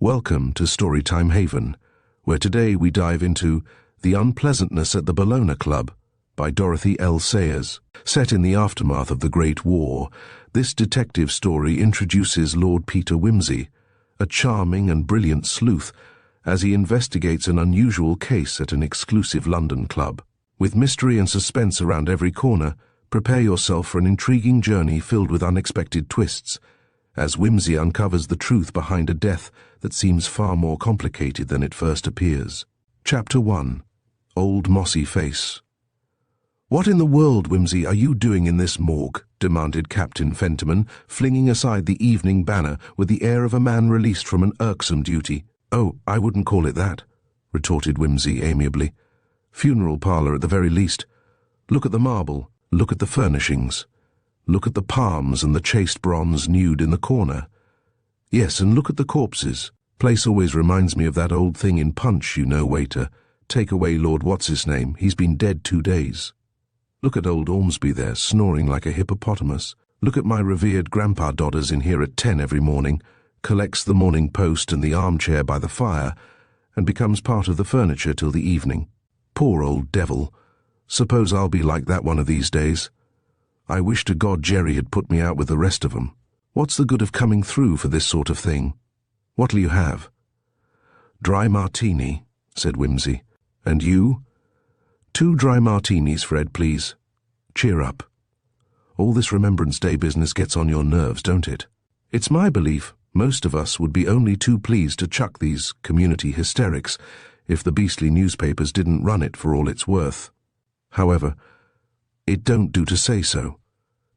Welcome to Storytime Haven, where today we dive into The Unpleasantness at the Bellona Club by Dorothy L. Sayers. Set in the aftermath of the Great War, this detective story introduces Lord Peter Wimsey, a charming and brilliant sleuth, as he investigates an unusual case at an exclusive London club. With mystery and suspense around every corner, prepare yourself for an intriguing journey filled with unexpected twists, as Wimsey uncovers the truth behind a death that seems far more complicated than it first appears. Chapter 1. Old Mossy Face. "What in the world, Wimsey, are you doing in this morgue?" demanded Captain Fentiman, flinging aside the evening banner with the air of a man released from an irksome duty. "Oh, I wouldn't call it that," retorted Wimsey amiably. "Funeral parlour at the very least. Look at the marble, look at the furnishings. Look at the palms and the chased bronze nude in the corner. Yes, and look at the corpses. Place always reminds me of that old thing in Punch, you know, waiter. Take away Lord What's-his-name, he's been dead 2 days. Look at old Ormsby there, snoring like a hippopotamus. Look at my revered Grandpa Dodders in here at 10 every morning, collects the Morning Post and the armchair by the fire, and becomes part of the furniture till the evening. Poor old devil. Suppose I'll be like that one of these days. I wish to God Jerry had put me out with the rest of 'em. What's the good of coming through for this sort of thing? What'll you have?" "Dry martini," said Wimsey. "And you?" "2 dry martinis, Fred, please. Cheer up. All this Remembrance Day business gets on your nerves, don't it? It's my belief most of us would be only too pleased to chuck these community hysterics if the beastly newspapers didn't run it for all it's worth. However, it don't do to say so.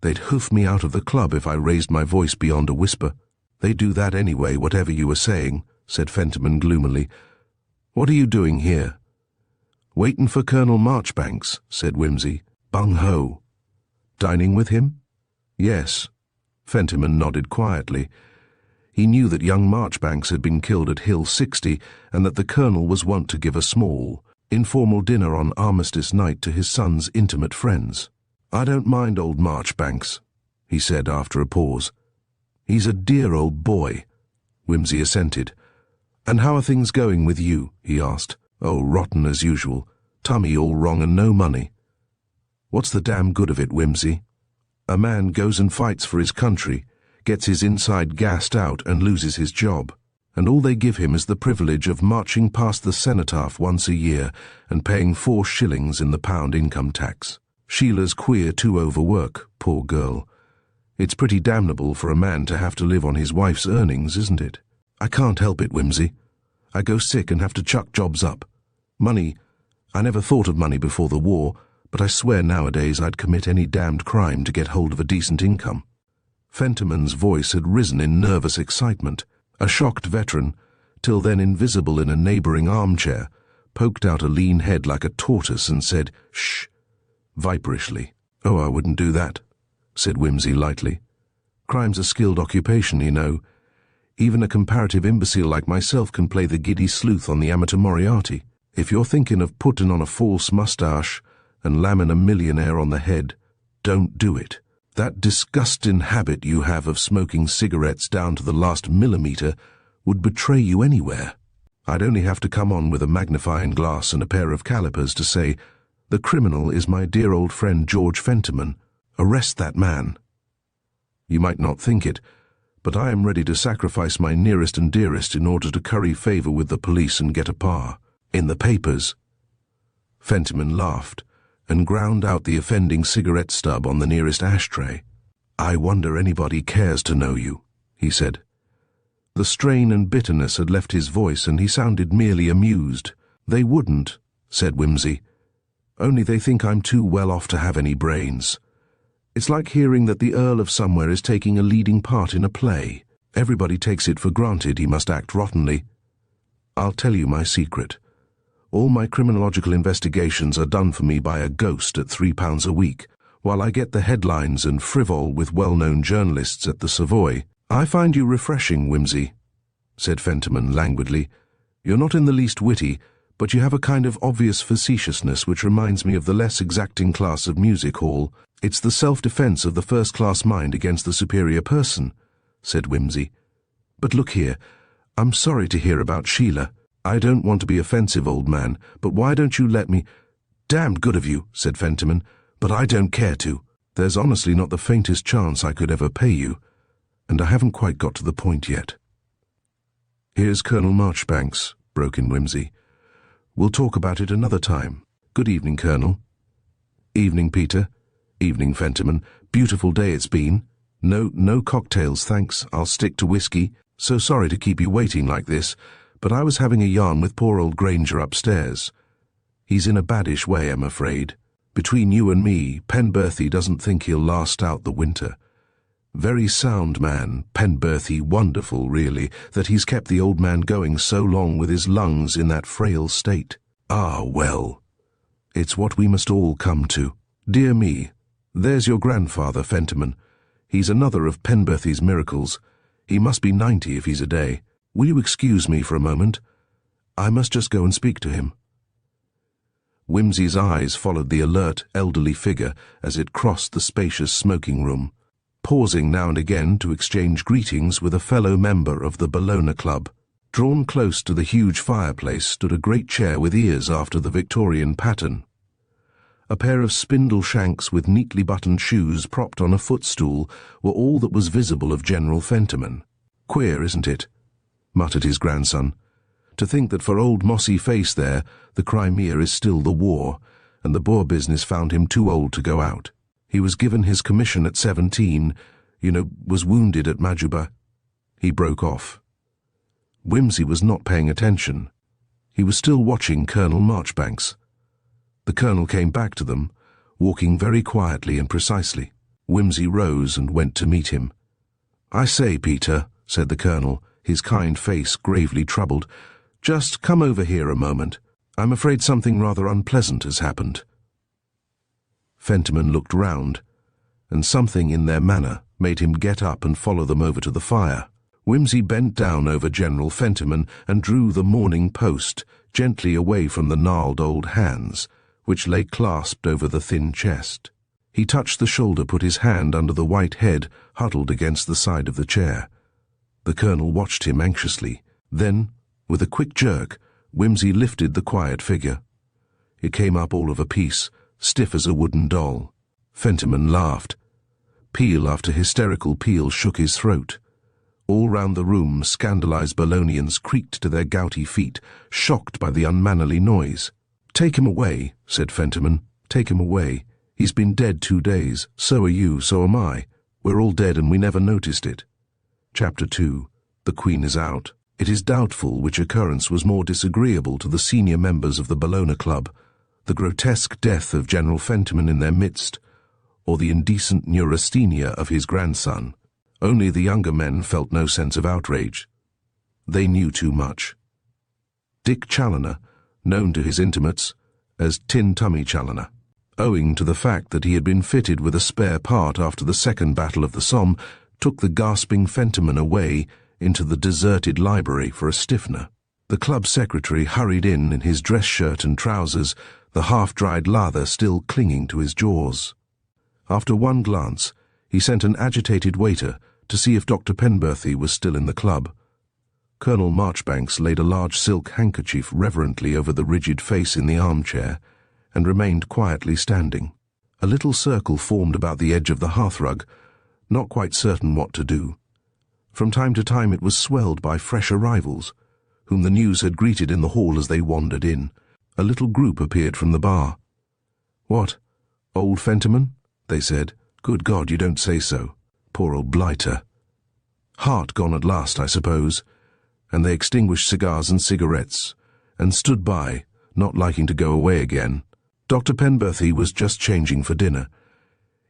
They'd hoof me out of the club if I raised my voice beyond a whisper." "They do that anyway, whatever you were saying," said Fentiman gloomily. "What are you doing here?" "Waitin' for Colonel Marchbanks," said Wimsey. "Bung-ho." "Dining with him?" "Yes." Fentiman nodded quietly. He knew that young Marchbanks had been killed at Hill 60 and that the Colonel was wont to give a small, informal dinner on Armistice night to his son's intimate friends. "I don't mind old Marchbanks," he said after a pause. "He's a dear old boy." Wimsey assented. "And how are things going with you?" he asked. "Oh, rotten as usual. Tummy all wrong and no money." "What's the damn good of it, Wimsey? A man goes and fights for his country, gets his inside gassed out and loses his job. And all they give him is the privilege of marching past the cenotaph once a year and paying 4 shillings in the pound income tax. Sheila's queer to overwork, poor girl. It's pretty damnable for a man to have to live on his wife's earnings, isn't it? I can't help it, Wimsey. I go sick and have to chuck jobs up. Money, I never thought of money before the war, but I swear nowadays I'd commit any damned crime to get hold of a decent income." Fentiman's voice had risen in nervous excitement. A shocked veteran, till then invisible in a neighbouring armchair, poked out a lean head like a tortoise and said, "Shh," viperishly. "Oh, I wouldn't do that," said Wimsey lightly. "Crime's a skilled occupation, you know. Even a comparative imbecile like myself can play the giddy sleuth on the amateur Moriarty. If you're thinking of putting on a false moustache and lambing a millionaire on the head, don't do it. That disgusting habit you have of smoking cigarettes down to the last millimetre would betray you anywhere. I'd only have to come on with a magnifying glass and a pair of calipers to say, 'The criminal is my dear old friend George Fentiman. Arrest that man.' You might not think it, but I am ready to sacrifice my nearest and dearest in order to curry favour with the police and get a par. In the papers." Fentiman laughed and ground out the offending cigarette stub on the nearest ashtray. "I wonder anybody cares to know you," he said. The strain and bitterness had left his voice and he sounded merely amused. "They wouldn't," said Wimsey. "Only they think I'm too well off to have any brains. It's like hearing that the Earl of Somewhere is taking a leading part in a play. Everybody takes it for granted he must act rottenly. I'll tell you my secret. All my criminological investigations are done for me by a ghost at £3 a week, while I get the headlines and frivol with well-known journalists at the Savoy." "I find you refreshing, Wimsey," said Fentiman languidly. "You're not in the least witty, but you have a kind of obvious facetiousness which reminds me of the less exacting class of music hall. It's the self-defence of the first-class mind against the superior person," said Wimsey. "But look here, I'm sorry to hear about Sheila. I don't want to be offensive, old man, but why don't you let me—" "Damned good of you," said Fentiman, "but I don't care to. There's honestly not the faintest chance I could ever pay you, and I haven't quite got to the point yet." "Here's Colonel Marchbanks," broke in Whimsy. "We'll talk about it another time. Good evening, Colonel." "Evening, Peter." "Evening, Fentiman. Beautiful day it's been. No cocktails, thanks. I'll stick to whiskey. So sorry to keep you waiting like this, but I was having a yarn with poor old Granger upstairs. He's in a baddish way, I'm afraid. Between you and me, Penberthy doesn't think he'll last out the winter. Very sound man, Penberthy, wonderful, really, that he's kept the old man going so long with his lungs in that frail state. Ah, well, it's what we must all come to. Dear me, there's your grandfather, Fentiman. He's another of Penberthy's miracles. He must be 90 if he's a day. Will you excuse me for a moment? I must just go and speak to him." Whimsy's eyes followed the alert, elderly figure as it crossed the spacious smoking room, pausing now and again to exchange greetings with a fellow member of the Bellona Club. Drawn close to the huge fireplace stood a great chair with ears after the Victorian pattern. A pair of spindle shanks with neatly buttoned shoes propped on a footstool were all that was visible of General Fentiman. "Queer, isn't it?" muttered his grandson. "To think that for old mossy face there, the Crimea is still the war, and the Boer business found him too old to go out. He was given his commission at 17, was wounded at Majuba." He broke off. Whimsy was not paying attention. He was still watching Colonel Marchbanks. The colonel came back to them, walking very quietly and precisely. Whimsy rose and went to meet him. "I say, Peter," said the colonel, his kind face gravely troubled, "just come over here a moment. I'm afraid something rather unpleasant has happened." Fentiman looked round, and something in their manner made him get up and follow them over to the fire. Whimsy bent down over General Fentiman and drew the Morning Post gently away from the gnarled old hands, which lay clasped over the thin chest. He touched the shoulder, put his hand under the white head huddled against the side of the chair. The colonel watched him anxiously. Then, with a quick jerk, Whimsy lifted the quiet figure. It came up all of a piece, stiff as a wooden doll. Fentiman laughed. Peal after hysterical peal shook his throat. All round the room, scandalized Bellonians creaked to their gouty feet, shocked by the unmannerly noise. "Take him away," said Fentiman. "Take him away. He's been dead 2 days. So are you, so am I. We're all dead and we never noticed it." Chapter 2. The Queen is out. It is doubtful which occurrence was more disagreeable to the senior members of the Bellona Club, the grotesque death of General Fentiman in their midst, or the indecent neurasthenia of his grandson. Only the younger men felt no sense of outrage. They knew too much. Dick Challoner, known to his intimates as Tin Tummy Challoner, owing to the fact that he had been fitted with a spare part after the Second Battle of the Somme, took the gasping Fentiman away into the deserted library for a stiffener. The club secretary hurried in his dress shirt and trousers, the half-dried lather still clinging to his jaws. After one glance, he sent an agitated waiter to see if Dr. Penberthy was still in the club. Colonel Marchbanks laid a large silk handkerchief reverently over the rigid face in the armchair, and remained quietly standing. A little circle formed about the edge of the hearthrug, not quite certain what to do. From time to time it was swelled by fresh arrivals, whom the news had greeted in the hall as they wandered in. A little group appeared from the bar. "What, old Fentiman?" they said. "Good God, you don't say so. Poor old blighter. Heart gone at last, I suppose." And they extinguished cigars and cigarettes, and stood by, not liking to go away again. Dr. Penberthy was just changing for dinner.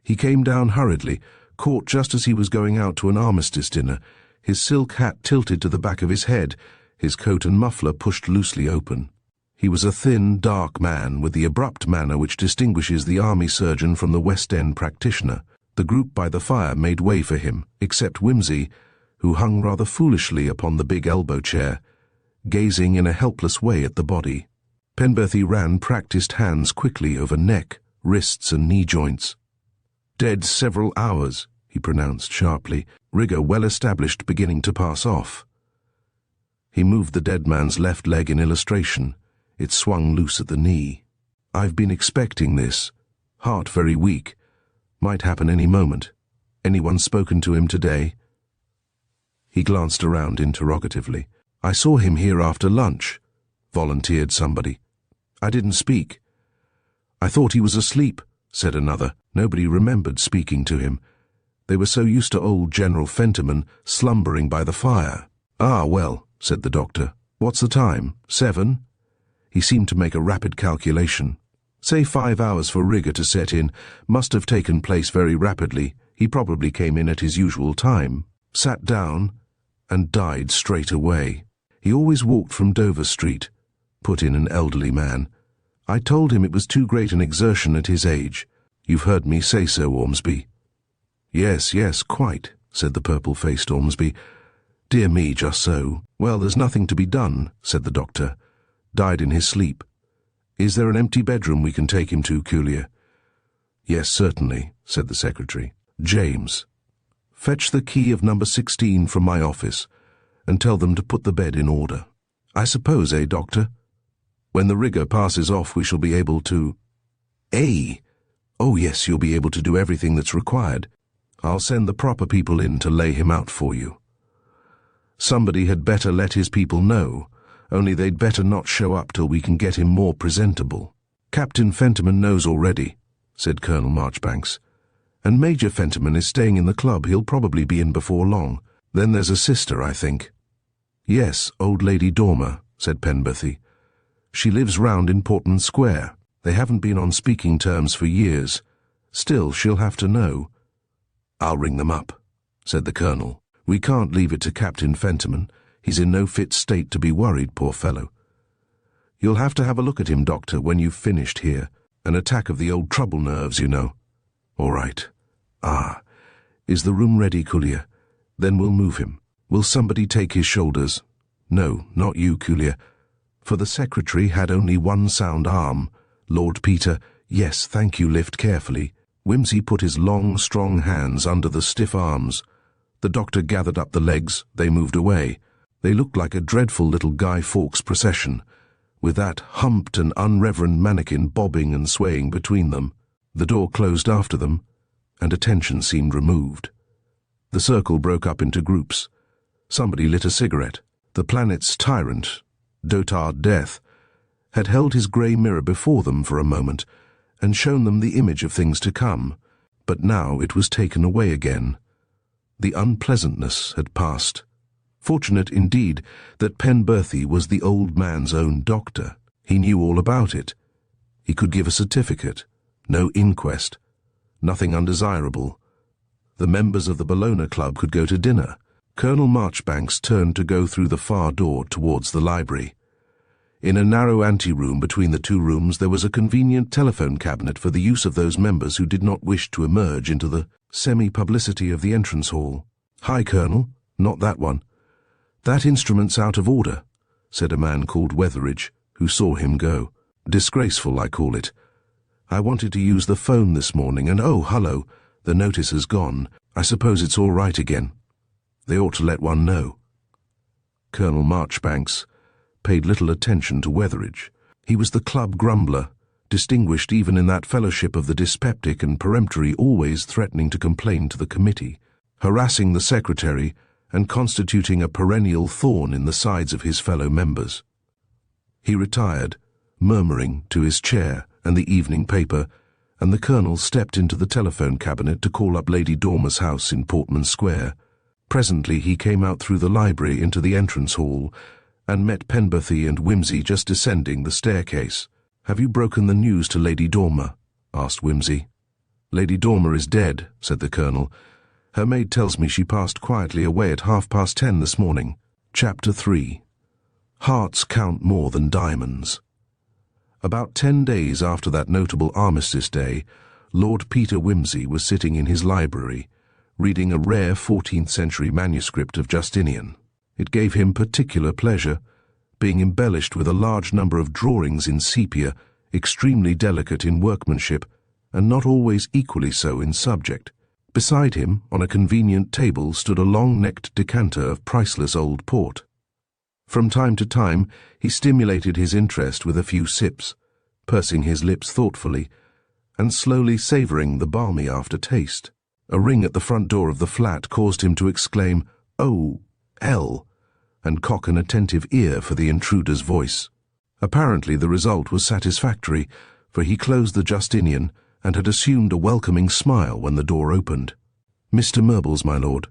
He came down hurriedly, caught just as he was going out to an armistice dinner, his silk hat tilted to the back of his head, his coat and muffler pushed loosely open. He was a thin, dark man with the abrupt manner which distinguishes the army surgeon from the West End practitioner. The group by the fire made way for him, except Whimsy, who hung rather foolishly upon the big elbow chair, gazing in a helpless way at the body. Penberthy ran practised hands quickly over neck, wrists and knee joints. "Dead several hours," he pronounced sharply, rigour well established beginning to pass off. He moved the dead man's left leg in illustration. It swung loose at the knee. "I've been expecting this. Heart very weak. Might happen any moment. Anyone spoken to him today?" He glanced around interrogatively. "I saw him here after lunch," volunteered somebody. "I didn't speak." "I thought he was asleep," said another. Nobody remembered speaking to him. They were so used to old General Fentiman slumbering by the fire. "Ah, well," said the doctor. "What's the time? 7?" He seemed to make a rapid calculation. "Say 5 hours for rigor to set in. Must have taken place very rapidly. He probably came in at his usual time, sat down, and died straight away. He always walked from Dover Street," put in an elderly man. "I told him it was too great an exertion at his age. You've heard me say so, Ormsby." "Yes, yes, quite," said the purple-faced Ormsby. "Dear me, just so. Well, there's nothing to be done," said the doctor. "Died in his sleep. Is there an empty bedroom we can take him to, Culier?" "Yes, certainly," said the secretary. "James, fetch the key of number 16 from my office, and tell them to put the bed in order. I suppose, doctor? When the rigor passes off we shall be able to—" "Oh yes, you'll be able to do everything that's required. I'll send the proper people in to lay him out for you." "Somebody had better let his people know, only they'd better not show up till we can get him more presentable." "Captain Fentiman knows already," said Colonel Marchbanks. "And Major Fentiman is staying in the club. He'll probably be in before long. Then there's a sister, I think." "Yes, old Lady Dormer," said Penberthy. "She lives round in Portman Square. They haven't been on speaking terms for years. Still, she'll have to know." "I'll ring them up," said the colonel. "We can't leave it to Captain Fentiman. He's in no fit state to be worried, poor fellow. You'll have to have a look at him, doctor, when you've finished here. An attack of the old trouble nerves, you know." "All right. Ah, is the room ready, Culier? Then we'll move him. Will somebody take his shoulders?" "No, not you, Culier." For the secretary had only one sound arm. Lord Peter, "Yes, thank you, lift carefully." Wimsey put his long, strong hands under the stiff arms. The doctor gathered up the legs. They moved away. They looked like a dreadful little Guy Fawkes procession, with that humped and unreverend mannequin bobbing and swaying between them. The door closed after them, and attention seemed removed. The circle broke up into groups. Somebody lit a cigarette. The planet's tyrant, Dotard Death, had held his grey mirror before them for a moment and shown them the image of things to come, but now it was taken away again. The unpleasantness had passed. Fortunate, indeed, that Penberthy was the old man's own doctor. He knew all about it. He could give a certificate. No inquest. Nothing undesirable. The members of the Bologna Club could go to dinner. Colonel Marchbanks turned to go through the far door towards the library. In a narrow anteroom between the two rooms there was a convenient telephone cabinet for the use of those members who did not wish to emerge into the semi-publicity of the entrance hall. "Hi, Colonel. Not that one." "That instrument's out of order," said a man called Wetheridge, who saw him go. "Disgraceful, I call it. I wanted to use the phone this morning, and oh, hullo, the notice has gone. I suppose it's all right again. They ought to let one know." Colonel Marchbanks paid little attention to Wetheridge. He was the club grumbler, distinguished even in that fellowship of the dyspeptic and peremptory, always threatening to complain to the committee, harassing the secretary, and constituting a perennial thorn in the sides of his fellow members. He retired, murmuring, to his chair and the evening paper, and the colonel stepped into the telephone cabinet to call up Lady Dormer's house in Portman Square. Presently he came out through the library into the entrance hall, and met Penberthy and Wimsey just descending the staircase. "Have you broken the news to Lady Dormer?" asked Wimsey. "Lady Dormer is dead," said the colonel. "Her maid tells me she passed quietly away at 10:30 this morning." Chapter 3. Hearts Count More Than Diamonds. About 10 days after that notable Armistice Day, Lord Peter Wimsey was sitting in his library, reading a rare 14th-century manuscript of Justinian. It gave him particular pleasure, being embellished with a large number of drawings in sepia, extremely delicate in workmanship, and not always equally so in subject. Beside him, on a convenient table, stood a long-necked decanter of priceless old port. From time to time, he stimulated his interest with a few sips, pursing his lips thoughtfully, and slowly savouring the balmy aftertaste. A ring at the front door of the flat caused him to exclaim, "Oh, hell," and cock an attentive ear for the intruder's voice. Apparently the result was satisfactory, for he closed the Justinian and had assumed a welcoming smile when the door opened. "Mr. Murbles, my lord."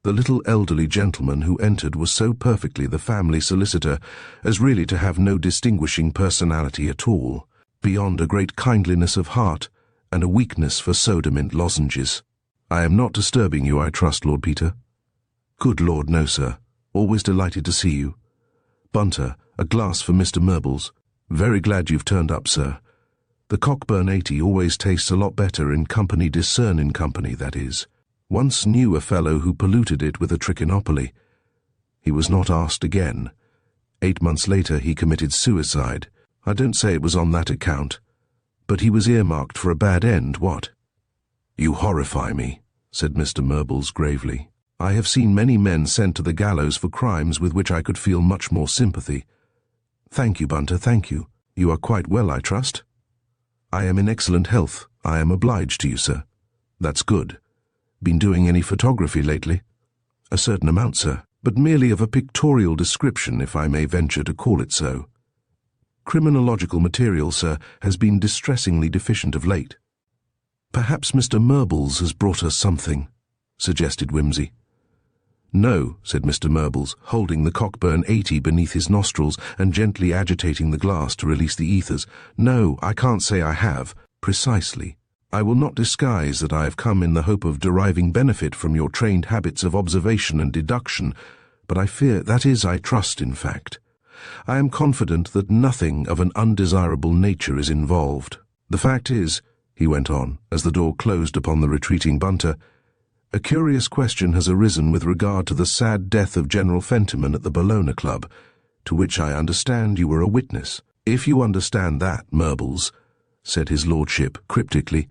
The little elderly gentleman who entered was so perfectly the family solicitor as really to have no distinguishing personality at all, beyond a great kindliness of heart and a weakness for soda-mint lozenges. "I am not disturbing you, I trust, Lord Peter?" "Good Lord, no, sir. Always delighted to see you. Bunter, a glass for Mr. Murbles. Very glad you've turned up, sir. The Cockburn 80 always tastes a lot better in company discerning company, that is. Once knew a fellow who polluted it with a trichinopoly. He was not asked again. 8 months later he committed suicide. I don't say it was on that account. But he was earmarked for a bad end, what?" "You horrify me," said Mr. Murbles gravely. "I have seen many men sent to the gallows for crimes with which I could feel much more sympathy." "Thank you, Bunter, thank you. You are quite well, I trust?" "I am in excellent health. I am obliged to you, sir." "That's good. Been doing any photography lately?" "A certain amount, sir, but merely of a pictorial description, if I may venture to call it so. Criminological material, sir, has been distressingly deficient of late." "Perhaps Mr. Murbles has brought us something," suggested Whimsy. "No," said Mr. Murbles, holding the Cockburn 80 beneath his nostrils and gently agitating the glass to release the ethers. "No, I can't say I have. Precisely. I will not disguise that I have come in the hope of deriving benefit from your trained habits of observation and deduction, but I fear that is, I trust, in fact. I am confident that nothing of an undesirable nature is involved. The fact is," he went on, as the door closed upon the retreating Bunter, "a curious question has arisen with regard to the sad death of General Fentiman at the Bologna Club, to which I understand you were a witness. If you understand that, Murbles," said his lordship cryptically,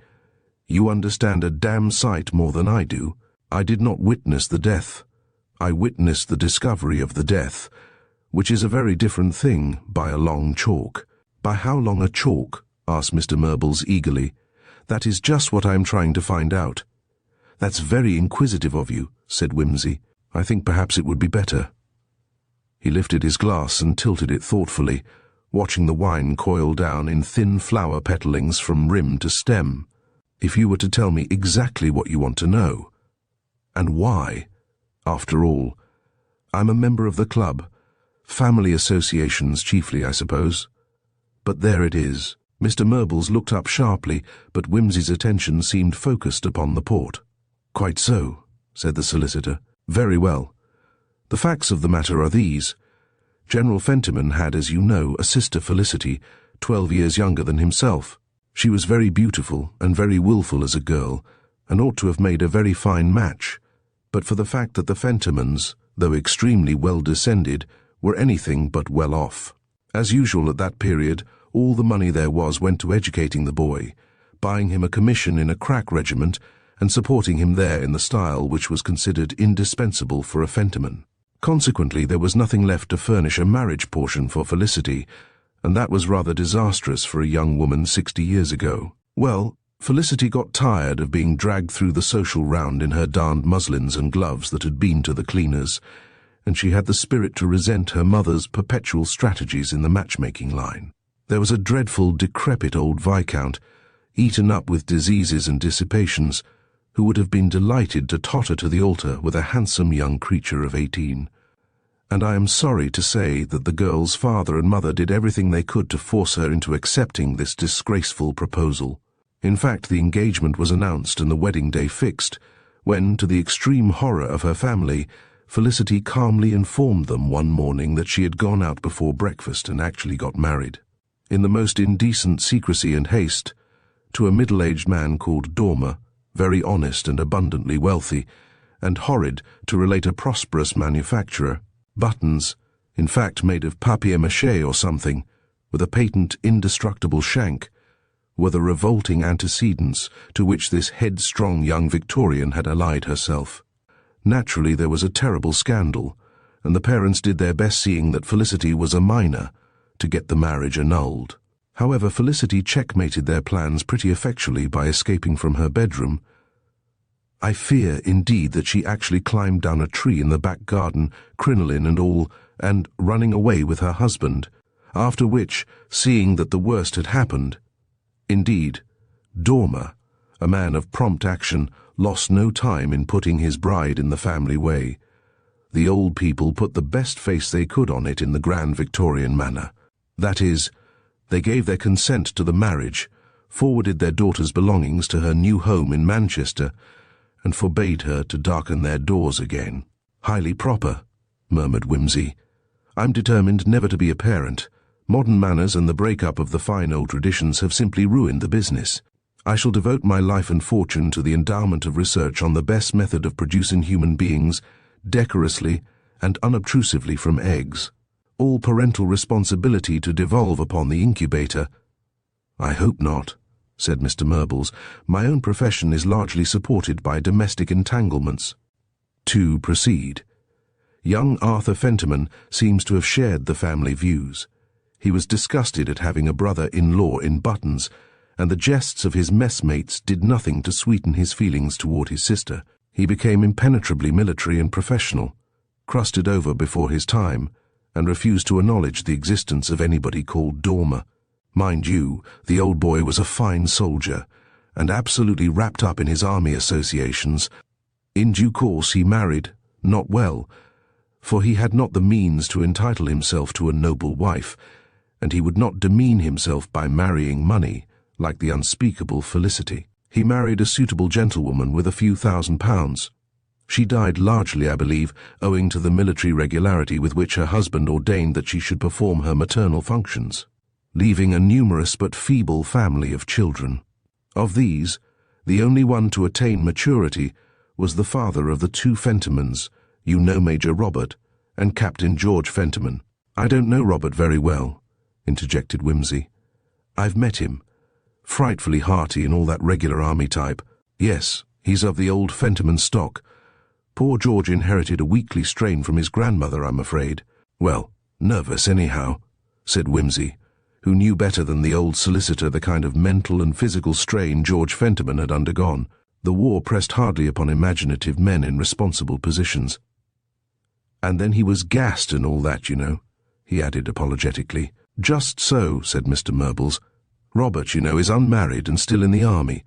"you understand a damn sight more than I do. I did not witness the death. I witnessed the discovery of the death, which is a very different thing by a long chalk." "By how long a chalk?" asked Mr. Murbles eagerly. "That is just what I am trying to find out." "That's very inquisitive of you," said Whimsy. "I think perhaps it would be better." He lifted his glass and tilted it thoughtfully, watching the wine coil down in thin flower petalings from rim to stem. "If you were to tell me exactly what you want to know, and why. After all, I'm a member of the club. Family associations chiefly, I suppose. But there it is." Mr. Murbles looked up sharply, but Whimsy's attention seemed focused upon the port. "Quite so," said the solicitor. "Very well. The facts of the matter are these. General Fentiman had, as you know, a sister Felicity, 12 years younger than himself. She was very beautiful and very willful as a girl, and ought to have made a very fine match, but for the fact that the Fentimans, though extremely well descended, were anything but well off. As usual at that period, all the money there was went to educating the boy, buying him a commission in a crack regiment, and supporting him there in the style which was considered indispensable for a Fentiman. Consequently, there was nothing left to furnish a marriage portion for Felicity, and that was rather disastrous for a young woman 60 years ago. Well, Felicity got tired of being dragged through the social round in her darned muslins and gloves that had been to the cleaners, and she had the spirit to resent her mother's perpetual strategies in the matchmaking line. There was a dreadful, decrepit old viscount, eaten up with diseases and dissipations, who would have been delighted to totter to the altar with a handsome young creature of 18. And I am sorry to say that the girl's father and mother did everything they could to force her into accepting this disgraceful proposal. In fact, the engagement was announced and the wedding day fixed, when, to the extreme horror of her family, Felicity calmly informed them one morning that she had gone out before breakfast and actually got married, in the most indecent secrecy and haste, to a middle-aged man called Dormer, very honest and abundantly wealthy, and horrid, to relate, a prosperous manufacturer. Buttons, in fact made of papier-mâché or something, with a patent indestructible shank, were the revolting antecedents to which this headstrong young Victorian had allied herself. Naturally there was a terrible scandal, and the parents did their best, seeing that Felicity was a minor, to get the marriage annulled. However, Felicity checkmated their plans pretty effectually by escaping from her bedroom. I fear, indeed, that she actually climbed down a tree in the back garden, crinoline and all, and running away with her husband, after which, seeing that the worst had happened, indeed, Dormer, a man of prompt action, lost no time in putting his bride in the family way. The old people put the best face they could on it in the grand Victorian manner. That is, they gave their consent to the marriage, forwarded their daughter's belongings to her new home in Manchester, and forbade her to darken their doors again. "Highly proper," murmured Whimsy. "I'm determined never to be a parent. Modern manners and the break-up of the fine old traditions have simply ruined the business. I shall devote my life and fortune to the endowment of research on the best method of producing human beings, decorously and unobtrusively from eggs. All parental responsibility to devolve upon the incubator." "I hope not," said Mr. Murbles. "My own profession is largely supported by domestic entanglements." To proceed. Young Arthur Fentiman seems to have shared the family views. He was disgusted at having a brother-in-law in buttons, and the jests of his messmates did nothing to sweeten his feelings toward his sister. He became impenetrably military and professional, crusted over before his time, and refused to acknowledge the existence of anybody called Dormer. Mind you, the old boy was a fine soldier, and absolutely wrapped up in his army associations. In due course he married, not well, for he had not the means to entitle himself to a noble wife, and he would not demean himself by marrying money, like the unspeakable Felicity. He married a suitable gentlewoman with a few £1,000s. She died largely, I believe, owing to the military regularity with which her husband ordained that she should perform her maternal functions, leaving a numerous but feeble family of children. Of these, the only one to attain maturity was the father of the two Fentimans, you know Major Robert, and Captain George Fentiman. "I don't know Robert very well," interjected Whimsy. "I've met him. Frightfully hearty and all that regular army type. Yes, he's of the old Fentiman stock. Poor George inherited a weakly strain from his grandmother, I'm afraid." "Well, nervous anyhow," said Whimsy, who knew better than the old solicitor the kind of mental and physical strain George Fentiman had undergone. The war pressed hardly upon imaginative men in responsible positions. "And then he was gassed and all that, you know," he added apologetically. "Just so," said Mr. Murbles. "Robert, you know, is unmarried and still in the army.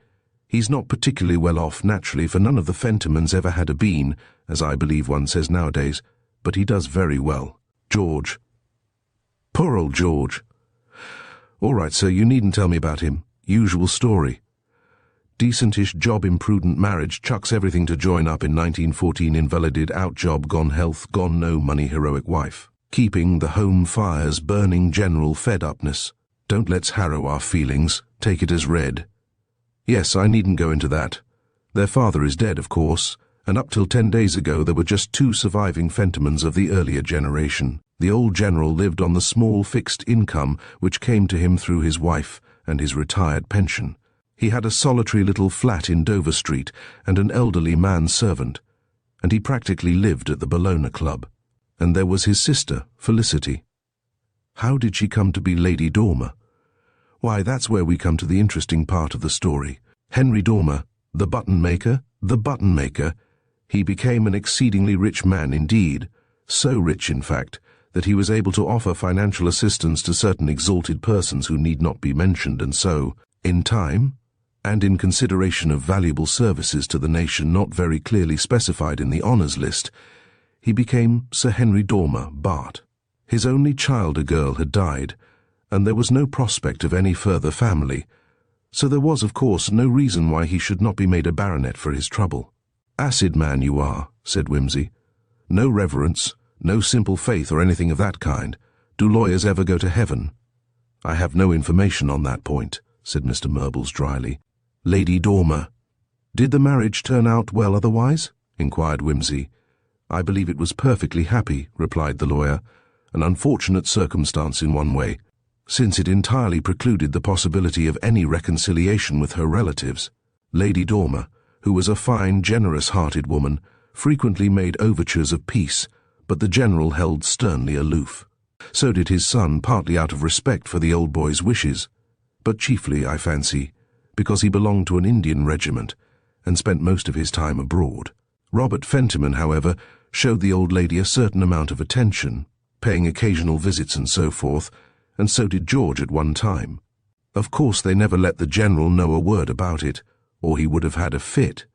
He's not particularly well off, naturally, for none of the Fentimans ever had a bean, as I believe one says nowadays, but he does very well. George. Poor old George. All right, sir, you needn't tell me about him. Usual story. Decentish job, imprudent marriage, chucks everything to join up in 1914, invalided, out job, gone health, gone no money, heroic wife. Keeping the home fires burning, general fed-upness. Don't let's harrow our feelings, take it as read. Yes, I needn't go into that. Their father is dead, of course, and up till 10 days ago there were just 2 surviving Fentimans of the earlier generation. The old general lived on the small fixed income which came to him through his wife and his retired pension. He had a solitary little flat in Dover Street and an elderly man-servant, and he practically lived at the Bellona Club. And there was his sister, Felicity. How did she come to be Lady Dormer? Why, that's where we come to the interesting part of the story. Henry Dormer, the button-maker, he became an exceedingly rich man indeed, so rich, in fact, that he was able to offer financial assistance to certain exalted persons who need not be mentioned, and so, in time, and in consideration of valuable services to the nation not very clearly specified in the honours list, he became Sir Henry Dormer, Bart. His only child, a girl, had died, and there was no prospect of any further family, so there was, of course, no reason why he should not be made a baronet for his trouble. "Acid man you are," said Whimsy. "No reverence, no simple faith or anything of that kind. Do lawyers ever go to heaven?" "I have no information on that point," said Mr. Murbles dryly. "Lady Dormer. Did the marriage turn out well otherwise?" inquired Whimsy. "I believe it was perfectly happy," replied the lawyer. "An unfortunate circumstance in one way, since it entirely precluded the possibility of any reconciliation with her relatives. Lady Dormer, who was a fine, generous-hearted woman, frequently made overtures of peace, but the general held sternly aloof. So did his son, partly out of respect for the old boy's wishes, but chiefly, I fancy, because he belonged to an Indian regiment and spent most of his time abroad. Robert Fentiman, however, showed the old lady a certain amount of attention, paying occasional visits and so forth, and so did George at one time. Of course, they never let the general know a word about it, or he would have had a fit.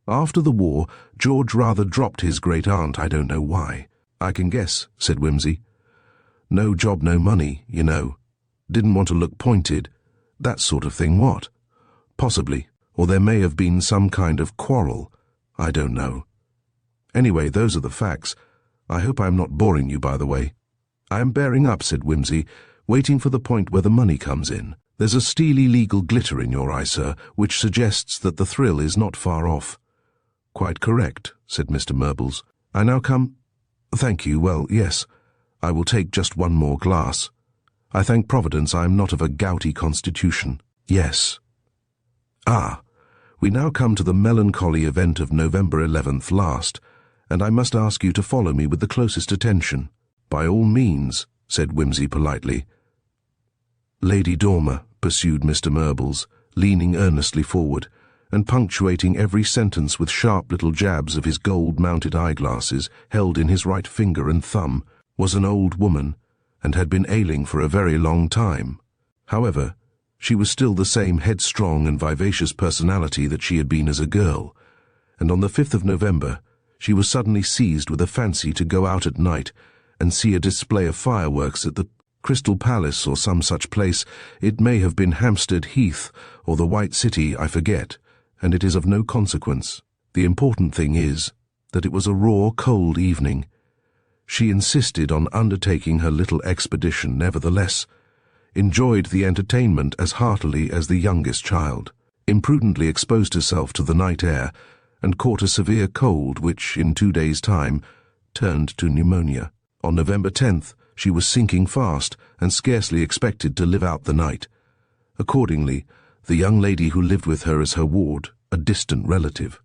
After the war, George rather dropped his great-aunt, I don't know why. I can guess, said Whimsy. No job, no money, you know. Didn't want to look pointed. That sort of thing, what? Possibly, or there may have been some kind of quarrel. I don't know. Anyway, those are the facts. I hope I am not boring you, by the way. I am bearing up, said Whimsy, waiting for the point where the money comes in. There's a steely legal glitter in your eye, sir, which suggests that the thrill is not far off. Quite correct, said Mr. Murbles. I now come— Thank you, well, yes. I will take just one more glass. I thank Providence I am not of a gouty constitution. Yes. Ah, we now come to the melancholy event of November 11th last, and I must ask you to follow me with the closest attention. By all means, said Whimsy politely. Lady Dormer, pursued Mr. Murbles, leaning earnestly forward, and punctuating every sentence with sharp little jabs of his gold-mounted eyeglasses held in his right finger and thumb, was an old woman, and had been ailing for a very long time. However, she was still the same headstrong and vivacious personality that she had been as a girl, and on the 5th of November she was suddenly seized with a fancy to go out at night and see a display of fireworks at the Crystal Palace or some such place. It may have been Hampstead Heath or the White City, I forget, and it is of no consequence. The important thing is that it was a raw, cold evening. She insisted on undertaking her little expedition nevertheless, enjoyed the entertainment as heartily as the youngest child, imprudently exposed herself to the night air, and caught a severe cold which, in 2 days' time, turned to pneumonia. On November 10th, she was sinking fast and scarcely expected to live out the night. Accordingly, the young lady who lived with her as her ward, a distant relative,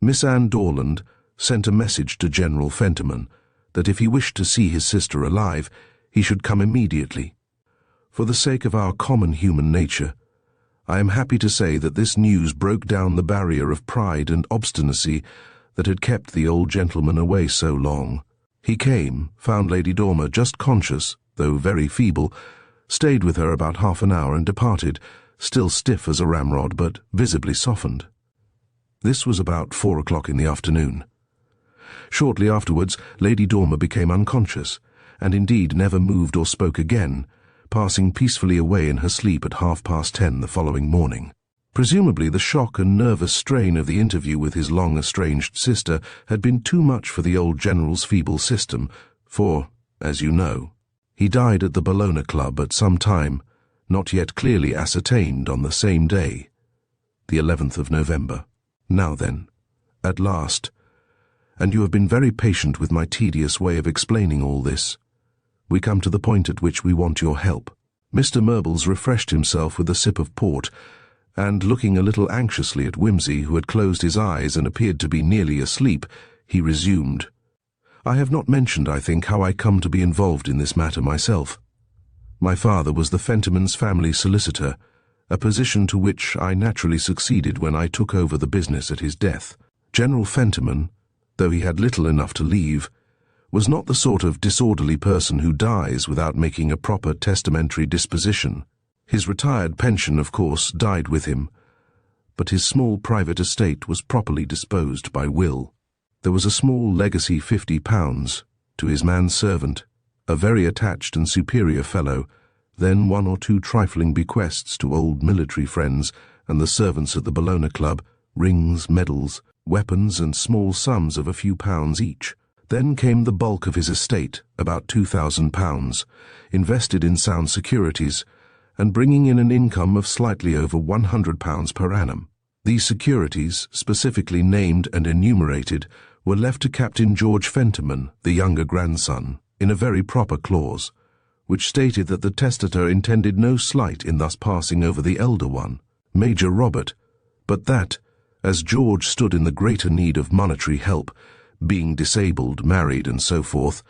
Miss Anne Dorland, sent a message to General Fentiman that if he wished to see his sister alive, he should come immediately. For the sake of our common human nature, I am happy to say that this news broke down the barrier of pride and obstinacy that had kept the old gentleman away so long. He came, found Lady Dormer just conscious, though very feeble, stayed with her about half an hour and departed, still stiff as a ramrod, but visibly softened. This was about 4 o'clock in the afternoon. Shortly afterwards, Lady Dormer became unconscious, and indeed never moved or spoke again, passing peacefully away in her sleep at 10:30 the following morning. Presumably the shock and nervous strain of the interview with his long-estranged sister had been too much for the old general's feeble system, for, as you know, he died at the Bologna Club at some time, not yet clearly ascertained, on the same day, the 11th of November. Now then, at last, and you have been very patient with my tedious way of explaining all this, we come to the point at which we want your help. Mr. Murbles refreshed himself with a sip of port, and looking a little anxiously at Whimsy, who had closed his eyes and appeared to be nearly asleep, he resumed. I have not mentioned, I think, how I come to be involved in this matter myself. My father was the Fentimans' family solicitor, a position to which I naturally succeeded when I took over the business at his death. General Fentiman, though he had little enough to leave, was not the sort of disorderly person who dies without making a proper testamentary disposition. His retired pension, of course, died with him, but his small private estate was properly disposed by will. There was a small legacy £50 to his manservant, a very attached and superior fellow, then 1 or 2 trifling bequests to old military friends and the servants at the Bologna Club, rings, medals, weapons, and small sums of a few pounds each. Then came the bulk of his estate, about £2,000, invested in sound securities, and bringing in an income of slightly over £100 per annum. These securities, specifically named and enumerated, were left to Captain George Fentiman, the younger grandson, in a very proper clause, which stated that the testator intended no slight in thus passing over the elder one, Major Robert, but that, as George stood in the greater need of monetary help, being disabled, married, and so forth,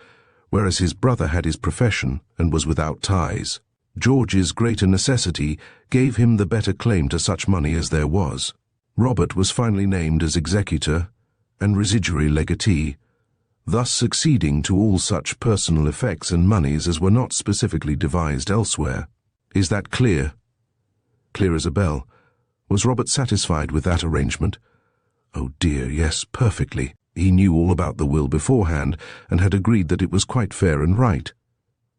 whereas his brother had his profession and was without ties. George's greater necessity gave him the better claim to such money as there was. Robert was finally named as executor and residuary legatee, thus succeeding to all such personal effects and moneys as were not specifically devised elsewhere. Is that clear? Clear as a bell. Was Robert satisfied with that arrangement? Oh dear, yes, perfectly. He knew all about the will beforehand and had agreed that it was quite fair and right.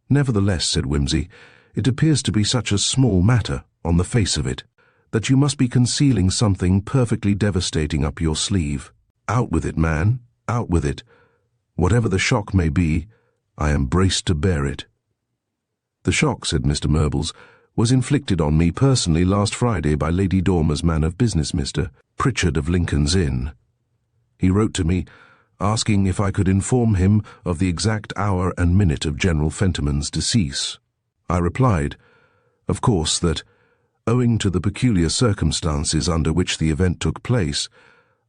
Nevertheless, said Wimsey, it appears to be such a small matter, on the face of it, that you must be concealing something perfectly devastating up your sleeve. Out with it, man, out with it. Whatever the shock may be, I am braced to bear it. The shock, said Mr. Murbles, was inflicted on me personally last Friday by Lady Dormer's man of business, Mr. Pritchard of Lincoln's Inn. He wrote to me, asking if I could inform him of the exact hour and minute of General Fentiman's decease. I replied, of course, that, owing to the peculiar circumstances under which the event took place,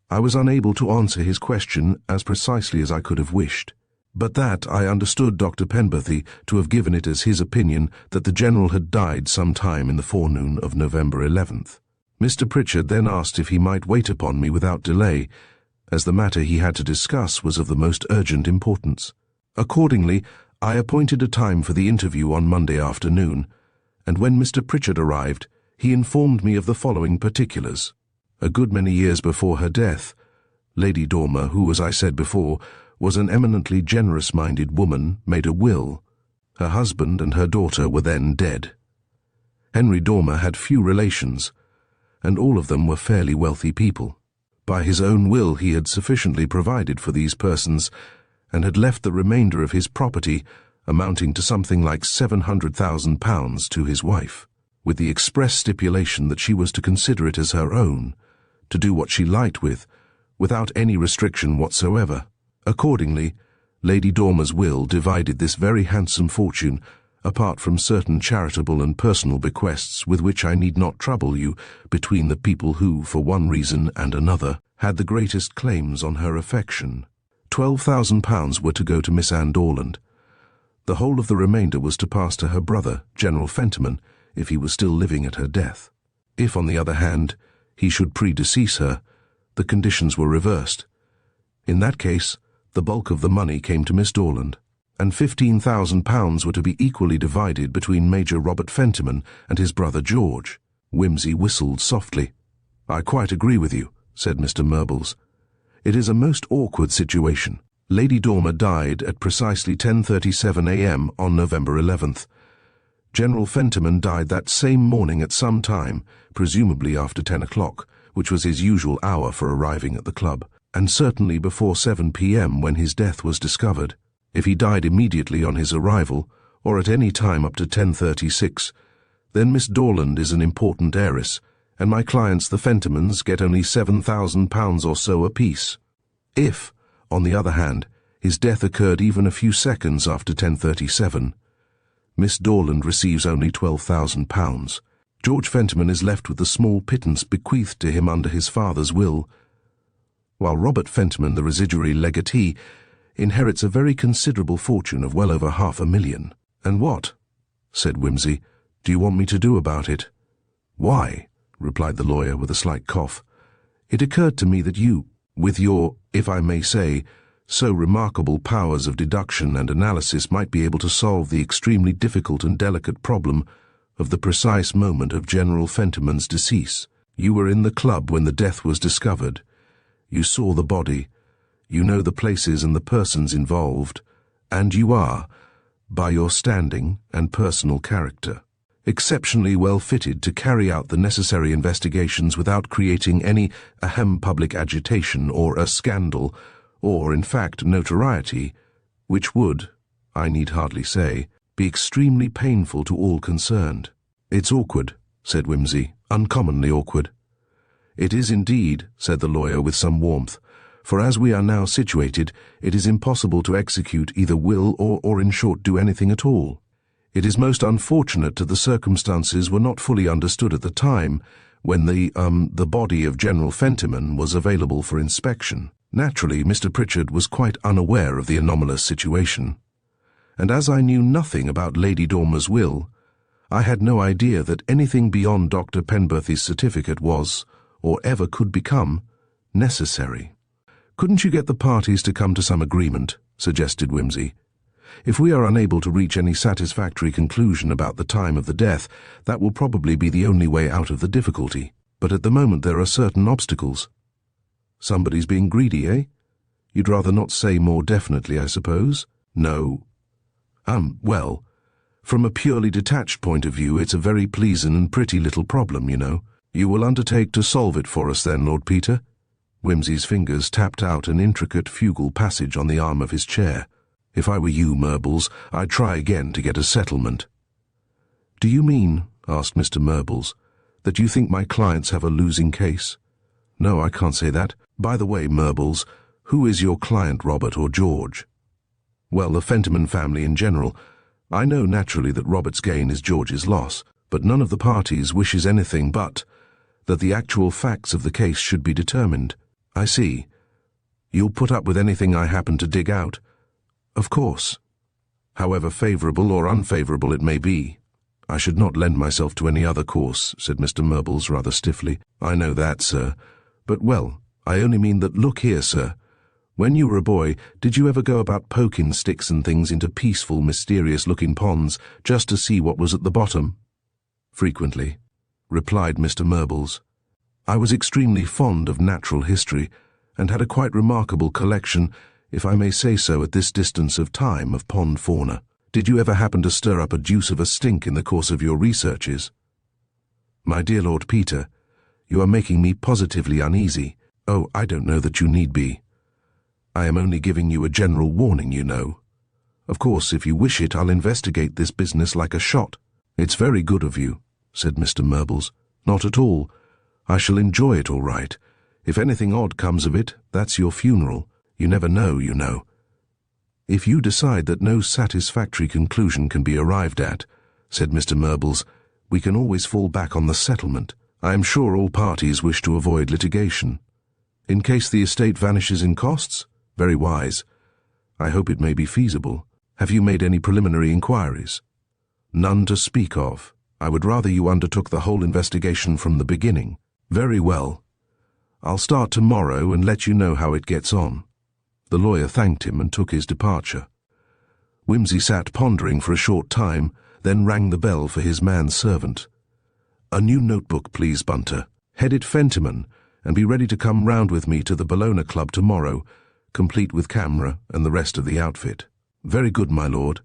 I was unable to answer his question as precisely as I could have wished, but that I understood Dr. Penberthy to have given it as his opinion that the General had died some time in the forenoon of November 11th. Mr. Pritchard then asked if he might wait upon me without delay, as the matter he had to discuss was of the most urgent importance. Accordingly, I appointed a time for the interview on Monday afternoon, and when Mr. Pritchard arrived, he informed me of the following particulars. A good many years before her death, Lady Dormer, who, as I said before, was an eminently generous-minded woman, made a will. Her husband and her daughter were then dead. Henry Dormer had few relations, and all of them were fairly wealthy people. By his own will he had sufficiently provided for these persons, and had left the remainder of his property, amounting to something like £700,000, to his wife, with the express stipulation that she was to consider it as her own, to do what she liked with, without any restriction whatsoever. Accordingly, Lady Dormer's will divided this very handsome fortune, apart from certain charitable and personal bequests with which I need not trouble you, between the people who, for one reason and another, had the greatest claims on her affection. £12,000 were to go to Miss Anne Dorland. The whole of the remainder was to pass to her brother, General Fentiman, if he was still living at her death. If, on the other hand, he should predecease her, the conditions were reversed. In that case, the bulk of the money came to Miss Dorland, and £15,000 were to be equally divided between Major Robert Fentiman and his brother George. Wimsey whistled softly. I quite agree with you, said Mr. Murbles. It is a most awkward situation. Lady Dormer died at precisely 10:37 a.m. on November 11th. General Fentiman died that same morning at some time, presumably after 10 o'clock, which was his usual hour for arriving at the club, and certainly before 7 p.m. when his death was discovered. If he died immediately on his arrival, or at any time up to 10:36, then Miss Dorland is an important heiress, and my clients the Fentimans get only £7,000 or so apiece. If, on the other hand, his death occurred even a few seconds after 10:37, Miss Dorland receives only £12,000. George Fentiman is left with the small pittance bequeathed to him under his father's will, while Robert Fentiman, the residuary legatee, inherits a very considerable fortune of well over £500,000. And what, said Wimsey, do you want me to do about it? Why, replied the lawyer with a slight cough, it occurred to me that you, with your, if I may say, so remarkable powers of deduction and analysis, might be able to solve the extremely difficult and delicate problem of the precise moment of General Fentiman's decease. You were in the club when the death was discovered. You saw the body. You know the places and the persons involved, and you are, by your standing and personal character, exceptionally well fitted to carry out the necessary investigations without creating any public agitation or a scandal, or, in fact, notoriety, which would, I need hardly say, be extremely painful to all concerned. It's awkward, said Wimsey, uncommonly awkward. It is indeed, said the lawyer with some warmth, for as we are now situated, it is impossible to execute either will or in short do anything at all. It is most unfortunate that the circumstances were not fully understood at the time when the body of General Fentiman was available for inspection. Naturally, Mr. Pritchard was quite unaware of the anomalous situation, and as I knew nothing about Lady Dormer's will, I had no idea that anything beyond Dr. Penberthy's certificate was, or ever could become, necessary. "Couldn't you get the parties to come to some agreement?" suggested Wimsey. "If we are unable to reach any satisfactory conclusion about the time of the death, that will probably be the only way out of the difficulty. But at the moment there are certain obstacles." "Somebody's being greedy, eh? You'd rather not say more definitely, I suppose?" "No. Well, from a purely detached point of view, it's a very pleasant and pretty little problem, you know. You will undertake to solve it for us then, Lord Peter?" Wimsey's fingers tapped out an intricate fugal passage on the arm of his chair. "If I were you, Murbles, I'd try again to get a settlement." "Do you mean," asked Mr. Murbles, "that you think my clients have a losing case?" "No, I can't say that. By the way, Murbles, who is your client, Robert or George?" "Well, the Fentiman family in general. I know naturally that Robert's gain is George's loss, but none of the parties wishes anything but that the actual facts of the case should be determined." "I see. You'll put up with anything I happen to dig out?" "Of course. However favourable or unfavourable it may be. I should not lend myself to any other course," said Mr. Murbles rather stiffly. "I know that, sir. But, well, I only mean that, look here, sir. When you were a boy, did you ever go about poking sticks and things into peaceful, mysterious-looking ponds just to see what was at the bottom?" "Frequently," replied Mr. Murbles. "I was extremely fond of natural history, and had a quite remarkable collection, if I may say so at this distance of time, of pond fauna. Did you ever happen to stir up a deuce of a stink in the course of your researches?" "My dear Lord Peter, you are making me positively uneasy." "Oh, I don't know that you need be. I am only giving you a general warning, you know. Of course, if you wish it, I'll investigate this business like a shot." "It's very good of you," said Mr. Murbles. "Not at all. I shall enjoy it all right. If anything odd comes of it, that's your funeral. You never know, you know." "If you decide that no satisfactory conclusion can be arrived at," said Mr. Murbles, "we can always fall back on the settlement. I am sure all parties wish to avoid litigation. In case the estate vanishes in costs? Very wise. I hope it may be feasible. Have you made any preliminary inquiries?" "None to speak of. I would rather you undertook the whole investigation from the beginning." "Very well. I'll start tomorrow and let you know how it gets on." The lawyer thanked him and took his departure. Wimsey sat pondering for a short time, then rang the bell for his manservant. "A new notebook, please, Bunter. Head it Fentiman, and be ready to come round with me to the Bellona Club tomorrow, complete with camera and the rest of the outfit." "Very good, my lord.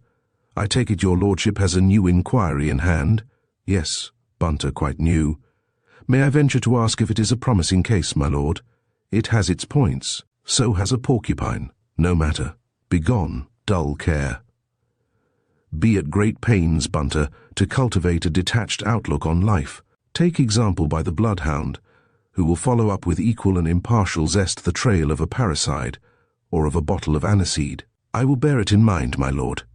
I take it your lordship has a new inquiry in hand?" "Yes, Bunter, quite new." "May I venture to ask if it is a promising case, my lord?" "It has its points. So has a porcupine. No matter. Begone, dull care. Be at great pains, Bunter, to cultivate a detached outlook on life. Take example by the bloodhound, who will follow up with equal and impartial zest the trail of a parricide, or of a bottle of aniseed. I will bear it in mind, my lord."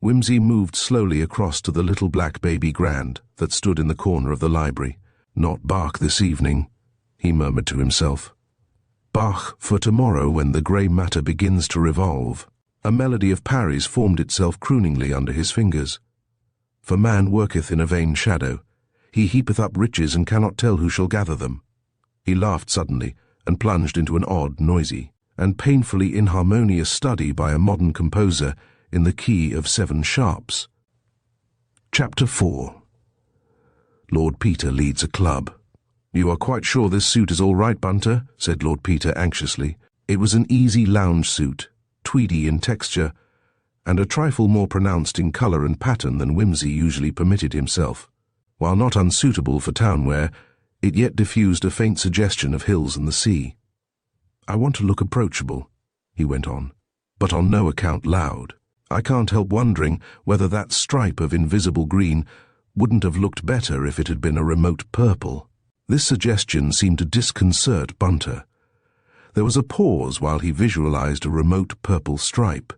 Wimsey moved slowly across to the little black baby grand that stood in the corner of the library. "Not Bach this evening," he murmured to himself. "Bach for tomorrow when the grey matter begins to revolve." A melody of Parry's formed itself crooningly under his fingers. "For man worketh in a vain shadow. He heapeth up riches and cannot tell who shall gather them." He laughed suddenly and plunged into an odd, noisy, and painfully inharmonious study by a modern composer in the key of 7 sharps. Chapter 4. Lord Peter leads a club. "You are quite sure this suit is all right, Bunter?" said Lord Peter anxiously. It was an easy lounge suit, tweedy in texture, and a trifle more pronounced in colour and pattern than Wimsey usually permitted himself. While not unsuitable for town wear, it yet diffused a faint suggestion of hills and the sea. "I want to look approachable," he went on, "but on no account loud. I can't help wondering whether that stripe of invisible green wouldn't have looked better if it had been a remote purple." This suggestion seemed to disconcert Bunter. There was a pause while he visualized a remote purple stripe.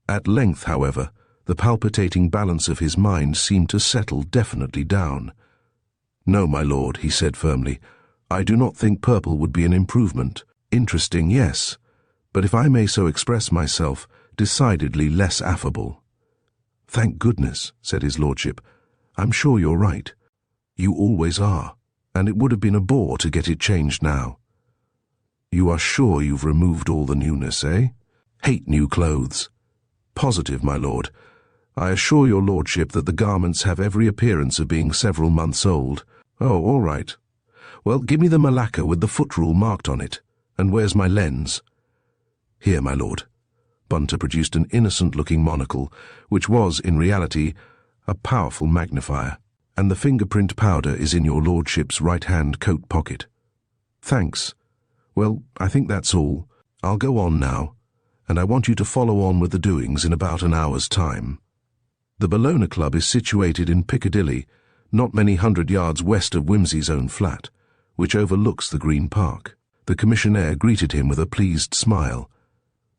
At length, however, the palpitating balance of his mind seemed to settle definitely down. "No, my lord," he said firmly, "I do not think purple would be an improvement. Interesting, yes, but if I may so express myself, decidedly less affable. Thank goodness, said his lordship. I'm sure you're right. You always are, and it would have been a bore to get it changed now. You are sure you've removed all the newness, eh? Hate new clothes. Positive, my lord. I assure your lordship that the garments have every appearance of being several months old. Oh, all right. Well, give me the malacca with the foot rule marked on it. And where's my lens? Here, my lord. Bunter produced an innocent-looking monocle, which was, in reality, a powerful magnifier, and the fingerprint powder is in your lordship's right-hand coat pocket. Thanks. Well, I think that's all. I'll go on now, and I want you to follow on with the doings in about an hour's time. The Bellona Club is situated in Piccadilly, not many hundred yards west of Whimsy's own flat, which overlooks the Green Park. The commissionaire greeted him with a pleased smile.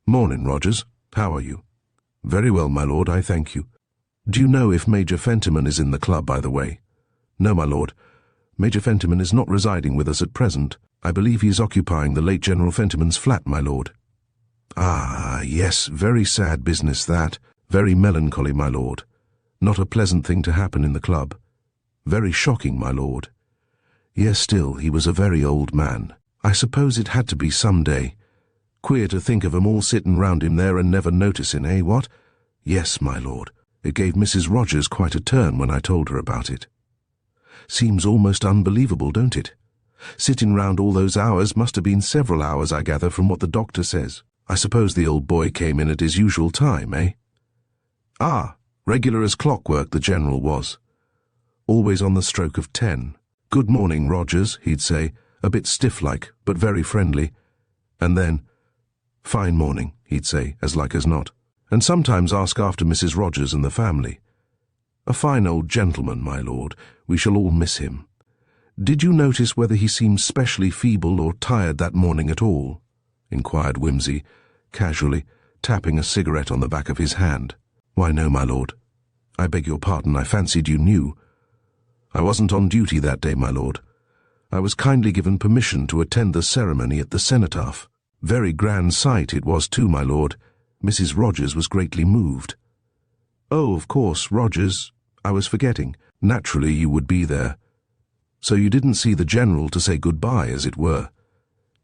Morning, Rogers. How are you? Very well, my lord, I thank you. Do you know if Major Fentiman is in the club, by the way? No, my lord. Major Fentiman is not residing with us at present. I believe he is occupying the late General Fentiman's flat, my lord. Ah, yes, very sad business that. Very melancholy, my lord. Not a pleasant thing to happen in the club. Very shocking, my lord. Yes, still, he was a very old man. I suppose it had to be some day. Queer to think of 'em all sitting round him there and never noticing, eh, what? Yes, my lord. It gave Mrs. Rogers quite a turn when I told her about it. Seems almost unbelievable, don't it? Sitting round all those hours must have been several hours, I gather, from what the doctor says. I suppose the old boy came in at his usual time, eh? Ah, regular as clockwork the general was. Always on the stroke of 10. Good morning, Rogers, he'd say, a bit stiff-like, but very friendly. And then, fine morning, he'd say, as like as not, and sometimes ask after Mrs. Rogers and the family. A fine old gentleman, my lord. We shall all miss him. Did you notice whether he seemed specially feeble or tired that morning at all? Inquired Whimsy, casually, tapping a cigarette on the back of his hand. Why, no, my lord. I beg your pardon, I fancied you knew. I wasn't on duty that day, my lord. I was kindly given permission to attend the ceremony at the cenotaph. Very grand sight it was too, my lord. Mrs. Rogers was greatly moved. Oh, of course, Rogers. I was forgetting. Naturally you would be there. So you didn't see the general to say goodbye, as it were.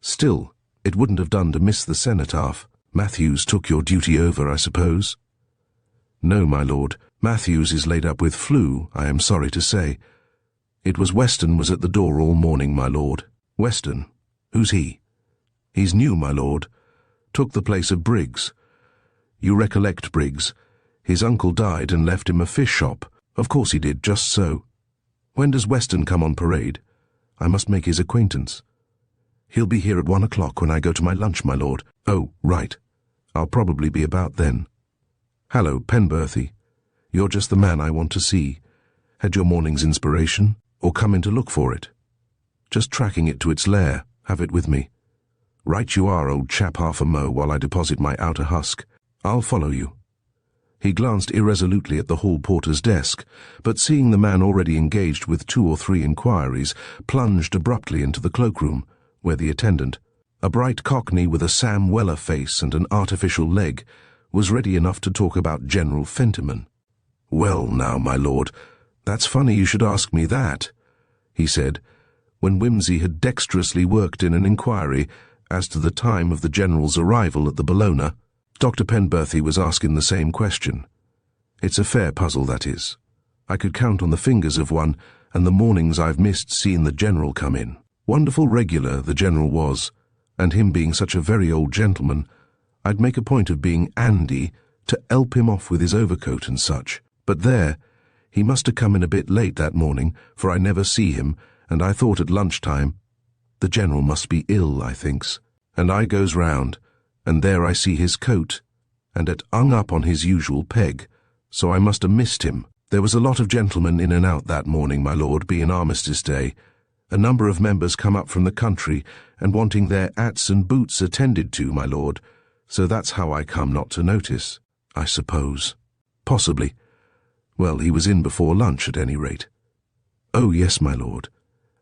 Still, it wouldn't have done to miss the cenotaph. Matthews took your duty over, I suppose? No, my lord. Matthews is laid up with flu, I am sorry to say. It was Weston was at the door all morning, my lord. Weston? Who's he? He's new, my lord. Took the place of Briggs. You recollect Briggs. His uncle died and left him a fish shop. Of course he did, just so. When does Weston come on parade? I must make his acquaintance. He'll be here at 1 o'clock when I go to my lunch, my lord. Oh, right. I'll probably be about then. Hallo, Penberthy. You're just the man I want to see. Had your morning's inspiration? Or come in to look for it? Just tracking it to its lair. Have it with me. Right you are, old chap, half a mo, while I deposit my outer husk. I'll follow you. He glanced irresolutely at the hall porter's desk, but seeing the man already engaged with 2 or 3 inquiries, plunged abruptly into the cloakroom, where the attendant, a bright cockney with a Sam Weller face and an artificial leg, was ready enough to talk about General Fentiman. Well now, my lord, that's funny you should ask me that, he said, when Whimsy had dexterously worked in an inquiry as to the time of the general's arrival at the Bellona. Dr. Penberthy was asking the same question. It's a fair puzzle, that is. I could count on the fingers of one, and the mornings I've missed seeing the general come in. Wonderful regular, the general was, and him being such a very old gentleman, I'd make a point of being Andy to help him off with his overcoat and such. But there, he must have come in a bit late that morning, for I never see him, and I thought at lunchtime, the general must be ill, I thinks, and I goes round, and there I see his coat, and it hung up on his usual peg, so I must have missed him. There was a lot of gentlemen in and out that morning, my lord, being Armistice Day. A number of members come up from the country, and wanting their hats and boots attended to, my lord, so that's how I come not to notice, I suppose. Possibly. Well, he was in before lunch, at any rate. Oh, yes, my lord.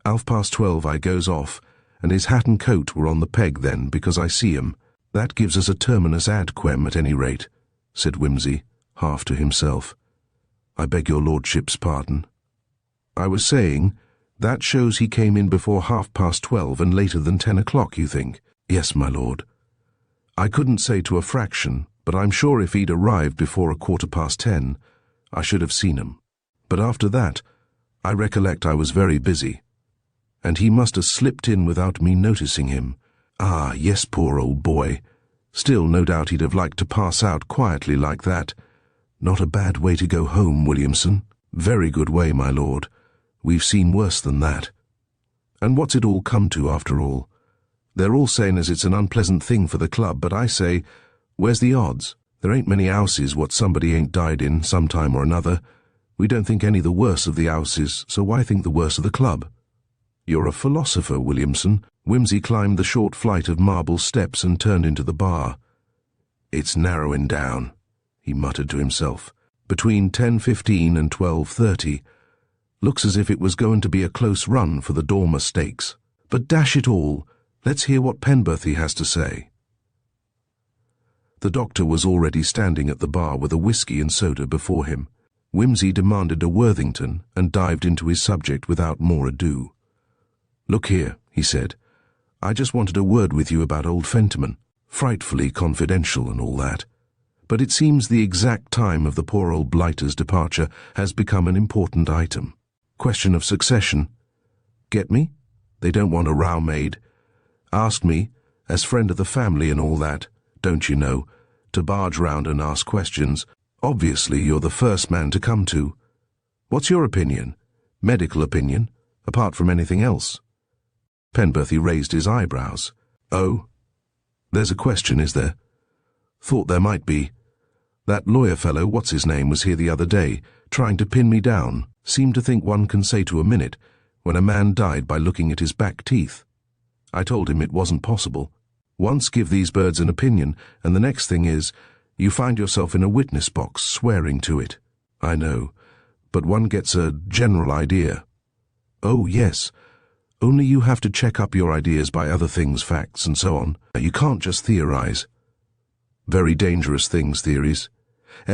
12:30 I goes off, and his hat and coat were on the peg then, because I see 'em. That gives us a terminus ad quem at any rate, said Wimsey, half to himself. I beg your lordship's pardon. I was saying, that shows he came in before 12:30 and later than 10 o'clock, you think? Yes, my lord. I couldn't say to a fraction, but I'm sure if he'd arrived before 10:15, I should have seen him. But after that, I recollect I was very busy, and he must have slipped in without me noticing him. Ah, yes, poor old boy. Still, no doubt he'd have liked to pass out quietly like that. Not a bad way to go home, Williamson. Very good way, my lord. We've seen worse than that. And what's it all come to, after all? They're all saying as it's an unpleasant thing for the club, but I say, where's the odds? There ain't many 'ouses what somebody ain't died in some time or another. We don't think any the worse of the 'ouses, so why think the worse of the club? You're a philosopher, Williamson. Wimsey climbed the short flight of marble steps and turned into the bar. It's narrowing down, he muttered to himself. Between 10:15 and 12:30. Looks as if it was going to be a close run for the Dormer Stakes. But dash it all, let's hear what Penberthy has to say. The doctor was already standing at the bar with a whisky and soda before him. Wimsey demanded a Worthington and dived into his subject without more ado. Look here, he said. I just wanted a word with you about old Fentiman. Frightfully confidential and all that. But it seems the exact time of the poor old blighter's departure has become an important item. Question of succession. Get me? They don't want a row made. Asked me, as friend of the family and all that, don't you know, to barge round and ask questions. Obviously you're the first man to come to. What's your opinion? Medical opinion, apart from anything else? Penberthy raised his eyebrows. Oh, there's a question, is there? Thought there might be. That lawyer fellow, what's his name, was here the other day, trying to pin me down. Seemed to think one can say to a minute, when a man died by looking at his back teeth. I told him it wasn't possible. Once give these birds an opinion, and the next thing is, you find yourself in a witness box swearing to it. I know, but one gets a general idea. Oh, yes. Only you have to check up your ideas by other things, facts, and so on. You can't just theorize. Very dangerous things, theories.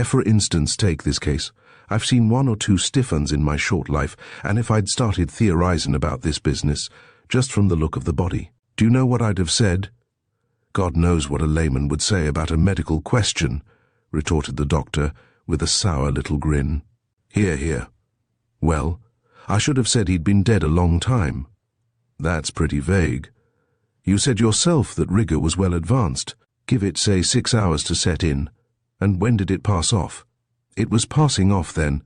For instance, take this case. I've seen 1 or 2 stiff uns in my short life, and if I'd started theorizing about this business, just from the look of the body, do you know what I'd have said? God knows what a layman would say about a medical question, retorted the doctor, with a sour little grin. Hear, hear. Well, I should have said he'd been dead a long time. That's pretty vague. You said yourself that rigour was well advanced. Give it, say, 6 hours to set in. And when did it pass off? It was passing off then.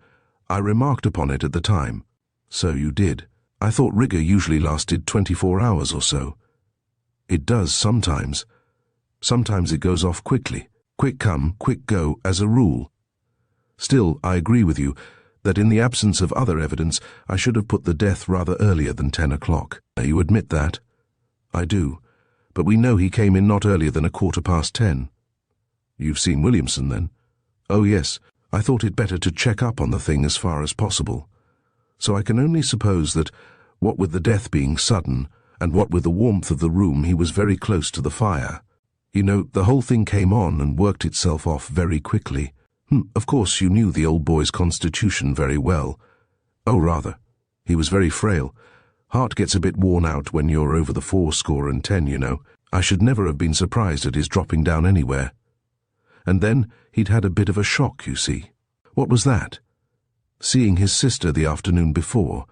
I remarked upon it at the time. So you did. I thought rigour usually lasted 24 hours or so. It does sometimes. Sometimes it goes off quickly. Quick come, quick go, as a rule. Still, I agree with you that in the absence of other evidence, I should have put the death rather earlier than 10 o'clock. You admit that? I do. But we know he came in not earlier than 10:15. You've seen Williamson, then? Oh, yes. I thought it better to check up on the thing as far as possible. So I can only suppose that, what with the death being sudden, and what with the warmth of the room, he was very close to the fire. You know, the whole thing came on and worked itself off very quickly. Of course, you knew the old boy's constitution very well. Oh, rather. He was very frail. Heart gets a bit worn out when you're over the 80, you know. I should never have been surprised at his dropping down anywhere. And then he'd had a bit of a shock, you see. What was that? Seeing his sister the afternoon before.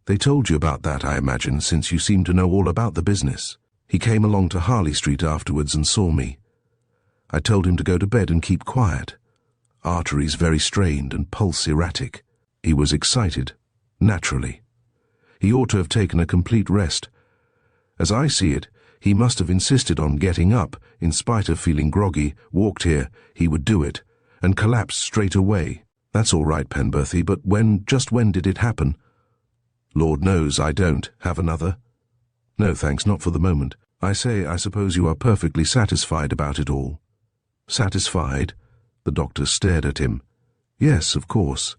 They told you about that, I imagine, since you seem to know all about the business. He came along to Harley Street afterwards and saw me. I told him to go to bed and keep quiet. Arteries very strained and pulse erratic. He was excited, naturally. He ought to have taken a complete rest. As I see it, he must have insisted on getting up, in spite of feeling groggy, walked here, he would do it, and collapsed straight away. That's all right, Penberthy, but just when did it happen? Lord knows I don't. Have another? No, thanks, not for the moment. I suppose you are perfectly satisfied about it all. Satisfied? The doctor stared at him. Yes, of course.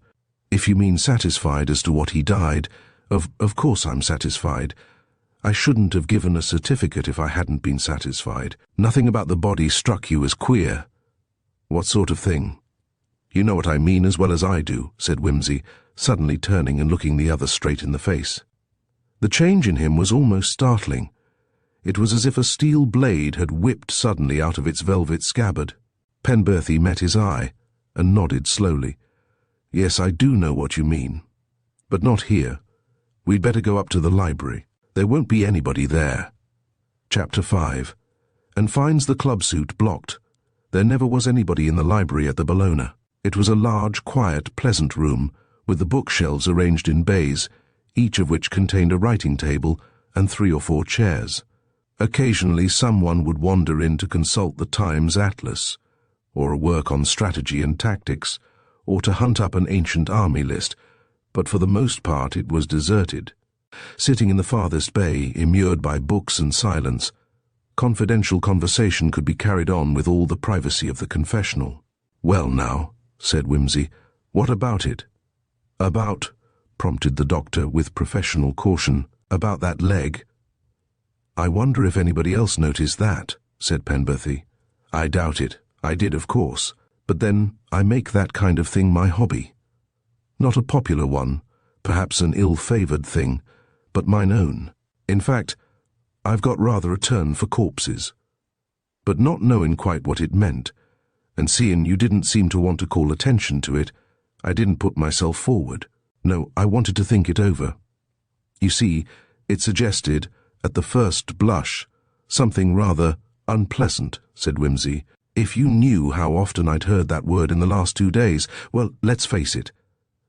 If you mean satisfied as to what he died, of course I'm satisfied. I shouldn't have given a certificate if I hadn't been satisfied. Nothing about the body struck you as queer. What sort of thing? You know what I mean as well as I do, said Whimsy, suddenly turning and looking the other straight in the face. The change in him was almost startling. It was as if a steel blade had whipped suddenly out of its velvet scabbard. Penberthy met his eye and nodded slowly. Yes, I do know what you mean. But not here. We'd better go up to the library. There won't be anybody there. Chapter 5. And finds the club suit blocked. There never was anybody in the library at the Bologna. It was a large, quiet, pleasant room, with the bookshelves arranged in bays, each of which contained a writing table and 3 or 4 chairs. Occasionally someone would wander in to consult the Times Atlas, or work on strategy and tactics, or to hunt up an ancient army list, but for the most part it was deserted. Sitting in the farthest bay, immured by books and silence, confidential conversation could be carried on with all the privacy of the confessional. "Well now," said Whimsy, "what about it?" "About," prompted the doctor with professional caution, "about that leg." "I wonder if anybody else noticed that," said Penberthy. "I doubt it. I did, of course. But then I make that kind of thing my hobby. Not a popular one, perhaps an ill-favoured thing, but mine own. In fact, I've got rather a turn for corpses." But not knowing quite what it meant, and seeing you didn't seem to want to call attention to it, I didn't put myself forward. No, I wanted to think it over. You see, it suggested, at the first blush, something rather unpleasant, said Whimsy. If you knew how often I'd heard that word in the last 2 days, well, let's face it.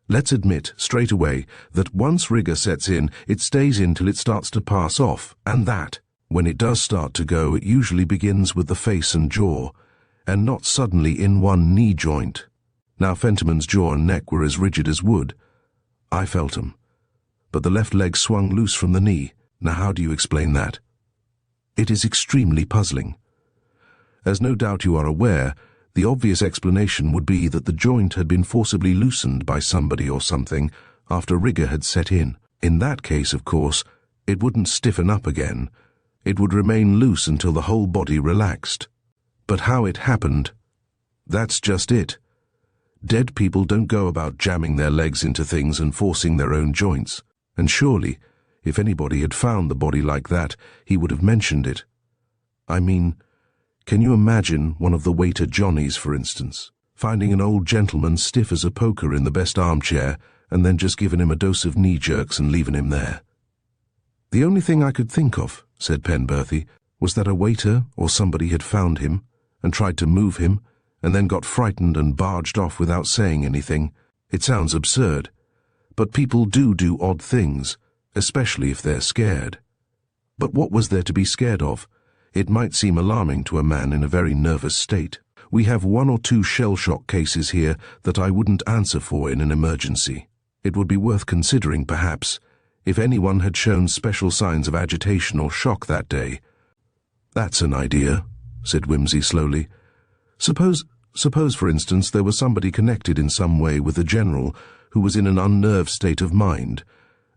Let's admit, straight away, that once rigor sets in, it stays in till it starts to pass off, and that, when it does start to go, it usually begins with the face and jaw, and not suddenly in one knee joint. Now Fentiman's jaw and neck were as rigid as wood. I felt 'em. But the left leg swung loose from the knee. Now how do you explain that? It is extremely puzzling. As no doubt you are aware, the obvious explanation would be that the joint had been forcibly loosened by somebody or something after rigor had set in. In that case, of course, it wouldn't stiffen up again. It would remain loose until the whole body relaxed. But how it happened, that's just it. Dead people don't go about jamming their legs into things and forcing their own joints. And surely, if anybody had found the body like that, he would have mentioned it. I mean, can you imagine one of the waiter Johnnies, for instance, finding an old gentleman stiff as a poker in the best armchair and then just giving him a dose of knee jerks and leaving him there? The only thing I could think of, said Penberthy, was that a waiter or somebody had found him and tried to move him and then got frightened and barged off without saying anything. It sounds absurd, but people do odd things, especially if they're scared. But what was there to be scared of? It might seem alarming to a man in a very nervous state. We have 1 or 2 shell shock cases here that I wouldn't answer for in an emergency. It would be worth considering, perhaps, if anyone had shown special signs of agitation or shock that day. That's an idea, said Whimsy slowly. Suppose, for instance, there was somebody connected in some way with the general who was in an unnerved state of mind,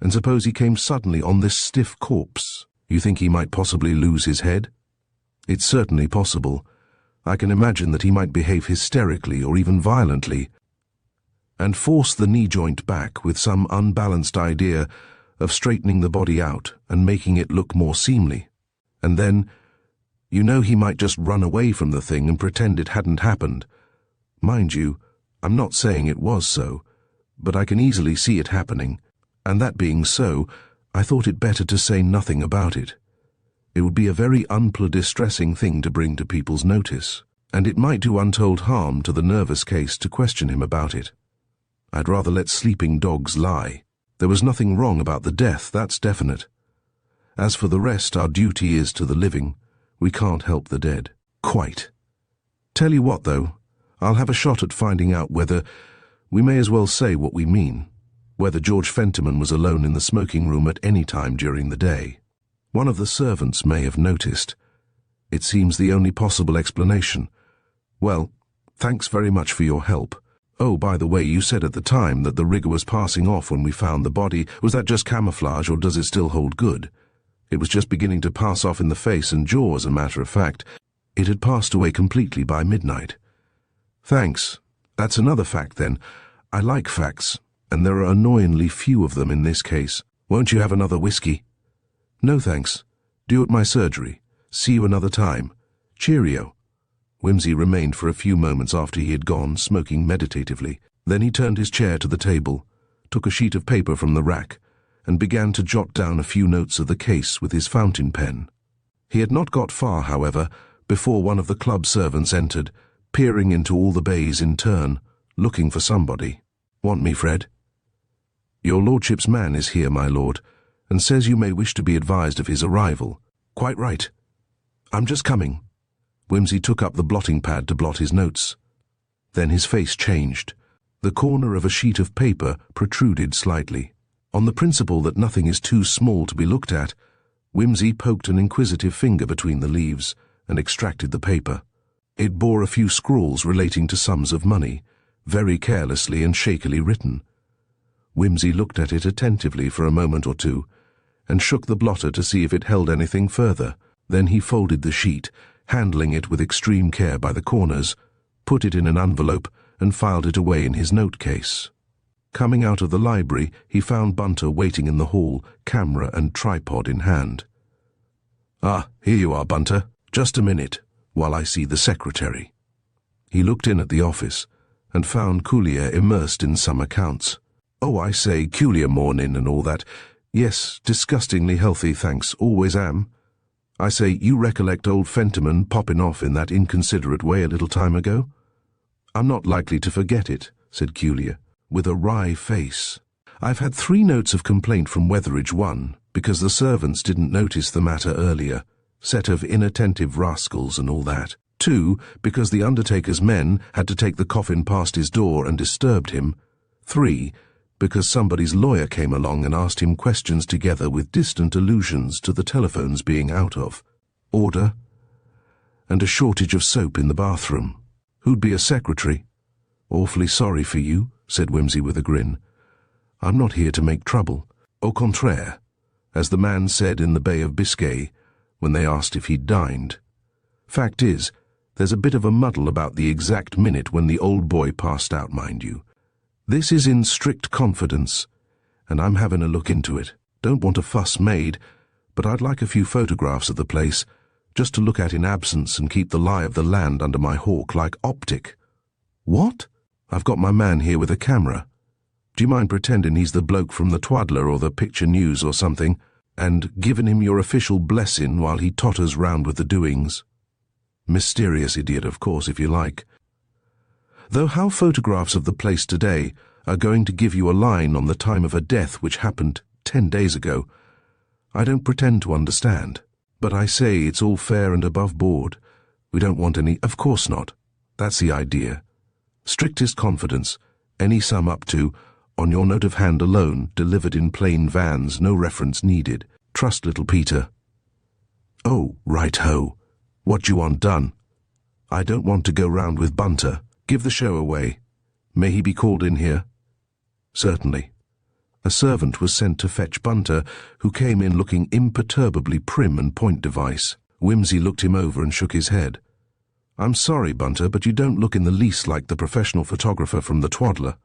and suppose he came suddenly on this stiff corpse. You think he might possibly lose his head? It's certainly possible. I can imagine that he might behave hysterically or even violently, and force the knee joint back with some unbalanced idea of straightening the body out and making it look more seemly. And then, you know, he might just run away from the thing and pretend it hadn't happened. Mind you, I'm not saying it was so, but I can easily see it happening, and that being so, I thought it better to say nothing about it. It would be a very distressing thing to bring to people's notice, and it might do untold harm to the nervous case to question him about it. I'd rather let sleeping dogs lie. There was nothing wrong about the death, that's definite. As for the rest, our duty is to the living. We can't help the dead. Quite. Tell you what, though, I'll have a shot at finding out whether, we may as well say what we mean, whether George Fentiman was alone in the smoking room at any time during the day. One of the servants may have noticed. It seems the only possible explanation. Well, thanks very much for your help. Oh, by the way, you said at the time that the rigor was passing off when we found the body. Was that just camouflage, or does it still hold good? It was just beginning to pass off in the face and jaw, as a matter of fact. It had passed away completely by midnight. Thanks. That's another fact, then. I like facts, and there are annoyingly few of them in this case. Won't you have another whiskey? No, thanks. Due at my surgery. See you another time. Cheerio. Wimsey remained for a few moments after he had gone, smoking meditatively. Then he turned his chair to the table, took a sheet of paper from the rack, and began to jot down a few notes of the case with his fountain pen. He had not got far, however, before one of the club servants entered, peering into all the bays in turn, looking for somebody. Want me, Fred? Your lordship's man is here, my lord, and says you may wish to be advised of his arrival. Quite right. I'm just coming. Wimsey took up the blotting pad to blot his notes. Then his face changed. The corner of a sheet of paper protruded slightly. On the principle that nothing is too small to be looked at, Wimsey poked an inquisitive finger between the leaves and extracted the paper. It bore a few scrawls relating to sums of money, very carelessly and shakily written. Wimsey looked at it attentively for a moment or two, and shook the blotter to see if it held anything further. Then he folded the sheet, handling it with extreme care by the corners, put it in an envelope, and filed it away in his note-case. Coming out of the library, he found Bunter waiting in the hall, camera and tripod in hand. Ah, here you are, Bunter. Just a minute, while I see the secretary. He looked in at the office, and found Coulier immersed in some accounts. Oh, I say, Coulier mornin' and all that. Yes, disgustingly healthy, thanks, always am. I say, you recollect old Fentiman popping off in that inconsiderate way a little time ago? I'm not likely to forget it, said Coulier, with a wry face. I've had 3 notes of complaint from Wetheridge. 1, because the servants didn't notice the matter earlier, set of inattentive rascals and all that. 2, because the undertaker's men had to take the coffin past his door and disturbed him. 3, because somebody's lawyer came along and asked him questions together with distant allusions to the telephones being out of order, and a shortage of soap in the bathroom. Who'd be a secretary? Awfully sorry for you, said Wimsey with a grin. I'm not here to make trouble. Au contraire, as the man said in the Bay of Biscay when they asked if he'd dined. Fact is, there's a bit of a muddle about the exact minute when the old boy passed out, mind you. This is in strict confidence, and I'm having a look into it. Don't want a fuss made, but I'd like a few photographs of the place, just to look at in absence and keep the lie of the land under my hawk like optic. What? I've got my man here with a camera. Do you mind pretending he's the bloke from the Twaddler or the Picture News or something, and giving him your official blessing while he totters round with the doings? Mysterious idiot, of course, if you like. Though how photographs of the place today are going to give you a line on the time of a death which happened 10 days ago, I don't pretend to understand. But I say it's all fair and above board. We don't want any— Of course not. That's the idea. Strictest confidence, any sum up to, on your note of hand alone, delivered in plain vans, no reference needed. Trust little Peter. Oh, right-ho. What do you want done? I don't want to go round with Bunter. Give the show away. May he be called in here? Certainly. A servant was sent to fetch Bunter, who came in looking imperturbably prim and point device. Wimsey looked him over and shook his head. I'm sorry, Bunter, but you don't look in the least like the professional photographer from the Twaddler.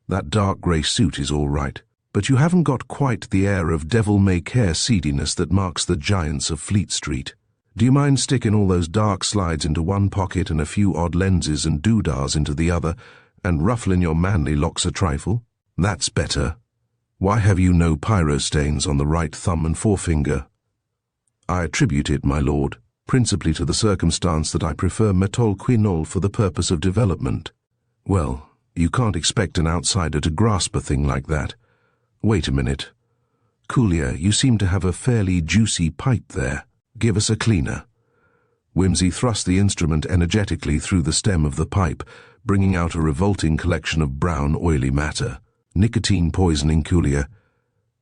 That dark grey suit is all right, but you haven't got quite the air of devil-may-care seediness that marks the giants of Fleet Street. Do you mind sticking all those dark slides into one pocket and a few odd lenses and doodahs into the other, and ruffling your manly locks a trifle? That's better. Why have you no pyro stains on the right thumb and forefinger? I attribute it, my lord, principally to the circumstance that I prefer méthol quinol for the purpose of development. Well, you can't expect an outsider to grasp a thing like that. Wait a minute. Coulier, you seem to have a fairly juicy pipe there. Give us a cleaner. Wimsey thrust the instrument energetically through the stem of the pipe, bringing out a revolting collection of brown, oily matter. Nicotine poisoning, Coulier.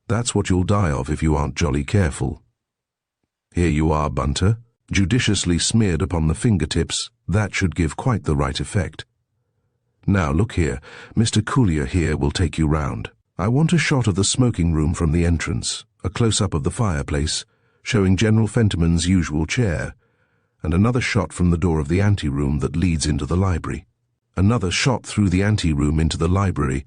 That's what you'll die of if you aren't jolly careful. Here you are, Bunter. Judiciously smeared upon the fingertips, that should give quite the right effect. Now, look here. Mr. Coulier here will take you round. I want a shot of the smoking room from the entrance, a close-up of the fireplace, showing General Fentiman's usual chair, and another shot from the door of the anteroom that leads into the library. Another shot through the anteroom into the library,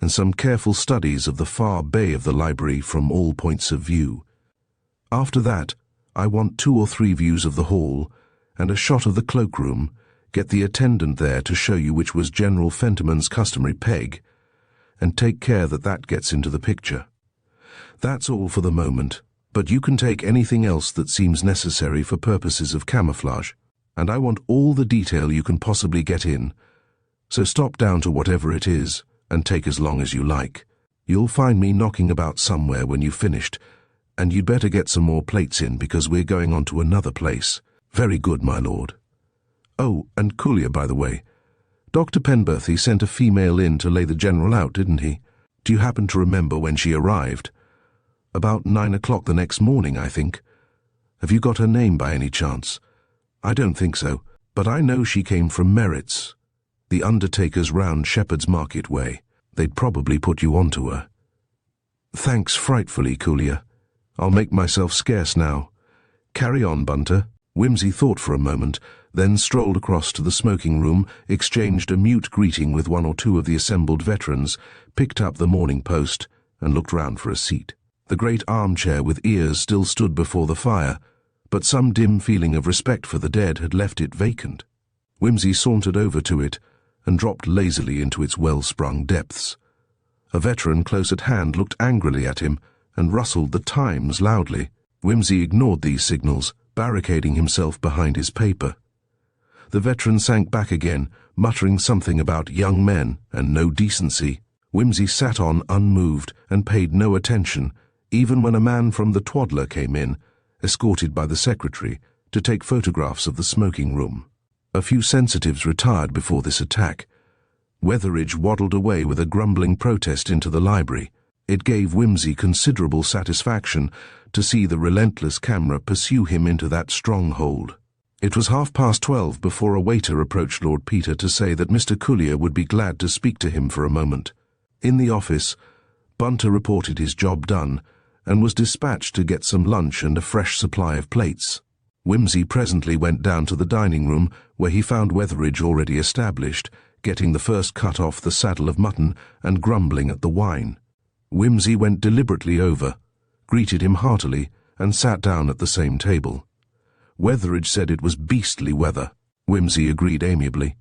and some careful studies of the far bay of the library from all points of view. After that, I want 2 or 3 views of the hall, and a shot of the cloakroom. Get the attendant there to show you which was General Fentiman's customary peg, and take care that that gets into the picture. That's all for the moment, but you can take anything else that seems necessary for purposes of camouflage, and I want all the detail you can possibly get in, so stop down to whatever it is, and take as long as you like. You'll find me knocking about somewhere when you've finished, and you'd better get some more plates in because we're going on to another place. Very good, my lord. Oh, and Coulier, by the way. Dr. Penberthy sent a female in to lay the general out, didn't he? Do you happen to remember when she arrived? About 9 o'clock the next morning, I think. Have you got her name by any chance? I don't think so, but I know she came from Merritt's, the undertaker's round Shepherd's Market way. They'd probably put you on to her. Thanks frightfully, Coulier. I'll make myself scarce now. Carry on, Bunter. Wimsey thought for a moment, then strolled across to the smoking room, exchanged a mute greeting with 1 or 2 of the assembled veterans, picked up the Morning Post, and looked round for a seat. The great armchair with ears still stood before the fire, but some dim feeling of respect for the dead had left it vacant. Wimsey sauntered over to it and dropped lazily into its well-sprung depths. A veteran close at hand looked angrily at him and rustled the Times loudly. Wimsey ignored these signals, barricading himself behind his paper. The veteran sank back again, muttering something about young men and no decency. Wimsey sat on unmoved and paid no attention, even when a man from the Twaddler came in, escorted by the secretary, to take photographs of the smoking room. A few sensitives retired before this attack. Wetheridge waddled away with a grumbling protest into the library. It gave Wimsey considerable satisfaction to see the relentless camera pursue him into that stronghold. It was 12:30 before a waiter approached Lord Peter to say that Mr. Coulier would be glad to speak to him for a moment. In the office, Bunter reported his job done and was dispatched to get some lunch and a fresh supply of plates. Wimsey presently went down to the dining room, where he found Wetheridge already established, getting the first cut off the saddle of mutton and grumbling at the wine. Wimsey went deliberately over, greeted him heartily, and sat down at the same table. Wetheridge said it was beastly weather. Wimsey agreed amiably.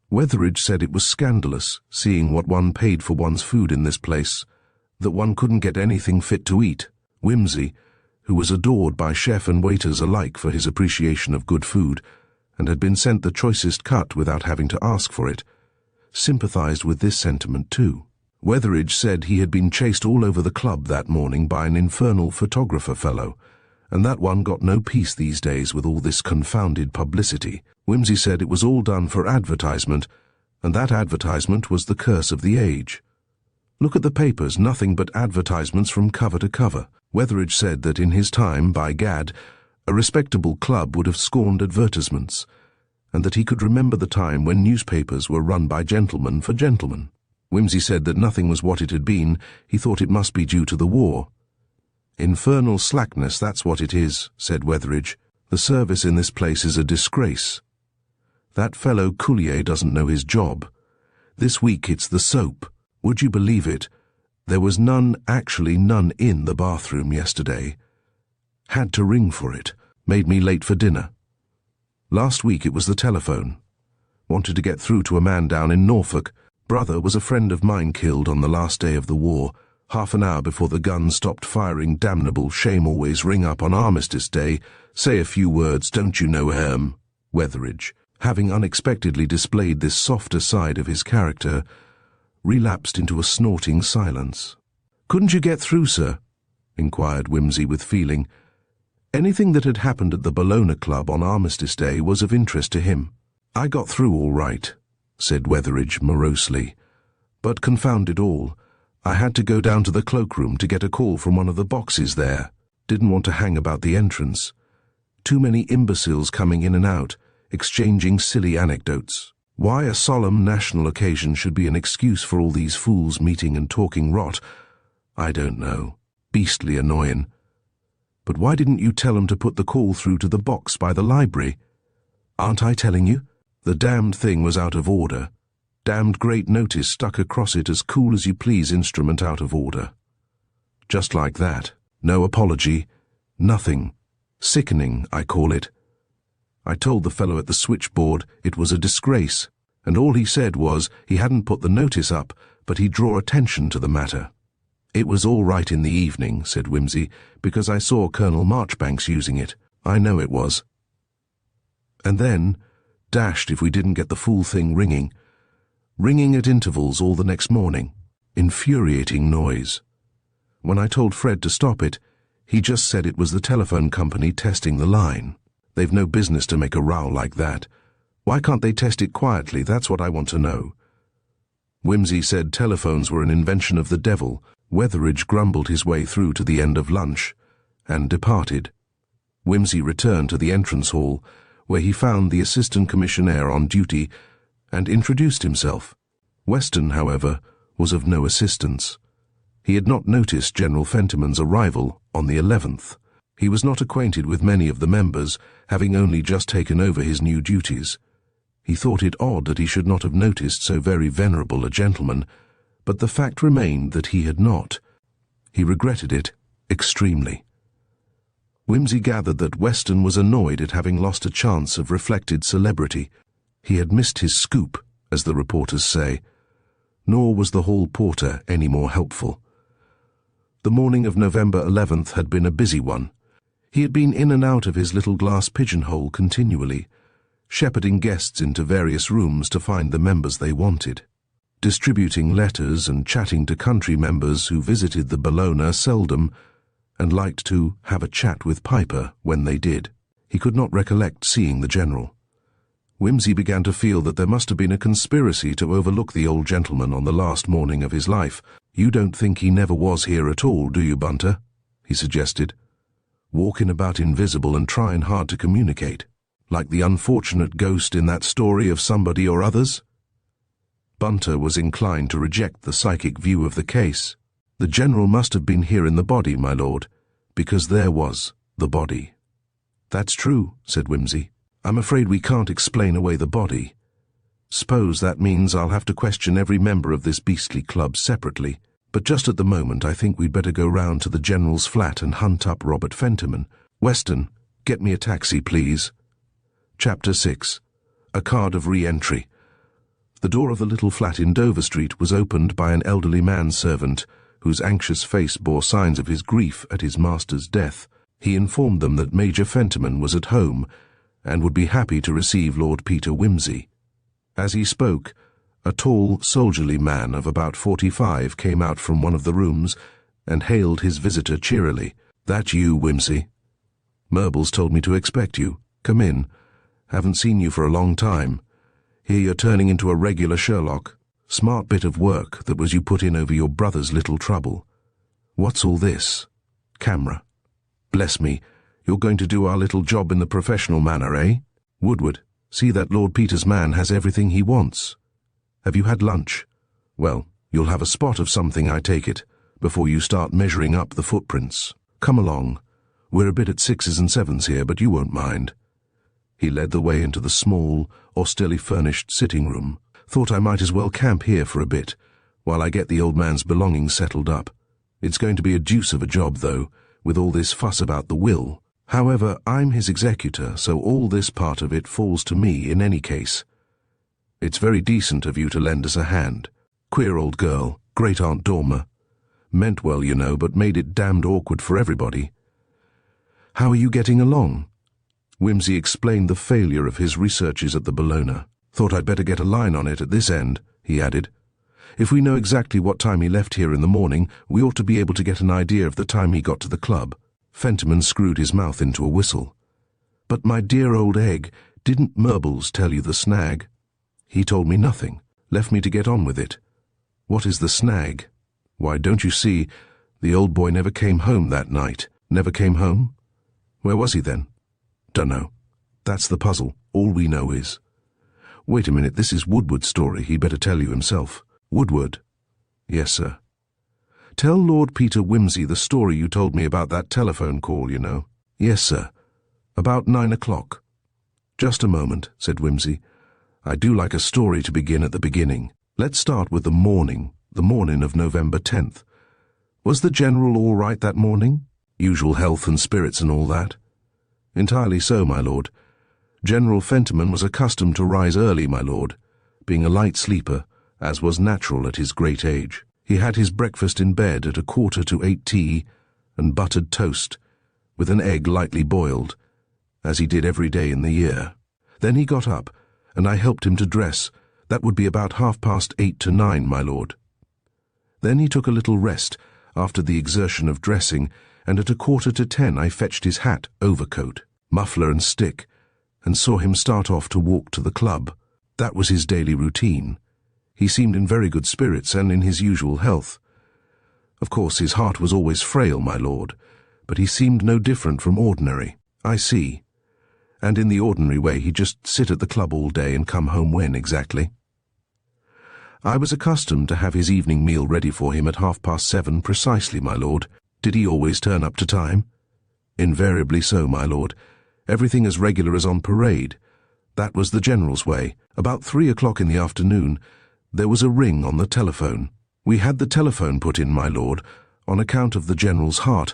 Wetheridge said it was scandalous, seeing what one paid for one's food in this place, that one couldn't get anything fit to eat. Wimsey, who was adored by chef and waiters alike for his appreciation of good food, and had been sent the choicest cut without having to ask for it, sympathized with this sentiment too. Wetheridge said he had been chased all over the club that morning by an infernal photographer fellow, and that one got no peace these days with all this confounded publicity. Wimsey said it was all done for advertisement, and that advertisement was the curse of the age. Look at the papers, nothing but advertisements from cover to cover. Wetheridge said that in his time, by gad, a respectable club would have scorned advertisements, and that he could remember the time when newspapers were run by gentlemen for gentlemen. Wimsey said that nothing was what it had been. He thought it must be due to the war. Infernal slackness, that's what it is, said Wetheridge. The service in this place is a disgrace. That fellow Coulier doesn't know his job. This week it's the soap. Would you believe it? There was actually none in the bathroom yesterday. Had to ring for it. Made me late for dinner. Last week it was the telephone. Wanted to get through to a man down in Norfolk. Brother was a friend of mine killed on the last day of the war. Half an hour before the guns stopped firing. Damnable shame. Always ring up on Armistice Day. Say a few words, don't you know, Wetheridge, having unexpectedly displayed this softer side of his character, relapsed into a snorting silence. "Couldn't you get through, sir?" inquired Wimsey with feeling. Anything that had happened at the Bologna Club on Armistice Day was of interest to him. "I got through all right," said Wetheridge morosely. "But confound it all, I had to go down to the cloakroom to get a call from one of the boxes there. Didn't want to hang about the entrance. Too many imbeciles coming in and out, exchanging silly anecdotes. Why a solemn national occasion should be an excuse for all these fools meeting and talking rot, I don't know. Beastly annoying. But why didn't you tell him to put the call through to the box by the library? Aren't I telling you? The damned thing was out of order. Damned great notice stuck across it, as cool as you please instrument out of order. Just like that. No apology. Nothing. Sickening, I call it. I told the fellow at the switchboard it was a disgrace, and all he said was he hadn't put the notice up, but he'd draw attention to the matter. It was all right in the evening, said Wimsey, because I saw Colonel Marchbanks using it. I know it was. And then, dashed if we didn't get the fool thing ringing. Ringing at intervals all the next morning. Infuriating noise. When I told Fred to stop it, he just said it was the telephone company testing the line. They've no business to make a row like that. Why can't they test it quietly? That's what I want to know. Wimsey said telephones were an invention of the devil. Wetheridge grumbled his way through to the end of lunch, and departed. Wimsey returned to the entrance hall, where he found the Assistant Commissionaire on duty, and introduced himself. Weston, however, was of no assistance. He had not noticed General Fentiman's arrival on the 11th. He was not acquainted with many of the members, having only just taken over his new duties. He thought it odd that he should not have noticed so very venerable a gentleman, but the fact remained that he had not. He regretted it extremely. Wimsey gathered that Weston was annoyed at having lost a chance of reflected celebrity. He had missed his scoop, as the reporters say. Nor was the hall porter any more helpful. The morning of November 11th had been a busy one. He had been in and out of his little glass pigeonhole continually, shepherding guests into various rooms to find the members they wanted, distributing letters and chatting to country members who visited the Bellona seldom and liked to have a chat with Piper when they did. He could not recollect seeing the General. Wimsey began to feel that there must have been a conspiracy to overlook the old gentleman on the last morning of his life. "You don't think he never was here at all, do you, Bunter?" he suggested. "Walking about invisible and trying hard to communicate, like the unfortunate ghost in that story of Somebody or Others?" Bunter was inclined to reject the psychic view of the case. "The General must have been here in the body, my lord, because there was the body." "That's true," said Wimsey. "I'm afraid we can't explain away the body. Suppose that means I'll have to question every member of this beastly club separately. But just at the moment I think we'd better go round to the General's flat and hunt up Robert Fentiman. Weston, get me a taxi, please." Chapter 6. A Card of Re-Entry. The door of the little flat in Dover Street was opened by an elderly manservant, whose anxious face bore signs of his grief at his master's death. He informed them that Major Fentiman was at home, and would be happy to receive Lord Peter Wimsey. As he spoke, a tall, soldierly man of about 45 came out from one of the rooms and hailed his visitor cheerily. "That you, Wimsey? Murbles told me to expect you. Come in. Haven't seen you for a long time. Hear you're turning into a regular Sherlock. Smart bit of work that was you put in over your brother's little trouble. What's all this? Camera. Bless me, you're going to do our little job in the professional manner, eh? Woodward, see that Lord Peter's man has everything he wants. Have you had lunch? Well, you'll have a spot of something, I take it, before you start measuring up the footprints. Come along. We're a bit at 6s and 7s here, but you won't mind." He led the way into the small, austerely furnished sitting room. "Thought I might as well camp here for a bit, while I get the old man's belongings settled up. It's going to be a deuce of a job, though, with all this fuss about the will. However, I'm his executor, so all this part of it falls to me in any case. It's very decent of you to lend us a hand. Queer old girl, Great-Aunt Dormer. Meant well, you know, but made it damned awkward for everybody. How are you getting along?" Wimsey explained the failure of his researches at the Bellona. "Thought I'd better get a line on it at this end," he added. "If we know exactly what time he left here in the morning, we ought to be able to get an idea of the time he got to the club." Fentiman screwed his mouth into a whistle. "But my dear old egg, didn't Murbles tell you the snag?" "He told me nothing. Left me to get on with it." "What is the snag?" "Why, don't you see, the old boy never came home that night." "Never came home? Where was he then?" "Dunno. That's the puzzle. All we know is—" "Wait a minute, this is Woodward's story. He'd better tell you himself." "Woodward?" "Yes, sir." Tell Lord Peter Wimsey the story you told me about that telephone call, you know. Yes, sir. About 9 o'clock. Just a moment, said Wimsey. I do like a story to begin at the beginning. Let's start with the morning of November 10th. Was the General all right that morning? Usual health and spirits and all that? Entirely so, my lord. General Fentiman was accustomed to rise early, my lord, being a light sleeper, as was natural at his great age. He had his breakfast in bed at 7:45 tea and buttered toast, with an egg lightly boiled, as he did every day in the year. Then he got up, and I helped him to dress. That would be about 8:30 to 9, my lord. Then he took a little rest after the exertion of dressing, and at 9:45 I fetched his hat, overcoat, muffler and stick, and saw him start off to walk to the club. That was his daily routine. He seemed in very good spirits and in his usual health. Of course, his heart was always frail, my lord, but he seemed no different from ordinary. I see. And in the ordinary way he'd just sit at the club all day and come home when, exactly? I was accustomed to have his evening meal ready for him at 7:30 precisely, my lord. Did he always turn up to time? Invariably so, my lord. Everything as regular as on parade. That was the General's way. About 3 o'clock in the afternoon, there was a ring on the telephone. We had the telephone put in, my lord, on account of the General's heart,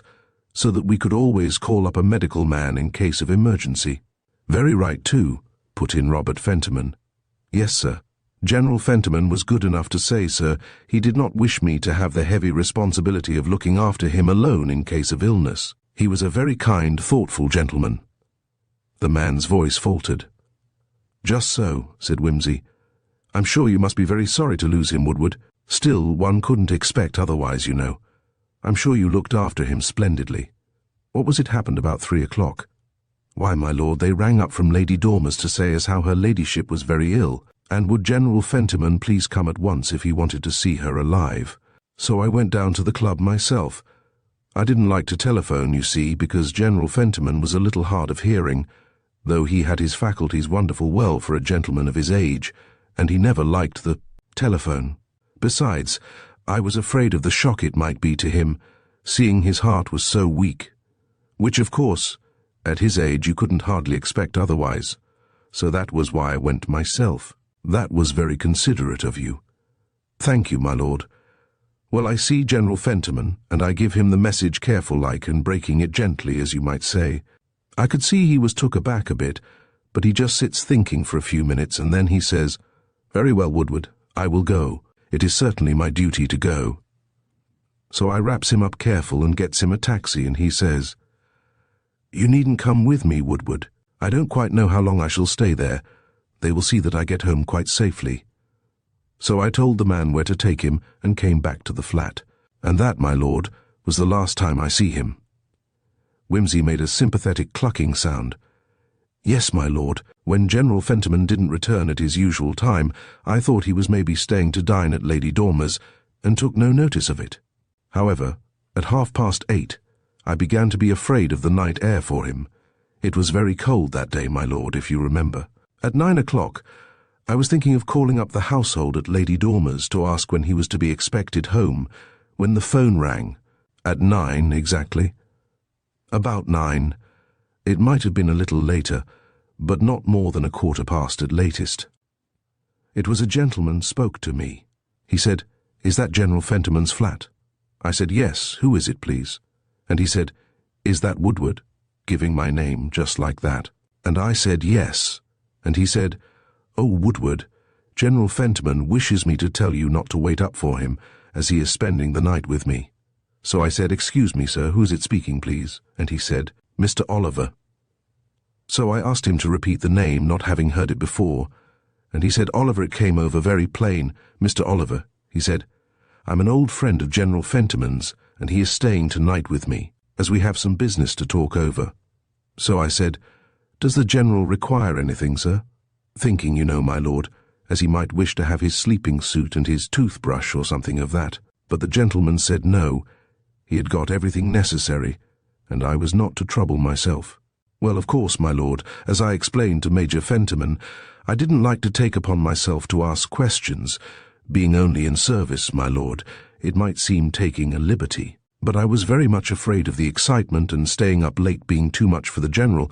so that we could always call up a medical man in case of emergency. Very right, too, put in Robert Fentiman. Yes, sir. General Fentiman was good enough to say, sir, he did not wish me to have the heavy responsibility of looking after him alone in case of illness. He was a very kind, thoughtful gentleman. The man's voice faltered. Just so, said Wimsey. I'm sure you must be very sorry to lose him, Woodward. Still, one couldn't expect otherwise, you know. I'm sure you looked after him splendidly. What was it happened about 3 o'clock? Why, my lord, they rang up from Lady Dormer's to say as how her ladyship was very ill, and would General Fentiman please come at once if he wanted to see her alive. So I went down to the club myself. I didn't like to telephone, you see, because General Fentiman was a little hard of hearing, though he had his faculties wonderful well for a gentleman of his age, and he never liked the telephone. Besides, I was afraid of the shock it might be to him, seeing his heart was so weak, which, of course, at his age you couldn't hardly expect otherwise. So that was why I went myself. That was very considerate of you. Thank you, my lord. Well, I see General Fentiman, and I give him the message careful-like and breaking it gently, as you might say. I could see he was took aback a bit, but he just sits thinking for a few minutes, and then he says, Very well, Woodward, I will go. It is certainly my duty to go. So I wraps him up careful and gets him a taxi, and he says, You needn't come with me, Woodward. I don't quite know how long I shall stay there. They will see that I get home quite safely. So I told the man where to take him and came back to the flat. And that, my lord, was the last time I see him. Wimsey made a sympathetic clucking sound. Yes, my lord, when General Fentiman didn't return at his usual time, I thought he was maybe staying to dine at Lady Dormer's, and took no notice of it. However, at 8:30, I began to be afraid of the night air for him. It was very cold that day, my lord, if you remember. At 9 o'clock, I was thinking of calling up the household at Lady Dormer's to ask when he was to be expected home, when the phone rang. At 9, exactly. About 9. It might have been a little later, but not more than 7:15 at latest. It was a gentleman spoke to me. He said, Is that General Fentiman's flat? I said, Yes, who is it, please? And he said, Is that Woodward? Giving my name just like that. And I said, Yes. And he said, Oh, Woodward, General Fentiman wishes me to tell you not to wait up for him, as he is spending the night with me. So I said, Excuse me, sir, who is it speaking, please? And he said, Mr. Oliver. So I asked him to repeat the name, not having heard it before, and he said, Oliver, it came over very plain. Mr. Oliver, he said, I'm an old friend of General Fentiman's, and he is staying tonight with me, as we have some business to talk over. So I said, Does the General require anything, sir? Thinking, you know, my lord, as he might wish to have his sleeping suit and his toothbrush or something of that. But the gentleman said no, he had got everything necessary, and I was not to trouble myself. Well, of course, my lord, as I explained to Major Fentiman, I didn't like to take upon myself to ask questions, Being only in service, my lord, it might seem taking a liberty. But I was very much afraid of the excitement and staying up late being too much for the General,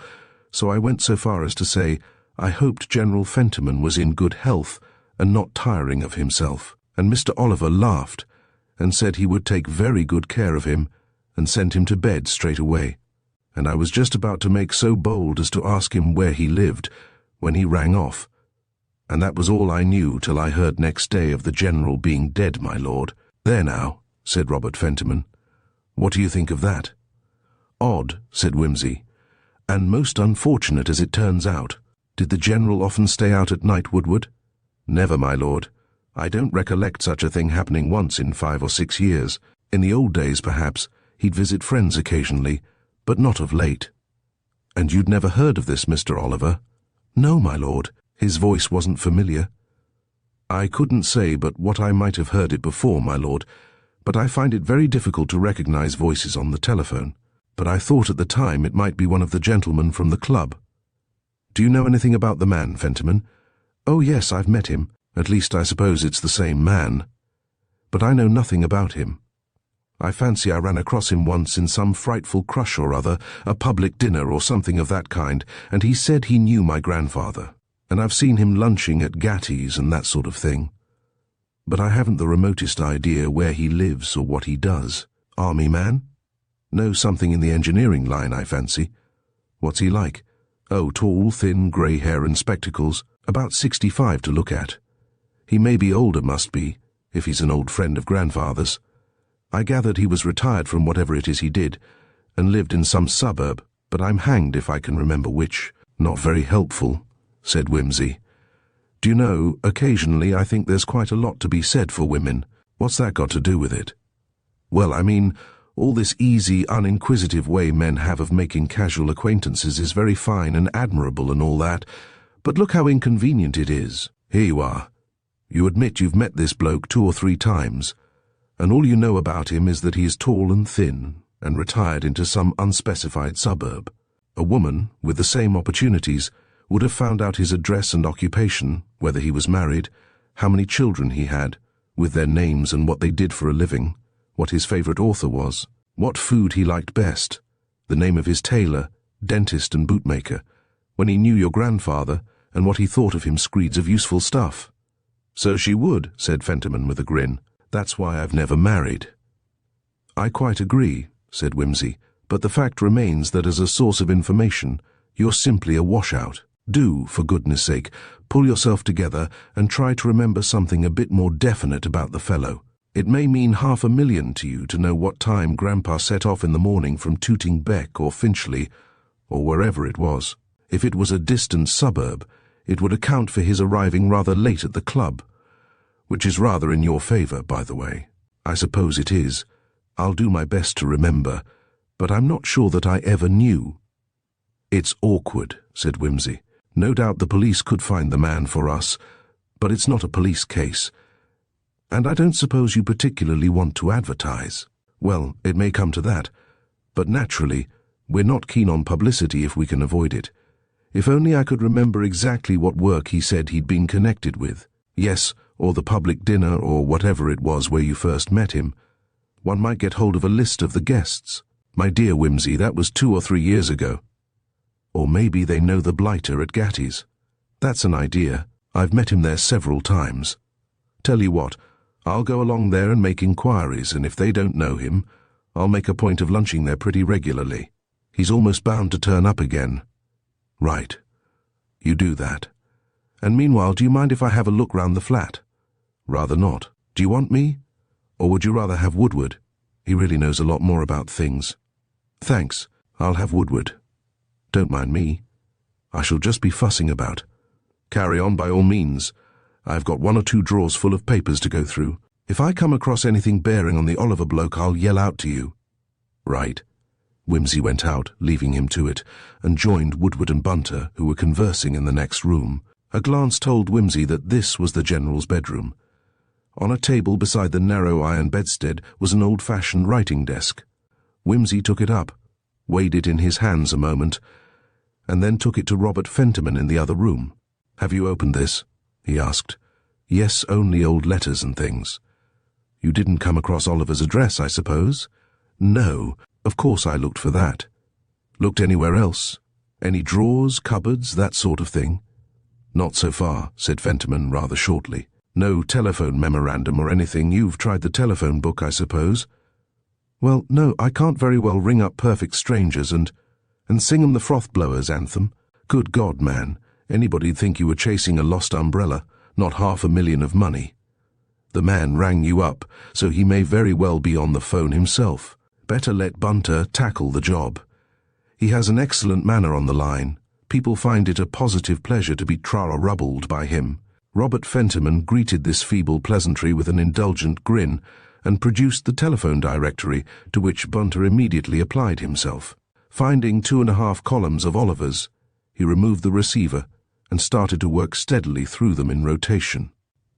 so I went so far as to say I hoped General Fentiman was in good health and not tiring of himself. And Mr. Oliver laughed and said he would take very good care of him and send him to bed straight away. And I was just about to make so bold as to ask him where he lived when he rang off. And that was all I knew till I heard next day of the General being dead, my lord. There now, said Robert Fentiman. What do you think of that? Odd, said Wimsey, and most unfortunate as it turns out. Did the General often stay out at night, Woodward? Never, my lord. I don't recollect such a thing happening once in 5 or 6 years. In the old days, perhaps, he'd visit friends occasionally, but not of late. And you'd never heard of this, Mr. Oliver? No, my lord. His voice wasn't familiar. I couldn't say but what I might have heard it before, my lord, but I find it very difficult to recognize voices on the telephone. But I thought at the time it might be one of the gentlemen from the club. Do you know anything about the man, Fentiman? Oh, yes, I've met him. At least I suppose it's the same man. But I know nothing about him. I fancy I ran across him once in some frightful crush or other, a public dinner or something of that kind, and he said he knew my grandfather. And I've seen him lunching at Gatti's and that sort of thing. But I haven't the remotest idea where he lives or what he does. Army man? No, something in the engineering line, I fancy. What's he like? Oh, tall, thin, grey hair and spectacles, about 65 to look at. He may be older, must be, if he's an old friend of grandfather's. I gathered he was retired from whatever it is he did, and lived in some suburb, but I'm hanged if I can remember which. Not very helpful, said Wimsey. Do you know, occasionally I think there's quite a lot to be said for women. What's that got to do with it? Well, I mean, all this easy, uninquisitive way men have of making casual acquaintances is very fine and admirable and all that, but look how inconvenient it is. Here you are. You admit you've met this bloke 2 or 3 times, and all you know about him is that he is tall and thin and retired into some unspecified suburb. A woman, with the same opportunities, would have found out his address and occupation, whether he was married, how many children he had, with their names and what they did for a living, what his favourite author was, what food he liked best, the name of his tailor, dentist and bootmaker, when he knew your grandfather, and what he thought of him screeds of useful stuff. So she would, said Fentiman with a grin. That's why I've never married. I quite agree, said Wimsey, but the fact remains that as a source of information, you're simply a washout. Do, for goodness sake, pull yourself together and try to remember something a bit more definite about the fellow. It may mean $500,000 to you to know what time Grandpa set off in the morning from Tooting Bec or Finchley, or wherever it was. If it was a distant suburb, it would account for his arriving rather late at the club, which is rather in your favour, by the way. I suppose it is. I'll do my best to remember, but I'm not sure that I ever knew. It's awkward, said Wimsey. No doubt the police could find the man for us, but it's not a police case. And I don't suppose you particularly want to advertise. Well, it may come to that, but naturally, we're not keen on publicity if we can avoid it. If only I could remember exactly what work he said he'd been connected with. Yes, or the public dinner, or whatever it was where you first met him. One might get hold of a list of the guests. My dear Wimsey, that was 2 or 3 years ago. Or maybe they know the blighter at Gatti's. That's an idea. I've met him there several times. Tell you what, I'll go along there and make inquiries, and if they don't know him, I'll make a point of lunching there pretty regularly. He's almost bound to turn up again. Right. You do that. And meanwhile, do you mind if I have a look round the flat? Rather not. Do you want me? Or would you rather have Woodward? He really knows a lot more about things. Thanks. I'll have Woodward. Don't mind me. I shall just be fussing about. Carry on by all means. I've got 1 or 2 drawers full of papers to go through. If I come across anything bearing on the Oliver bloke, I'll yell out to you. Right. Wimsey went out, leaving him to it, and joined Woodward and Bunter, who were conversing in the next room. A glance told Wimsey that this was the General's bedroom. On a table beside the narrow iron bedstead was an old-fashioned writing desk. Wimsey took it up, weighed it in his hands a moment, and then took it to Robert Fentiman in the other room. "Have you opened this?" he asked. Yes, only old letters and things. You didn't come across Oliver's address, I suppose? No, of course I looked for that. Looked anywhere else? Any drawers, cupboards, that sort of thing? Not so far, said Fentiman rather shortly. No telephone memorandum or anything. You've tried the telephone book, I suppose? Well, no, I can't very well ring up perfect strangers and sing 'em the froth blowers anthem. Good God, man, anybody'd think you were chasing a lost umbrella, not $500,000 of money. The man rang you up, so he may very well be on the phone himself. Better let Bunter tackle the job. He has an excellent manner on the line. People find it a positive pleasure to be tra-rubbled by him. Robert Fentiman greeted this feeble pleasantry with an indulgent grin and produced the telephone directory, to which Bunter immediately applied himself. Finding 2½ columns of Oliver's, he removed the receiver and started to work steadily through them in rotation.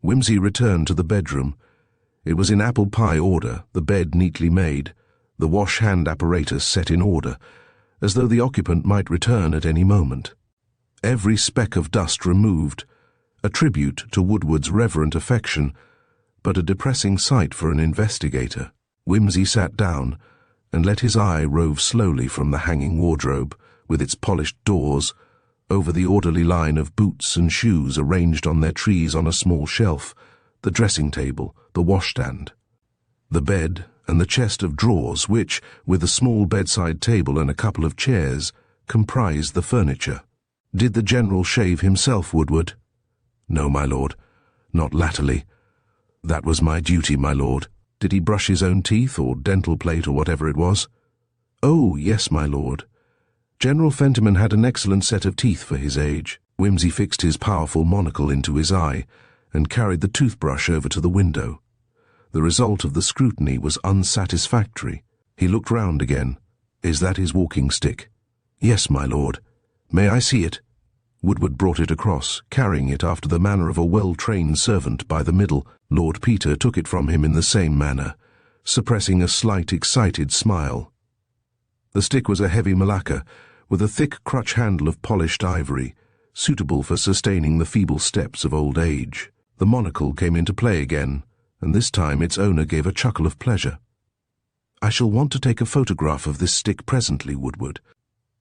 Wimsey returned to the bedroom. It was in apple pie order, the bed neatly made, the wash-hand apparatus set in order, as though the occupant might return at any moment. Every speck of dust removed, a tribute to Woodward's reverent affection, but a depressing sight for an investigator. Wimsey sat down and let his eye rove slowly from the hanging wardrobe, with its polished doors, over the orderly line of boots and shoes arranged on their trees on a small shelf, the dressing table, the washstand, the bed, and the chest of drawers which, with a small bedside table and a couple of chairs, comprised the furniture. Did the General shave himself, Woodward? No, my lord, not latterly. That was my duty, my lord. Did he brush his own teeth, or dental plate, or whatever it was? Oh, yes, my lord. General Fentiman had an excellent set of teeth for his age. Wimsey fixed his powerful monocle into his eye and carried the toothbrush over to the window. The result of the scrutiny was unsatisfactory. He looked round again. Is that his walking stick? Yes, my lord. May I see it? Woodward brought it across, carrying it after the manner of a well-trained servant by the middle. Lord Peter took it from him in the same manner, suppressing a slight excited smile. The stick was a heavy malacca, with a thick crutch handle of polished ivory, suitable for sustaining the feeble steps of old age. The monocle came into play again, and this time its owner gave a chuckle of pleasure. I shall want to take a photograph of this stick presently, Woodward.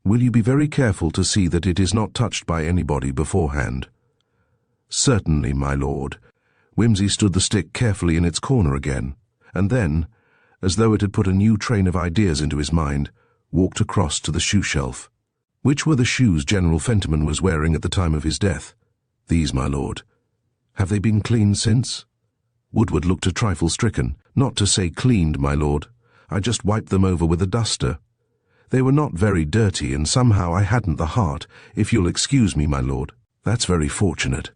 Will you be very careful to see that it is not touched by anybody beforehand? Certainly, my lord. Wimsey stood the stick carefully in its corner again, and then, as though it had put a new train of ideas into his mind, walked across to the shoe shelf. Which were the shoes General Fentiman was wearing at the time of his death? These, my lord. Have they been cleaned since? Woodward looked a trifle stricken. Not to say cleaned, my lord. I just wiped them over with a duster. They were not very dirty, and somehow I hadn't the heart, if you'll excuse me, my lord. That's very fortunate.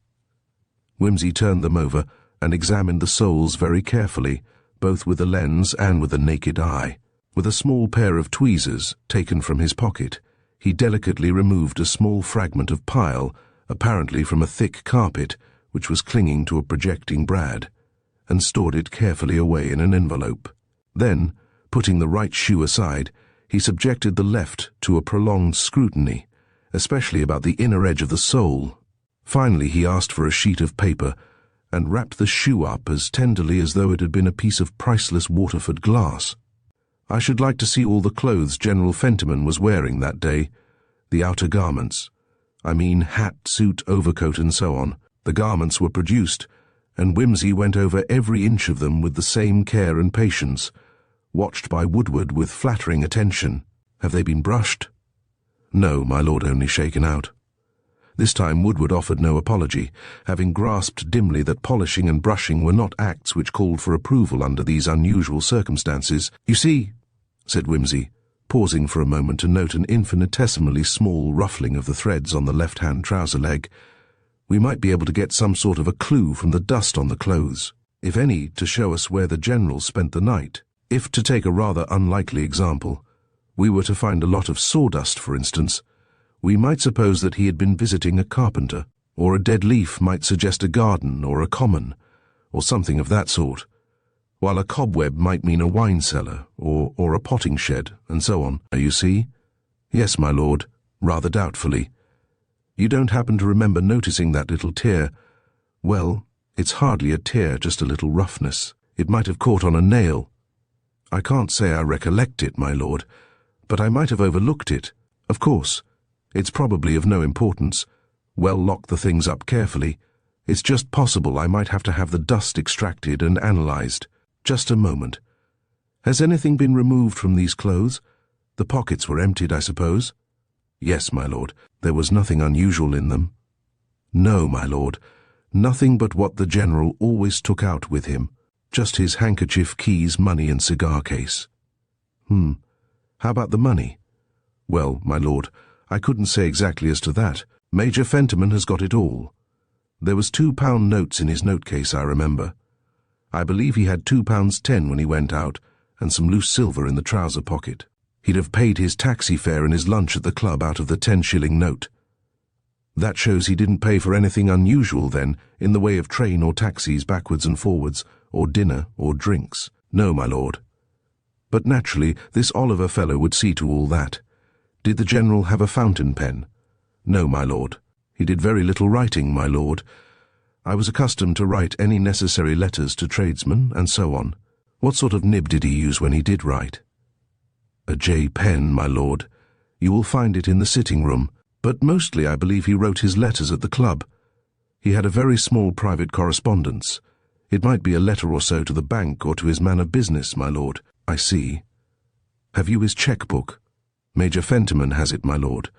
Wimsey turned them over and examined the soles very carefully, both with a lens and with a naked eye. With a small pair of tweezers, taken from his pocket, he delicately removed a small fragment of pile, apparently from a thick carpet, which was clinging to a projecting brad, and stored it carefully away in an envelope. Then, putting the right shoe aside, he subjected the left to a prolonged scrutiny, especially about the inner edge of the sole. Finally he asked for a sheet of paper, and wrapped the shoe up as tenderly as though it had been a piece of priceless Waterford glass. I should like to see all the clothes General Fentiman was wearing that day, the outer garments. I mean hat, suit, overcoat, and so on. The garments were produced, and Wimsey went over every inch of them with the same care and patience, watched by Woodward with flattering attention. Have they been brushed? No, my lord, only shaken out. This time Woodward offered no apology, having grasped dimly that polishing and brushing were not acts which called for approval under these unusual circumstances. You see, said Wimsey, pausing for a moment to note an infinitesimally small ruffling of the threads on the left-hand trouser leg, we might be able to get some sort of a clue from the dust on the clothes, if any, to show us where the General spent the night. If, to take a rather unlikely example, we were to find a lot of sawdust, for instance, we might suppose that he had been visiting a carpenter, or a dead leaf might suggest a garden or a common, or something of that sort, while a cobweb might mean a wine cellar, or a potting shed, and so on. You see? Yes, my lord, rather doubtfully. You don't happen to remember noticing that little tear? Well, It's hardly a tear, just a little roughness. It might have caught on a nail. I can't say I recollect it, my lord, but I might have overlooked it. Of course, it's probably of no importance. Well, lock the things up carefully. It's just possible I might have to have the dust extracted and analyzed. Just a moment. Has anything been removed from these clothes? The pockets were emptied, I suppose? Yes, my lord. There was nothing unusual in them. No, my lord. Nothing but what the general always took out with him. Just his handkerchief, keys, money, and cigar case. How about the money? Well, my lord, I couldn't say exactly as to that. Major Fentiman has got it all. There was £2 notes in his note-case, I remember. I believe he had £2.10 when he went out, and some loose silver in the trouser pocket. He'd have paid his taxi fare and his lunch at the club out of the 10-shilling note. That shows he didn't pay for anything unusual, then, in the way of train or taxis backwards and forwards, or dinner or drinks. No, my lord. But naturally, this Oliver fellow would see to all that. Did the general have a fountain pen? No, my lord. He did very little writing, my lord. I was accustomed to write any necessary letters to tradesmen, and so on. What sort of nib did he use when he did write? A J pen, my lord. You will find it in the sitting-room, but mostly I believe he wrote his letters at the club. He had a very small private correspondence. It might be a letter or so to the bank or to his man of business, my lord. I see. Have you his cheque-book? Major Fentiman has it, my lord.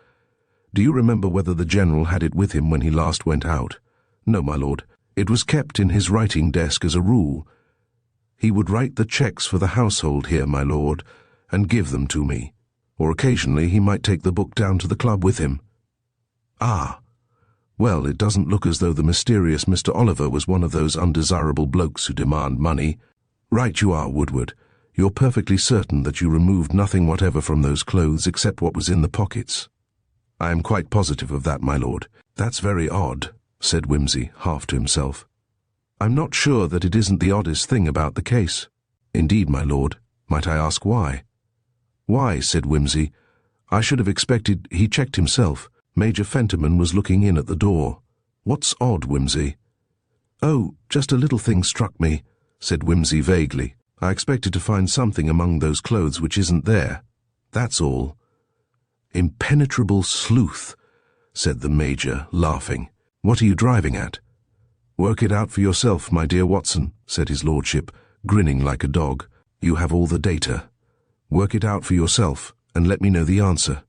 Do you remember whether the general had it with him when he last went out? No, my lord. It was kept in his writing desk as a rule. He would write the cheques for the household here, my lord, and give them to me. Or occasionally he might take the book down to the club with him. Ah. Well, it doesn't look as though the mysterious Mr. Oliver was one of those undesirable blokes who demand money. Right you are, Woodward. You're perfectly certain that you removed nothing whatever from those clothes except what was in the pockets. I am quite positive of that, my lord. That's very odd, said Wimsey, half to himself. I'm not sure that it isn't the oddest thing about the case. Indeed, my lord. Might I ask why? Why, said Wimsey. I should have expected he checked himself. Major Fentiman was looking in at the door. What's odd, Wimsey? Oh, just a little thing struck me, said Wimsey vaguely. I expected to find something among those clothes which isn't there. That's all. Impenetrable sleuth, said the Major, laughing. What are you driving at? Work it out for yourself, my dear Watson, said his lordship, grinning like a dog. You have all the data. Work it out for yourself, and let me know the answer.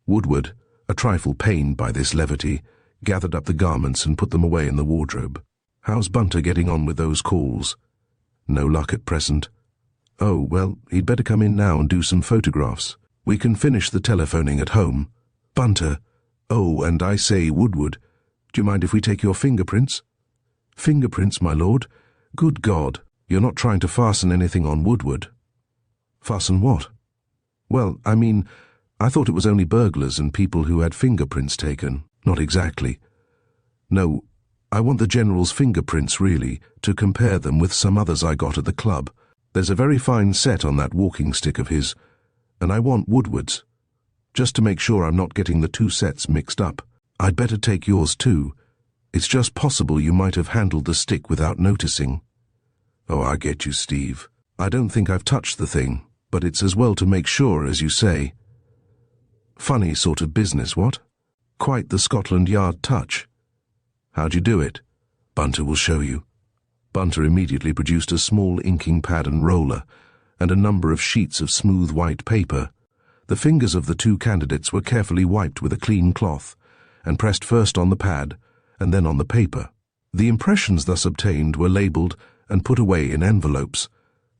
Woodward, a trifle pained by this levity, gathered up the garments and put them away in the wardrobe. How's Bunter getting on with those calls? No luck at present. Oh, well, he'd better come in now and do some photographs. We can finish the telephoning at home. Bunter. Oh, and I say, Woodward, do you mind if we take your fingerprints? Fingerprints, my lord? Good God, you're not trying to fasten anything on Woodward. Fasten what? Well, I mean, I thought it was only burglars and people who had fingerprints taken. Not exactly. No, I want the general's fingerprints, really, to compare them with some others I got at the club. There's a very fine set on that walking stick of his, and I want Woodward's, just to make sure I'm not getting the two sets mixed up. I'd better take yours too. It's just possible you might have handled the stick without noticing. Oh, I get you, Steve. I don't think I've touched the thing, but it's as well to make sure, as you say. Funny sort of business, what? Quite the Scotland Yard touch. How'd you do it? Bunter will show you. Bunter immediately produced a small inking pad and roller, and a number of sheets of smooth white paper. The fingers of the two candidates were carefully wiped with a clean cloth, and pressed first on the pad, and then on the paper. The impressions thus obtained were labelled and put away in envelopes,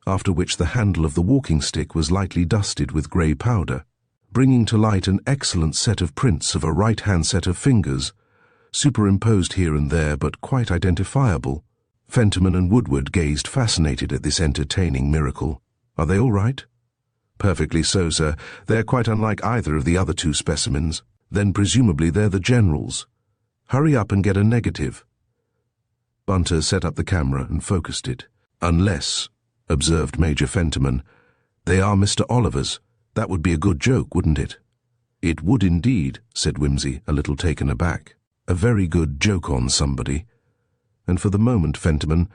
after which the handle of the walking stick was lightly dusted with grey powder, bringing to light an excellent set of prints of a right-hand set of fingers, superimposed here and there but quite identifiable. Fentiman and Woodward gazed fascinated at this entertaining miracle. Are they all right? Perfectly so, sir. They're quite unlike either of the other two specimens. Then presumably they're the general's. Hurry up and get a negative. Bunter set up the camera and focused it. Unless, observed Major Fentiman, they are Mr. Oliver's. That would be a good joke, wouldn't it? It would indeed, said Wimsey, a little taken aback. A very good joke on somebody. and for the moment, Fentiman,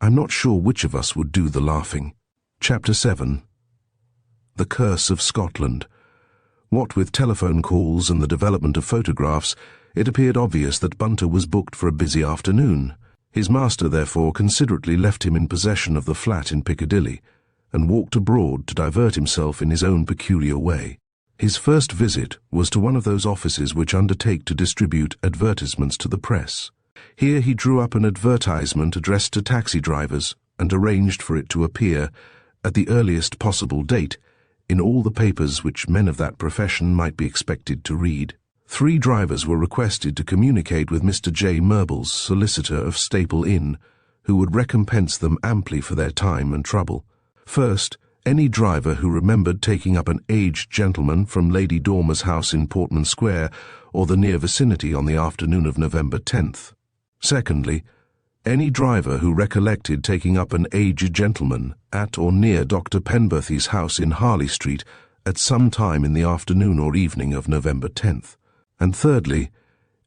I'm not sure which of us would do the laughing. Chapter 7. The Curse of Scotland. What with telephone calls and the development of photographs, it appeared obvious that Bunter was booked for a busy afternoon. His master, therefore, considerately left him in possession of the flat in Piccadilly, and walked abroad to divert himself in his own peculiar way. His first visit was to one of those offices which undertake to distribute advertisements to the press. Here he drew up an advertisement addressed to taxi drivers and arranged for it to appear, at the earliest possible date, in all the papers which men of that profession might be expected to read. 3 drivers were requested to communicate with Mr. J. Murbles, solicitor of Staple Inn, who would recompense them amply for their time and trouble. First, any driver who remembered taking up an aged gentleman from Lady Dormer's house in Portman Square or the near vicinity on the afternoon of November 10th. Secondly, any driver who recollected taking up an aged gentleman at or near Dr. Penberthy's house in Harley Street at some time in the afternoon or evening of November 10th. And thirdly,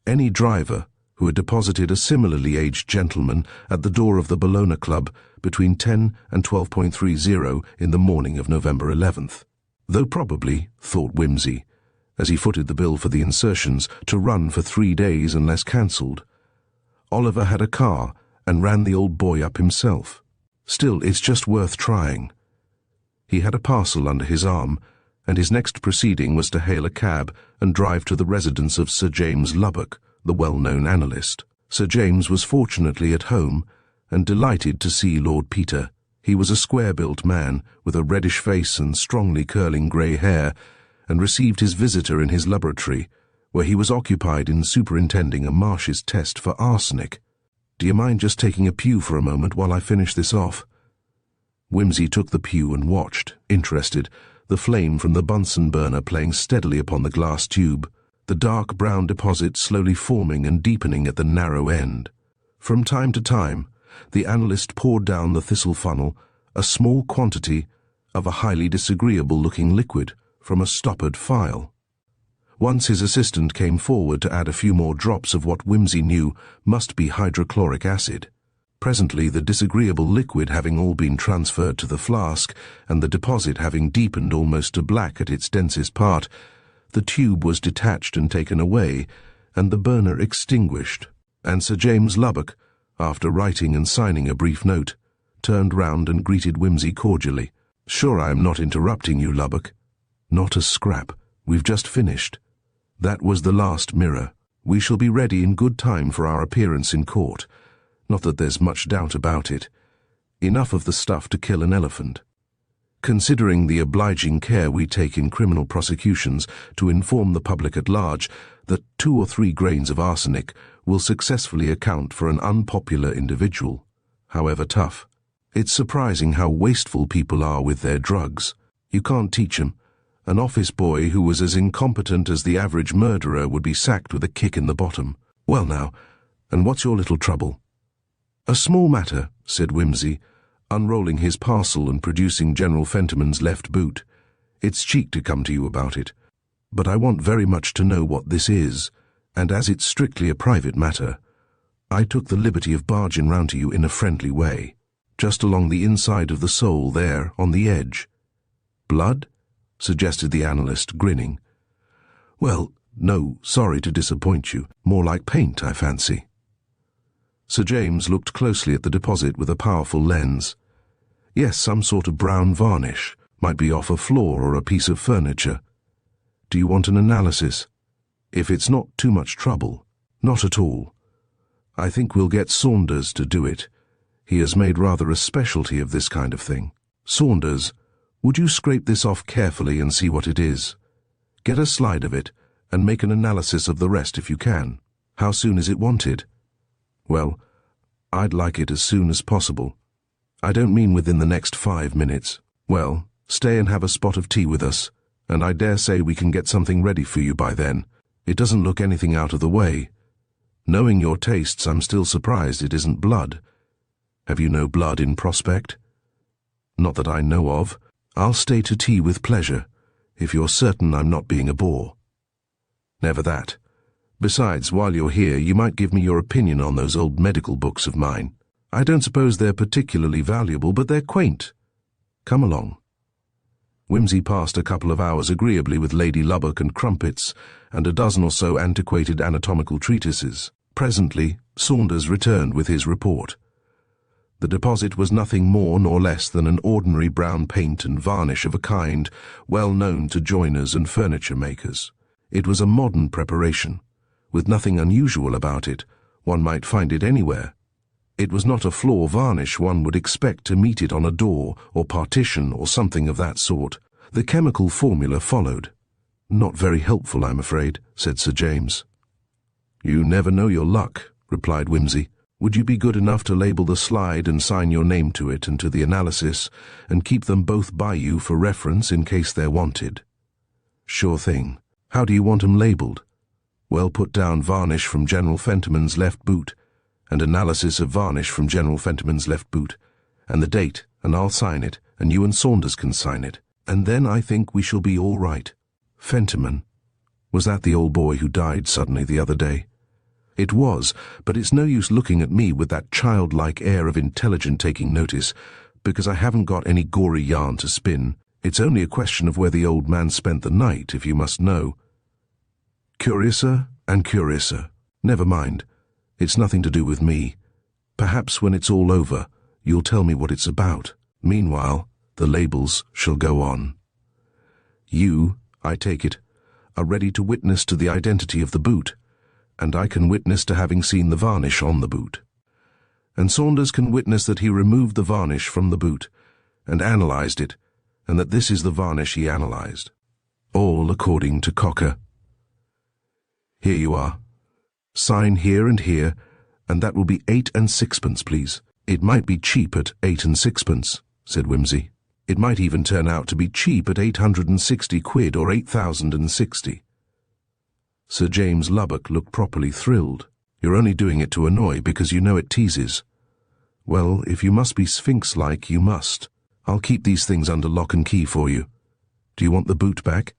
any driver who had deposited a similarly aged gentleman at the door of the Bellona Club between 10 and 12.30 in the morning of November 11th. Though probably, thought Whimsy, as he footed the bill for the insertions, to run for 3 days unless cancelled. Oliver had a car and ran the old boy up himself. Still, it's just worth trying. He had a parcel under his arm, and his next proceeding was to hail a cab and drive to the residence of Sir James Lubbock, the well-known analyst. Sir James was fortunately at home, and delighted to see Lord Peter. He was a square-built man, with a reddish face and strongly curling grey hair, and received his visitor in his laboratory, where he was occupied in superintending a Marsh's test for arsenic. Do you mind just taking a pew for a moment while I finish this off? Whimsy took the pew and watched, interested, the flame from the Bunsen burner playing steadily upon the glass tube, the dark brown deposit slowly forming and deepening at the narrow end. From time to time, the analyst poured down the thistle funnel a small quantity of a highly disagreeable-looking liquid from a stoppered phial. Once his assistant came forward to add a few more drops of what Whimsy knew must be hydrochloric acid. Presently, the disagreeable liquid having all been transferred to the flask, and the deposit having deepened almost to black at its densest part, the tube was detached and taken away, and the burner extinguished, and Sir James Lubbock, after writing and signing a brief note, turned round and greeted Whimsy cordially. "Sure I am not interrupting you, Lubbock?" "Not a scrap. We've just finished. That was the last mirror. We shall be ready in good time for our appearance in court. Not that there's much doubt about it. Enough of the stuff to kill an elephant. Considering the obliging care we take in criminal prosecutions to inform the public at large that 2 or 3 grains of arsenic will successfully account for an unpopular individual, however tough. It's surprising how wasteful people are with their drugs. You can't teach 'em. An office boy who was as incompetent as the average murderer would be sacked with a kick in the bottom. Well now, and what's your little trouble?" "A small matter," said Whimsy, unrolling his parcel and producing General Fentiman's left boot. "It's cheek to come to you about it, but I want very much to know what this is, and as it's strictly a private matter, I took the liberty of barging round to you in a friendly way, just along the inside of the sole there, on the edge." "Blood?" suggested the analyst, grinning. "Well, no, sorry to disappoint you. More like paint, I fancy." Sir James looked closely at the deposit with a powerful lens. "Yes, some sort of brown varnish. Might be off a floor or a piece of furniture. Do you want an analysis? If it's not too much trouble." "Not at all. I think we'll get Saunders to do it. He has made rather a specialty of this kind of thing. Saunders, would you scrape this off carefully and see what it is? Get a slide of it, and make an analysis of the rest if you can. How soon is it wanted?" "Well, I'd like it as soon as possible. I don't mean within the next 5 minutes. Well, stay and have a spot of tea with us, and I dare say we can get something ready for you by then. It doesn't look anything out of the way. Knowing your tastes, I'm still surprised it isn't blood. Have you no blood in prospect?" "Not that I know of. I'll stay to tea with pleasure, if you're certain I'm not being a bore." "Never that. Besides, while you're here, you might give me your opinion on those old medical books of mine. I don't suppose they're particularly valuable, but they're quaint. Come along." Whimsy passed a couple of hours agreeably with Lady Lubbock and Crumpets, and a dozen or so antiquated anatomical treatises. Presently, Saunders returned with his report. The deposit was nothing more nor less than an ordinary brown paint and varnish of a kind well known to joiners and furniture makers. It was a modern preparation, with nothing unusual about it. One might find it anywhere. It was not a floor varnish one would expect to meet it on a door or partition or something of that sort. The chemical formula followed. "Not very helpful, I'm afraid," said Sir James. "You never know your luck," replied Whimsy. "Would you be good enough to label the slide and sign your name to it and to the analysis, and keep them both by you for reference in case they're wanted?" "Sure thing. How do you want 'em labelled?" "Well, put down varnish from General Fentiman's left boot, and analysis of varnish from General Fentiman's left boot, and the date, and I'll sign it, and you and Saunders can sign it, and then I think we shall be all right." "Fentiman? Was that the old boy who died suddenly the other day?" "It was, but it's no use looking at me with that childlike air of intelligent taking notice, because I haven't got any gory yarn to spin. It's only a question of where the old man spent the night, if you must know." "Curiouser and curiouser. Never mind. It's nothing to do with me. Perhaps when it's all over, you'll tell me what it's about. Meanwhile, the labels shall go on. You, I take it, are ready to witness to the identity of the boot, and I can witness to having seen the varnish on the boot. And Saunders can witness that he removed the varnish from the boot and analysed it, and that this is the varnish he analysed. All according to Cocker. Here you are. Sign here and here, and that will be 8 and 6pence, please." "It might be cheap at 8 and 6pence, said Whimsy. "It might even turn out to be cheap at 860 quid or 8,060. Sir James Lubbock looked properly thrilled. "You're only doing it to annoy because you know it teases. Well, if you must be sphinx-like, you must. I'll keep these things under lock and key for you. Do you want the boot back?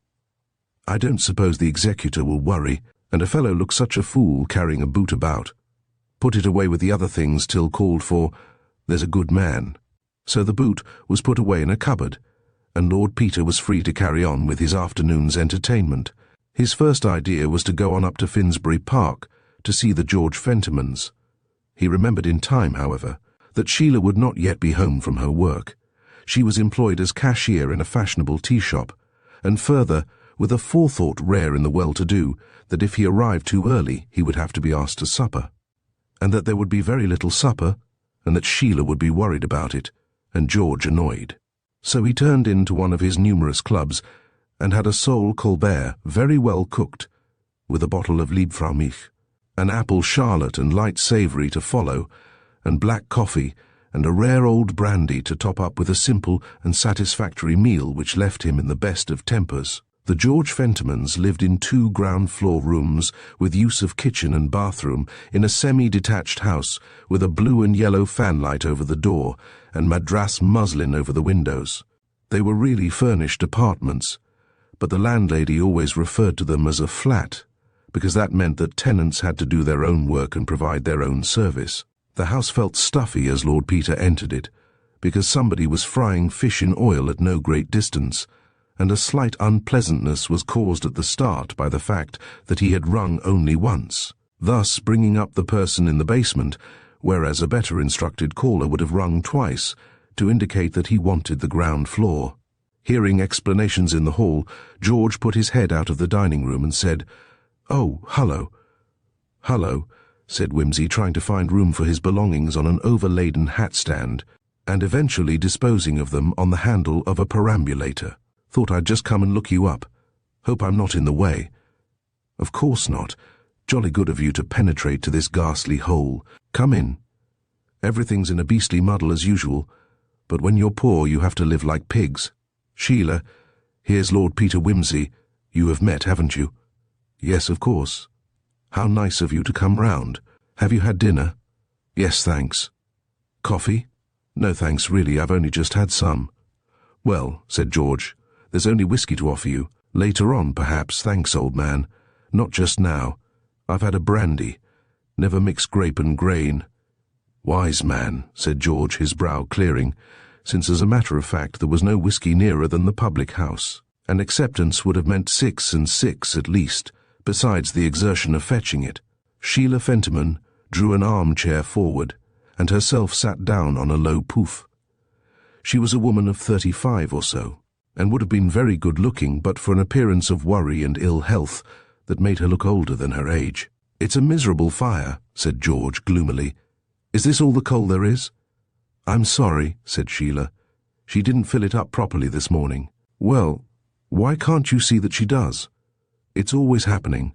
I don't suppose the executor will worry, and a fellow looks such a fool carrying a boot about. Put it away with the other things till called for. There's a good man." So the boot was put away in a cupboard, and Lord Peter was free to carry on with his afternoon's entertainment. His first idea was to go on up to Finsbury Park to see the George Fentimans. He remembered in time, however, that Sheila would not yet be home from her work. She was employed as cashier in a fashionable tea shop, and further, with a forethought rare in the well-to-do, that if he arrived too early he would have to be asked to supper, and that there would be very little supper, and that Sheila would be worried about it, and George annoyed. So he turned into one of his numerous clubs, and had a sole Colbert very well cooked, with a bottle of Liebfraumilch, an apple charlotte and light savoury to follow, and black coffee, and a rare old brandy to top up with a simple and satisfactory meal which left him in the best of tempers. The George Fentimans lived in 2 ground-floor rooms with use of kitchen and bathroom in a semi-detached house with a blue and yellow fanlight over the door and madras muslin over the windows. They were really furnished apartments, but the landlady always referred to them as a flat, because that meant that tenants had to do their own work and provide their own service. The house felt stuffy as Lord Peter entered it, because somebody was frying fish in oil at no great distance, and a slight unpleasantness was caused at the start by the fact that he had rung only once, thus bringing up the person in the basement, whereas a better instructed caller would have rung twice to indicate that he wanted the ground floor. Hearing explanations in the hall, George put his head out of the dining room and said, "Oh, hullo." "Hullo," said Whimsy, trying to find room for his belongings on an overladen hat-stand, and eventually disposing of them on the handle of a perambulator. "Thought I'd just come and look you up. Hope I'm not in the way." "Of course not. Jolly good of you to penetrate to this ghastly hole. Come in. Everything's in a beastly muddle as usual, but when you're poor you have to live like pigs. Sheila, here's Lord Peter Whimsy. You have met, haven't you?" "Yes, of course." "How nice of you to come round. Have you had dinner?" "Yes, thanks." "Coffee?" "No, thanks, really. I've only just had some." "Well," said George, "there's only whiskey to offer you. Later on, perhaps. Thanks, old man. Not just now. I've had a brandy. Never mix grape and grain." "Wise man," said George, his brow clearing, since as a matter of fact there was no whiskey nearer than the public house, and acceptance would have meant 6 and 6 at least, besides the exertion of fetching it. Sheila Fentiman drew an armchair forward, and herself sat down on a low pouf. She was a woman of 35 or so, and would have been very good-looking but for an appearance of worry and ill health that made her look older than her age. "It's a miserable fire," said George gloomily. "Is this all the coal there is?" "I'm sorry," said Sheila. "She didn't fill it up properly this morning." "Well, why can't you see that she does? It's always happening.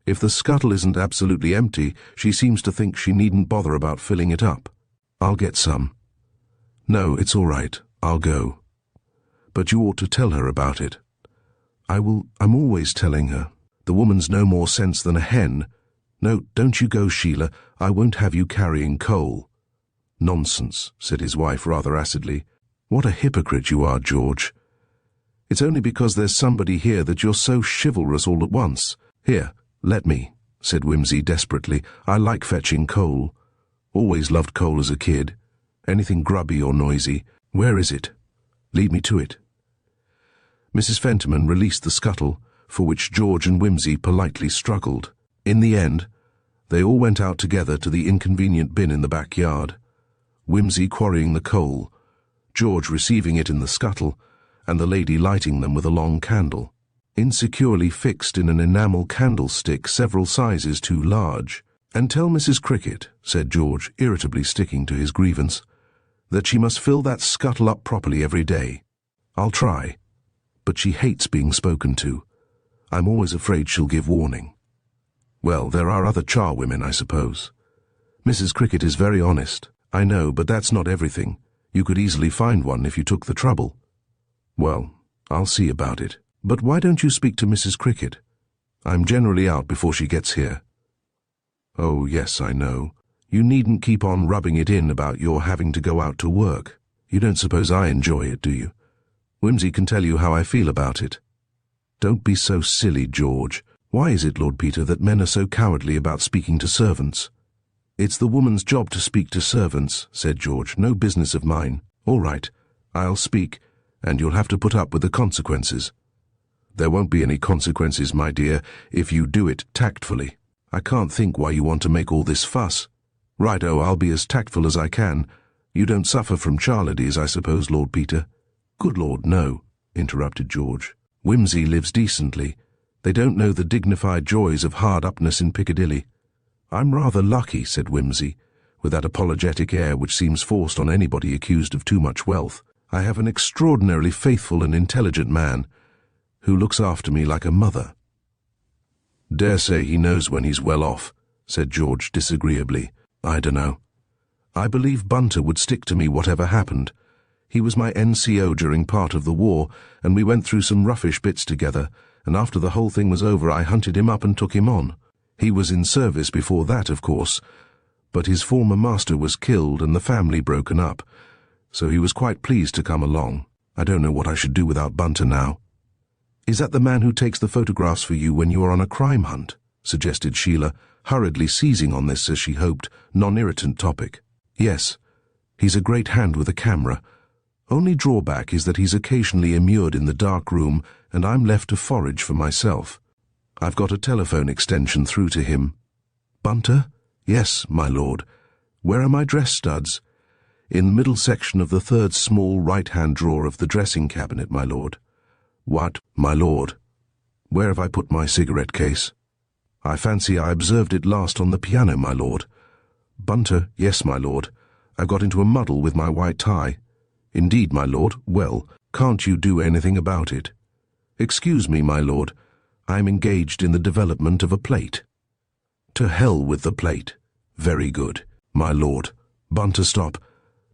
If the scuttle isn't absolutely empty, she seems to think she needn't bother about filling it up. I'll get some." "No, it's all right. I'll go. But you ought to tell her about it." "I will. I'm always telling her. The woman's no more sense than a hen. No, don't you go, Sheila. I won't have you carrying coal." "Nonsense," said his wife rather acidly. "What a hypocrite you are, George. It's only because there's somebody here that you're so chivalrous all at once. Here, let me," said Whimsy desperately. "I like fetching coal. Always loved coal as a kid. Anything grubby or noisy. Where is it? Lead me to it." Mrs. Fentiman released the scuttle, for which George and Whimsy politely struggled. In the end, they all went out together to the inconvenient bin in the backyard, Whimsy quarrying the coal, George receiving it in the scuttle, and the lady lighting them with a long candle, insecurely fixed in an enamel candlestick several sizes too large. "And tell Mrs. Cricket," said George, irritably sticking to his grievance, "that she must fill that scuttle up properly every day. I'll try, but she hates being spoken to. I'm always afraid she'll give warning." "Well, there are other charwomen, I suppose." "Mrs. Cricket is very honest. I know, but that's not everything. You could easily find one if you took the trouble." "Well, I'll see about it. But why don't you speak to Mrs. Cricket? I'm generally out before she gets here." "Oh, yes, I know. You needn't keep on rubbing it in about your having to go out to work. You don't suppose I enjoy it, do you? Whimsy can tell you how I feel about it." "Don't be so silly, George. Why is it, Lord Peter, that men are so cowardly about speaking to servants?" "It's the woman's job to speak to servants," said George. "No business of mine." "All right, I'll speak, and you'll have to put up with the consequences." "There won't be any consequences, my dear, if you do it tactfully. I can't think why you want to make all this fuss." "Righto, I'll be as tactful as I can. You don't suffer from Charladies, I suppose, Lord Peter?" "Good Lord, no," interrupted George. "Whimsy lives decently. They don't know the dignified joys of hard-upness in Piccadilly." "I'm rather lucky," said Whimsy, with that apologetic air which seems forced on anybody accused of too much wealth. "I have an extraordinarily faithful and intelligent man, who looks after me like a mother." "Dare say he knows when he's well off," said George disagreeably. "I dunno. I believe Bunter would stick to me whatever happened. He was my NCO during part of the war, and we went through some roughish bits together, and after the whole thing was over I hunted him up and took him on. He was in service before that, of course, but his former master was killed and the family broken up, so he was quite pleased to come along. I don't know what I should do without Bunter now." "Is that the man who takes the photographs for you when you are on a crime hunt?" suggested Sheila, hurriedly seizing on this, as she hoped, non-irritant topic. "Yes, he's a great hand with a camera. Only drawback is that he's occasionally immured in the dark room and I'm left to forage for myself. I've got a telephone extension through to him." "Bunter?" "Yes, my lord." "Where are my dress studs?" "In the middle section of the third small right-hand drawer of the dressing cabinet, my lord." "What, my lord? Where have I put my cigarette case?" "I fancy I observed it last on the piano, my lord." "Bunter?" "Yes, my lord. I've got into a muddle with my white tie." "Indeed, my lord? Well, can't you do anything about it?" "Excuse me, my lord. I'm engaged in the development of a plate." "To hell with the plate." "Very good, my lord." "Bunter, stop.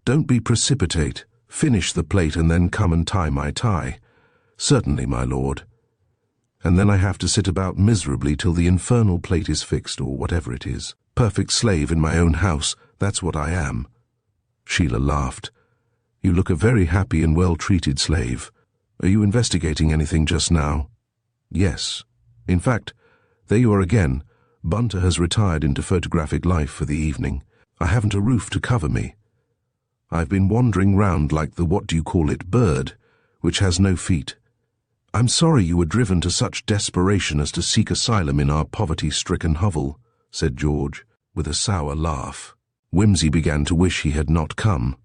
Don't be precipitate. Finish the plate and then come and tie my tie." "Certainly, my lord." "And then I have to sit about miserably till the infernal plate is fixed, or whatever it is. Perfect slave in my own house, that's what I am." Sheila laughed. "You look a very happy and well-treated slave. Are you investigating anything just now?" "Yes. In fact, there you are again, Bunter has retired into photographic life for the evening. I haven't a roof to cover me. I've been wandering round like the what-do-you-call-it bird, which has no feet. I'm sorry you were driven to such desperation as to seek asylum in our poverty-stricken hovel, said George, with a sour laugh. Whimsy began to wish he had not come.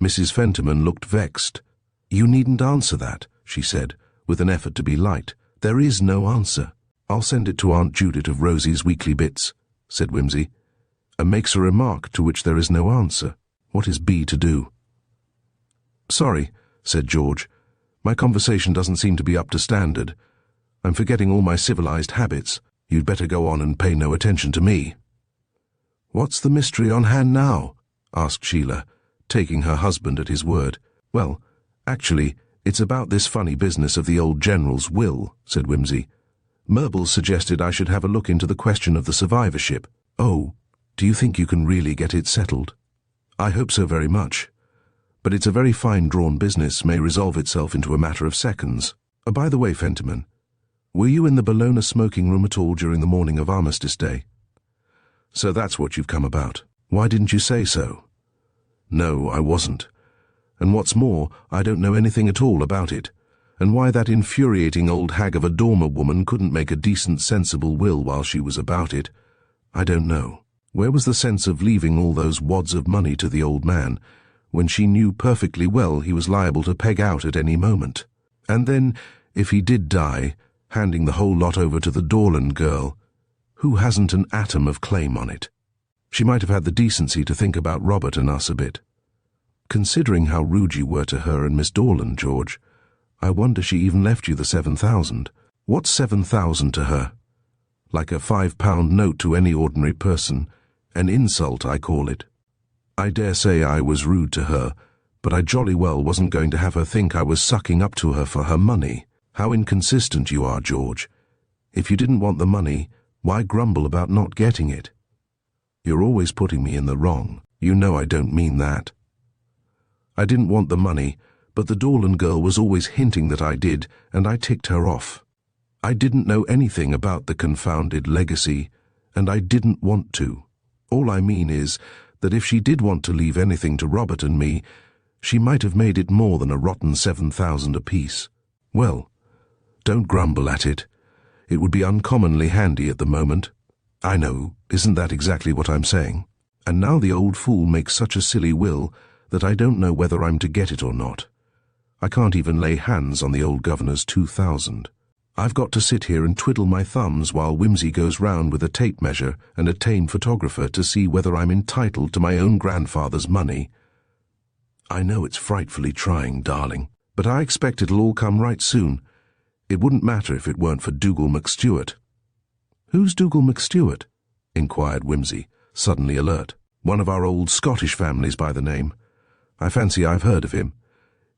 Mrs. Fentiman looked vexed. You needn't answer that, she said, with an effort to be light. There is no answer. I'll send it to Aunt Judith of Rosie's Weekly Bits, said Whimsy, and makes a remark to which there is no answer. What is B to do? Sorry, said George. My conversation doesn't seem to be up to standard. I'm forgetting all my civilized habits. You'd better go on and pay no attention to me. What's the mystery on hand now? Asked Sheila, taking her husband at his word. Well, actually, it's about this funny business of the old General's will, said Whimsy. Myrbles suggested I should have a look into the question of the survivorship. Oh, do you think you can really get it settled? I hope so very much. But it's a very fine-drawn business, may resolve itself into a matter of seconds. By the way, Fentiman, were you in the Bologna smoking room at all during the morning of Armistice Day? So that's what you've come about. Why didn't you say so? No, I wasn't. And what's more, I don't know anything at all about it. And why that infuriating old hag of a Dormer woman couldn't make a decent, sensible will while she was about it, I don't know. Where was the sense of leaving all those wads of money to the old man, when she knew perfectly well he was liable to peg out at any moment? And then, if he did die, handing the whole lot over to the Dorland girl, who hasn't an atom of claim on it? She might have had the decency to think about Robert and us a bit. Considering how rude you were to her and Miss Dorland, George, I wonder she even left you the 7,000. What's 7,000 to her? Like a £5 note to any ordinary person. An insult, I call it. I dare say I was rude to her, but I jolly well wasn't going to have her think I was sucking up to her for her money. How inconsistent you are, George. If you didn't want the money, why grumble about not getting it? You're always putting me in the wrong. You know I don't mean that. I didn't want the money, but the Dorland girl was always hinting that I did, and I ticked her off. I didn't know anything about the confounded legacy, and I didn't want to. All I mean is that if she did want to leave anything to Robert and me, she might have made it more than a rotten 7,000 apiece. Well, don't grumble at it. It would be uncommonly handy at the moment. I know, isn't that exactly what I'm saying? And now the old fool makes such a silly will that I don't know whether I'm to get it or not. I can't even lay hands on the old governor's 2,000. I've got to sit here and twiddle my thumbs while Whimsy goes round with a tape measure and a tame photographer to see whether I'm entitled to my own grandfather's money. I know it's frightfully trying, darling, but I expect it'll all come right soon. It wouldn't matter if it weren't for Dougal McStuart. Who's Dougal McStuart? Inquired Whimsy, suddenly alert. One of our old Scottish families by the name. I fancy I've heard of him.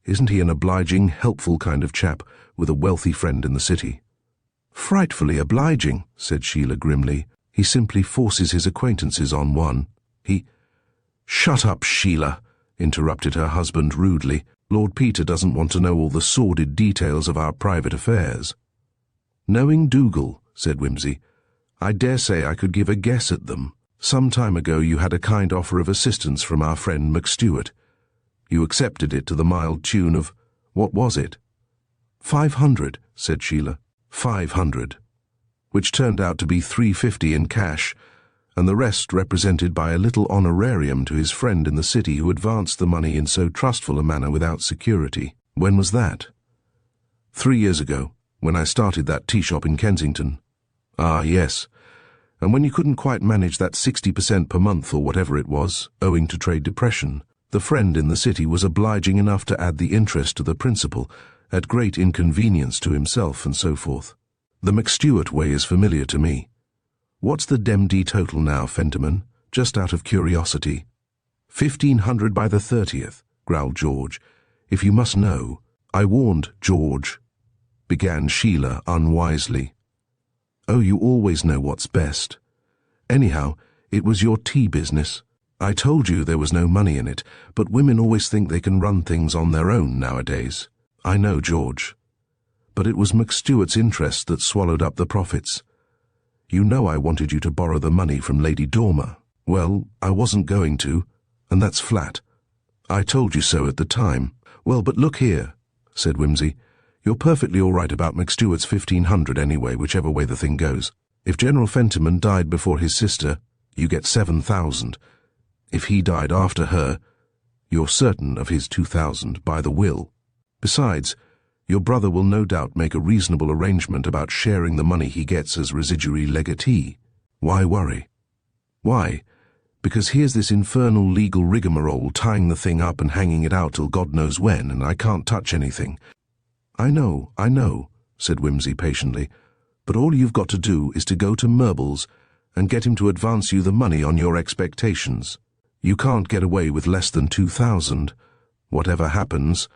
Isn't he an obliging, helpful kind of chap with a wealthy friend in the city? Frightfully obliging, said Sheila grimly. He simply forces his acquaintances on one. Shut up, Sheila, interrupted her husband rudely. Lord Peter doesn't want to know all the sordid details of our private affairs. Knowing Dougal, said Whimsy, I dare say I could give a guess at them. Some time ago you had a kind offer of assistance from our friend McStuart. You accepted it to the mild tune of, what was it? 500, said Sheila. 500. Which turned out to be 350 in cash, and the rest represented by a little honorarium to his friend in the city who advanced the money in so trustful a manner without security. When was that? 3 years ago, when I started that tea shop in Kensington. Ah, yes. And when you couldn't quite manage that 60% per month or whatever it was, owing to trade depression, the friend in the city was obliging enough to add the interest to the principal, at great inconvenience to himself and so forth. The McStuart way is familiar to me. What's the Demd total now, Fentiman? Just out of curiosity. 1,500 by the 30th, growled George. If you must know, I warned George, began Sheila unwisely. Oh, you always know what's best. Anyhow, it was your tea business. I told you there was no money in it, but women always think they can run things on their own nowadays. I know, George. But it was McStuart's interest that swallowed up the profits. You know I wanted you to borrow the money from Lady Dormer. Well, I wasn't going to, and that's flat. I told you so at the time. Well, but look here, said Whimsy. You're perfectly all right about McStewart's 1,500 anyway, whichever way the thing goes. If General Fentiman died before his sister, you get 7,000. If he died after her, you're certain of his 2,000 by the will. Besides, your brother will no doubt make a reasonable arrangement about sharing the money he gets as residuary legatee. Why worry? Why? Because here's this infernal legal rigmarole tying the thing up and hanging it out till God knows when, and I can't touch anything. I know, said Whimsy patiently, but all you've got to do is to go to Murbles and get him to advance you the money on your expectations. You can't get away with less than 2,000, whatever happens,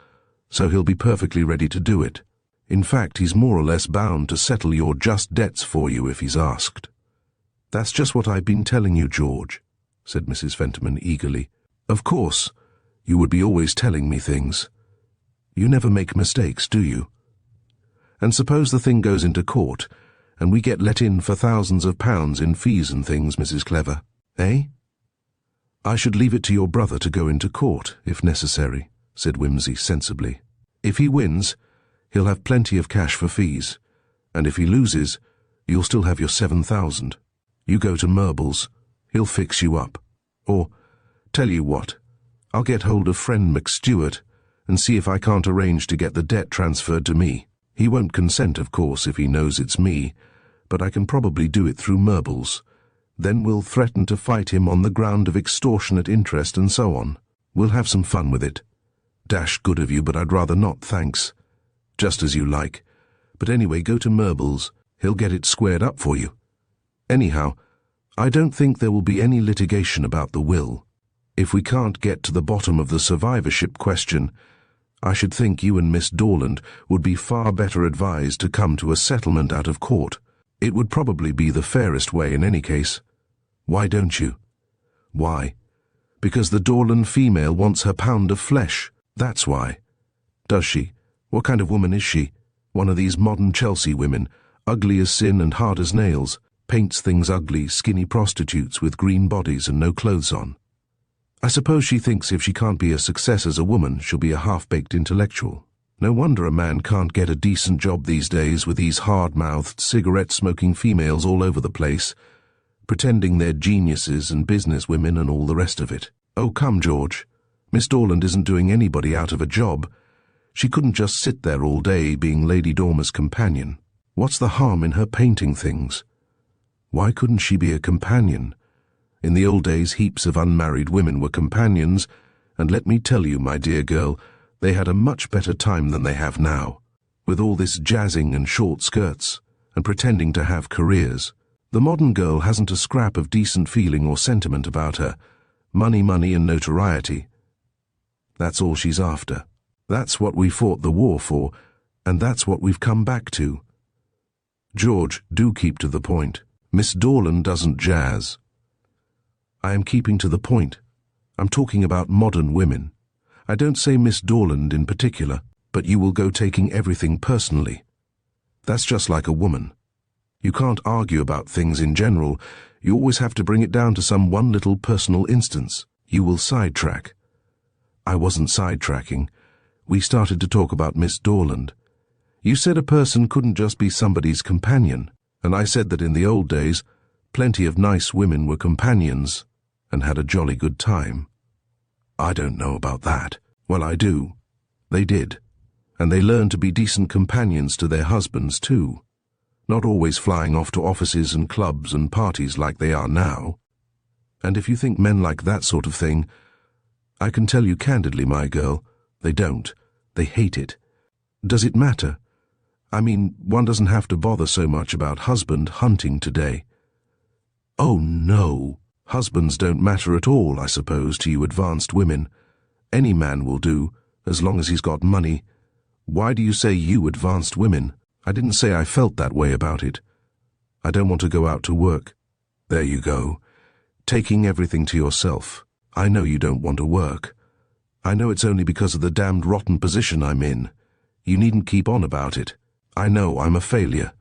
so he'll be perfectly ready to do it. In fact, he's more or less bound to settle your just debts for you if he's asked. That's just what I've been telling you, George, said Mrs. Fentiman eagerly. Of course, you would be always telling me things. You never make mistakes, do you? And suppose the thing goes into court, and we get let in for thousands of pounds in fees and things, Mrs. Clever, eh? I should leave it to your brother to go into court, if necessary, said Whimsy sensibly. If he wins, he'll have plenty of cash for fees, and if he loses, you'll still have your 7,000. You go to Murbles, he'll fix you up. Or, tell you what, I'll get hold of friend McStewart and see if I can't arrange to get the debt transferred to me. He won't consent, of course, if he knows it's me, but I can probably do it through Murbles. Then we'll threaten to fight him on the ground of extortionate interest and so on. We'll have some fun with it. Dash good of you, but I'd rather not, thanks. Just as you like. But anyway, go to Murbles. He'll get it squared up for you. Anyhow, I don't think there will be any litigation about the will. If we can't get to the bottom of the survivorship question, I should think you and Miss Dorland would be far better advised to come to a settlement out of court. It would probably be the fairest way in any case. Why don't you? Why? Because the Dorland female wants her pound of flesh. That's why. Does she? What kind of woman is she? One of these modern Chelsea women, ugly as sin and hard as nails, paints things ugly, skinny prostitutes with green bodies and no clothes on. I suppose she thinks if she can't be a success as a woman, she'll be a half-baked intellectual. No wonder a man can't get a decent job these days with these hard-mouthed, cigarette-smoking females all over the place, pretending they're geniuses and businesswomen and all the rest of it. Oh, come, George. Miss Dorland isn't doing anybody out of a job. She couldn't just sit there all day being Lady Dormer's companion. What's the harm in her painting things? Why couldn't she be a companion? In the old days, heaps of unmarried women were companions, and let me tell you, my dear girl, they had a much better time than they have now, with all this jazzing and short skirts, and pretending to have careers. The modern girl hasn't a scrap of decent feeling or sentiment about her. Money, and notoriety. That's all she's after. That's what we fought the war for, and that's what we've come back to. George, do keep to the point. Miss Dorland doesn't jazz. I am keeping to the point. I'm talking about modern women. I don't say Miss Dorland in particular, but you will go taking everything personally. That's just like a woman. You can't argue about things in general. You always have to bring it down to some one little personal instance. You will sidetrack. I wasn't sidetracking. We started to talk about Miss Dorland. You said a person couldn't just be somebody's companion, and I said that in the old days, plenty of nice women were companions and had a jolly good time. I don't know about that. Well, I do. They did. And they learned to be decent companions to their husbands, too. Not always flying off to offices and clubs and parties like they are now. And if you think men like that sort of thing, I can tell you candidly, my girl, they don't. They hate it. Does it matter? I mean, one doesn't have to bother so much about husband hunting today. Oh, no. Husbands don't matter at all, I suppose, to you advanced women. Any man will do, as long as he's got money. Why do you say you advanced women? I didn't say I felt that way about it. I don't want to go out to work. There you go. Taking everything to yourself. I know you don't want to work. I know it's only because of the damned rotten position I'm in. You needn't keep on about it. I know I'm a failure.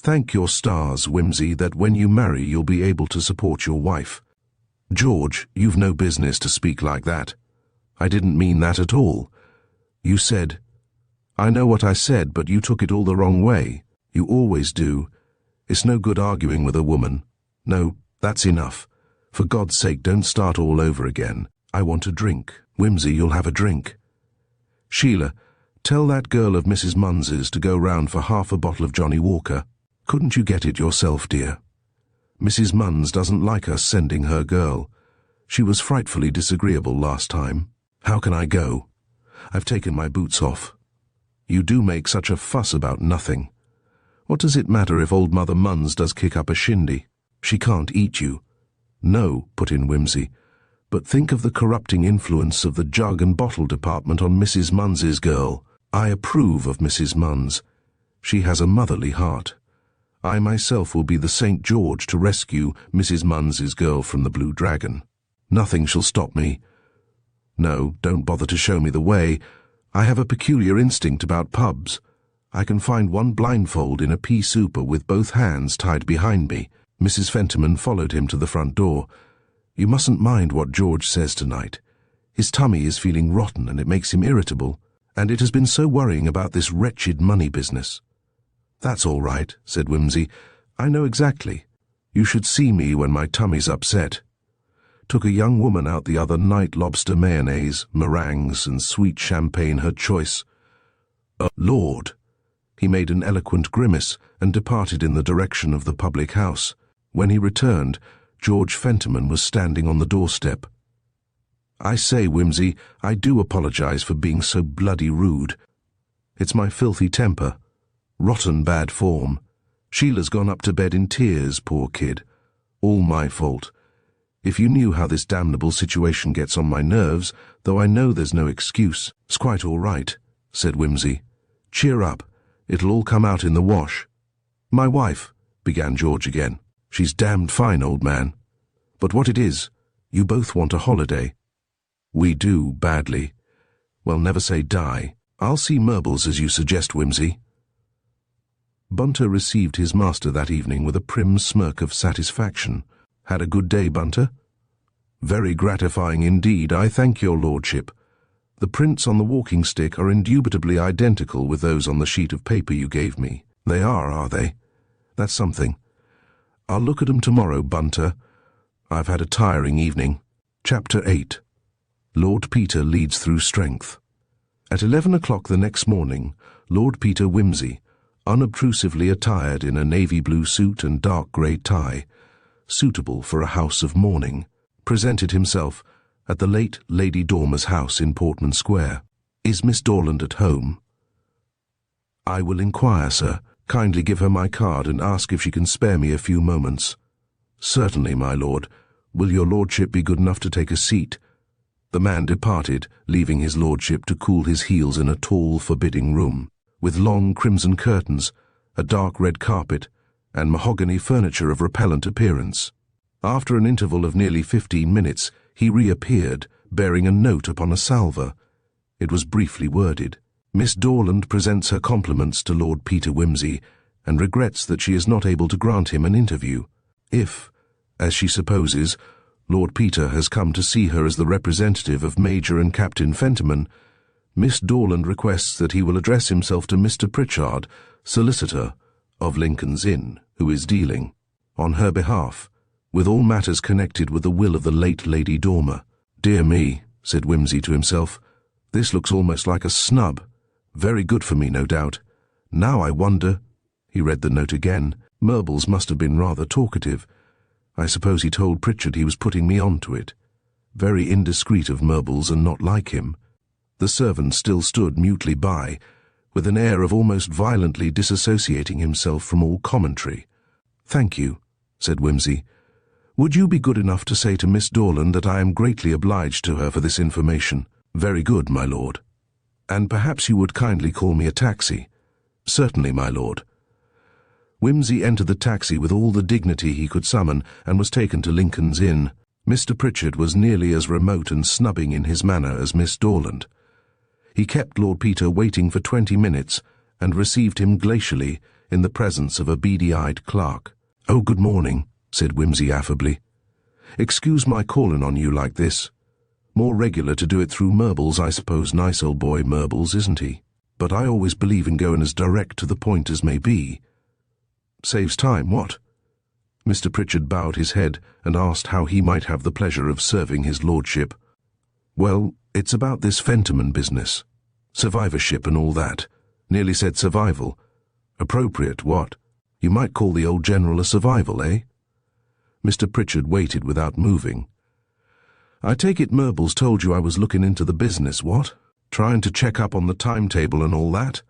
Thank your stars, Whimsy, that when you marry you'll be able to support your wife. George, you've no business to speak like that. I didn't mean that at all. You said... I know what I said, but you took it all the wrong way. You always do. It's no good arguing with a woman. No, that's enough. For God's sake, don't start all over again. I want a drink. Whimsy, you'll have a drink. Sheila, tell that girl of Mrs. Munns's to go round for half a bottle of Johnny Walker. Couldn't you get it yourself, dear? Mrs. Munns doesn't like us sending her girl. She was frightfully disagreeable last time. How can I go? I've taken my boots off. You do make such a fuss about nothing. What does it matter if old Mother Munns does kick up a shindy? She can't eat you. No, put in Whimsy, but think of the corrupting influence of the jug and bottle department on Mrs. Munns's girl. I approve of Mrs. Munns. She has a motherly heart. I myself will be the St. George to rescue Mrs. Munns's girl from the Blue Dragon. Nothing shall stop me. No, don't bother to show me the way. I have a peculiar instinct about pubs. I can find one blindfold in a pea souper with both hands tied behind me. Mrs. Fentiman followed him to the front door. You mustn't mind what George says tonight. His tummy is feeling rotten and it makes him irritable, and it has been so worrying about this wretched money business. That's all right, said Whimsy. I know exactly. You should see me when my tummy's upset. Took a young woman out the other night, lobster mayonnaise, meringues, and sweet champagne her choice. Lord! He made an eloquent grimace and departed in the direction of the public house. When he returned, George Fentiman was standing on the doorstep. I say, Whimsy, I do apologize for being so bloody rude. It's my filthy temper. Rotten bad form. Sheila's gone up to bed in tears, poor kid. All my fault. If you knew how this damnable situation gets on my nerves, though I know there's no excuse. It's quite all right, said Whimsy. Cheer up. It'll all come out in the wash. My wife, began George again. She's damned fine, old man. But what it is, you both want a holiday. We do, badly. Well, never say die. I'll see Murbles as you suggest, Whimsy. Bunter received his master that evening with a prim smirk of satisfaction. Had a good day, Bunter? Very gratifying indeed, I thank your lordship. The prints on the walking stick are indubitably identical with those on the sheet of paper you gave me. They are they? That's something. I'll look at 'em tomorrow, Bunter. I've had a tiring evening. Chapter 8. Lord Peter leads through strength. At 11 o'clock the next morning, Lord Peter Whimsy, unobtrusively attired in a navy blue suit and dark grey tie, suitable for a house of mourning, presented himself at the late Lady Dormer's house in Portman Square. Is Miss Dorland at home? I will inquire, sir. Kindly give her my card and ask if she can spare me a few moments. Certainly, my lord. Will your lordship be good enough to take a seat? The man departed, leaving his lordship to cool his heels in a tall, forbidding room, with long crimson curtains, a dark red carpet, and mahogany furniture of repellent appearance. After an interval of nearly 15 minutes, he reappeared, bearing a note upon a salver. It was briefly worded. Miss Dorland presents her compliments to Lord Peter Whimsy, and regrets that she is not able to grant him an interview. If, as she supposes, Lord Peter has come to see her as the representative of Major and Captain Fentiman, Miss Dorland requests that he will address himself to Mr. Pritchard, solicitor, of Lincoln's Inn, who is dealing, on her behalf, with all matters connected with the will of the late Lady Dormer. Dear me, said Whimsy to himself, this looks almost like a snub. Very good for me, no doubt. Now I wonder... He read the note again. Murbles must have been rather talkative. I suppose he told Pritchard he was putting me on to it. Very indiscreet of Murbles and not like him. The servant still stood mutely by, with an air of almost violently disassociating himself from all commentary. Thank you, said Whimsy. Would you be good enough to say to Miss Dorland that I am greatly obliged to her for this information? Very good, my lord. And perhaps you would kindly call me a taxi. Certainly, my lord. Whimsy entered the taxi with all the dignity he could summon and was taken to Lincoln's Inn. Mr. Pritchard was nearly as remote and snubbing in his manner as Miss Dorland. He kept Lord Peter waiting for 20 minutes and received him glacially, in the presence of a beady-eyed clerk. "Oh, good morning," said Whimsy affably. "Excuse my calling on you like this. More regular to do it through Merbles, I suppose. Nice old boy, Merbles, isn't he? But I always believe in going as direct to the point as may be. Saves time, what?" Mr. Pritchard bowed his head and asked how he might have the pleasure of serving his lordship. "Well, it's about this Fentiman business. Survivorship and all that. Nearly said survival. Appropriate, what? You might call the old general a survival, eh?" Mr. Pritchard waited without moving. "I take it Merbles told you I was looking into the business, what? Trying to check up on the timetable and all that?"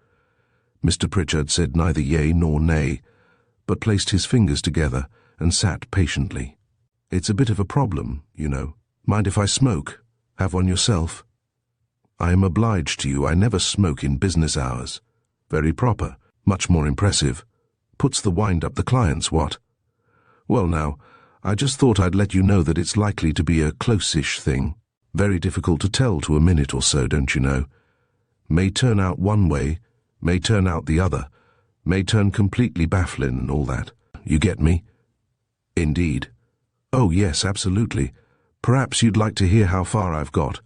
Mr. Pritchard said neither yea nor nay, but placed his fingers together and sat patiently. "It's a bit of a problem, you know. Mind if I smoke? Have one yourself?" "I am obliged to you. I never smoke in business hours." "Very proper. Much more impressive. Puts the wind up the clients, what?" "Well now, I just thought I'd let you know that it's likely to be a close-ish thing. Very difficult to tell to a minute or so, don't you know? May turn out one way, may turn out the other, may turn completely baffling and all that. You get me?" "Indeed." "Oh yes, absolutely. Perhaps you'd like to hear how far I've got."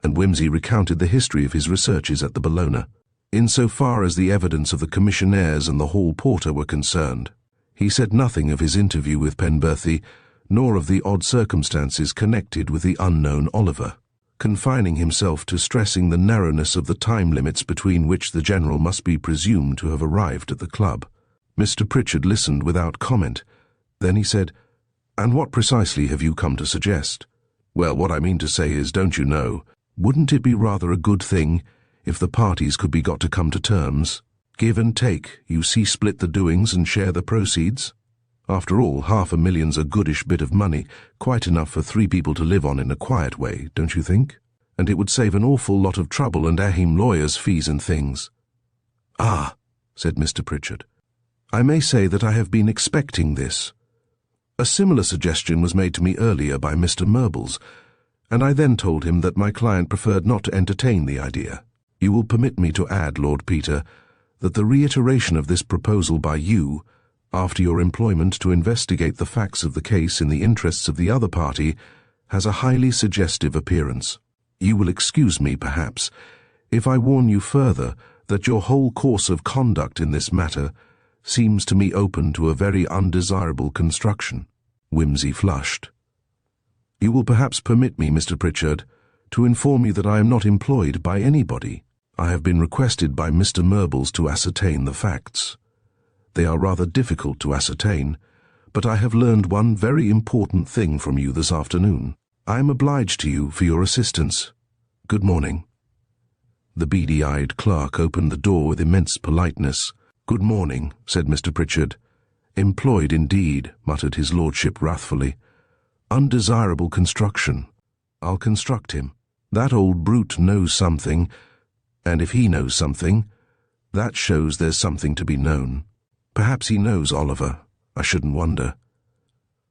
And Whimsy recounted the history of his researches at the Bellona, insofar as the evidence of the commissionaires and the hall porter were concerned. He said nothing of his interview with Penberthy, nor of the odd circumstances connected with the unknown Oliver, confining himself to stressing the narrowness of the time limits between which the general must be presumed to have arrived at the club. Mr. Pritchard listened without comment. Then he said, "And what precisely have you come to suggest?" "Well, what I mean to say is, don't you know, wouldn't it be rather a good thing if the parties could be got to come to terms? Give and take, you see, split the doings and share the proceeds. After all, $500,000's a goodish bit of money, quite enough for 3 people to live on in a quiet way, don't you think? And it would save an awful lot of trouble and ahim lawyers' fees and things." "Ah," said Mr. Pritchard. "I may say that I have been expecting this. A similar suggestion was made to me earlier by Mr. Merbles, and I then told him that my client preferred not to entertain the idea. You will permit me to add, Lord Peter, that the reiteration of this proposal by you, after your employment to investigate the facts of the case in the interests of the other party, has a highly suggestive appearance. You will excuse me, perhaps, if I warn you further that your whole course of conduct in this matter seems to me open to a very undesirable construction." Whimsy flushed. "You will perhaps permit me, Mr. Pritchard, to inform you that I am not employed by anybody. I have been requested by Mr. Merbles to ascertain the facts. They are rather difficult to ascertain, but I have learned one very important thing from you this afternoon. I am obliged to you for your assistance. Good morning." The beady-eyed clerk opened the door with immense politeness. "Good morning," said Mr. Pritchard. "Employed indeed," muttered his lordship wrathfully. "Undesirable construction. I'll construct him. That old brute knows something, and if he knows something, that shows there's something to be known. Perhaps he knows Oliver. I shouldn't wonder.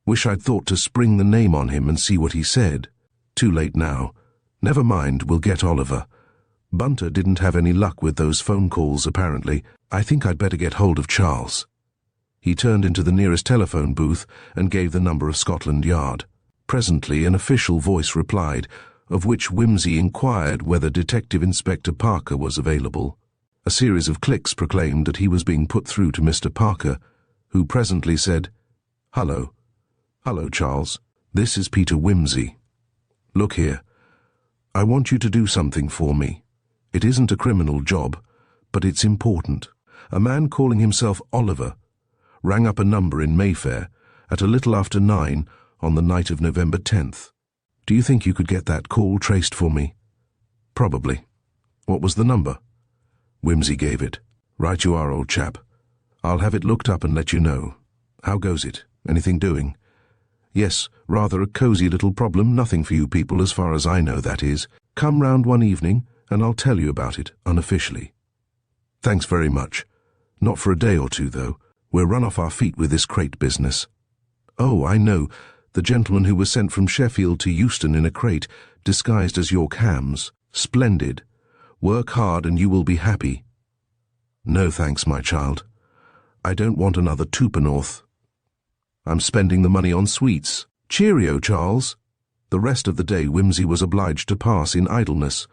Wish I'd thought to spring the name on him and see what he said. Too late now. Never mind, we'll get Oliver. Bunter didn't have any luck with those phone calls, apparently. I think I'd better get hold of Charles." He turned into the nearest telephone booth and gave the number of Scotland Yard. Presently an official voice replied, of which Whimsy inquired whether Detective Inspector Parker was available. A series of clicks proclaimed that he was being put through to Mr. Parker, who presently said, "Hello. Hello, Charles. This is Peter Whimsy. Look here. I want you to do something for me. It isn't a criminal job, but it's important. A man calling himself Oliver rang up a number in Mayfair at a little after 9 on the night of November 10th. Do you think you could get that call traced for me?" "Probably. What was the number?" Whimsy gave it. "Right you are, old chap. I'll have it looked up and let you know. How goes it? Anything doing?" "Yes, rather a cosy little problem. Nothing for you people as far as I know, that is. Come round one evening and I'll tell you about it, unofficially." "Thanks very much. Not for a day or two, though. We're run off our feet with this crate business." "Oh, I know. The gentleman who was sent from Sheffield to Euston in a crate, disguised as York hams. Splendid. Work hard and you will be happy." "No thanks, my child. I don't want another Tuppernorth. I'm spending the money on sweets. Cheerio, Charles. The rest of the day Whimsy was obliged to pass in idleness,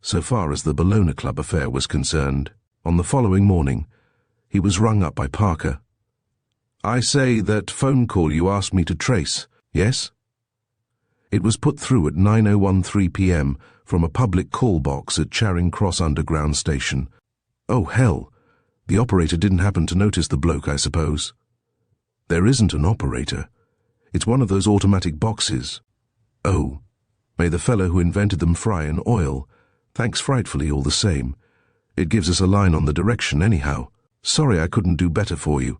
so far as the Bologna Club affair was concerned. On the following morning, he was rung up by Parker. "I say, that phone call you asked me to trace, yes?" It was put through at 9:13 p.m. from a public call box at Charing Cross Underground Station. Oh, hell. The operator didn't happen to notice the bloke, I suppose. There isn't an operator. It's one of those automatic boxes. Oh, may the fellow who invented them fry in oil. Thanks frightfully all the same. It gives us a line on the direction anyhow. Sorry I couldn't do better for you.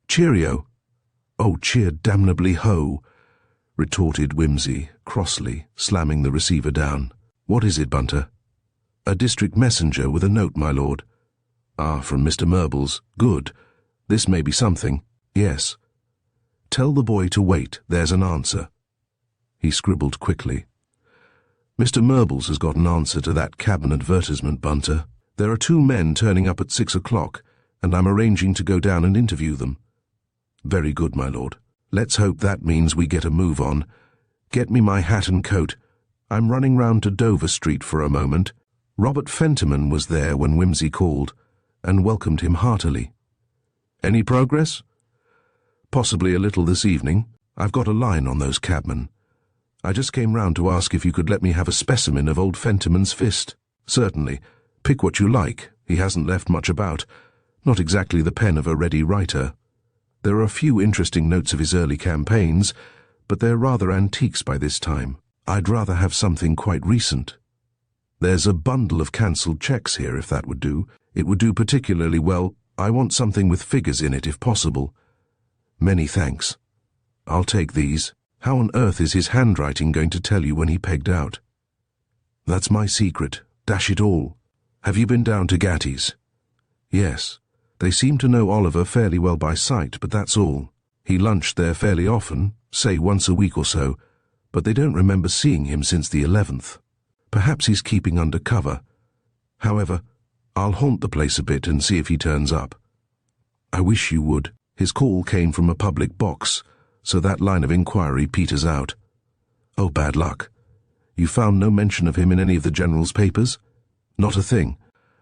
Cheerio. Oh, cheer damnably ho, retorted Whimsy, crossly, slamming the receiver down. What is it, Bunter? A district messenger with a note, my lord. Ah, from Mr. Murbles. Good. This may be something. Yes. Tell the boy to wait. There's an answer. He scribbled quickly. Mr. Murbles has got an answer to that cabin advertisement, Bunter. There are 2 men turning up at 6 o'clock, and I'm arranging to go down and interview them. Very good, my lord. Let's hope that means we get a move on. Get me my hat and coat. I'm running round to Dover Street for a moment. Robert Fentiman was there when Whimsy called, and welcomed him heartily. Any progress? Possibly a little this evening. I've got a line on those cabmen. I just came round to ask if you could let me have a specimen of old Fentiman's fist. Certainly. Pick what you like. He hasn't left much about. Not exactly the pen of a ready writer. There are a few interesting notes of his early campaigns, but they're rather antiques by this time. I'd rather have something quite recent. There's a bundle of cancelled cheques here, if that would do. It would do particularly well. I want something with figures in it, if possible. Many thanks. I'll take these. How on earth is his handwriting going to tell you when he pegged out? That's my secret. Dash it all. Have you been down to Gatti's? Yes. They seem to know Oliver fairly well by sight, but that's all. He lunched there fairly often, say once a week or so, but they don't remember seeing him since the 11th. Perhaps he's keeping under cover. However, I'll haunt the place a bit and see if he turns up. I wish you would. His call came from a public box, so that line of inquiry peters out. Oh, bad luck. You found no mention of him in any of the General's papers? Not a thing.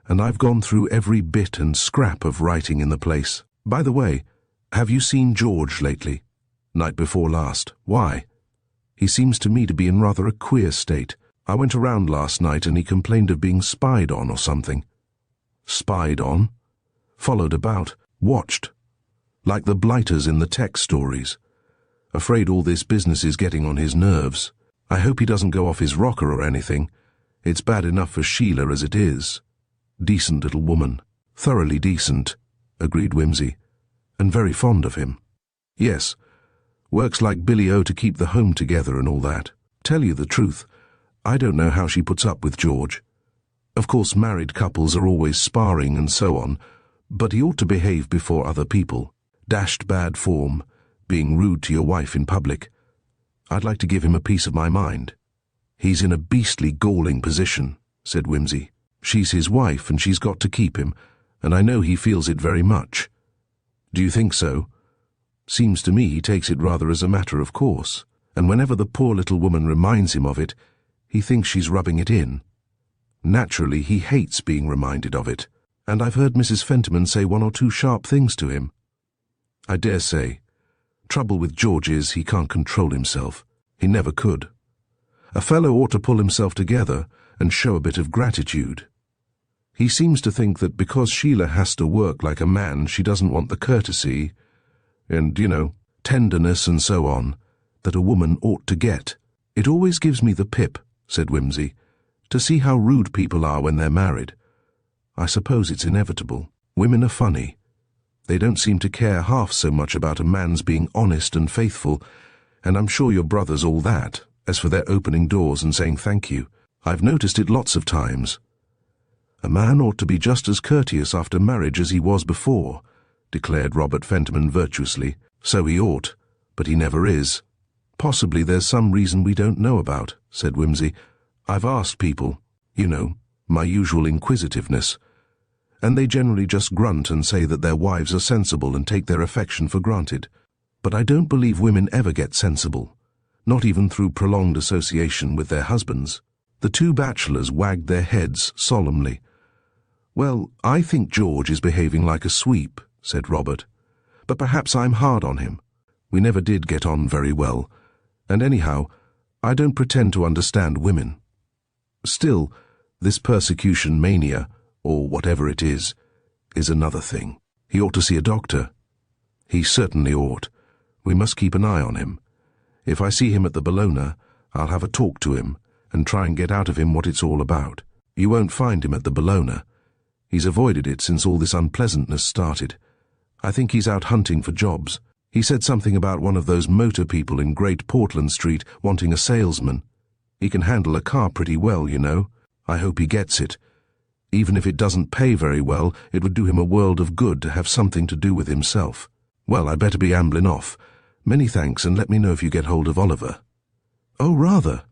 And I've gone through every bit and scrap of writing in the place. By the way, have you seen George lately? Night before last. Why? He seems to me to be in rather a queer state. I went around last night and he complained of being spied on or something. Spied on? Followed about. Watched. Like the blighters in the tech stories. Afraid all this business is getting on his nerves. I hope he doesn't go off his rocker or anything. It's bad enough for Sheila as it is. Decent little woman. Thoroughly decent, agreed Whimsy. And very fond of him. Yes. Works like Billy O to keep the home together and all that. Tell you the truth, I don't know how she puts up with George. Of course, married couples are always sparring and so on, but he ought to behave before other people. Dashed bad form, being rude to your wife in public. I'd like to give him a piece of my mind. He's in a beastly galling position, said Whimsy. She's his wife and she's got to keep him, and I know he feels it very much. Do you think so? Seems to me he takes it rather as a matter of course, and whenever the poor little woman reminds him of it, he thinks she's rubbing it in. Naturally, he hates being reminded of it, and I've heard Mrs. Fentiman say 1 or 2 sharp things to him. I dare say. Trouble with George is he can't control himself. He never could. A fellow ought to pull himself together and show a bit of gratitude. He seems to think that because Sheila has to work like a man, she doesn't want the courtesy and, tenderness and so on, that a woman ought to get. It always gives me the pip, said Whimsy, to see how rude people are when they're married. I suppose it's inevitable. Women are funny. They don't seem to care half so much about a man's being honest and faithful, and I'm sure your brother's all that, as for their opening doors and saying thank you. I've noticed it lots of times. A man ought to be just as courteous after marriage as he was before, declared Robert Fentiman virtuously. So he ought, but he never is. Possibly there's some reason we don't know about, said Whimsy. I've asked people, my usual inquisitiveness, and they generally just grunt and say that their wives are sensible and take their affection for granted. But I don't believe women ever get sensible, not even through prolonged association with their husbands. The two bachelors wagged their heads solemnly. "Well, I think George is behaving like a sweep," said Robert. "But perhaps I'm hard on him. We never did get on very well, and anyhow, I don't pretend to understand women. Still, this persecution mania, or whatever it is another thing. He ought to see a doctor." "He certainly ought. We must keep an eye on him. If I see him at the Bellona, I'll have a talk to him and try and get out of him what it's all about." "You won't find him at the Bellona. He's avoided it since all this unpleasantness started. I think he's out hunting for jobs. He said something about one of those motor people in Great Portland Street wanting a salesman. He can handle a car pretty well, you know. I hope he gets it. Even if it doesn't pay very well, it would do him a world of good to have something to do with himself. Well, I'd better be ambling off. Many thanks, and let me know if you get hold of Oliver." "Oh, rather."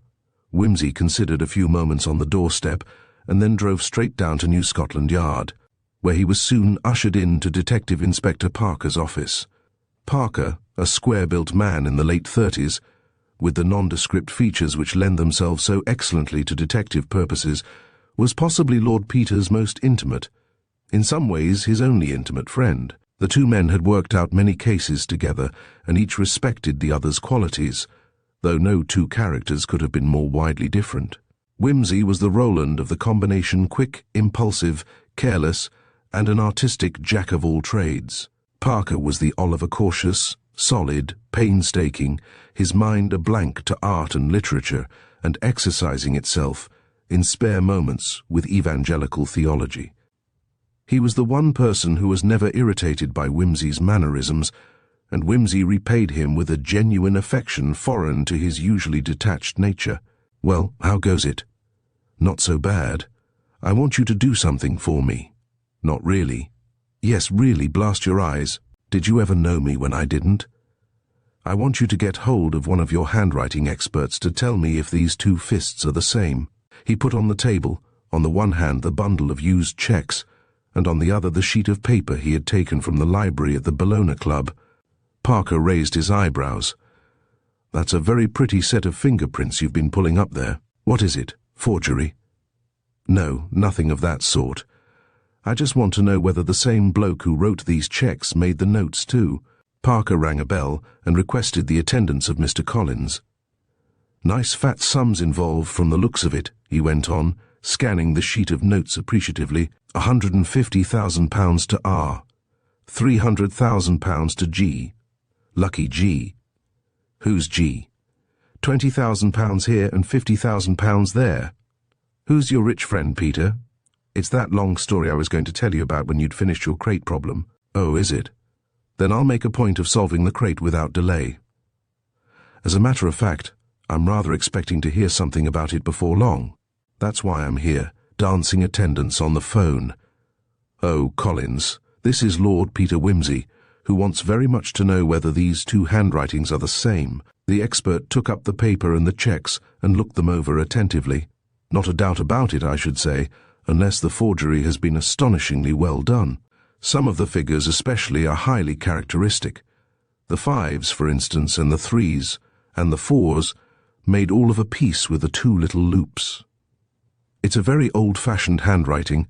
Wimsey considered a few moments on the doorstep and then drove straight down to New Scotland Yard, where he was soon ushered in to Detective Inspector Parker's office. Parker, a square-built man in the late 30s, with the nondescript features which lend themselves so excellently to detective purposes, was possibly Lord Peter's most intimate, in some ways his only intimate friend. The two men had worked out many cases together, and each respected the other's qualities, though no two characters could have been more widely different. Wimsey was the Roland of the combination quick, impulsive, careless, and an artistic jack-of-all-trades. Parker was the Oliver cautious, solid, painstaking, his mind a blank to art and literature, and exercising itself, in spare moments, with evangelical theology. He was the one person who was never irritated by Wimsey's mannerisms, and Wimsey repaid him with a genuine affection foreign to his usually detached nature. "Well, how goes it?" "Not so bad. I want you to do something for me." "Not really." "Yes, really, blast your eyes. Did you ever know me when I didn't? I want you to get hold of one of your handwriting experts to tell me if these two fists are the same." He put on the table, on the one hand the bundle of used checks, and on the other the sheet of paper he had taken from the library at the Bellona Club. Parker raised his eyebrows. "That's a very pretty set of fingerprints you've been pulling up there. What is it? Forgery?" "No, nothing of that sort. I just want to know whether the same bloke who wrote these checks made the notes too." Parker rang a bell and requested the attendance of Mr. Collins. "Nice fat sums involved from the looks of it," he went on, scanning the sheet of notes appreciatively. £150,000 to R, £300,000 to G. Lucky G. Who's G? £20,000 here and £50,000 there. Who's your rich friend, Peter? It's that long story I was going to tell you about when you'd finished your crate problem. Oh, is it? Then I'll make a point of solving the crate without delay. As a matter of fact, I'm rather expecting to hear something about it before long. That's why I'm here, dancing attendance on the phone. Oh, Collins, this is Lord Peter Wimsey, who wants very much to know whether these two handwritings are the same." The expert took up the paper and the checks and looked them over attentively. "Not a doubt about it, I should say, unless the forgery has been astonishingly well done. Some of the figures especially are highly characteristic. The 5s, for instance, and the 3s, and the 4s, made all of a piece with the two little loops. It's a very old-fashioned handwriting,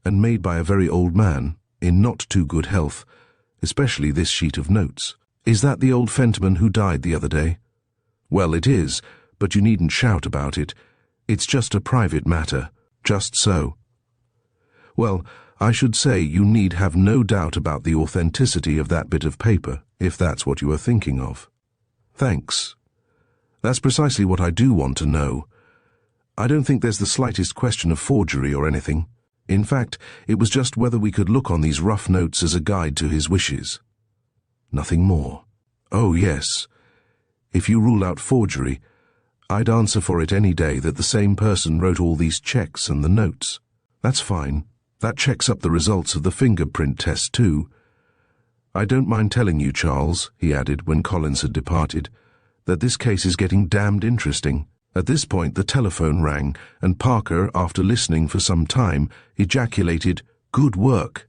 and made by a very old man, in not too good health, especially this sheet of notes. Is that the old Fentman who died the other day?" "Well, it is, but you needn't shout about it. It's just a private matter." "Just so." "Well, I should say you need have no doubt about the authenticity of that bit of paper, if that's what you are thinking of." "Thanks. That's precisely what I do want to know. I don't think there's the slightest question of forgery or anything. In fact, it was just whether we could look on these rough notes as a guide to his wishes." "Nothing more?" "Oh, yes. If you rule out forgery, I'd answer for it any day that the same person wrote all these checks and the notes." "That's fine. That checks up the results of the fingerprint test too. I don't mind telling you, Charles," he added when Collins had departed, "that this case is getting damned interesting." At this point the telephone rang, and Parker, after listening for some time, ejaculated, Good work."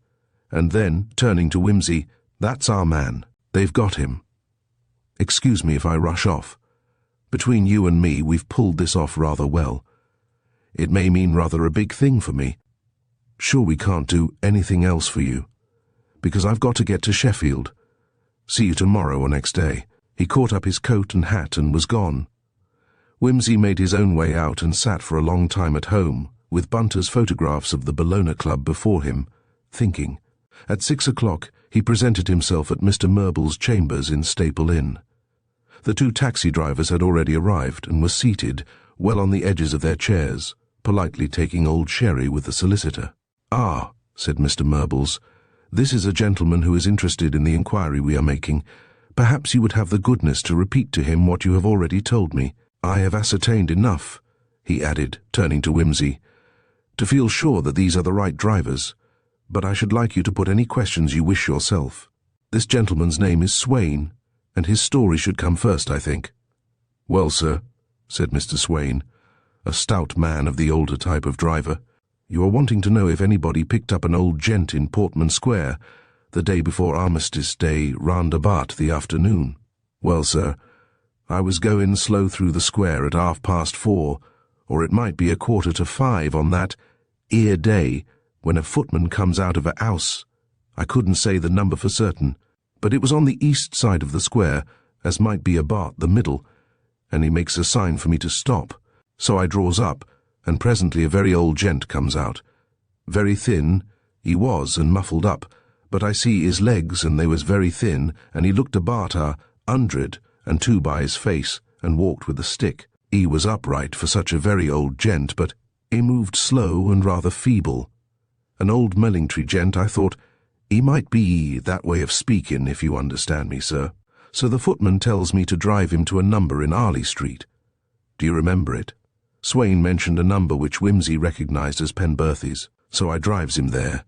And then, turning to Whimsy, "That's our man. They've got him. Excuse me if I rush off. Between you and me, we've pulled this off rather well. It may mean rather a big thing for me. Sure we can't do anything else for you, because I've got to get to Sheffield. See you tomorrow or next day." He caught up his coat and hat and was gone. Whimsy made his own way out and sat for a long time at home, with Bunter's photographs of the Bellona Club before him, thinking. At 6 o'clock, he presented himself at Mr. Merble's chambers in Staple Inn. The two taxi drivers had already arrived and were seated, well on the edges of their chairs, politely taking old sherry with the solicitor. "Ah," said Mr. Merbles, "this is a gentleman who is interested in the inquiry we are making. Perhaps you would have the goodness to repeat to him what you have already told me. I have ascertained enough," he added, turning to Whimsy, "to feel sure that these are the right drivers, but I should like you to put any questions you wish yourself. This gentleman's name is Swain, and his story should come first, I think." "Well, sir," said Mr. Swain, a stout man of the older type of driver, "you are wanting to know if anybody picked up an old gent in Portman Square the day before Armistice Day round about the afternoon. Well, sir, I was going slow through the square at 4:30, or it might be 4:45 on that 'ere day, when a footman comes out of a 'ouse. I couldn't say the number for certain, but it was on the east side of the square, as might be about the middle, and he makes a sign for me to stop. So I draws up, and presently a very old gent comes out. Very thin, he was, and muffled up, but I see his legs, and they was very thin, and he looked about 100 and 2 by his face, and walked with a stick. He was upright for such a very old gent, but he moved slow and rather feeble. An old Mellingtree gent, I thought. He might be that way of speaking, if you understand me, sir. So the footman tells me to drive him to a number in Harley Street. Do you remember it? Swain mentioned a number which Whimsy recognized as Penberthy's, so I drives him there.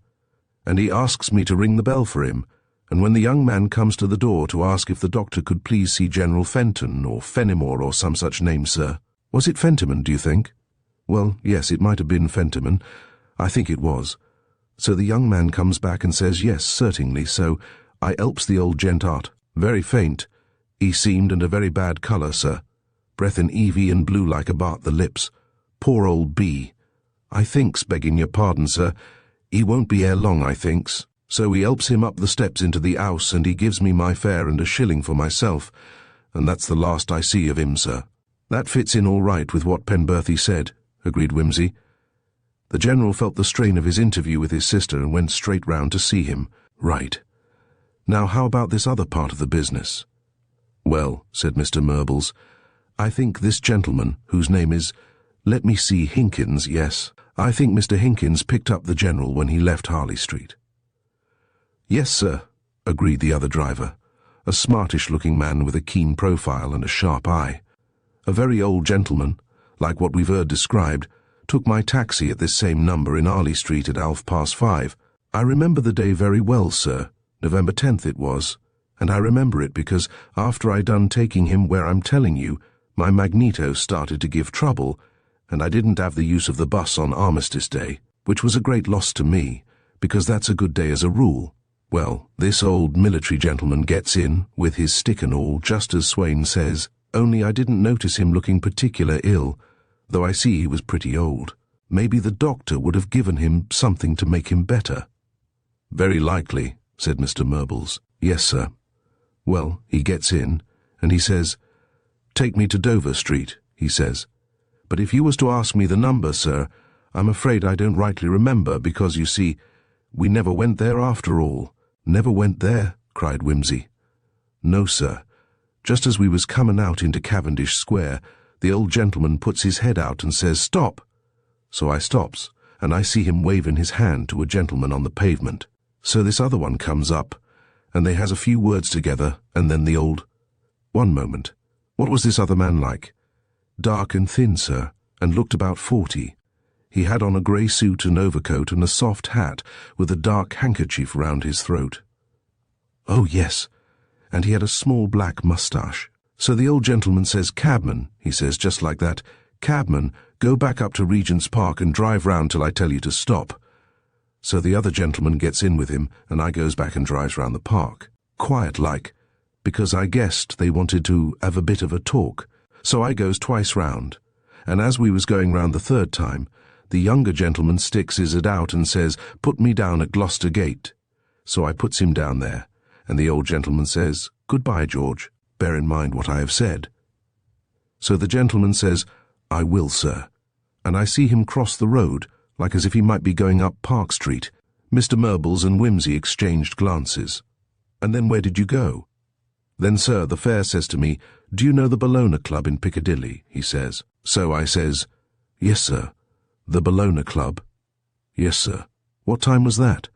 And he asks me to ring the bell for him, and when the young man comes to the door to ask if the doctor could please see General Fenton, or Fenimore, or some such name, sir. Was it Fentiman, do you think? Well, yes, it might have been Fentiman. I think it was. So the young man comes back and says, yes, certainly, so I helps the old gent out. Very faint. He seemed, and a very bad colour, sir. Breath in heavy and blue like about the lips. Poor old B. I thinks, begging your pardon, sir, he won't be ere long, I thinks. So he helps him up the steps into the house, and he gives me my fare and a shilling for myself, and that's the last I see of him, sir. That fits in all right with what Penberthy said, agreed Whimsy. The General felt the strain of his interview with his sister and went straight round to see him. Right. Now how about this other part of the business? Well, said Mr. Merbles, I think this gentleman, whose name is, let me see, Hinkins, yes, I think Mr. Hinkins picked up the General when he left Harley Street. Yes, sir, agreed the other driver, a smartish-looking man with a keen profile and a sharp eye. A very old gentleman, like what we've heard described, took my taxi at this same number in Harley Street at 5:30. I remember the day very well, sir. November 10th it was, and I remember it because after I done taking him where I'm telling you, my magneto started to give trouble, and I didn't have the use of the bus on Armistice Day, which was a great loss to me, because that's a good day as a rule. Well, this old military gentleman gets in, with his stick and all, just as Swain says, only I didn't notice him looking particular ill, though I see he was pretty old. Maybe the doctor would have given him something to make him better. Very likely, said Mr. Merbles. Yes, sir. Well, he gets in, and he says, take me to Dover Street, he says. But if you was to ask me the number, sir, I'm afraid I don't rightly remember, because, you see, we never went there after all. Never went there, cried Whimsy. No, sir. Just as we was coming out into Cavendish Square, the old gentleman puts his head out and says, stop. So I stops, and I see him waving his hand to a gentleman on the pavement. So this other one comes up, and they has a few words together, and then the old... One moment. What was this other man like? Dark and thin, sir, and looked about 40. He had on a grey suit and overcoat and a soft hat with a dark handkerchief round his throat. Oh, yes, and he had a small black moustache. So the old gentleman says, cabman, he says, just like that, cabman, go back up to Regent's Park and drive round till I tell you to stop. So the other gentleman gets in with him, and I goes back and drives round the park, quiet-like, because I guessed they wanted to have a bit of a talk. So I goes twice round, and as we was going round the third time, the younger gentleman sticks his head out and says, "Put me down at Gloucester Gate." So I puts him down there, and the old gentleman says, "Goodbye, George. Bear in mind what I have said." So the gentleman says, "I will, sir," and I see him cross the road, like as if he might be going up Park Street. Mr. Murbles and Whimsy exchanged glances. "And then where did you go?" "Then, sir, the fare says to me, 'Do you know the Bellona Club in Piccadilly?' he says. So I says, 'Yes, sir.' 'The Bellona Club?' 'Yes, sir.' 'What time was that?'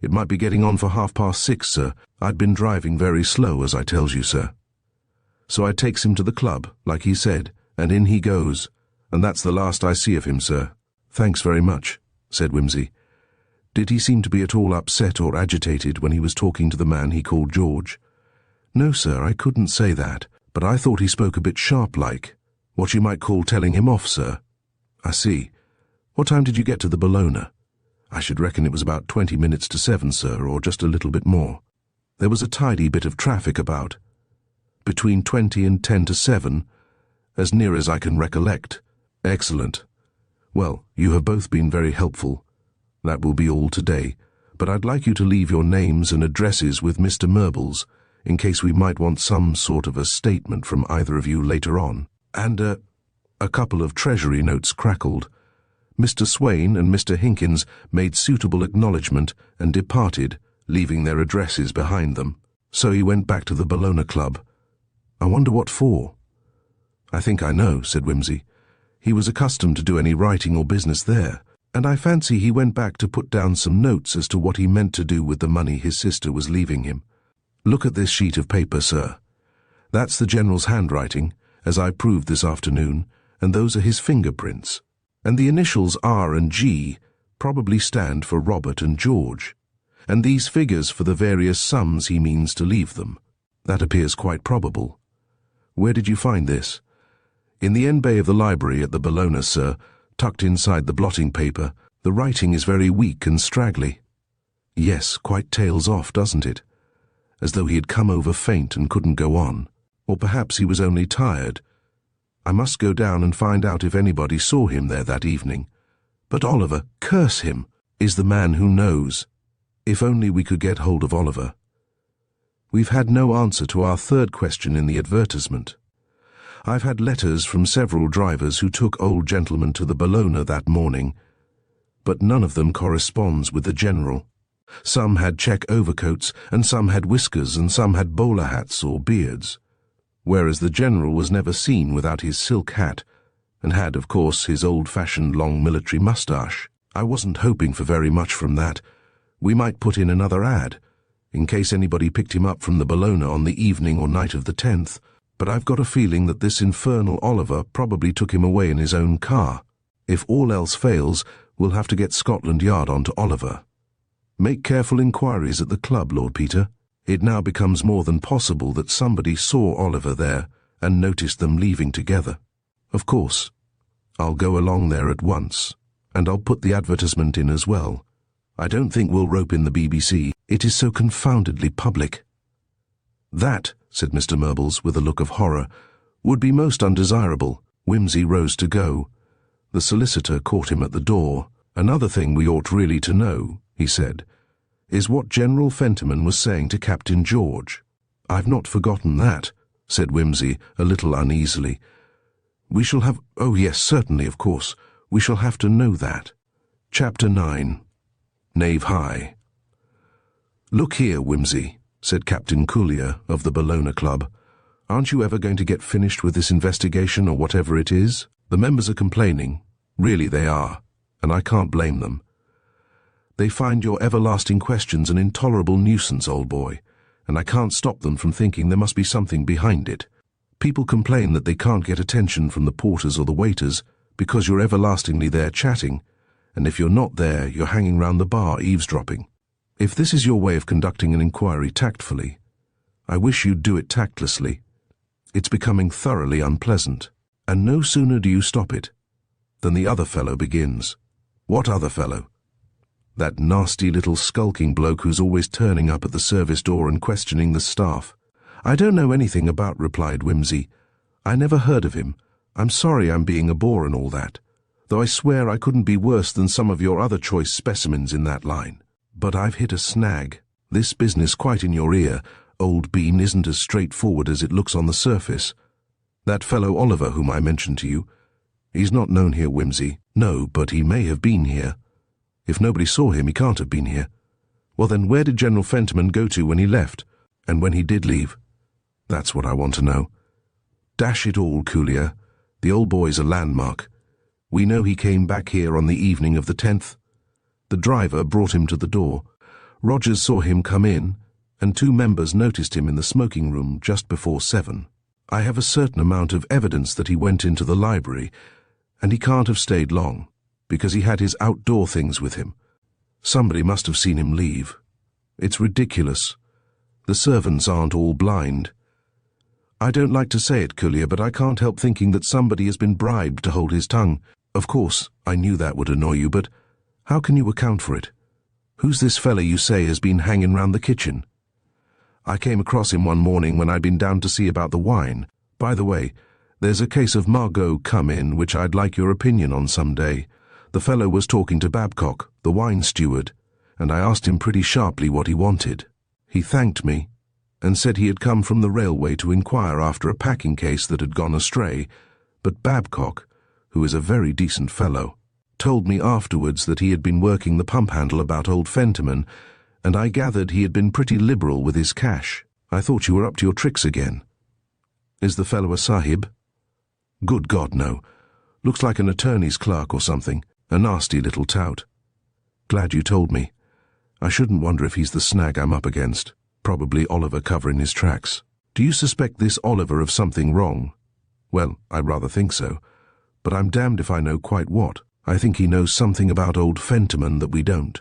'It might be getting on for 6:30, sir. I'd been driving very slow, as I tells you, sir.' So I takes him to the club, like he said, and in he goes, and that's the last I see of him, sir." "Thanks very much," said Whimsy. "Did he seem to be at all upset or agitated when he was talking to the man he called George?" "No, sir, I couldn't say that, but I thought he spoke a bit sharp-like. What you might call telling him off, sir." "I see. What time did you get to the Bellona?" "I should reckon it was about 20 minutes to 7, sir, or just a little bit more. There was a tidy bit of traffic about. Between 20 and 10 to 7, as near as I can recollect." "Excellent. Well, you have both been very helpful. That will be all today, but I'd like you to leave your names and addresses with Mr. Murbles, in case we might want some sort of a statement from either of you later on." And a couple of treasury notes crackled. Mr. Swain and Mr. Hinkins made suitable acknowledgment and departed, leaving their addresses behind them. So he went back to the Bellona Club. "I wonder what for?" "I think I know," said Whimsy. "He was accustomed to do any writing or business there, and I fancy he went back to put down some notes as to what he meant to do with the money his sister was leaving him. Look at this sheet of paper, sir. That's the General's handwriting, as I proved this afternoon, and those are his fingerprints. And the initials R and G probably stand for Robert and George, and these figures for the various sums he means to leave them. That appears quite probable. Where did you find this?" "In the end bay of the library at the Bellona, sir, tucked inside the blotting paper. The writing is very weak and straggly." "Yes, quite tails off, doesn't it? As though he had come over faint and couldn't go on. Or perhaps he was only tired. I must go down and find out if anybody saw him there that evening. But Oliver, curse him, is the man who knows. If only we could get hold of Oliver." We've had no answer to our third question in the advertisement. I've had letters from several drivers who took old gentlemen to the Bellona that morning, but none of them corresponds with the General. Some had check overcoats, and some had whiskers, and some had bowler hats or beards, whereas the General was never seen without his silk hat, and had, of course, his old-fashioned long military moustache. I wasn't hoping for very much from that. We might put in another ad, in case anybody picked him up from the Bellona on the evening or night of the 10th, but I've got a feeling that this infernal Oliver probably took him away in his own car. If all else fails, we'll have to get Scotland Yard on to Oliver. Make careful inquiries at the club, Lord Peter. It now becomes more than possible that somebody saw Oliver there and noticed them leaving together. Of course, I'll go along there at once, and I'll put the advertisement in as well. I don't think we'll rope in the BBC. It is so confoundedly public." "That," said Mr. Murbles with a look of horror, "would be most undesirable." Whimsy rose to go. The solicitor caught him at the door. "Another thing we ought really to know," he said, "is what General Fentiman was saying to Captain George." "I've not forgotten that," said Whimsy a little uneasily. "We shall have— oh yes, certainly, of course, we shall have to know that." Chapter 9. Knave High. "Look here, Whimsy," said Captain Collier of the Bellona Club. "Aren't you ever going to get finished with this investigation or whatever it is? The members are complaining. Really they are, and I can't blame them. They find your everlasting questions an intolerable nuisance, old boy, and I can't stop them from thinking there must be something behind it. People complain that they can't get attention from the porters or the waiters because you're everlastingly there chatting, and if you're not there, you're hanging round the bar eavesdropping. If this is your way of conducting an inquiry tactfully, I wish you'd do it tactlessly. It's becoming thoroughly unpleasant, and no sooner do you stop it than the other fellow begins." "What other fellow?" That nasty little skulking bloke who's always turning up at the service door and questioning the staff. I don't know anything about, replied Whimsy. I never heard of him. I'm sorry I'm being a bore and all that, though I swear I couldn't be worse than some of your other choice specimens in that line. But I've hit a snag. This business quite in your ear, old bean, isn't as straightforward as it looks on the surface. That fellow Oliver whom I mentioned to you, he's not known here, Whimsy. No, but he may have been here. If nobody saw him, he can't have been here. Well then, where did General Fentiman go to when he left? And when he did leave? That's what I want to know. Dash it all, Coulier. The old boy's a landmark. We know he came back here on the evening of the 10th. The driver brought him to the door. Rogers saw him come in, and 2 members noticed him in the smoking room just before 7. I have a certain amount of evidence that he went into the library, and he can't have stayed long, because he had his outdoor things with him. Somebody must have seen him leave. It's ridiculous. The servants aren't all blind. I don't like to say it, Coulier, but I can't help thinking that somebody has been bribed to hold his tongue. Of course, I knew that would annoy you, but how can you account for it? Who's this fella you say has been hanging round the kitchen? I came across him one morning when I'd been down to see about the wine. By the way, there's a case of Margot come in which I'd like your opinion on some day. The fellow was talking to Babcock, the wine steward, and I asked him pretty sharply what he wanted. He thanked me, and said he had come from the railway to inquire after a packing case that had gone astray, but Babcock, who is a very decent fellow, told me afterwards that he had been working the pump handle about old Fentiman, and I gathered he had been pretty liberal with his cash. I thought you were up to your tricks again. Is the fellow a sahib? Good God, no. Looks like an attorney's clerk or something. A nasty little tout. Glad you told me. I shouldn't wonder if he's the snag I'm up against. Probably Oliver covering his tracks. Do you suspect this Oliver of something wrong? Well, I rather think so. But I'm damned if I know quite what. I think he knows something about old Fentiman that we don't.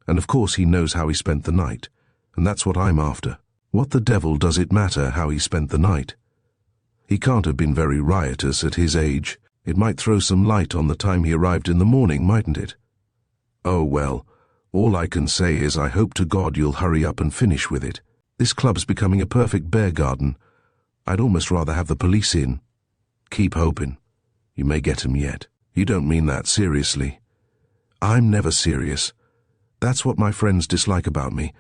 And of course he knows how he spent the night. And that's what I'm after. What the devil does it matter how he spent the night? He can't have been very riotous at his age. It might throw some light on the time he arrived in the morning, mightn't it? Oh well, all I can say is I hope to God you'll hurry up and finish with it. This club's becoming a perfect bear garden. I'd almost rather have the police in. Keep hoping. You may get 'em yet. You don't mean that seriously. I'm never serious. That's what my friends dislike about me.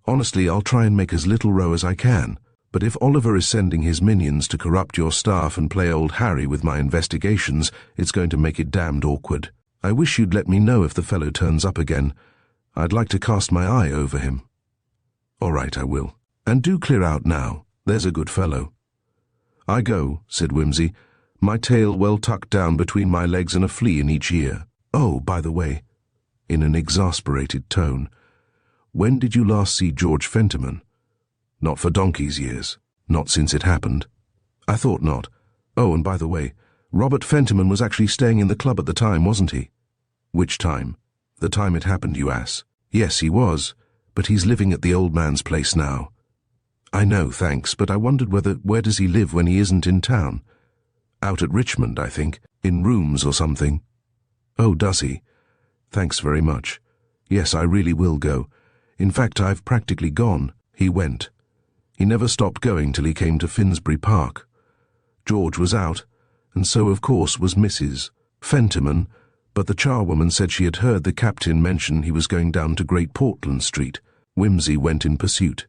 Honestly, I'll try and make as little row as I can. But if Oliver is sending his minions to corrupt your staff and play old Harry with my investigations, it's going to make it damned awkward. I wish you'd let me know if the fellow turns up again. I'd like to cast my eye over him. All right, I will. And do clear out now. There's a good fellow. I go, said Whimsy, my tail well tucked down between my legs and a flea in each ear. Oh, by the way, in an exasperated tone, when did you last see George Fentiman? Not for donkey's years. Not since it happened. I thought not. Oh, and by the way, Robert Fentiman was actually staying in the club at the time, wasn't he? Which time? The time it happened, you ass. Yes, he was, but he's living at the old man's place now. I know, thanks, but I wondered where does he live when he isn't in town? Out at Richmond, I think, in rooms or something. Oh, does he? Thanks very much. Yes, I really will go. In fact, I've practically gone. He went. He never stopped going till he came to Finsbury Park. George was out, and so of course was Mrs. Fentiman, but the charwoman said she had heard the captain mention he was going down to Great Portland Street. Whimsy went in pursuit.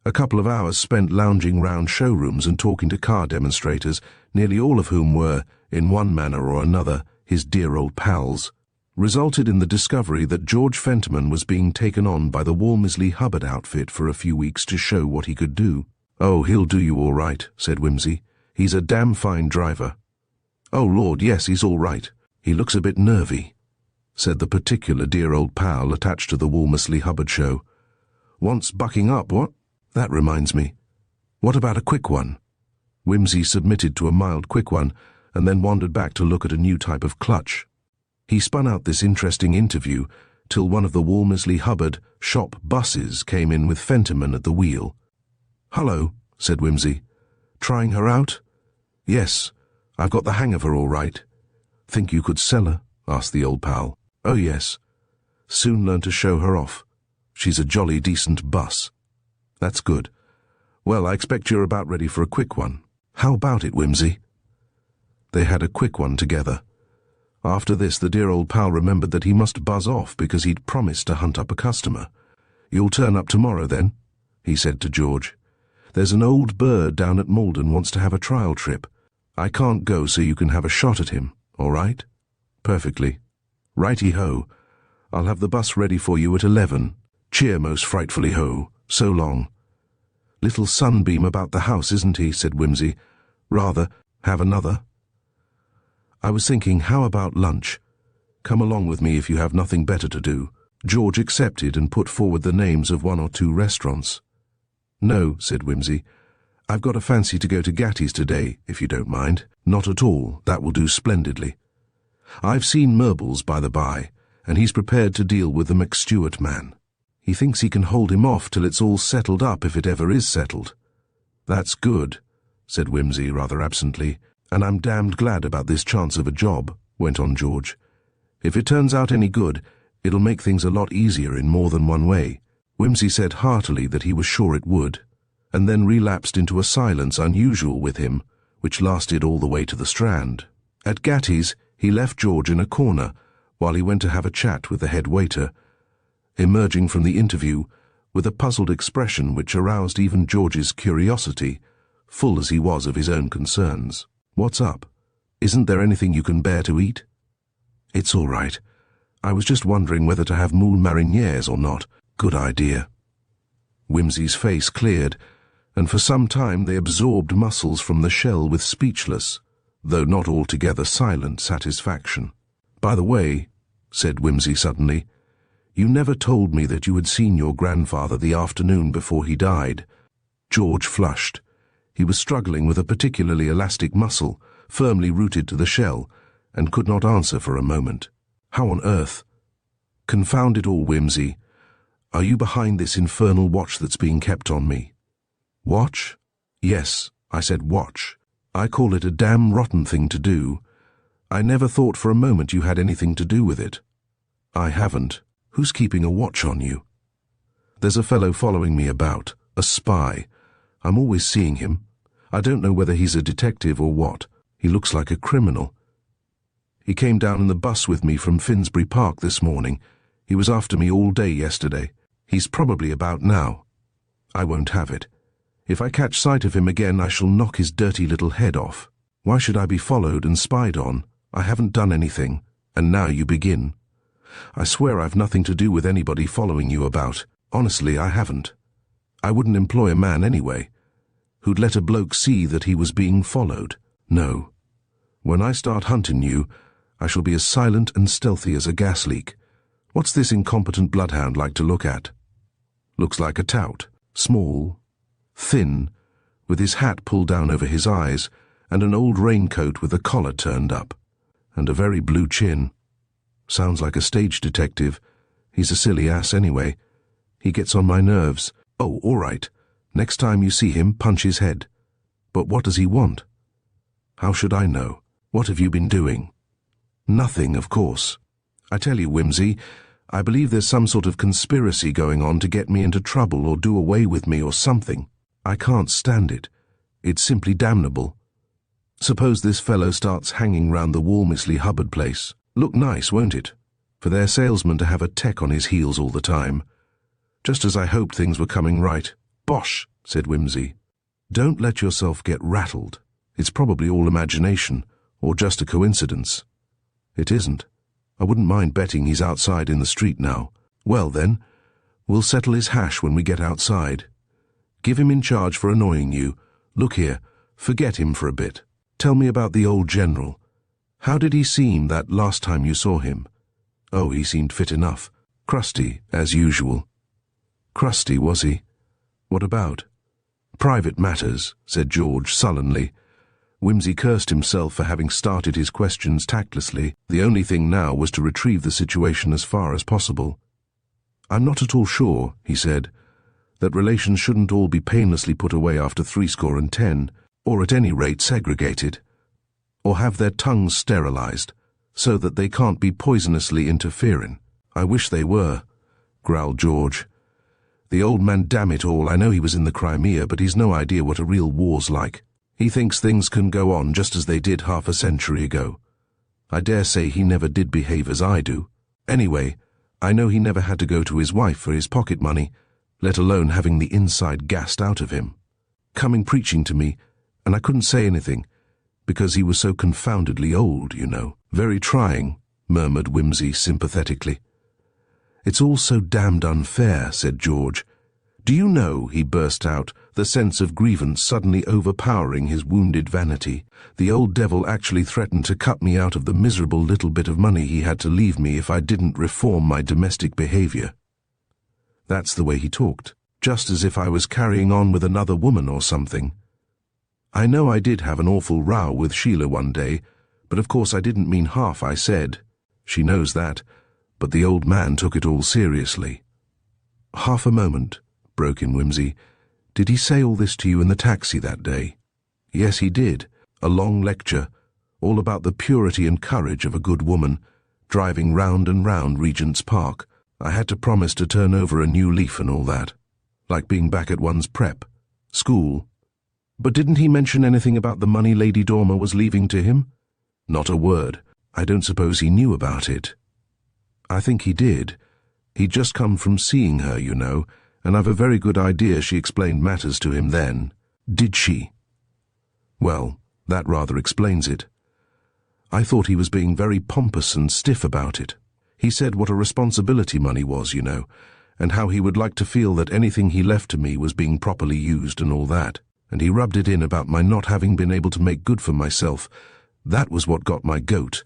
A couple of hours spent lounging round showrooms and talking to car demonstrators, nearly all of whom were, in one manner or another, his dear old pals, resulted in the discovery that George Fentiman was being taken on by the Walmesley Hubbard outfit for a few weeks to show what he could do. Oh, he'll do you all right, said Whimsy. He's a damn fine driver. Oh, Lord, yes, he's all right. He looks a bit nervy, said the particular dear old pal attached to the Walmesley Hubbard show. Wants bucking up, what? That reminds me. What about a quick one? Whimsy submitted to a mild quick one, and then wandered back to look at a new type of clutch. He spun out this interesting interview till one of the Walmesley Hubbard shop buses came in with Fentiman at the wheel. Hello, said Whimsy. Trying her out? Yes, I've got the hang of her all right. Think you could sell her? Asked the old pal. Oh, yes. Soon learn to show her off. She's a jolly decent buss. That's good. Well, I expect you're about ready for a quick one. How about it, Whimsy? They had a quick one together. After this, the dear old pal remembered that he must buzz off because he'd promised to hunt up a customer. You'll turn up tomorrow, then, he said to George. There's an old bird down at Malden wants to have a trial trip. I can't go so you can have a shot at him, all right? Perfectly. Righty-ho. I'll have the bus ready for you at 11. Cheer most frightfully ho. So long. Little sunbeam about the house, isn't he? Said Whimsy. Rather. Have another? I was thinking, how about lunch? Come along with me if you have nothing better to do. George accepted and put forward the names of 1 or 2 restaurants. No, said Whimsy. I've got a fancy to go to Gatti's today, if you don't mind. Not at all. That will do splendidly. I've seen Merbles, by the by, and he's prepared to deal with the McStewart man. He thinks he can hold him off till it's all settled up, if it ever is settled. That's good, said Whimsy rather absently. And I'm damned glad about this chance of a job, went on George. If it turns out any good, it'll make things a lot easier in more than one way. Whimsy said heartily that he was sure it would, and then relapsed into a silence unusual with him, which lasted all the way to the Strand. At Gatti's, he left George in a corner while he went to have a chat with the head waiter, emerging from the interview with a puzzled expression which aroused even George's curiosity, full as he was of his own concerns. What's up? Isn't there anything you can bear to eat? It's all right. I was just wondering whether to have moules marinières or not. Good idea. Whimsy's face cleared, and for some time they absorbed mussels from the shell with speechless, though not altogether silent, satisfaction. By the way, said Whimsy suddenly, you never told me that you had seen your grandfather the afternoon before he died. George flushed. He was struggling with a particularly elastic mussel, firmly rooted to the shell, and could not answer for a moment. How on earth? Confound it all, Whimsy. Are you behind this infernal watch that's being kept on me? Watch? Yes, I said watch. I call it a damn rotten thing to do. I never thought for a moment you had anything to do with it. I haven't. Who's keeping a watch on you? There's a fellow following me about, a spy. I'm always seeing him. I don't know whether he's a detective or what. He looks like a criminal. He came down in the bus with me from Finsbury Park this morning. He was after me all day yesterday. He's probably about now. I won't have it. If I catch sight of him again, I shall knock his dirty little head off. Why should I be followed and spied on? I haven't done anything, and now you begin. I swear I've nothing to do with anybody following you about. Honestly, I haven't. I wouldn't employ a man anyway, who'd let a bloke see that he was being followed. No. When I start hunting you, I shall be as silent and stealthy as a gas leak. What's this incompetent bloodhound like to look at? Looks like a tout, small, thin, with his hat pulled down over his eyes, and an old raincoat with the collar turned up, and a very blue chin. Sounds like a stage detective. He's a silly ass anyway. He gets on my nerves. Oh, all right. Next time you see him, punch his head. But what does he want? How should I know? What have you been doing? Nothing, of course. I tell you, Whimsy, I believe there's some sort of conspiracy going on to get me into trouble or do away with me or something. I can't stand it. It's simply damnable. Suppose this fellow starts hanging round the Walmesley Hubbard place. Look nice, won't it? For their salesman to have a tech on his heels all the time. Just as I hoped things were coming right. Bosh, said Whimsy. Don't let yourself get rattled. It's probably all imagination, or just a coincidence. It isn't. I wouldn't mind betting he's outside in the street now. Well then, we'll settle his hash when we get outside. Give him in charge for annoying you. Look here, forget him for a bit. Tell me about the old general. How did he seem that last time you saw him? Oh, he seemed fit enough. Crusty, as usual. Crusty, was he? What about? Private matters, said George sullenly. Whimsy cursed himself for having started his questions tactlessly. The only thing now was to retrieve the situation as far as possible. I'm not at all sure, he said, that relations shouldn't all be painlessly put away after 70, or at any rate segregated, or have their tongues sterilized, so that they can't be poisonously interfering. I wish they were, growled George. The old man, damn it all, I know he was in the Crimea, but he's no idea what a real war's like. He thinks things can go on just as they did half a century ago. I dare say he never did behave as I do. Anyway, I know he never had to go to his wife for his pocket money, let alone having the inside gassed out of him. Coming preaching to me, and I couldn't say anything, because he was so confoundedly old, you know. Very trying, murmured Whimsy sympathetically. It's all so damned unfair, said George. Do you know, he burst out, the sense of grievance suddenly overpowering his wounded vanity. The old devil actually threatened to cut me out of the miserable little bit of money he had to leave me if I didn't reform my domestic behavior. That's the way he talked, just as if I was carrying on with another woman or something. I know I did have an awful row with Sheila one day, but of course I didn't mean half I said. She knows that, but the old man took it all seriously. Half a moment, broke in Whimsy. Did he say all this to you in the taxi that day? Yes, he did. A long lecture, all about the purity and courage of a good woman, driving round and round Regent's Park. I had to promise to turn over a new leaf and all that. Like being back at one's prep. School. But didn't he mention anything about the money Lady Dormer was leaving to him? Not a word. I don't suppose he knew about it. I think he did. He'd just come from seeing her, you know, and I've a very good idea she explained matters to him then. Did she? Well, that rather explains it. I thought he was being very pompous and stiff about it. He said what a responsibility money was, you know, and how he would like to feel that anything he left to me was being properly used and all that. And he rubbed it in about my not having been able to make good for myself. That was what got my goat.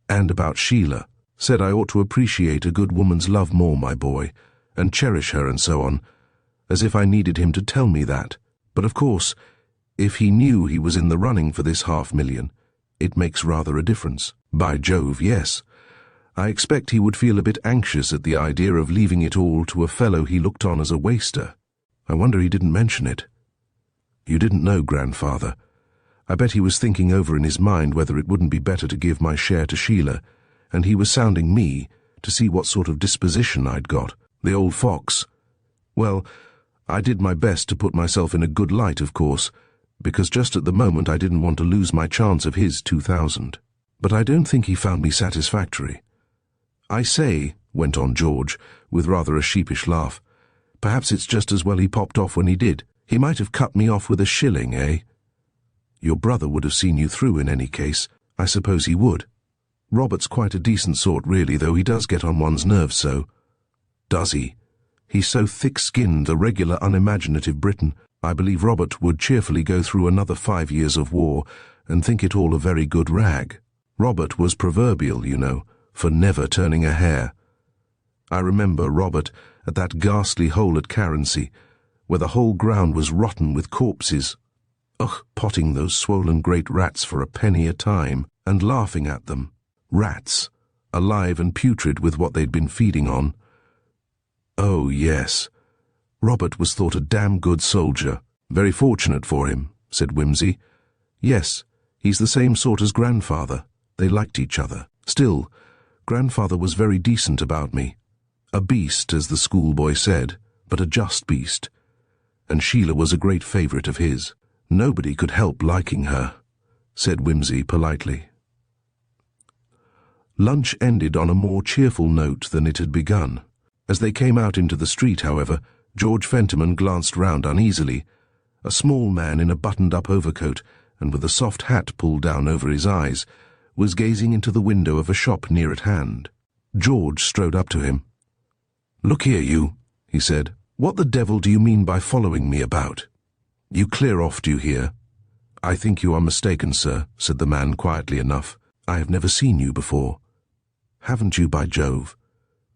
And about Sheila. Said I ought to appreciate a good woman's love more, my boy, and cherish her and so on, as if I needed him to tell me that. But of course, if he knew he was in the running for this $500,000, it makes rather a difference. By Jove, yes. I expect he would feel a bit anxious at the idea of leaving it all to a fellow he looked on as a waster. I wonder he didn't mention it. You didn't know, grandfather. I bet he was thinking over in his mind whether it wouldn't be better to give my share to Sheila, and he was sounding me to see what sort of disposition I'd got. The old fox. Well, I did my best to put myself in a good light, of course, because just at the moment I didn't want to lose my chance of his 2,000. But I don't think he found me satisfactory. I say, went on George, with rather a sheepish laugh, perhaps it's just as well he popped off when he did. He might have cut me off with a shilling, eh? Your brother would have seen you through in any case. I suppose he would. Robert's quite a decent sort, really, though he does get on one's nerves so. Does he? He's so thick-skinned, a regular unimaginative Briton. I believe Robert would cheerfully go through another 5 years of war and think it all a very good rag. Robert was proverbial, you know, for never turning a hair. I remember Robert at that ghastly hole at Carency, where the whole ground was rotten with corpses. Ugh, potting those swollen great rats for a penny a time, and laughing at them. Rats, alive and putrid with what they'd been feeding on. Oh, yes. Robert was thought a damn good soldier. Very fortunate for him, said Whimsy. Yes, he's the same sort as grandfather. They liked each other. Still, grandfather was very decent about me. A beast, as the schoolboy said, but a just beast. And Sheila was a great favourite of his. Nobody could help liking her, said Whimsy politely. Lunch ended on a more cheerful note than it had begun. As they came out into the street, however, George Fentiman glanced round uneasily. A small man in a buttoned-up overcoat and with a soft hat pulled down over his eyes was gazing into the window of a shop near at hand. George strode up to him. "Look here, you," he said. "What the devil do you mean by following me about? You clear off, do you hear?" "I think you are mistaken, sir," said the man quietly enough. "I have never seen you before." "Haven't you, by Jove?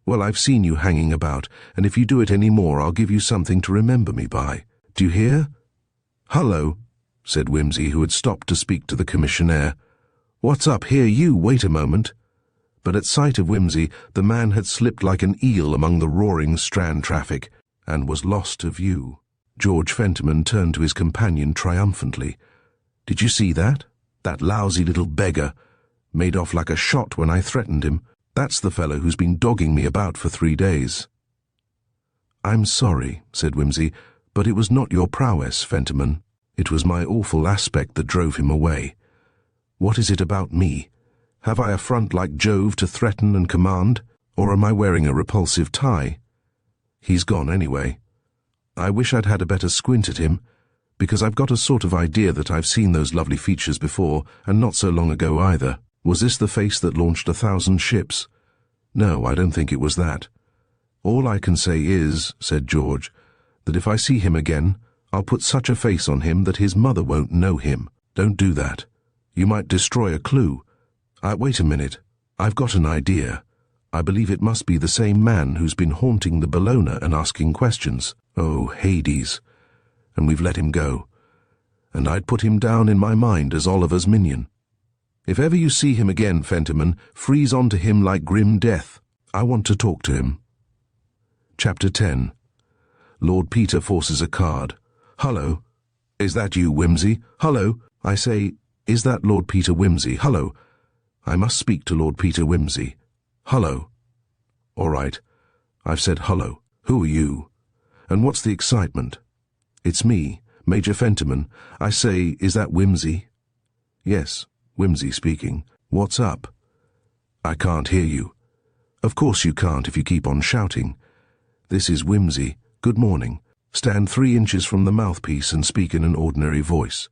Well, I've seen you hanging about, and if you do it any more, I'll give you something to remember me by. Do you hear?" "Hullo," said Whimsy, who had stopped to speak to the commissionaire. "What's up here, you? Wait a moment." But at sight of Whimsy, the man had slipped like an eel among the roaring Strand traffic, and was lost to view. George Fentiman turned to his companion triumphantly. "Did you see that? That lousy little beggar made off like a shot when I threatened him. That's the fellow who's been dogging me about for 3 days." "I'm sorry," said Wimsey, "but it was not your prowess, Fentiman. It was my awful aspect that drove him away. What is it about me? Have I a front like Jove to threaten and command, or am I wearing a repulsive tie? He's gone anyway. I wish I'd had a better squint at him, because I've got a sort of idea that I've seen those lovely features before, and not so long ago either. Was this the face that launched 1,000 ships? No, I don't think it was that. All I can say is," said George, "that if I see him again, I'll put such a face on him that his mother won't know him. Don't do that. You might destroy a clue. Wait a minute. I've got an idea. I believe it must be the same man who's been haunting the Bellona and asking questions. Oh, Hades. And we've let him go. And I'd put him down in my mind as Oliver's minion. If ever you see him again, Fentiman, freeze onto him like grim death. I want to talk to him." Chapter 10. Lord Peter forces a card. "Hullo. Is that you, Wimsey? Hullo. I say, is that Lord Peter Wimsey? Hullo. I must speak to Lord Peter Wimsey. Hullo." "All right. I've said hullo. Who are you? And what's the excitement?" "It's me, Major Fentiman. I say, is that Wimsey?" "Yes, Wimsey speaking. What's up?" "I can't hear you." "Of course you can't if you keep on shouting. This is Wimsey. Good morning. Stand 3 inches from the mouthpiece and speak in an ordinary voice.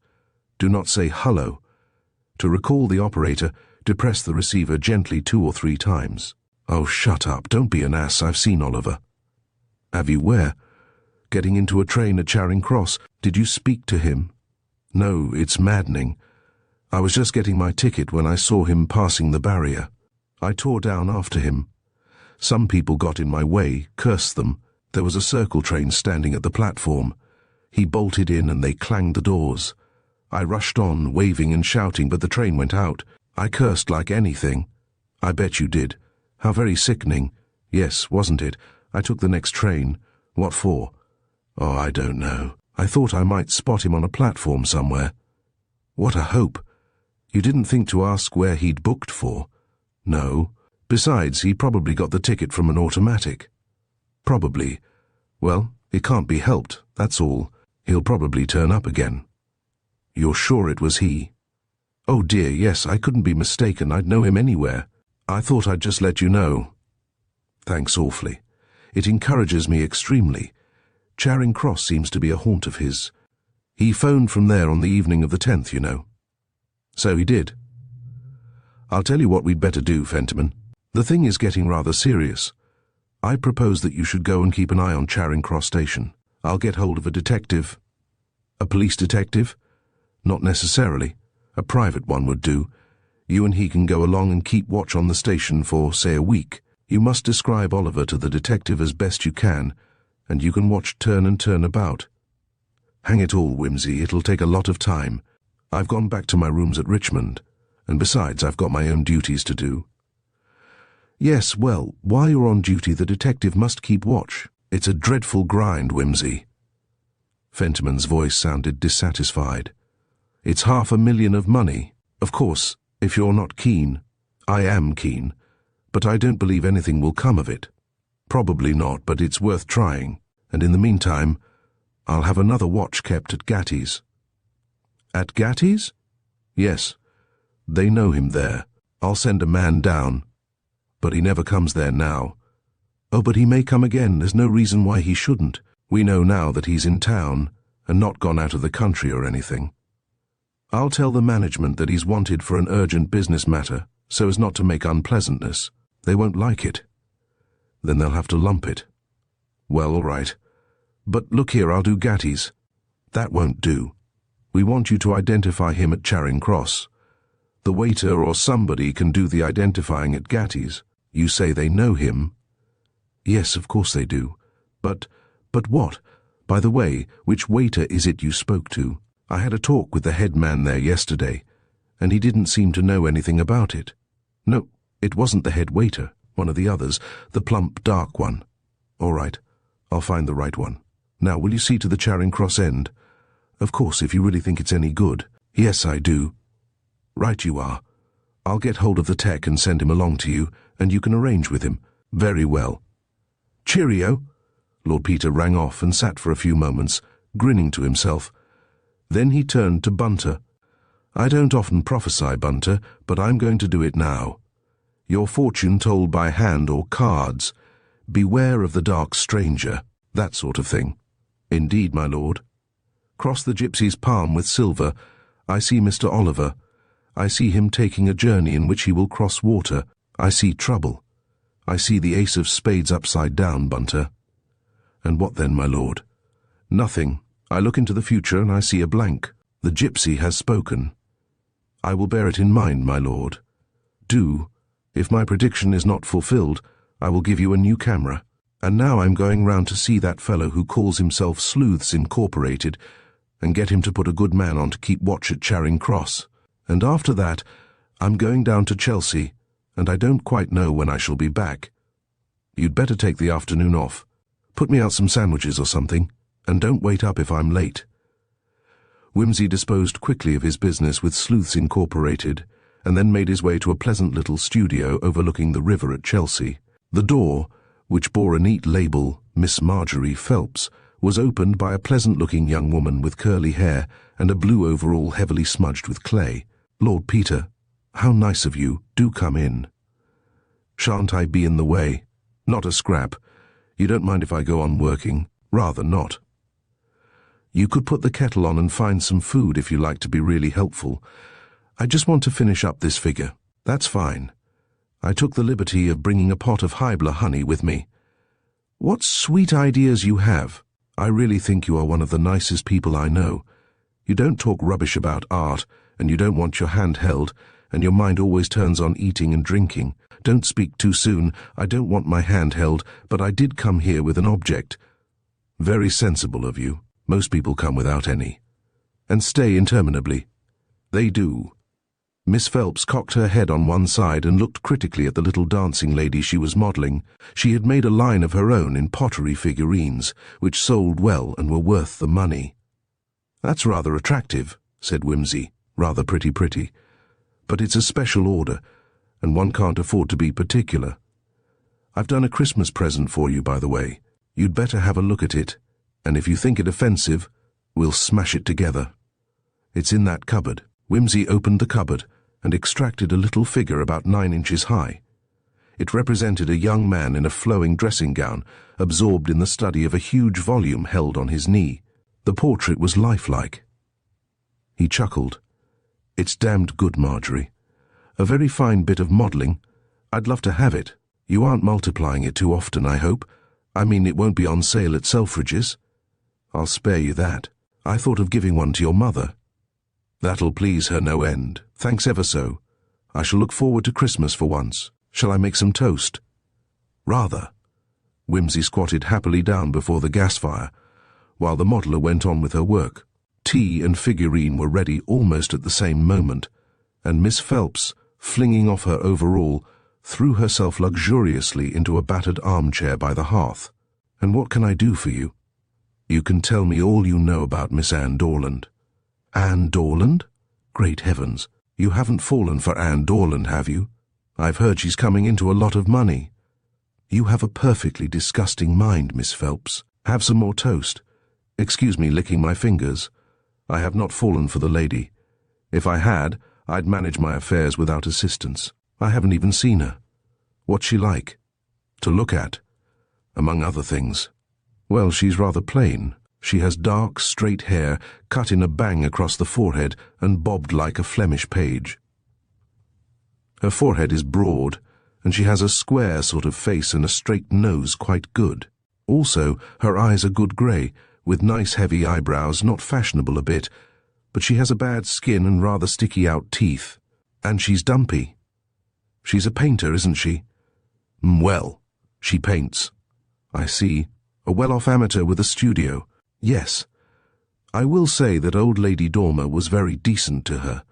Do not say hullo. To recall the operator, depress the receiver gently 2 or 3 times. Oh, shut up. Don't be an ass. I've seen Oliver." "Have you where?" "Getting into a train at Charing Cross. Did you speak to him?" "No, it's maddening. I was just getting my ticket when I saw him passing the barrier. I tore down after him. Some people got in my way, cursed them. There was a circle train standing at the platform. He bolted in and they clanged the doors. I rushed on, waving and shouting, but the train went out. I cursed like anything." "I bet you did. How very sickening." "Yes, wasn't it? I took the next train." "What for?" "Oh, I don't know. I thought I might spot him on a platform somewhere." "What a hope. You didn't think to ask where he'd booked for?" "No. Besides, he probably got the ticket from an automatic." "Probably. Well, it can't be helped, that's all. He'll probably turn up again." "You're sure it was he?" "Oh dear, yes, I couldn't be mistaken. I'd know him anywhere. I thought I'd just let you know." "Thanks awfully. It encourages me extremely. Charing Cross seems to be a haunt of his. He phoned from there on the evening of the 10th, you know." "So he did." "I'll tell you what we'd better do, Fentiman. The thing is getting rather serious. I propose that you should go and keep an eye on Charing Cross Station. I'll get hold of a detective." "A police detective?" "Not necessarily. A private one would do. You and he can go along and keep watch on the station for, say, a week. You must describe Oliver to the detective as best you can, and you can watch turn and turn about. Hang it all, Wimsey, it'll take a lot of time. I've gone back to my rooms at Richmond, and besides, I've got my own duties to do." "Yes, well, while you're on duty, the detective must keep watch. It's a dreadful grind, Wimsey." Fentiman's voice sounded dissatisfied. "It's 500,000 of money. Of course, if you're not keen—" "I am keen, but I don't believe anything will come of it." "Probably not, but it's worth trying, and in the meantime, I'll have another watch kept at Gatty's." "At Gatty's?" "Yes. They know him there. I'll send a man down. But he never comes there now." "Oh, but he may come again. There's no reason why he shouldn't. We know now that he's in town, and not gone out of the country or anything. I'll tell the management that he's wanted for an urgent business matter, so as not to make unpleasantness. They won't like it. Then they'll have to lump it." "Well, all right. But look here, I'll do Gatty's." "That won't do. We want you to identify him at Charing Cross. The waiter or somebody can do the identifying at Gatty's. You say they know him?" "Yes, of course they do. But what? By the way, which waiter is it you spoke to? I had a talk with the head man there yesterday, and he didn't seem to know anything about it." "No, it wasn't the head waiter. One of the others, the plump, dark one." "All right, I'll find the right one. Now, will you see to the Charing Cross end?" "Of course, if you really think it's any good." "Yes, I do." "Right you are. I'll get hold of the tech and send him along to you, and you can arrange with him. Very well. Cheerio! Lord Peter rang off and sat for a few moments, grinning to himself. Then he turned to Bunter. I don't often prophesy, Bunter, but I'm going to do it now. Your fortune told by hand or cards. Beware of the dark stranger, that sort of thing. Indeed, my lord. Cross the gypsy's palm with silver. I see Mr. Oliver. I see him taking a journey in which he will cross water. I see trouble. I see the ace of spades upside down, Bunter. And what then, my lord? Nothing. I look into the future and I see a blank. The gypsy has spoken. I will bear it in mind, my lord. Do. If my prediction is not fulfilled, I will give you a new camera. And now I'm going round to see that fellow who calls himself Sleuths Incorporated and get him to put a good man on to keep watch at Charing Cross. And after that, I'm going down to Chelsea, and I don't quite know when I shall be back. You'd better take the afternoon off. Put me out some sandwiches or something, and don't wait up if I'm late. Wimsey disposed quickly of his business with Sleuths Incorporated, and then made his way to a pleasant little studio overlooking the river at Chelsea. The door, which bore a neat label, Miss Marjorie Phelps, was opened by a pleasant-looking young woman with curly hair and a blue overall heavily smudged with clay. Lord Peter, how nice of you. Do come in. Shan't I be in the way? Not a scrap. You don't mind if I go on working? Rather not. You could put the kettle on and find some food if you like to be really helpful. I just want to finish up this figure. That's fine. I took the liberty of bringing a pot of Hybla honey with me. What sweet ideas you have. I really think you are one of the nicest people I know. You don't talk rubbish about art, and you don't want your hand held, and your mind always turns on eating and drinking. Don't speak too soon. I don't want my hand held, but I did come here with an object. Very sensible of you. Most people come without any. And stay interminably. They do. Miss Phelps cocked her head on one side and looked critically at the little dancing lady she was modelling. She had made a line of her own in pottery figurines, which sold well and were worth the money. That's rather attractive, said Wimsey. Rather pretty. But it's a special order, and one can't afford to be particular. I've done a Christmas present for you, by the way. You'd better have a look at it, and if you think it offensive, we'll smash it together. It's in that cupboard. Wimsey opened the cupboard and extracted a little figure about 9 inches high. It represented a young man in a flowing dressing gown, absorbed in the study of a huge volume held on his knee. The portrait was lifelike. He chuckled. It's damned good, Marjorie. A very fine bit of modelling. I'd love to have it. You aren't multiplying it too often, I hope. I mean, it won't be on sale at Selfridge's. I'll spare you that. I thought of giving one to your mother. That'll please her no end. Thanks ever so. I shall look forward to Christmas for once. Shall I make some toast? Rather. Wimsey squatted happily down before the gas fire, while the modeller went on with her work. Tea and figurine were ready almost at the same moment, and Miss Phelps, flinging off her overall, threw herself luxuriously into a battered armchair by the hearth. And what can I do for you? You can tell me all you know about Miss Anne Dorland. Anne Dorland? Great heavens, you haven't fallen for Anne Dorland, have you? I've heard she's coming into a lot of money. You have a perfectly disgusting mind, Miss Phelps. Have some more toast. Excuse me licking my fingers. I have not fallen for the lady. If I had, I'd manage my affairs without assistance. I haven't even seen her. What's she like? To look at, among other things. Well, she's rather plain. She has dark, straight hair, cut in a bang across the forehead and bobbed like a Flemish page. Her forehead is broad, and she has a square sort of face and a straight nose quite good. Also, her eyes are good grey, with nice heavy eyebrows, not fashionable a bit, but she has a bad skin and rather sticky-out teeth. And she's dumpy. She's a painter, isn't she? Well, she paints. I see. A well-off amateur with a studio. Yes. I will say that old Lady Dormer was very decent to her.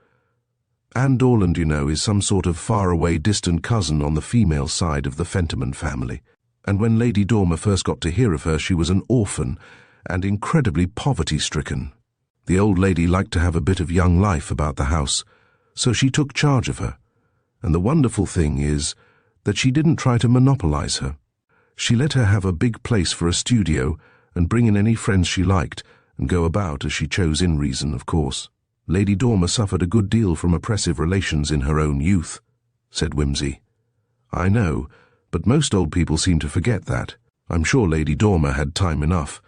Anne Dorland, you know, is some sort of far-away distant cousin on the female side of the Fentimore family, and when Lady Dormer first got to hear of her, she was an orphan and incredibly poverty-stricken. The old lady liked to have a bit of young life about the house, so she took charge of her. And the wonderful thing is, that she didn't try to monopolize her. She let her have a big place for a studio and bring in any friends she liked and go about as she chose in reason, of course. Lady Dormer suffered a good deal from oppressive relations in her own youth, said Whimsy. I know, but most old people seem to forget that. I'm sure Lady Dormer had time enough.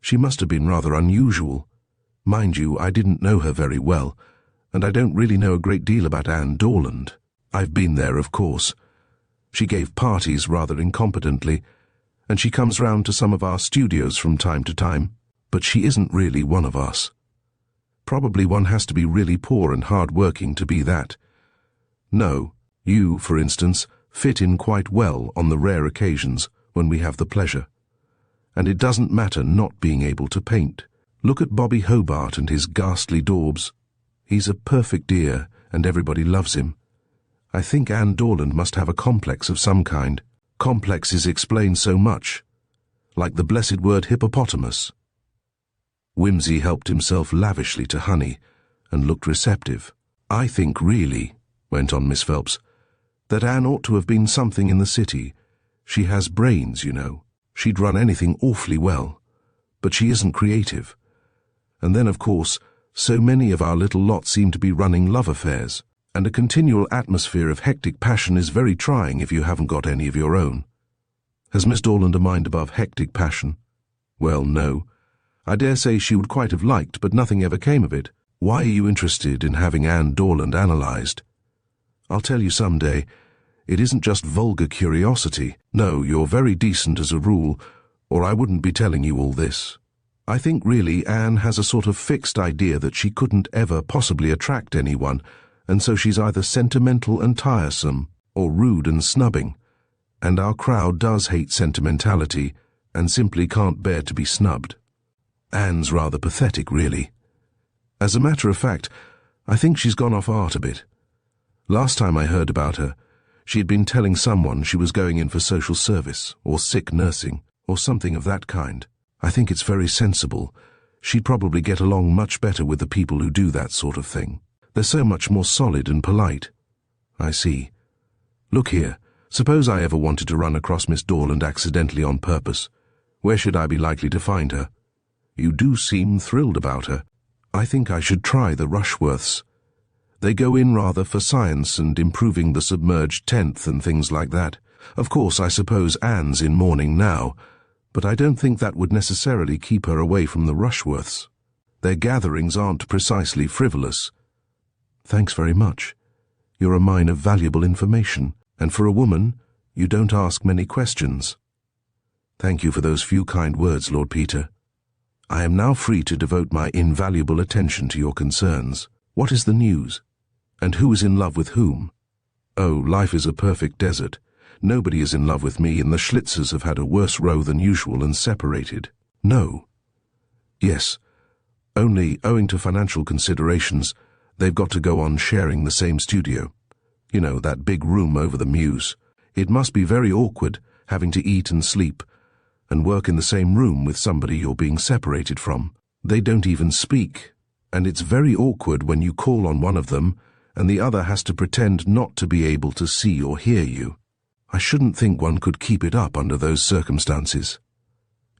She must have been rather unusual. Mind you, I didn't know her very well, and I don't really know a great deal about Anne Dorland. I've been there, of course. She gave parties rather incompetently, and she comes round to some of our studios from time to time, but she isn't really one of us. Probably one has to be really poor and hard-working to be that. No, you, for instance, fit in quite well on the rare occasions when we have the pleasure. And it doesn't matter not being able to paint. Look at Bobby Hobart and his ghastly daubs. He's a perfect dear, and everybody loves him. I think Anne Dorland must have a complex of some kind. Complexes explain so much, like the blessed word hippopotamus. Whimsy helped himself lavishly to honey and looked receptive. I think really, went on Miss Phelps, that Anne ought to have been something in the city. She has brains, you know. She'd run anything awfully well. But she isn't creative. And then, of course, so many of our little lot seem to be running love affairs, and a continual atmosphere of hectic passion is very trying if you haven't got any of your own. Has Miss Dorland a mind above hectic passion? Well, no. I dare say she would quite have liked, but nothing ever came of it. Why are you interested in having Anne Dorland analysed? I'll tell you some day. It isn't just vulgar curiosity. No, you're very decent as a rule, or I wouldn't be telling you all this. I think really Anne has a sort of fixed idea that she couldn't ever possibly attract anyone, and so she's either sentimental and tiresome, or rude and snubbing. And our crowd does hate sentimentality, and simply can't bear to be snubbed. Anne's rather pathetic, really. As a matter of fact, I think she's gone off art a bit. Last time I heard about her, she had been telling someone she was going in for social service, or sick nursing, or something of that kind. I think it's very sensible. She'd probably get along much better with the people who do that sort of thing. They're so much more solid and polite. I see. Look here, suppose I ever wanted to run across Miss Dorland accidentally on purpose. Where should I be likely to find her? You do seem thrilled about her. I think I should try the Rushworths. They go in rather for science and improving the submerged tenth and things like that. Of course, I suppose Anne's in mourning now, but I don't think that would necessarily keep her away from the Rushworths. Their gatherings aren't precisely frivolous. Thanks very much. You're a mine of valuable information, and for a woman, you don't ask many questions. Thank you for those few kind words, Lord Peter. I am now free to devote my invaluable attention to your concerns. What is the news? And who is in love with whom? Oh, life is a perfect desert. Nobody is in love with me, and the Schlitzers have had a worse row than usual and separated. No. Yes. Only, owing to financial considerations, they've got to go on sharing the same studio. You know, that big room over the Mews. It must be very awkward, having to eat and sleep, and work in the same room with somebody you're being separated from. They don't even speak, and it's very awkward when you call on one of them, and the other has to pretend not to be able to see or hear you. I shouldn't think one could keep it up under those circumstances.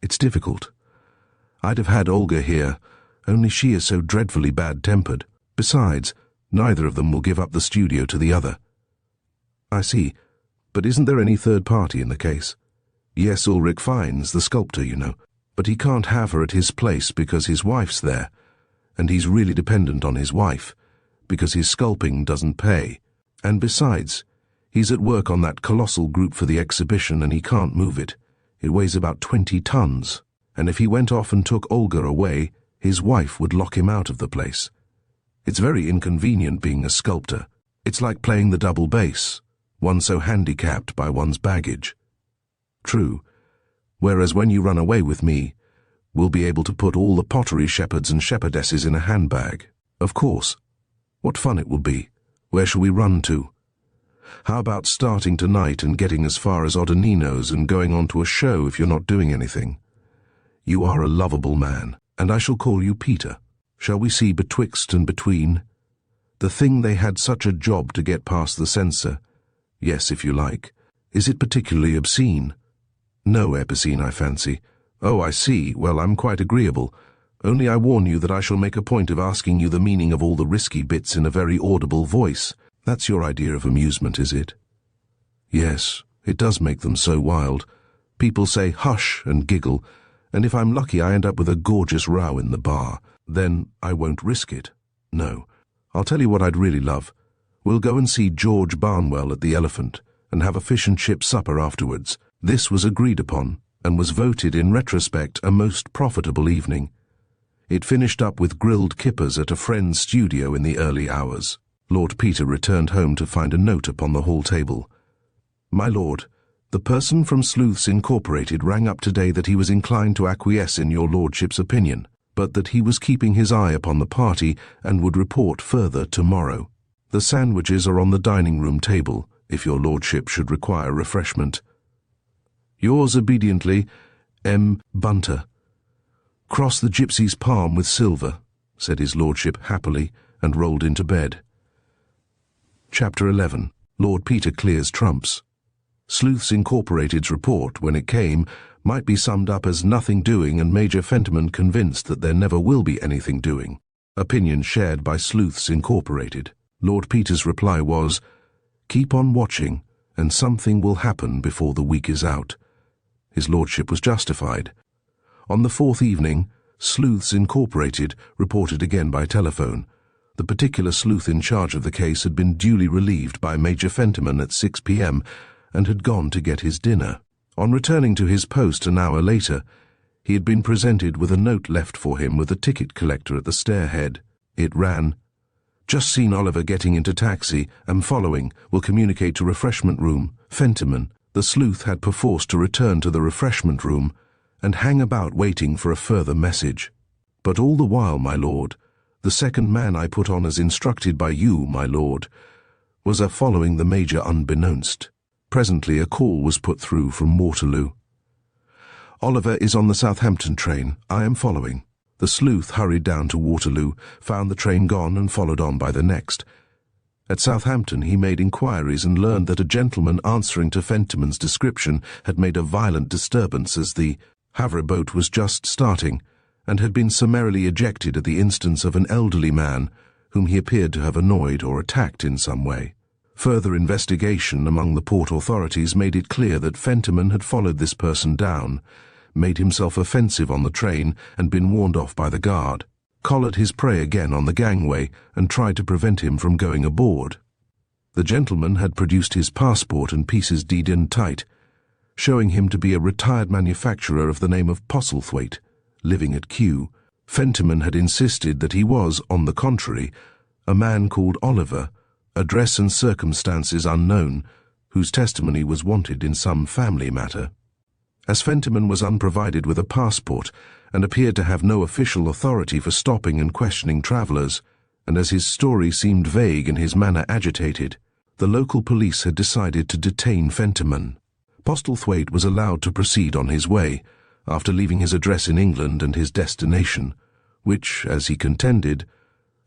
It's difficult. I'd have had Olga here, only she is so dreadfully bad-tempered. Besides, neither of them will give up the studio to the other. I see, but isn't there any third party in the case? Yes, Ulrich Fiennes, the sculptor, you know, but he can't have her at his place because his wife's there, and he's really dependent on his wife, because his sculping doesn't pay. And besides, he's at work on that colossal group for the exhibition and he can't move it. It weighs about 20 tons, and if he went off and took Olga away, his wife would lock him out of the place. It's very inconvenient being a sculptor. It's like playing the double bass, one so handicapped by one's baggage. True, whereas when you run away with me, we'll be able to put all the pottery shepherds and shepherdesses in a handbag. Of course. What fun it will be. Where shall we run to? How about starting tonight and getting as far as Odanino's and going on to a show if you're not doing anything? You are a lovable man, and I shall call you Peter. Shall we see Betwixt and Between? The thing they had such a job to get past the censor. Yes, if you like. Is it particularly obscene? No, Epicene, I fancy. Oh, I see. Well, I'm quite agreeable. Only I warn you that I shall make a point of asking you the meaning of all the risky bits in a very audible voice. That's your idea of amusement, is it? Yes, it does make them so wild. People say hush and giggle, and if I'm lucky I end up with a gorgeous row in the bar. Then I won't risk it. No. I'll tell you what I'd really love. We'll go and see George Barnwell at the Elephant, and have a fish and chip supper afterwards. This was agreed upon, and was voted in retrospect a most profitable evening. It finished up with grilled kippers at a friend's studio in the early hours. Lord Peter returned home to find a note upon the hall table. My lord, the person from Sleuths Incorporated rang up today that he was inclined to acquiesce in your lordship's opinion, but that he was keeping his eye upon the party and would report further tomorrow. The sandwiches are on the dining-room table, if your lordship should require refreshment. Yours obediently, M. Bunter. Cross the gypsy's palm with silver, said his lordship happily, and rolled into bed. Chapter 11. Lord Peter clears trumps. Sleuths Incorporated's report, when it came, might be summed up as nothing doing, and Major Fentiman convinced that there never will be anything doing. Opinion shared by Sleuths Incorporated. Lord Peter's reply was, keep on watching, and something will happen before the week is out. His lordship was justified. On the fourth evening, Sleuths Incorporated reported again by telephone. The particular sleuth in charge of the case had been duly relieved by Major Fentiman at 6 p.m. and had gone to get his dinner. On returning to his post an hour later, he had been presented with a note left for him with a ticket collector at the stairhead. It ran, just seen Oliver getting into taxi, am following, will communicate to refreshment room. Fentiman. The sleuth had perforce to return to the refreshment room and hang about waiting for a further message. But all the while, my lord, the second man I put on as instructed by you, my lord, was following the Major unbeknownst. Presently a call was put through from Waterloo. Oliver is on the Southampton train. I am following. The sleuth hurried down to Waterloo, found the train gone and followed on by the next. At Southampton he made inquiries and learned that a gentleman answering to Fentiman's description had made a violent disturbance as the Havre boat was just starting, and had been summarily ejected at the instance of an elderly man whom he appeared to have annoyed or attacked in some way. Further investigation among the port authorities made it clear that Fentiman had followed this person down, made himself offensive on the train and been warned off by the guard, collared his prey again on the gangway and tried to prevent him from going aboard. The gentleman had produced his passport and pieces d'identité, showing him to be a retired manufacturer of the name of Postlethwaite, living at Kew. Fentiman had insisted that he was, on the contrary, a man called Oliver, address and circumstances unknown, whose testimony was wanted in some family matter. As Fentiman was unprovided with a passport and appeared to have no official authority for stopping and questioning travellers, and as his story seemed vague and his manner agitated, the local police had decided to detain Fentiman. Postlethwaite was allowed to proceed on his way, after leaving his address in England and his destination, which, as he contended,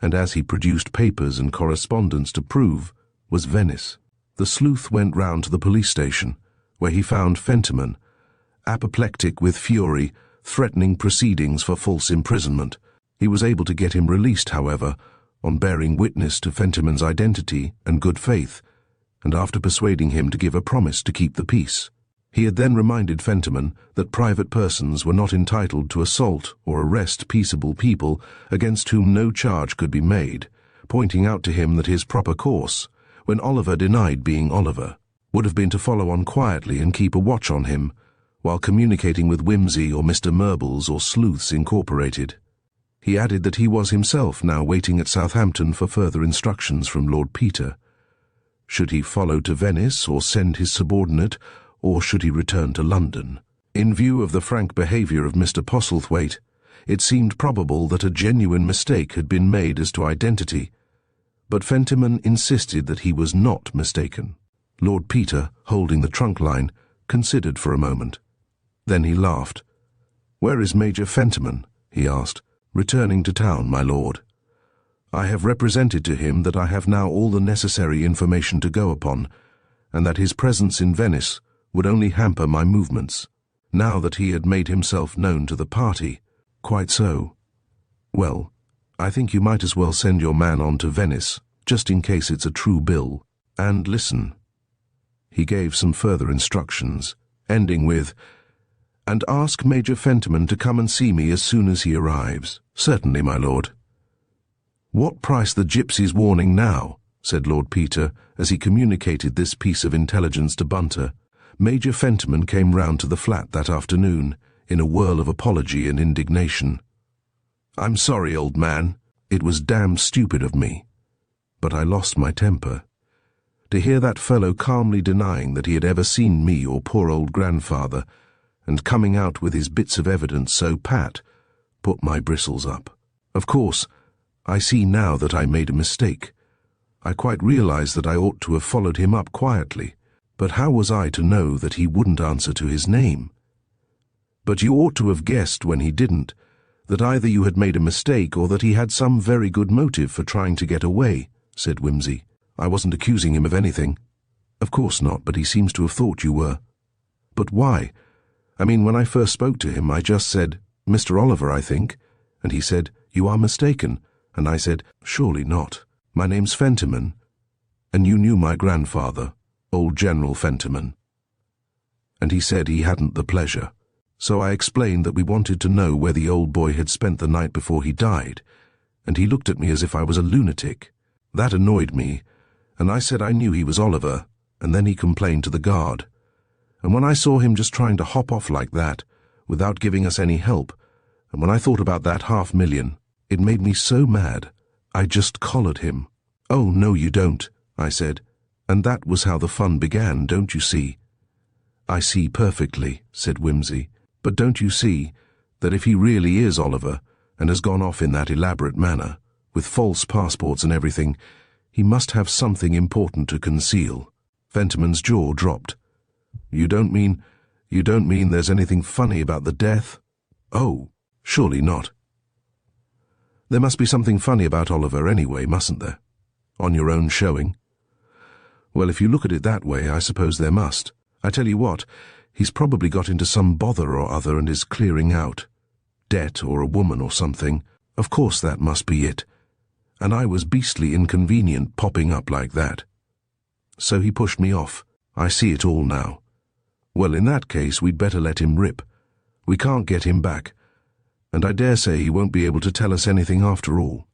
and as he produced papers and correspondence to prove, was Venice. The sleuth went round to the police station, where he found Fentiman, apoplectic with fury, threatening proceedings for false imprisonment. He was able to get him released, however, on bearing witness to Fentiman's identity and good faith, and after persuading him to give a promise to keep the peace. He had then reminded Fentiman that private persons were not entitled to assault or arrest peaceable people against whom no charge could be made, pointing out to him that his proper course, when Oliver denied being Oliver, would have been to follow on quietly and keep a watch on him, while communicating with Whimsy or Mr. Murbles or Sleuths Incorporated. He added that he was himself now waiting at Southampton for further instructions from Lord Peter. Should he follow to Venice or send his subordinate, or should he return to London? In view of the frank behaviour of Mr. Postlethwaite, it seemed probable that a genuine mistake had been made as to identity, but Fentiman insisted that he was not mistaken. Lord Peter, holding the trunk line, considered for a moment. Then he laughed. "Where is Major Fentiman?" he asked. "Returning to town, my lord. I have represented to him that I have now all the necessary information to go upon, and that his presence in Venice would only hamper my movements. Now that he had made himself known to the party, quite so. Well, I think you might as well send your man on to Venice, just in case it's a true bill. And listen. He gave some further instructions, ending with, "And ask Major Fentiman to come and see me as soon as he arrives." "Certainly, my lord." "What price the gypsy's warning now?" said Lord Peter, as he communicated this piece of intelligence to Bunter. Major Fentiman came round to the flat that afternoon, in a whirl of apology and indignation. "I'm sorry, old man. It was damned stupid of me." But I lost my temper. To hear that fellow calmly denying that he had ever seen me or poor old grandfather, and coming out with his bits of evidence so pat, put my bristles up. Of course, I see now that I made a mistake. I quite realized that I ought to have followed him up quietly, but how was I to know that he wouldn't answer to his name? "But you ought to have guessed when he didn't, that either you had made a mistake or that he had some very good motive for trying to get away," said Wimsey. "I wasn't accusing him of anything." "Of course not, but he seems to have thought you were." "But why? I mean, when I first spoke to him, I just said, 'Mr. Oliver, I think,' and he said, 'You are mistaken,' and I said, 'Surely not. My name's Fentiman.' And you knew my grandfather, old General Fentiman." And he said he hadn't the pleasure. So I explained that we wanted to know where the old boy had spent the night before he died, and he looked at me as if I was a lunatic. That annoyed me, and I said I knew he was Oliver, and then he complained to the guard. And when I saw him just trying to hop off like that, without giving us any help, and when I thought about that $500,000, it made me so mad, I just collared him. "Oh, no, you don't," I said. "And that was how the fun began, don't you see?" "I see perfectly," said Wimsey. "But don't you see that if he really is Oliver, and has gone off in that elaborate manner, with false passports and everything, he must have something important to conceal?" Fentiman's jaw dropped. You don't mean there's anything funny about the death?" "Oh, surely not." "There must be something funny about Oliver anyway, mustn't there? On your own showing?" "Well, if you look at it that way, I suppose there must. I tell you what, he's probably got into some bother or other and is clearing out. Debt or a woman or something. Of course that must be it. And I was beastly inconvenient popping up like that. So he pushed me off. I see it all now. Well, in that case, we'd better let him rip. We can't get him back, and I dare say he won't be able to tell us anything after all."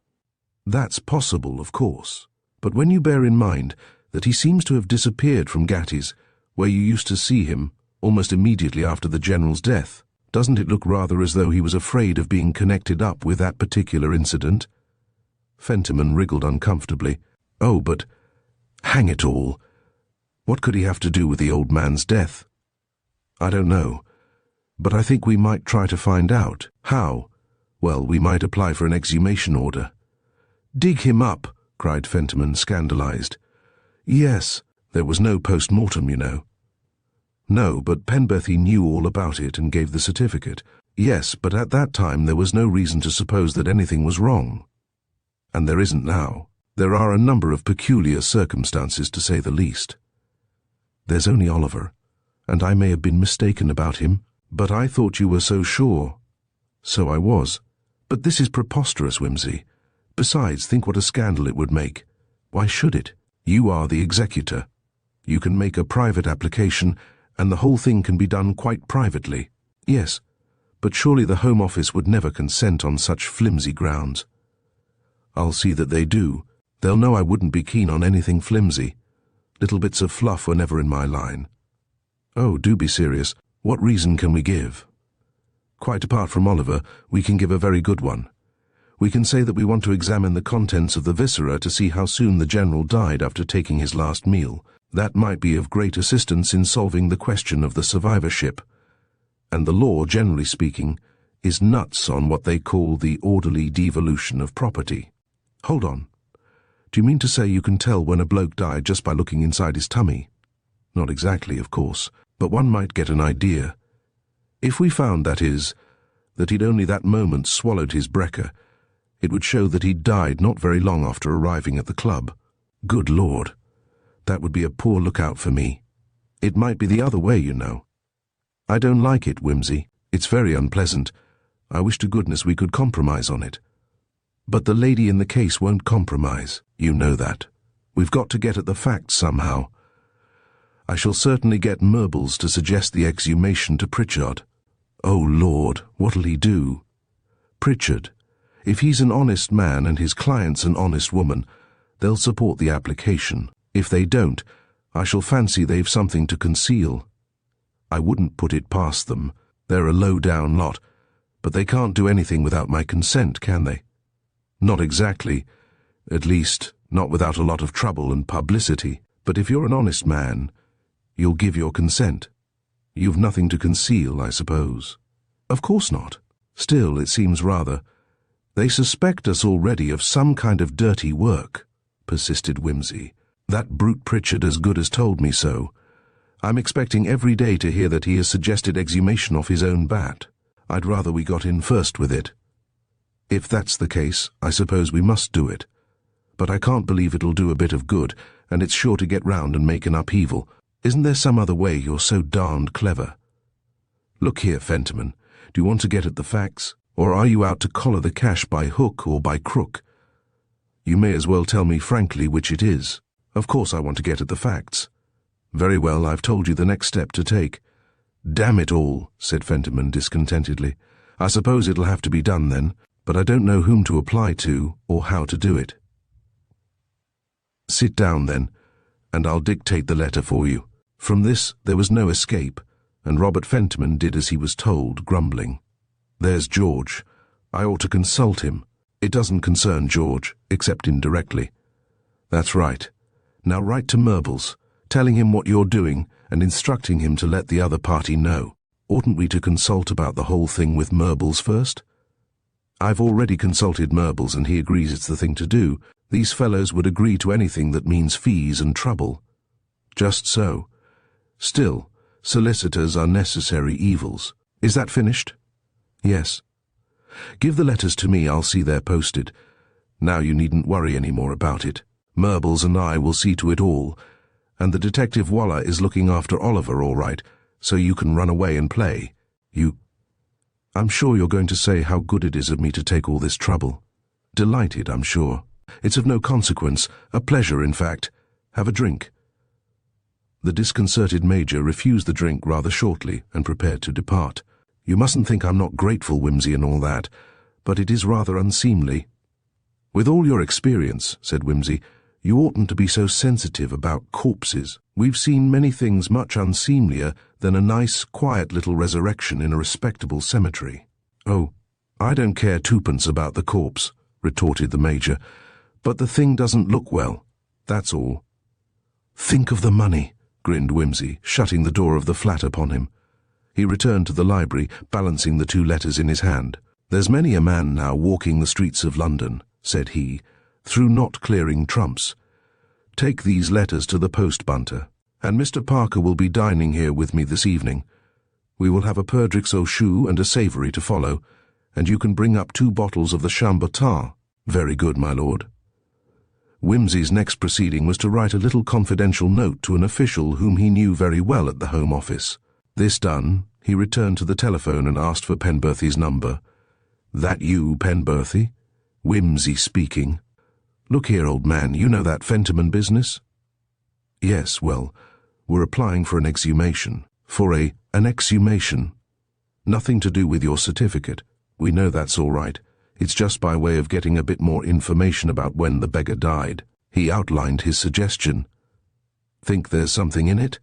"That's possible, of course. But when you bear in mind that he seems to have disappeared from Gatti's, where you used to see him, almost immediately after the General's death, doesn't it look rather as though he was afraid of being connected up with that particular incident?" Fentiman wriggled uncomfortably. "Oh, but hang it all! What could he have to do with the old man's death?" "I don't know, but I think we might try to find out." "How?" "Well, we might apply for an exhumation order." "Dig him up!" cried Fentiman, scandalized. "Yes, there was no post-mortem, you know." "No, but Penberthy knew all about it and gave the certificate." "Yes, but at that time there was no reason to suppose that anything was wrong. And there isn't now. There are a number of peculiar circumstances, to say the least. There's only Oliver, and I may have been mistaken about him, but I thought you were so sure." "So I was. But this is preposterous, Wimsey. Besides, think what a scandal it would make." "Why should it? You are the executor. You can make a private application, and the whole thing can be done quite privately." "Yes, but surely the Home Office would never consent on such flimsy grounds." "I'll see that they do. They'll know I wouldn't be keen on anything flimsy. Little bits of fluff were never in my line." "Oh, do be serious. What reason can we give?" "Quite apart from Oliver, we can give a very good one. We can say that we want to examine the contents of the viscera to see how soon the General died after taking his last meal. That might be of great assistance in solving the question of the survivorship. And the law, generally speaking, is nuts on what they call the orderly devolution of property." "Hold on. Do you mean to say you can tell when a bloke died just by looking inside his tummy?" "Not exactly, of course, but one might get an idea. If we found, that is, that he'd only that moment swallowed his brekker, it would show that he'd died not very long after arriving at the club." "Good Lord. That would be a poor lookout for me. It might be the other way, you know. I don't like it, Whimsy. It's very unpleasant. I wish to goodness we could compromise on it. But the lady in the case won't compromise. You know that. We've got to get at the facts somehow. I shall certainly get Murbles to suggest the exhumation to Pritchard. Oh, Lord, what'll he do? Pritchard. If he's an honest man and his client's an honest woman, they'll support the application. If they don't, I shall fancy they've something to conceal. I wouldn't put it past them. They're a low-down lot, but they can't do anything without my consent, can they? Not exactly. At least, not without a lot of trouble and publicity. But if you're an honest man, you'll give your consent. You've nothing to conceal, I suppose. Of course not. Still, it seems rather. They suspect us already of some kind of dirty work, persisted Whimsy. That brute Pritchard as good as told me so. I'm expecting every day to hear that he has suggested exhumation off his own bat. I'd rather we got in first with it. If that's the case, I suppose we must do it. But I can't believe it'll do a bit of good, and it's sure to get round and make an upheaval. Isn't there some other way you're so darned clever? Look here, Fentiman, do you want to get at the facts, or are you out to collar the cash by hook or by crook? You may as well tell me frankly which it is. Of course I want to get at the facts. Very well, I've told you the next step to take. Damn it all, said Fentiman discontentedly. I suppose it'll have to be done then, but I don't know whom to apply to or how to do it. Sit down then, and I'll dictate the letter for you. From this there was no escape, and Robert Fentiman did as he was told, grumbling. There's George. I ought to consult him. It doesn't concern George, except indirectly. That's right. Now write to Murbles, telling him what you're doing and instructing him to let the other party know. Oughtn't we to consult about the whole thing with Murbles first? I've already consulted Murbles and he agrees it's the thing to do. These fellows would agree to anything that means fees and trouble. Just so. Still, solicitors are necessary evils. Is that finished? Yes. Give the letters to me, I'll see they're posted. Now you needn't worry any more about it. Murbles and I will see to it all, and the Detective Waller is looking after Oliver all right, so you can run away and play. I'm sure you're going to say how good it is of me to take all this trouble. Delighted, I'm sure. It's of no consequence, a pleasure, in fact. Have a drink. The disconcerted Major refused the drink rather shortly and prepared to depart. You mustn't think I'm not grateful, Whimsy, and all that, but it is rather unseemly. With all your experience, said Whimsy, you oughtn't to be so sensitive about corpses. We've seen many things much unseemlier than a nice, quiet little resurrection in a respectable cemetery. Oh, I don't care twopence about the corpse, retorted the Major, but the thing doesn't look well, that's all. Think of the money, grinned Whimsy, shutting the door of the flat upon him. He returned to the library, balancing the two letters in his hand. There's many a man now walking the streets of London, said he, through not clearing trumps. Take these letters to the post bunter, and Mr. Parker will be dining here with me this evening. We will have a Perdrix au choux and a savoury to follow, and you can bring up 2 bottles of the Chambertin. Very good, my lord. Whimsy's next proceeding was to write a little confidential note to an official whom he knew very well at the Home Office. This done, he returned to the telephone and asked for Penberthy's number. That you, Penberthy? Whimsy speaking. Look here, old man, you know that Fentiman business? Yes, well, we're applying for an exhumation. For an exhumation. Nothing to do with your certificate. We know that's all right. It's just by way of getting a bit more information about when the beggar died. He outlined his suggestion. Think there's something in it?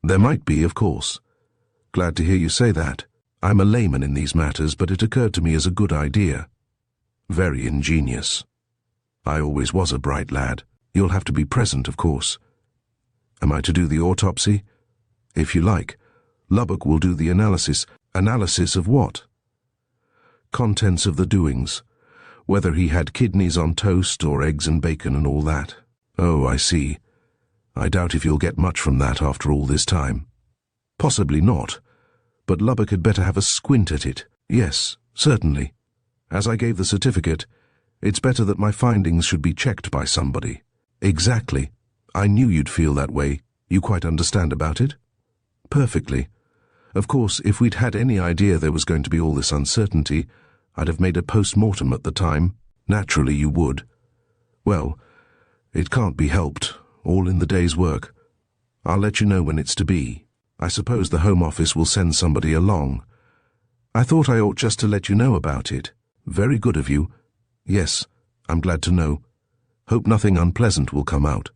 There might be, of course. Glad to hear you say that. I'm a layman in these matters, but it occurred to me as a good idea. Very ingenious. I always was a bright lad. You'll have to be present, of course. Am I to do the autopsy? If you like. Lubbock will do the analysis. Analysis of what? Contents of the doings. Whether he had kidneys on toast or eggs and bacon and all that. Oh, I see. I doubt if you'll get much from that after all this time. Possibly not. But Lubbock had better have a squint at it. Yes, certainly. As I gave the certificate, it's better that my findings should be checked by somebody. Exactly. I knew you'd feel that way. You quite understand about it? Perfectly. Of course, if we'd had any idea there was going to be all this uncertainty, I'd have made a post-mortem at the time. Naturally you would. Well, it can't be helped, all in the day's work. I'll let you know when it's to be. I suppose the Home Office will send somebody along. I thought I ought just to let you know about it. Very good of you. Yes, I'm glad to know. Hope nothing unpleasant will come out.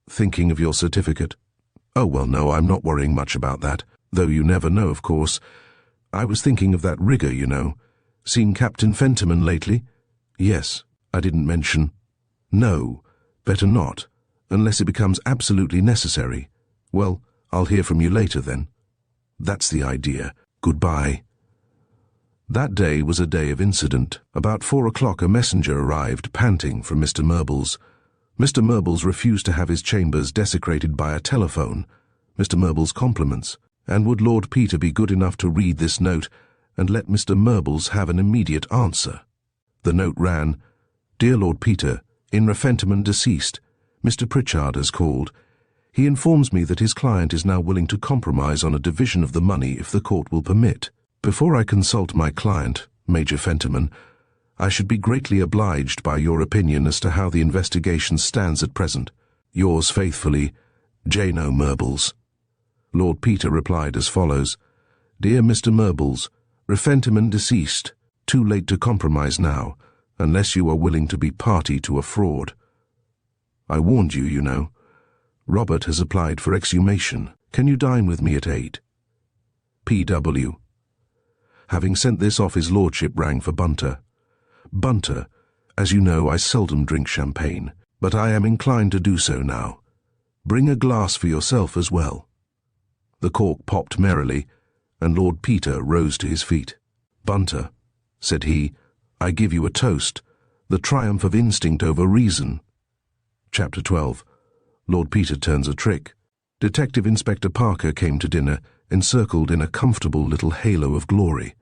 Thinking of your certificate? Oh, well, no, I'm not worrying much about that, though you never know, of course. I was thinking of that rigger, you know. Seen Captain Fentiman lately? Yes, I didn't mention. No, better not, unless it becomes absolutely necessary. Well, I'll hear from you later then. That's the idea. Goodbye. That day was a day of incident. About 4 o'clock a messenger arrived, panting, from Mr. Murbles. Mr. Murbles refused to have his chambers desecrated by a telephone. Mr. Murbles' compliments, and would Lord Peter be good enough to read this note and let Mr. Murbles have an immediate answer. The note ran, Dear Lord Peter, Inra Fentiman deceased. Mr. Pritchard has called. He informs me that his client is now willing to compromise on a division of the money if the court will permit. Before I consult my client, Major Fentiman, I should be greatly obliged by your opinion as to how the investigation stands at present. Yours faithfully, Jano Murbles. Lord Peter replied as follows, Dear Mr. Murbles, Fentiman deceased, too late to compromise now, unless you are willing to be party to a fraud. I warned you, you know. Robert has applied for exhumation. Can you dine with me at 8? P.W. Having sent this off, his lordship rang for Bunter. Bunter, as you know, I seldom drink champagne, but I am inclined to do so now. Bring a glass for yourself as well. The cork popped merrily, and Lord Peter rose to his feet. Bunter, said he, I give you a toast, the triumph of instinct over reason. Chapter 12. Lord Peter turns a trick. Detective Inspector Parker came to dinner, encircled in a comfortable little halo of glory.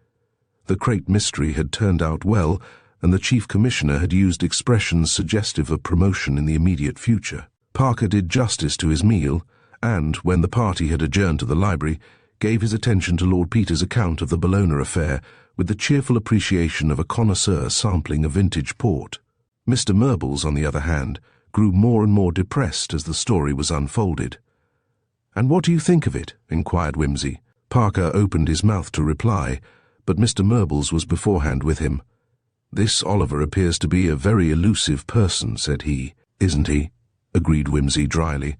The Crate mystery had turned out well, and the Chief Commissioner had used expressions suggestive of promotion in the immediate future. Parker did justice to his meal, and, when the party had adjourned to the library, gave his attention to Lord Peter's account of the Bologna affair with the cheerful appreciation of a connoisseur sampling a vintage port. Mr. Murbles, on the other hand, grew more and more depressed as the story was unfolded. "And what do you think of it?" inquired Wimsey. Parker opened his mouth to reply, but Mr. Murbles was beforehand with him. "This Oliver appears to be a very elusive person," said he. "Isn't he?" agreed Wimsey dryly.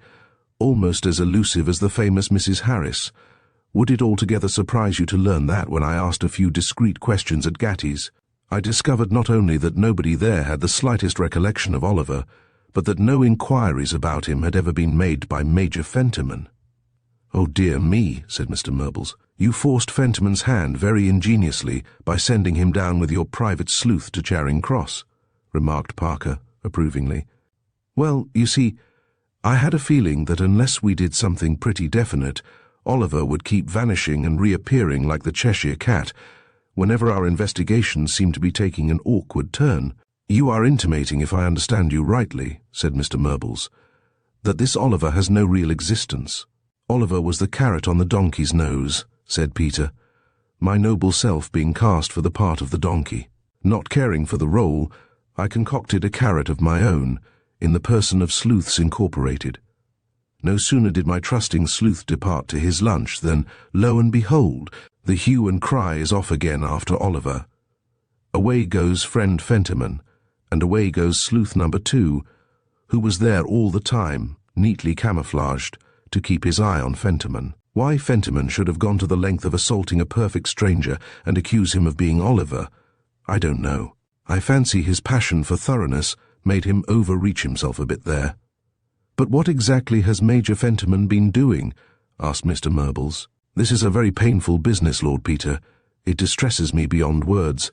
"Almost as elusive as the famous Mrs. Harris. Would it altogether surprise you to learn that when I asked a few discreet questions at Gatti's, I discovered not only that nobody there had the slightest recollection of Oliver, but that no inquiries about him had ever been made by Major Fentiman?" "Oh dear me," said Mr. Murbles. "You forced Fentiman's hand very ingeniously by sending him down with your private sleuth to Charing Cross," remarked Parker approvingly. "Well, you see, I had a feeling that unless we did something pretty definite, Oliver would keep vanishing and reappearing like the Cheshire Cat whenever our investigations seemed to be taking an awkward turn. You are intimating, if I understand you rightly," said Mr. Murbles, "that this Oliver has no real existence." "Oliver was the carrot on the donkey's nose," said Peter, "my noble self being cast for the part of the donkey. Not caring for the role, I concocted a carrot of my own, in the person of Sleuths Incorporated. No sooner did my trusting sleuth depart to his lunch than, lo and behold, the hue and cry is off again after Oliver. Away goes friend Fentiman, and away goes sleuth number 2, who was there all the time, neatly camouflaged, to keep his eye on Fentiman. Why Fentiman should have gone to the length of assaulting a perfect stranger and accuse him of being Oliver, I don't know. I fancy his passion for thoroughness made him overreach himself a bit there." "But what exactly has Major Fentiman been doing?" asked Mr. Murbles. "This is a very painful business, Lord Peter. It distresses me beyond words.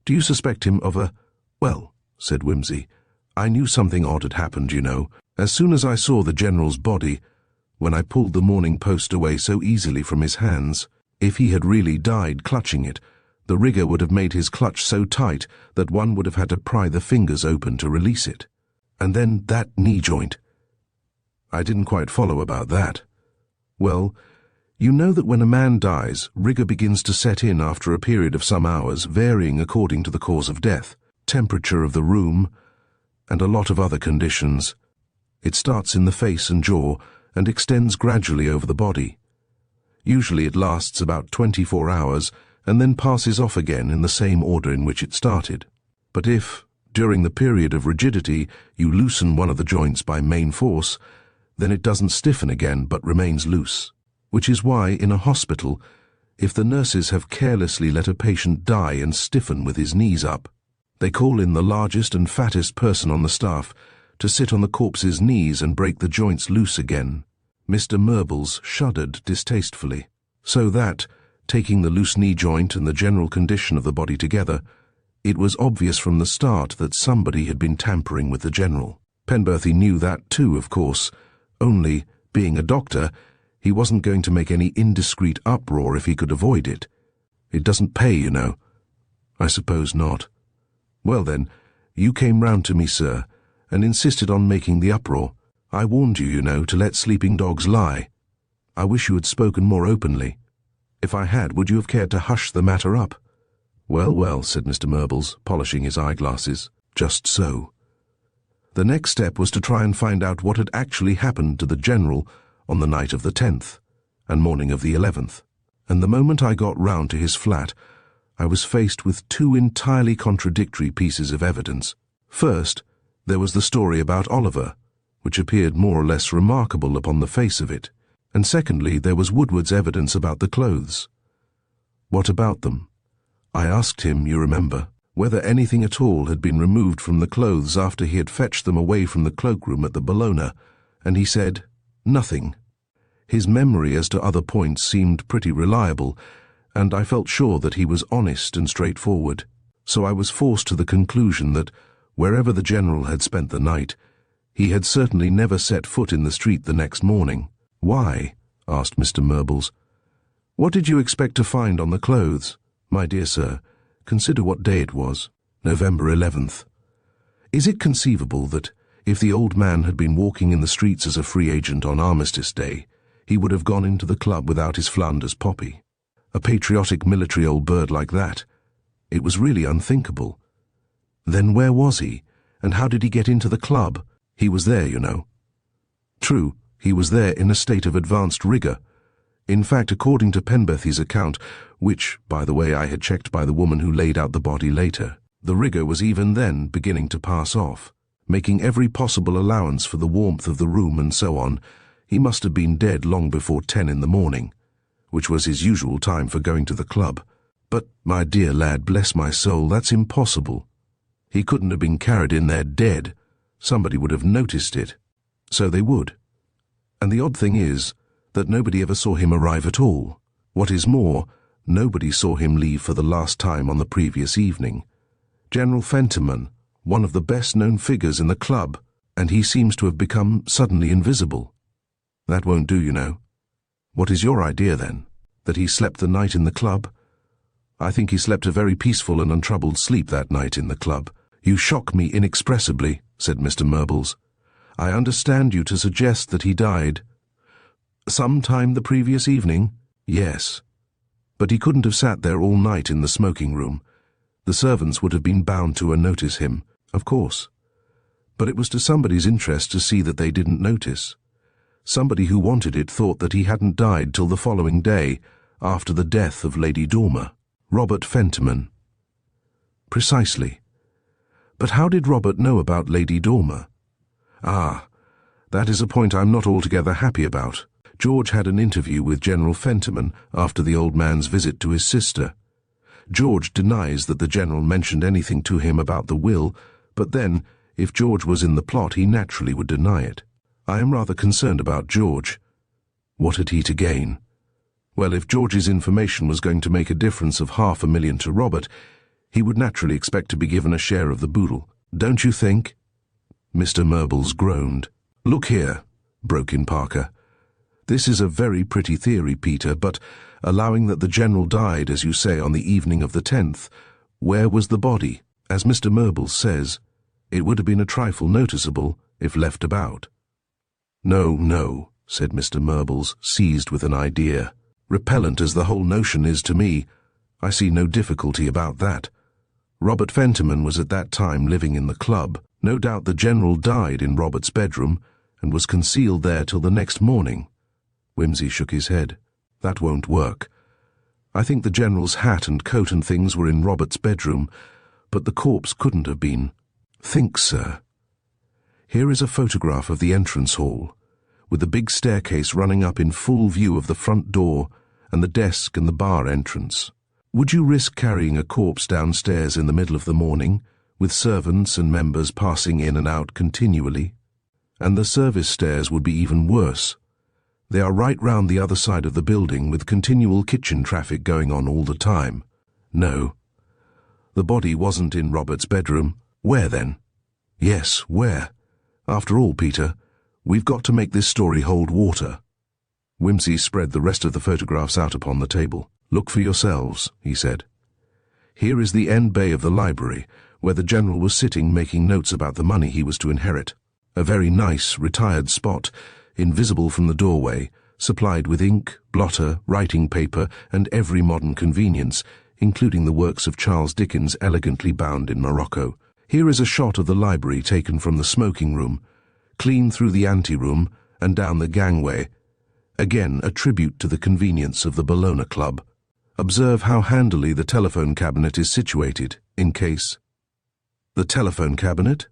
Do you suspect him of a—" "Well," said Wimsey, "I knew something odd had happened, you know, as soon as I saw the General's body, when I pulled the Morning Post away so easily from his hands. If he had really died clutching it, the rigger would have made his clutch so tight that one would have had to pry the fingers open to release it. And then that knee joint. I didn't quite follow about that. Well, you know that when a man dies, rigor begins to set in after a period of some hours, varying according to the cause of death, temperature of the room, and a lot of other conditions. It starts in the face and jaw and extends gradually over the body. Usually it lasts about 24 hours and then passes off again in the same order in which it started. But if, during the period of rigidity, you loosen one of the joints by main force, then it doesn't stiffen again but remains loose. Which is why, in a hospital, if the nurses have carelessly let a patient die and stiffen with his knees up, they call in the largest and fattest person on the staff to sit on the corpse's knees and break the joints loose again. Mr. Murbles shuddered distastefully. So that, taking the loose knee joint and the general condition of the body together, it was obvious from the start that somebody had been tampering with the general. Penberthy knew that too, of course, only, being a doctor, he wasn't going to make any indiscreet uproar if he could avoid it. It doesn't pay, you know. I suppose not. Well then, you came round to me, sir, and insisted on making the uproar. I warned you, you know, to let sleeping dogs lie. I wish you had spoken more openly. If I had, would you have cared to hush the matter up? Well, well, said Mr. Murbles, polishing his eyeglasses. Just so. The next step was to try and find out what had actually happened to the general on the night of the 10th and morning of the 11th, and the moment I got round to his flat, I was faced with two entirely contradictory pieces of evidence. First, there was the story about Oliver, which appeared more or less remarkable upon the face of it, and secondly, there was Woodward's evidence about the clothes. What about them? I asked him, you remember, whether anything at all had been removed from the clothes after he had fetched them away from the cloakroom at the Bellona, and he said, nothing. His memory as to other points seemed pretty reliable, and I felt sure that he was honest and straightforward, so I was forced to the conclusion that, wherever the general had spent the night, he had certainly never set foot in the street the next morning. Why? Asked Mr. Murbles. What did you expect to find on the clothes? My dear sir, consider what day it was, November 11th. Is it conceivable that, if the old man had been walking in the streets as a free agent on Armistice Day, he would have gone into the club without his Flanders poppy? A patriotic military old bird like that? It was really unthinkable. Then where was he, and how did he get into the club? He was there, you know. True, he was there in a state of advanced rigor. In fact, according to Penberthy's account, which, by the way, I had checked by the woman who laid out the body later, the rigor was even then beginning to pass off. Making every possible allowance for the warmth of the room and so on, he must have been dead long before 10 in the morning, which was his usual time for going to the club. But, my dear lad, bless my soul, that's impossible. He couldn't have been carried in there dead. Somebody would have noticed it. So they would. And the odd thing is that nobody ever saw him arrive at all. What is more, nobody saw him leave for the last time on the previous evening. General Fentiman, one of the best-known figures in the club, and he seems to have become suddenly invisible. That won't do, you know. What is your idea, then? That he slept the night in the club? I think he slept a very peaceful and untroubled sleep that night in the club. You shock me inexpressibly, said Mr. Murbles. I understand you to suggest that he died some time the previous evening? Yes. But he couldn't have sat there all night in the smoking room. The servants would have been bound to notice him, of course. But it was to somebody's interest to see that they didn't notice. Somebody who wanted it thought that he hadn't died till the following day, after the death of Lady Dormer. Robert Fentiman. Precisely. But how did Robert know about Lady Dormer? Ah, that is a point I'm not altogether happy about. George had an interview with General Fentiman after the old man's visit to his sister. George denies that the general mentioned anything to him about the will, but then, if George was in the plot, he naturally would deny it. I am rather concerned about George. What had he to gain? Well, if George's information was going to make a difference of $500,000 to Robert, he would naturally expect to be given a share of the boodle. Don't you think? Mr. Murbles groaned. Look here, broke in Parker. This is a very pretty theory, Peter, but allowing that the general died, as you say, on the evening of the 10th, where was the body? As Mr. Murbles says, it would have been a trifle noticeable if left about. No, no, said Mr. Murbles, seized with an idea. Repellent as the whole notion is to me, I see no difficulty about that. Robert Fentiman was at that time living in the club. No doubt the General died in Robert's bedroom and was concealed there till the next morning. Wimsey shook his head. That won't work. I think the General's hat and coat and things were in Robert's bedroom, but the corpse couldn't have been. Think, sir. Here is a photograph of the entrance hall, with the big staircase running up in full view of the front door and the desk and the bar entrance. Would you risk carrying a corpse downstairs in the middle of the morning, with servants and members passing in and out continually? And the service stairs would be even worse. They are right round the other side of the building, with continual kitchen traffic going on all the time. No. The body wasn't in Robert's bedroom. Where then? Yes, where? After all, Peter, we've got to make this story hold water. Wimsey spread the rest of the photographs out upon the table. Look for yourselves, he said. Here is the end bay of the library, where the General was sitting making notes about the money he was to inherit. A very nice, retired spot, invisible from the doorway, supplied with ink, blotter, writing paper, and every modern convenience, including the works of Charles Dickens elegantly bound in Morocco. Here is a shot of the library taken from the smoking room, clean through the anteroom and down the gangway. Again, a tribute to the convenience of the Bologna Club. Observe how handily the telephone cabinet is situated, in case. The telephone cabinet,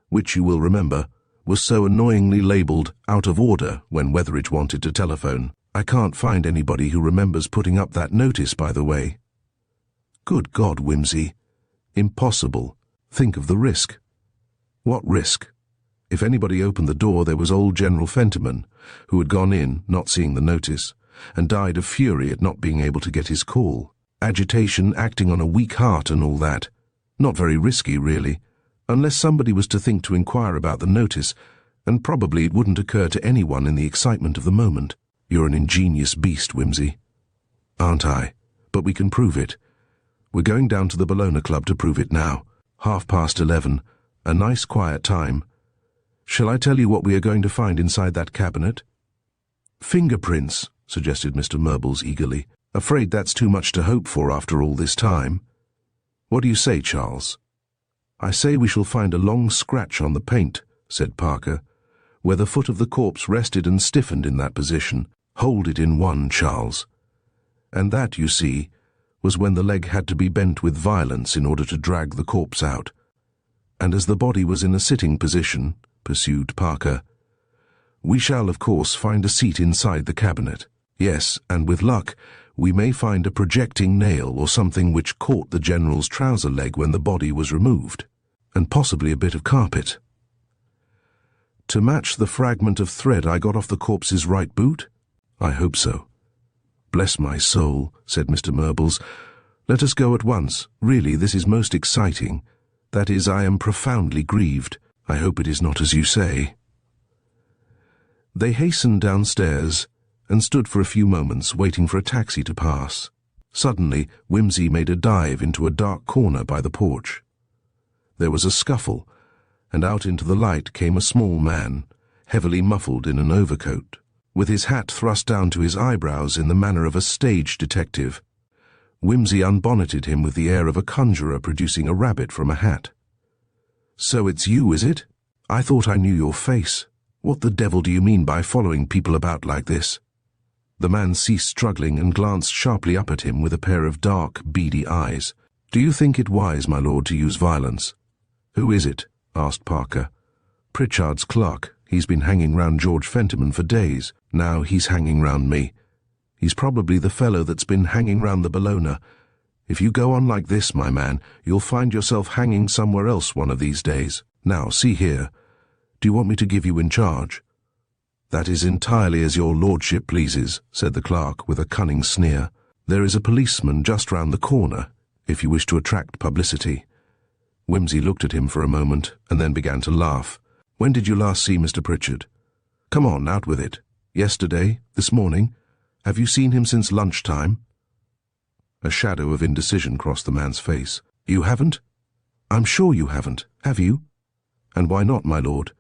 which you will remember, was so annoyingly labelled out of order when Wetheridge wanted to telephone. I can't find anybody who remembers putting up that notice, by the way. Good God, Wimsey. Impossible. Think of the risk. What risk? If anybody opened the door, there was old General Fentiman, who had gone in, not seeing the notice, and died of fury at not being able to get his call. Agitation, acting on a weak heart and all that. Not very risky, really, unless somebody was to think to inquire about the notice, and probably it wouldn't occur to anyone in the excitement of the moment. You're an ingenious beast, Wimsey. Aren't I? But we can prove it. We're going down to the Bologna Club to prove it now. 11:30, a nice quiet time. Shall I tell you what we are going to find inside that cabinet? Fingerprints, suggested Mr. Murbles eagerly. Afraid that's too much to hope for after all this time. What do you say, Charles? I say we shall find a long scratch on the paint, said Parker, where the foot of the corpse rested and stiffened in that position. Hold it in one, Charles. And that, you see, was when the leg had to be bent with violence in order to drag the corpse out. And as the body was in a sitting position, pursued Parker, we shall, of course, find a seat inside the cabinet. Yes, and with luck, we may find a projecting nail or something which caught the General's trouser leg when the body was removed, and possibly a bit of carpet. To match the fragment of thread I got off the corpse's right boot? I hope so. Bless my soul, said Mr. Murbles. Let us go at once. Really, this is most exciting. That is, I am profoundly grieved. I hope it is not as you say. They hastened downstairs and stood for a few moments waiting for a taxi to pass. Suddenly, Wimsey made a dive into a dark corner by the porch. There was a scuffle, and out into the light came a small man, heavily muffled in an overcoat, with his hat thrust down to his eyebrows in the manner of a stage detective. Wimsey unbonneted him with the air of a conjurer producing a rabbit from a hat. So it's you, is it? I thought I knew your face. What the devil do you mean by following people about like this? The man ceased struggling and glanced sharply up at him with a pair of dark, beady eyes. Do you think it wise, my lord, to use violence? Who is it? Asked Parker. Pritchard's clerk. He's been hanging round George Fentiman for days. Now he's hanging round me. He's probably the fellow that's been hanging round the Bologna. If you go on like this, my man, you'll find yourself hanging somewhere else one of these days. Now, see here. Do you want me to give you in charge? That is entirely as your lordship pleases, said the clerk with a cunning sneer. There is a policeman just round the corner, if you wish to attract publicity. Wimsey looked at him for a moment, and then began to laugh. When did you last see Mr. Pritchard? Come on, out with it. Yesterday? This morning? Have you seen him since lunchtime? A shadow of indecision crossed the man's face. You haven't? I'm sure you haven't, have you? And why not, my lord?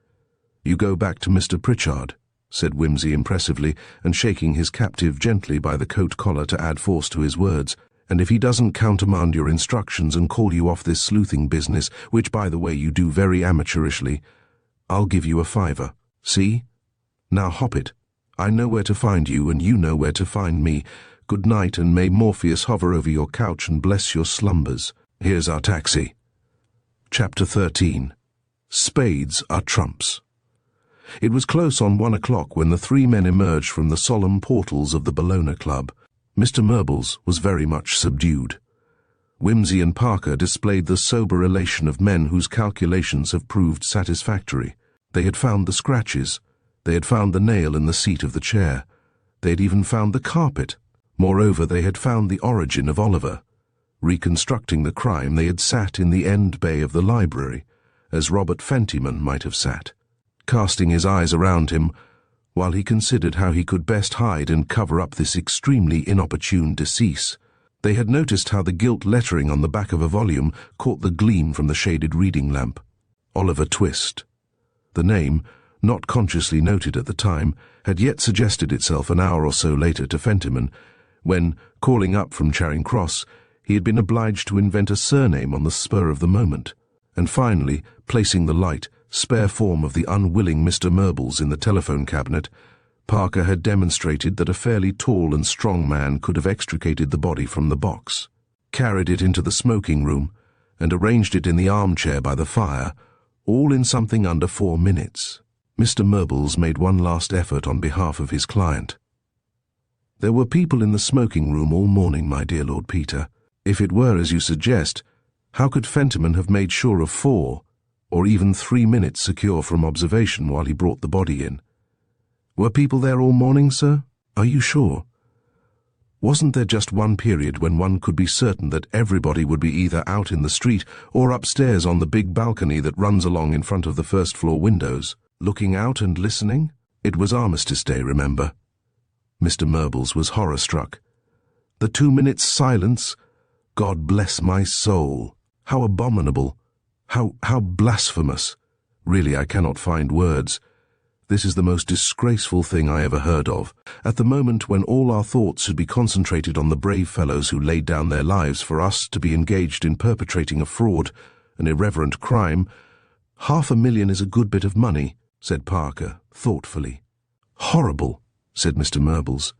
"You go back to Mr. Pritchard," said Wimsey impressively, and shaking his captive gently by the coat collar to add force to his words. "And if he doesn't countermand your instructions and call you off this sleuthing business, which, by the way, you do very amateurishly, I'll give you a $5. See? Now hop it. I know where to find you, and you know where to find me. Good night, and may Morpheus hover over your couch and bless your slumbers. Here's our taxi." Chapter 13. Spades are trumps. It was close on 1 o'clock when the three men emerged from the solemn portals of the Bellona Club. Mr. Murbles was very much subdued. Wimsey and Parker displayed the sober elation of men whose calculations have proved satisfactory. They had found the scratches. They had found the nail in the seat of the chair. They had even found the carpet. Moreover, they had found the origin of Oliver. Reconstructing the crime, they had sat in the end bay of the library, as Robert Fentiman might have sat, casting his eyes around him while he considered how he could best hide and cover up this extremely inopportune decease. They had noticed how the gilt lettering on the back of a volume caught the gleam from the shaded reading lamp. Oliver Twist. The name, not consciously noted at the time, had yet suggested itself an hour or so later to Fentiman, when, calling up from Charing Cross, he had been obliged to invent a surname on the spur of the moment, and finally, placing the light, spare form of the unwilling Mr. Murbles in the telephone cabinet, Parker had demonstrated that a fairly tall and strong man could have extricated the body from the box, carried it into the smoking room, and arranged it in the armchair by the fire, all in something under 4 minutes. Mr. Murbles made one last effort on behalf of his client. "There were people in the smoking room all morning, my dear Lord Peter. If it were as you suggest, how could Fentiman have made sure of 4, or even 3 minutes secure from observation while he brought the body in?" "Were people there all morning, sir? Are you sure? Wasn't there just one period when one could be certain that everybody would be either out in the street or upstairs on the big balcony that runs along in front of the first-floor windows, looking out and listening? It was Armistice Day, remember." Mr. Murbles was horror-struck. "The 2 minutes' silence? God bless my soul! How abominable! How blasphemous! Really, I cannot find words. This is the most disgraceful thing I ever heard of. At the moment when all our thoughts should be concentrated on the brave fellows who laid down their lives for us to be engaged in perpetrating a fraud, an irreverent crime. $500,000 is a good bit of money," said Parker, thoughtfully. "Horrible," said Mr. Murbles.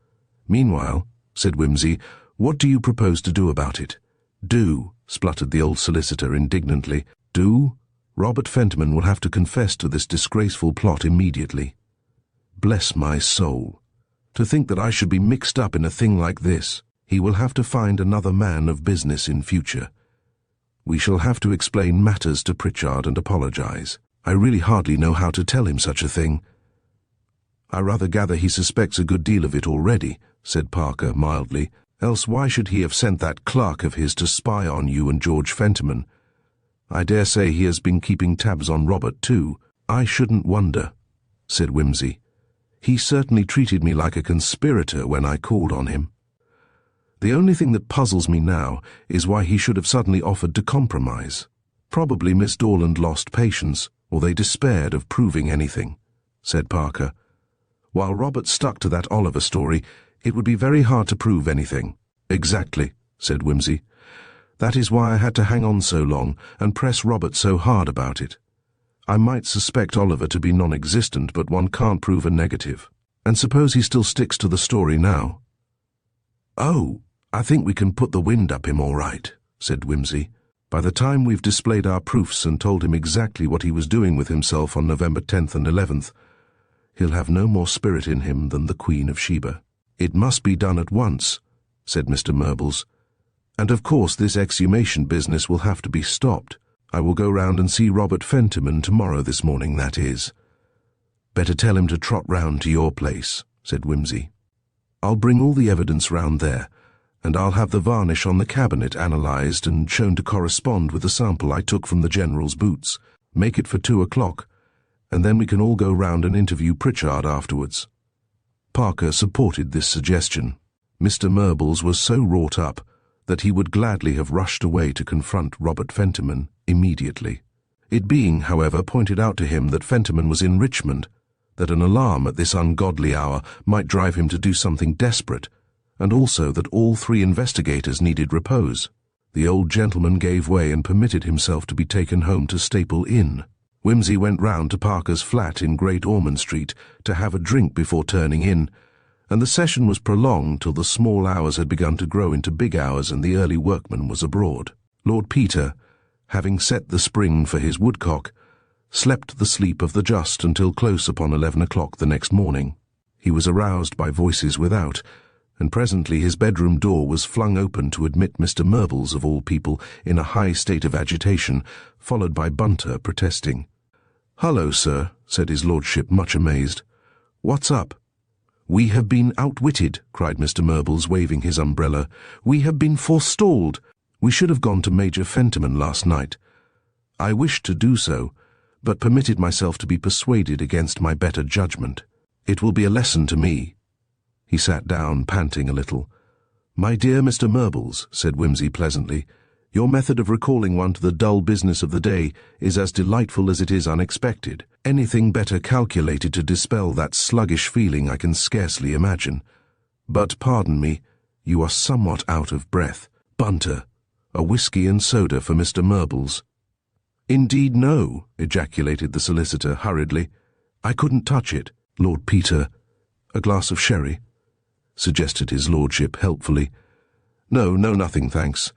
"Meanwhile," said Wimsey, "what do you propose to do about it?" "Do," spluttered the old solicitor indignantly. "Do? Robert Fentiman will have to confess to this disgraceful plot immediately. Bless my soul. To think that I should be mixed up in a thing like this. He will have to find another man of business in future. We shall have to explain matters to Pritchard and apologize. I really hardly know how to tell him such a thing." "I rather gather he suspects a good deal of it already," said Parker mildly. "Else why should he have sent that clerk of his to spy on you and George Fentiman? I dare say he has been keeping tabs on Robert too." "I shouldn't wonder," said Wimsey. "He certainly treated me like a conspirator when I called on him. The only thing that puzzles me now is why he should have suddenly offered to compromise. Probably Miss Dorland lost patience, or they despaired of proving anything," said Parker. "While Robert stuck to that Oliver story, it would be very hard to prove anything." "Exactly," said Wimsey. "That is why I had to hang on so long and press Robert so hard about it. I might suspect Oliver to be non-existent, but one can't prove a negative. And suppose he still sticks to the story now?" "Oh, I think we can put the wind up him all right," said Wimsey. "By the time we've displayed our proofs and told him exactly what he was doing with himself on November 10th and 11th, he'll have no more spirit in him than the Queen of Sheba." "It must be done at once," said Mr. Murbles. "And of course this exhumation business will have to be stopped. I will go round and see Robert Fentiman tomorrow this morning, that is." "Better tell him to trot round to your place," said Wimsey. "I'll bring all the evidence round there, and I'll have the varnish on the cabinet analysed and shown to correspond with the sample I took from the General's boots. Make it for 2 o'clock, and then we can all go round and interview Pritchard afterwards." Parker supported this suggestion. Mr. Murbles was so wrought up that he would gladly have rushed away to confront Robert Fentiman immediately. It being, however, pointed out to him that Fentiman was in Richmond, that an alarm at this ungodly hour might drive him to do something desperate, and also that all 3 investigators needed repose. The old gentleman gave way and permitted himself to be taken home to Staple Inn. Wimsey went round to Parker's flat in Great Ormond Street to have a drink before turning in, and the session was prolonged till the small hours had begun to grow into big hours and the early workman was abroad. Lord Peter, having set the spring for his woodcock, slept the sleep of the just until close upon 11 o'clock the next morning. He was aroused by voices without, and presently his bedroom door was flung open to admit Mr. Murbles, of all people, in a high state of agitation, followed by Bunter protesting. "Hullo, sir," said his lordship, much amazed. "What's up?" "We have been outwitted," cried Mr. Murbles, waving his umbrella. "We have been forestalled. We should have gone to Major Fentiman last night. I wished to do so, but permitted myself to be persuaded against my better judgment. It will be a lesson to me." He sat down, panting a little. "My dear Mr. Murbles," said Wimsey pleasantly, "your method of recalling one to the dull business of the day is as delightful as it is unexpected. Anything better calculated to dispel that sluggish feeling I can scarcely imagine. But, pardon me, you are somewhat out of breath. Bunter, a whisky and soda for Mr. Murbles." "Indeed, no," ejaculated the solicitor hurriedly. "I couldn't touch it." "Lord Peter, a glass of sherry?" suggested his lordship helpfully. "No, nothing, thanks.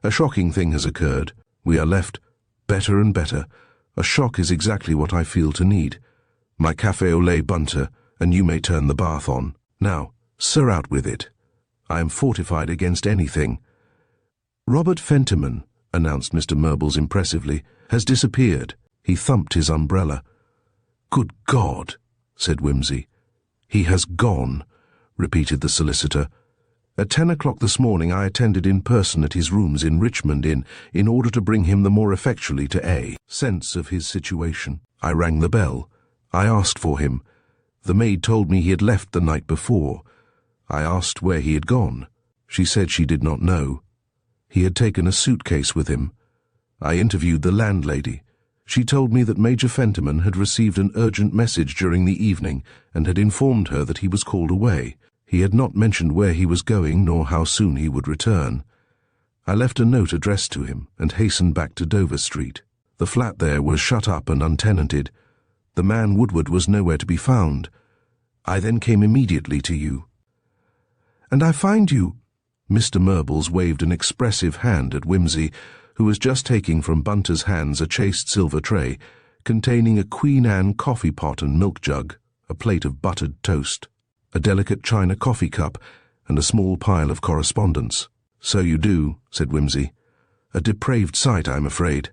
A shocking thing has occurred. We are left better and better. A shock is exactly what I feel to need. My café au lait, Bunter, and you may turn the bath on. Now, sir, out with it. I am fortified against anything." "Robert Fentiman," announced Mr. Murbles impressively, "has disappeared." He thumped his umbrella. "Good God," said Wimsey. "He has gone," repeated the solicitor. "At 10 o'clock this morning I attended in person at his rooms in Richmond Inn in order to bring him the more effectually to a sense of his situation. I rang the bell. I asked for him. The maid told me he had left the night before. I asked where he had gone. She said she did not know. He had taken a suitcase with him. I interviewed the landlady. She told me that Major Fentiman had received an urgent message during the evening and had informed her that he was called away. He had not mentioned where he was going nor how soon he would return. I left a note addressed to him and hastened back to Dover Street. The flat there was shut up and untenanted. The man Woodward was nowhere to be found. I then came immediately to you." "And I find you—" Mr. Murbles waved an expressive hand at Wimsey, who was just taking from Bunter's hands a chased silver tray containing a Queen Anne coffee pot and milk jug, a plate of buttered toast, a delicate china coffee cup, and a small pile of correspondence. "So you do," said Wimsey. "A depraved sight, I'm afraid."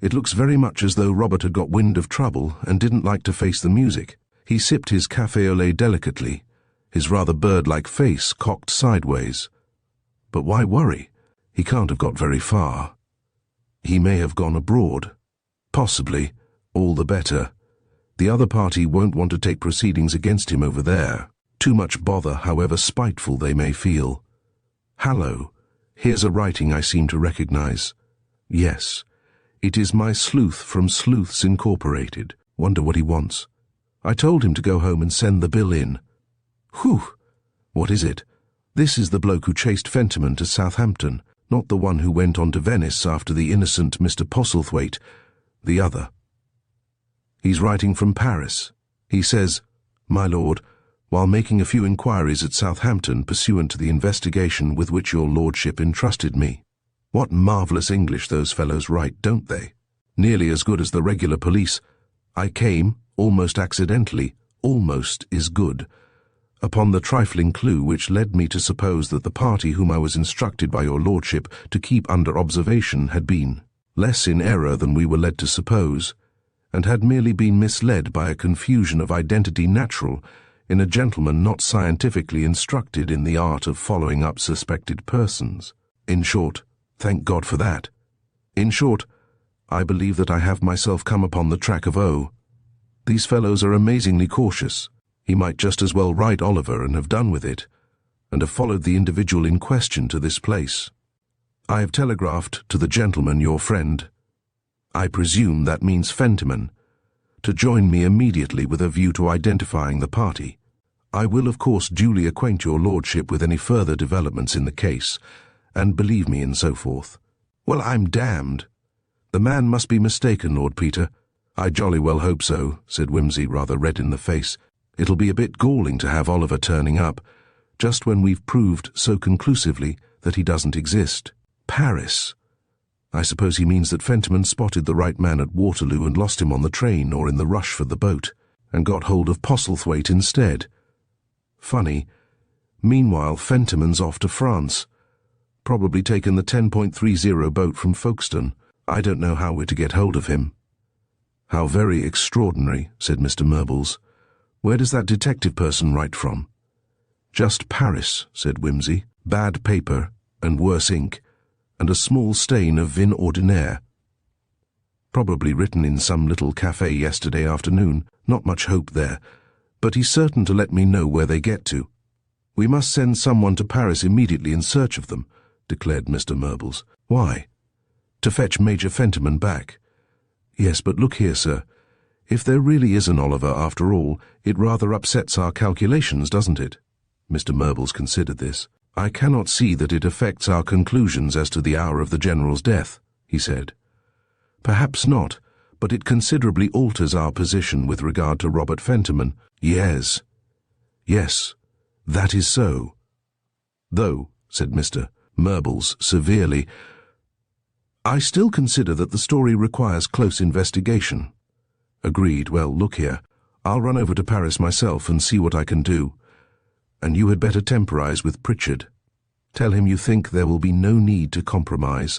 It looks very much as though Robert had got wind of trouble and didn't like to face the music. He sipped his café au lait delicately, his rather bird-like face cocked sideways. But why worry? He can't have got very far. He may have gone abroad. Possibly. All the better. The other party won't want to take proceedings against him over there. Too much bother, however spiteful they may feel. Hallo, here's a writing I seem to recognize. Yes, it is my sleuth from Sleuths Incorporated. Wonder what he wants. I told him to go home and send the bill in. Whew! What is it? This is the bloke who chased Fentiman to Southampton, not the one who went on to Venice after the innocent Mr. Postlethwaite, the other. He's writing from Paris. He says, "My lord, while making a few inquiries at Southampton pursuant to the investigation with which your lordship entrusted me." What marvellous English those fellows write, don't they? Nearly as good as the regular police. I came, almost accidentally, almost is good, upon the trifling clue which led me to suppose that the party whom I was instructed by your lordship to keep under observation had been less in error than we were led to suppose, and had merely been misled by a confusion of identity natural in a gentleman not scientifically instructed in the art of following up suspected persons. In short, thank God for that. In short, I believe that I have myself come upon the track of O. These fellows are amazingly cautious. He might just as well write Oliver and have done with it, and have followed the individual in question to this place. I have telegraphed to the gentleman, your friend. I presume that means Fentiman, to join me immediately with a view to identifying the party. I will, of course, duly acquaint your lordship with any further developments in the case, and believe me, and so forth. Well, I'm damned. The man must be mistaken, Lord Peter. I jolly well hope so, said Wimsey, rather red in the face. It'll be a bit galling to have Oliver turning up, just when we've proved so conclusively that he doesn't exist. Paris. I suppose he means that Fentiman spotted the right man at Waterloo and lost him on the train or in the rush for the boat, and got hold of Postlethwaite instead. Funny. Meanwhile, Fentiman's off to France. Probably taken the 10.30 boat from Folkestone. I don't know how we're to get hold of him. How very extraordinary, said Mr. Murbles. Where does that detective person write from? Just Paris, said Wimsey. Bad paper, and worse ink, and a small stain of vin ordinaire. Probably written in some little cafe yesterday afternoon. Not much hope there, but he's certain to let me know where they get to. We must send someone to Paris immediately in search of them, declared Mr. Murbles. Why? To fetch Major Fentiman back. Yes, but look here, sir. If there really is an Oliver after all, it rather upsets our calculations, doesn't it? Mr. Murbles considered this. I cannot see that it affects our conclusions as to the hour of the General's death, he said. Perhaps not, but it considerably alters our position with regard to Robert Fentiman. Yes, that is so. Though, said Mr. Murbles severely, I still consider that the story requires close investigation. Agreed. Well, look here. I'll run over to Paris myself and see what I can do. And you had better temporize with Pritchard. Tell him you think there will be no need to compromise,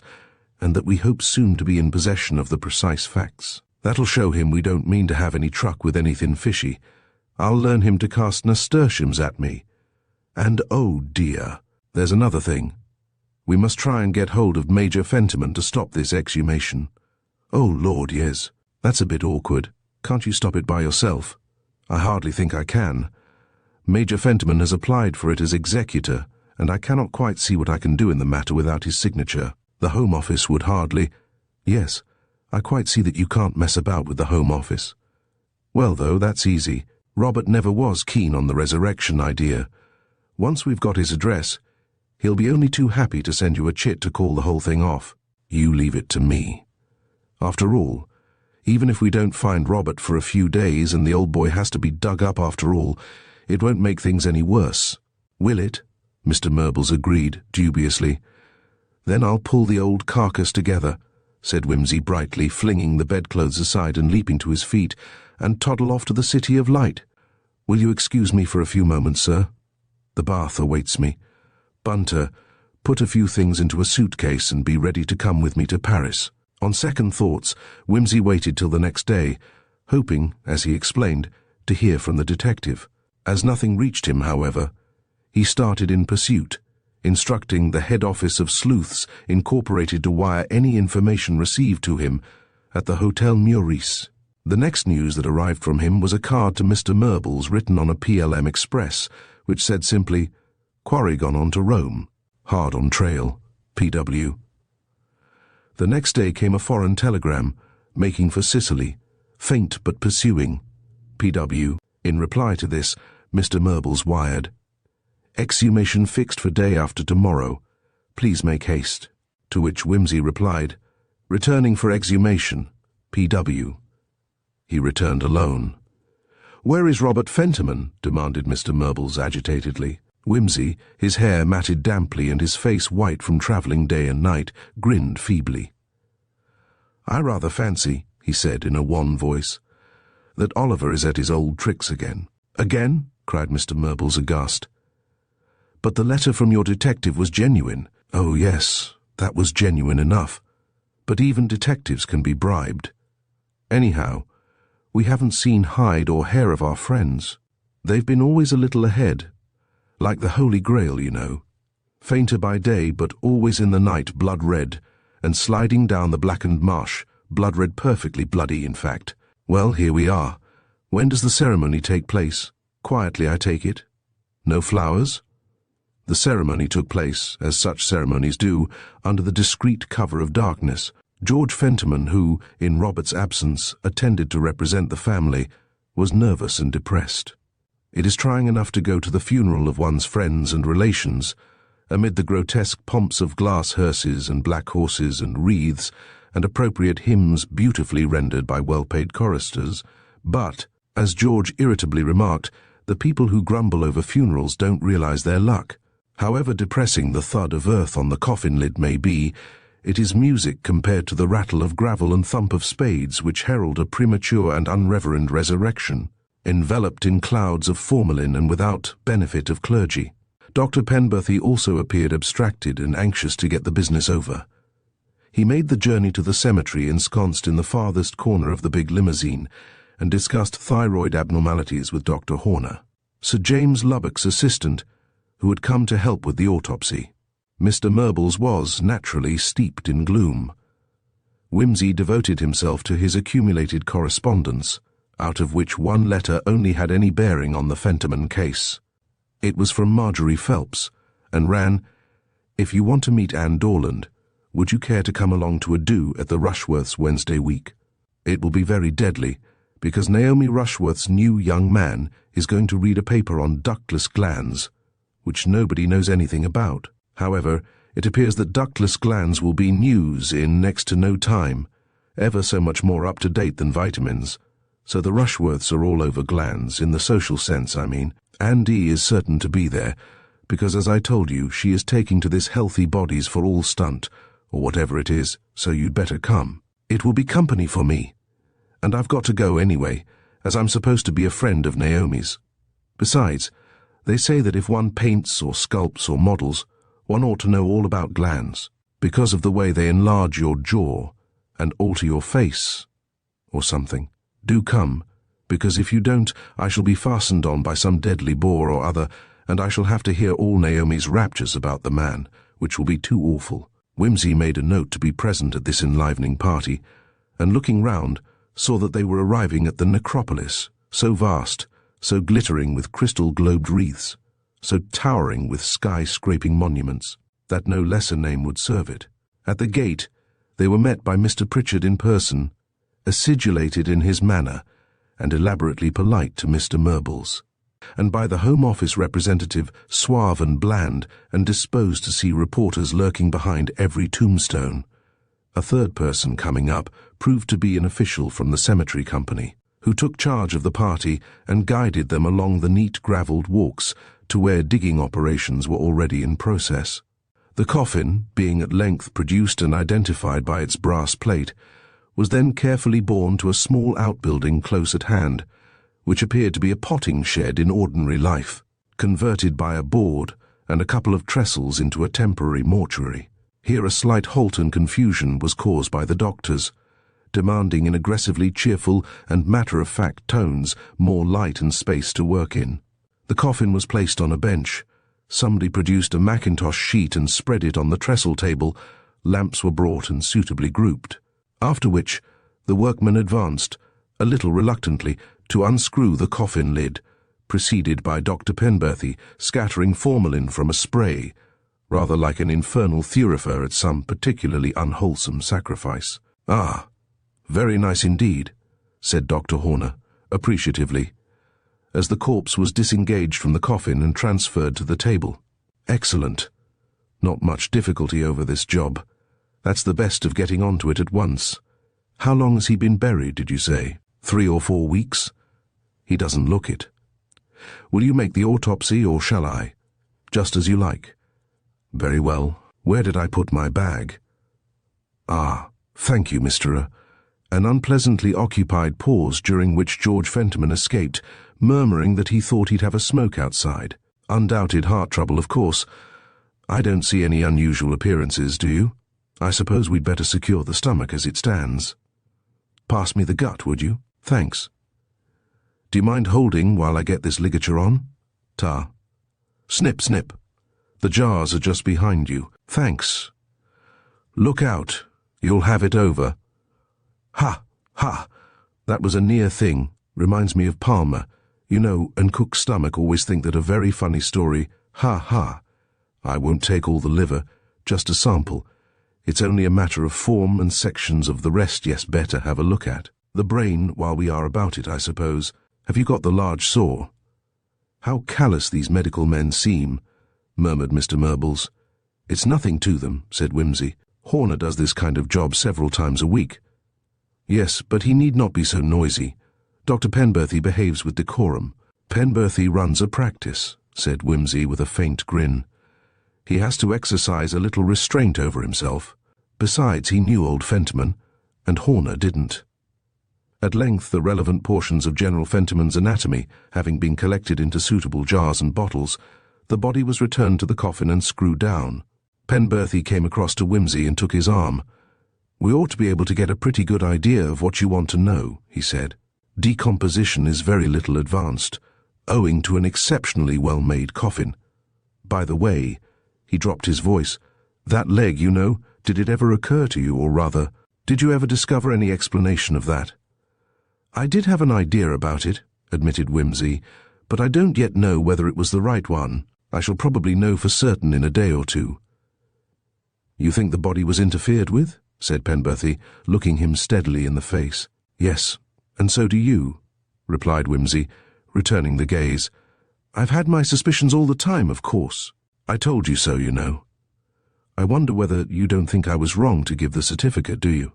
and that we hope soon to be in possession of the precise facts. That'll show him we don't mean to have any truck with anything fishy. I'll learn him to cast nasturtiums at me. And oh dear, there's another thing. We must try and get hold of Major Fentiman to stop this exhumation. Oh Lord, yes. That's a bit awkward. Can't you stop it by yourself? I hardly think I can. Major Fentiman has applied for it as executor, and I cannot quite see what I can do in the matter without his signature. The Home Office would hardly— Yes, I quite see that you can't mess about with the Home Office. Well, though, that's easy. Robert never was keen on the resurrection idea. Once we've got his address, he'll be only too happy to send you a chit to call the whole thing off. You leave it to me. After all, even if we don't find Robert for a few days and the old boy has to be dug up after all, it won't make things any worse. Will it? Mr. Murbles agreed dubiously. Then I'll pull the old carcass together, said Wimsey brightly, flinging the bedclothes aside and leaping to his feet, and toddle off to the City of Light. Will you excuse me for a few moments, sir? The bath awaits me. Bunter, put a few things into a suitcase and be ready to come with me to Paris. On second thoughts, Wimsey waited till the next day, hoping, as he explained, to hear from the detective. As nothing reached him, however, he started in pursuit, instructing the head office of sleuths incorporated to wire any information received to him at the Hotel Meurice. The next news that arrived from him was a card to Mr. Murbles written on a PLM Express, which said simply, "Quarry gone on to Rome. Hard on trail. P.W." The next day came a foreign telegram, making for Sicily, faint but pursuing. P.W. In reply to this, Mr. Murbles wired, "Exhumation fixed for day after tomorrow. Please make haste." To which Wimsey replied, "Returning for exhumation. P.W." He returned alone. "Where is Robert Fentiman?" demanded Mr. Murbles agitatedly. Wimsey, his hair matted damply and his face white from travelling day and night, grinned feebly. "I rather fancy," he said in a wan voice, "that Oliver is at his old tricks again." "Again?" cried Mr. Murbles aghast. "But the letter from your detective was genuine." "Oh, yes, that was genuine enough. But even detectives can be bribed. Anyhow, we haven't seen hide or hair of our friends. They've been always a little ahead. Like the Holy Grail, you know. Fainter by day, but always in the night blood red, and sliding down the blackened marsh, blood red, perfectly bloody, in fact. Well, here we are. When does the ceremony take place? Quietly, I take it. No flowers?" The ceremony took place, as such ceremonies do, under the discreet cover of darkness. George Fentiman, who, in Robert's absence, attended to represent the family, was nervous and depressed. It is trying enough to go to the funeral of one's friends and relations, amid the grotesque pomps of glass hearses and black horses and wreaths and appropriate hymns beautifully rendered by well-paid choristers, but, as George irritably remarked, the people who grumble over funerals don't realize their luck. However depressing the thud of earth on the coffin lid may be, it is music compared to the rattle of gravel and thump of spades which herald a premature and unreverend resurrection, enveloped in clouds of formalin and without benefit of clergy. Dr. Penberthy also appeared abstracted and anxious to get the business over. He made the journey to the cemetery ensconced in the farthest corner of the big limousine and discussed thyroid abnormalities with Dr. Horner, Sir James Lubbock's assistant, who had come to help with the autopsy. Mr. Murbles was, naturally, steeped in gloom. Wimsey devoted himself to his accumulated correspondence, out of which one letter only had any bearing on the Fentiman case. It was from Marjorie Phelps, and ran, "If you want to meet Anne Dorland, would you care to come along to a do at the Rushworths' Wednesday week? It will be very deadly, because Naomi Rushworth's new young man is going to read a paper on ductless glands, which nobody knows anything about. However, it appears that ductless glands will be news in next to no time, ever so much more up to date than vitamins. So the Rushworths are all over glands, in the social sense, I mean. Anne D. is certain to be there, because as I told you, she is taking to this Healthy Bodies for All stunt, or whatever it is, so you'd better come. It will be company for me, and I've got to go anyway, as I'm supposed to be a friend of Naomi's. Besides, they say that if one paints or sculpts or models, one ought to know all about glands, because of the way they enlarge your jaw and alter your face, or something. Do come, because if you don't, I shall be fastened on by some deadly bore or other, and I shall have to hear all Naomi's raptures about the man, which will be too awful." Wimsey made a note to be present at this enlivening party, and looking round, saw that they were arriving at the necropolis, so vast, so glittering with crystal-globed wreaths, so towering with sky-scraping monuments, that no lesser name would serve it. At the gate, they were met by Mr. Pritchard in person, acidulated in his manner, and elaborately polite to Mr. Murbles, and by the Home Office representative, suave and bland, and disposed to see reporters lurking behind every tombstone. A third person coming up proved to be an official from the cemetery company, who took charge of the party and guided them along the neat gravelled walks to where digging operations were already in process. The coffin, being at length produced and identified by its brass plate, was then carefully borne to a small outbuilding close at hand, which appeared to be a potting shed in ordinary life, converted by a board and a couple of trestles into a temporary mortuary. Here a slight halt and confusion was caused by the doctors, demanding in aggressively cheerful and matter-of-fact tones more light and space to work in. The coffin was placed on a bench. Somebody produced a mackintosh sheet and spread it on the trestle table. Lamps were brought and suitably grouped. After which, the workmen advanced, a little reluctantly, to unscrew the coffin lid, preceded by Dr. Penberthy scattering formalin from a spray, rather like an infernal thurifer at some particularly unwholesome sacrifice. "Ah, very nice indeed," said Dr. Horner, appreciatively, as the corpse was disengaged from the coffin and transferred to the table. "Excellent. Not much difficulty over this job. That's the best of getting onto it at once. How long has he been buried, did you say? 3 or 4 weeks? He doesn't look it. Will you make the autopsy, or shall I? Just as you like." "Very well. Where did I put my bag?" "Ah, thank you, Mr. An unpleasantly occupied pause during which George Fentiman escaped, murmuring that he thought he'd have a smoke outside. "Undoubted heart trouble, of course. I don't see any unusual appearances, do you? I suppose we'd better secure the stomach as it stands. Pass me the gut, would you? Thanks. Do you mind holding while I get this ligature on? Ta. Snip, snip. The jars are just behind you. Thanks. Look out. You'll have it over. Ha, ha. That was a near thing. Reminds me of Palmer. You know, and Cook's stomach always think that a very funny story. Ha, ha. I won't take all the liver, just a sample. It's only a matter of form and sections of the rest yes better have a look at. The brain, while we are about it, I suppose. Have you got the large saw?" "How callous these medical men seem," murmured Mr. Murbles. "It's nothing to them," said Wimsey. "Horner does this kind of job several times a week." "Yes, but he need not be so noisy. Dr. Penberthy behaves with decorum." "Penberthy runs a practice," said Wimsey with a faint grin. "He has to exercise a little restraint over himself. Besides, he knew old Fentiman, and Horner didn't." At length the relevant portions of General Fentiman's anatomy having been collected into suitable jars and bottles, the body was returned to the coffin and screwed down. Penberthy came across to Wimsey and took his arm. "We ought to be able to get a pretty good idea of what you want to know," he said. "Decomposition is very little advanced, owing to an exceptionally well-made coffin. By the way," he dropped his voice, "that leg, you know, did it ever occur to you, or rather, did you ever discover any explanation of that?" "I did have an idea about it," admitted Wimsey, "but I don't yet know whether it was the right one. I shall probably know for certain in a day or two." "You think the body was interfered with?" said Penberthy, looking him steadily in the face. "Yes, and so do you," replied Wimsey, returning the gaze. "I've had my suspicions all the time, of course. I told you so, you know. I wonder whether you don't think I was wrong to give the certificate, do you?"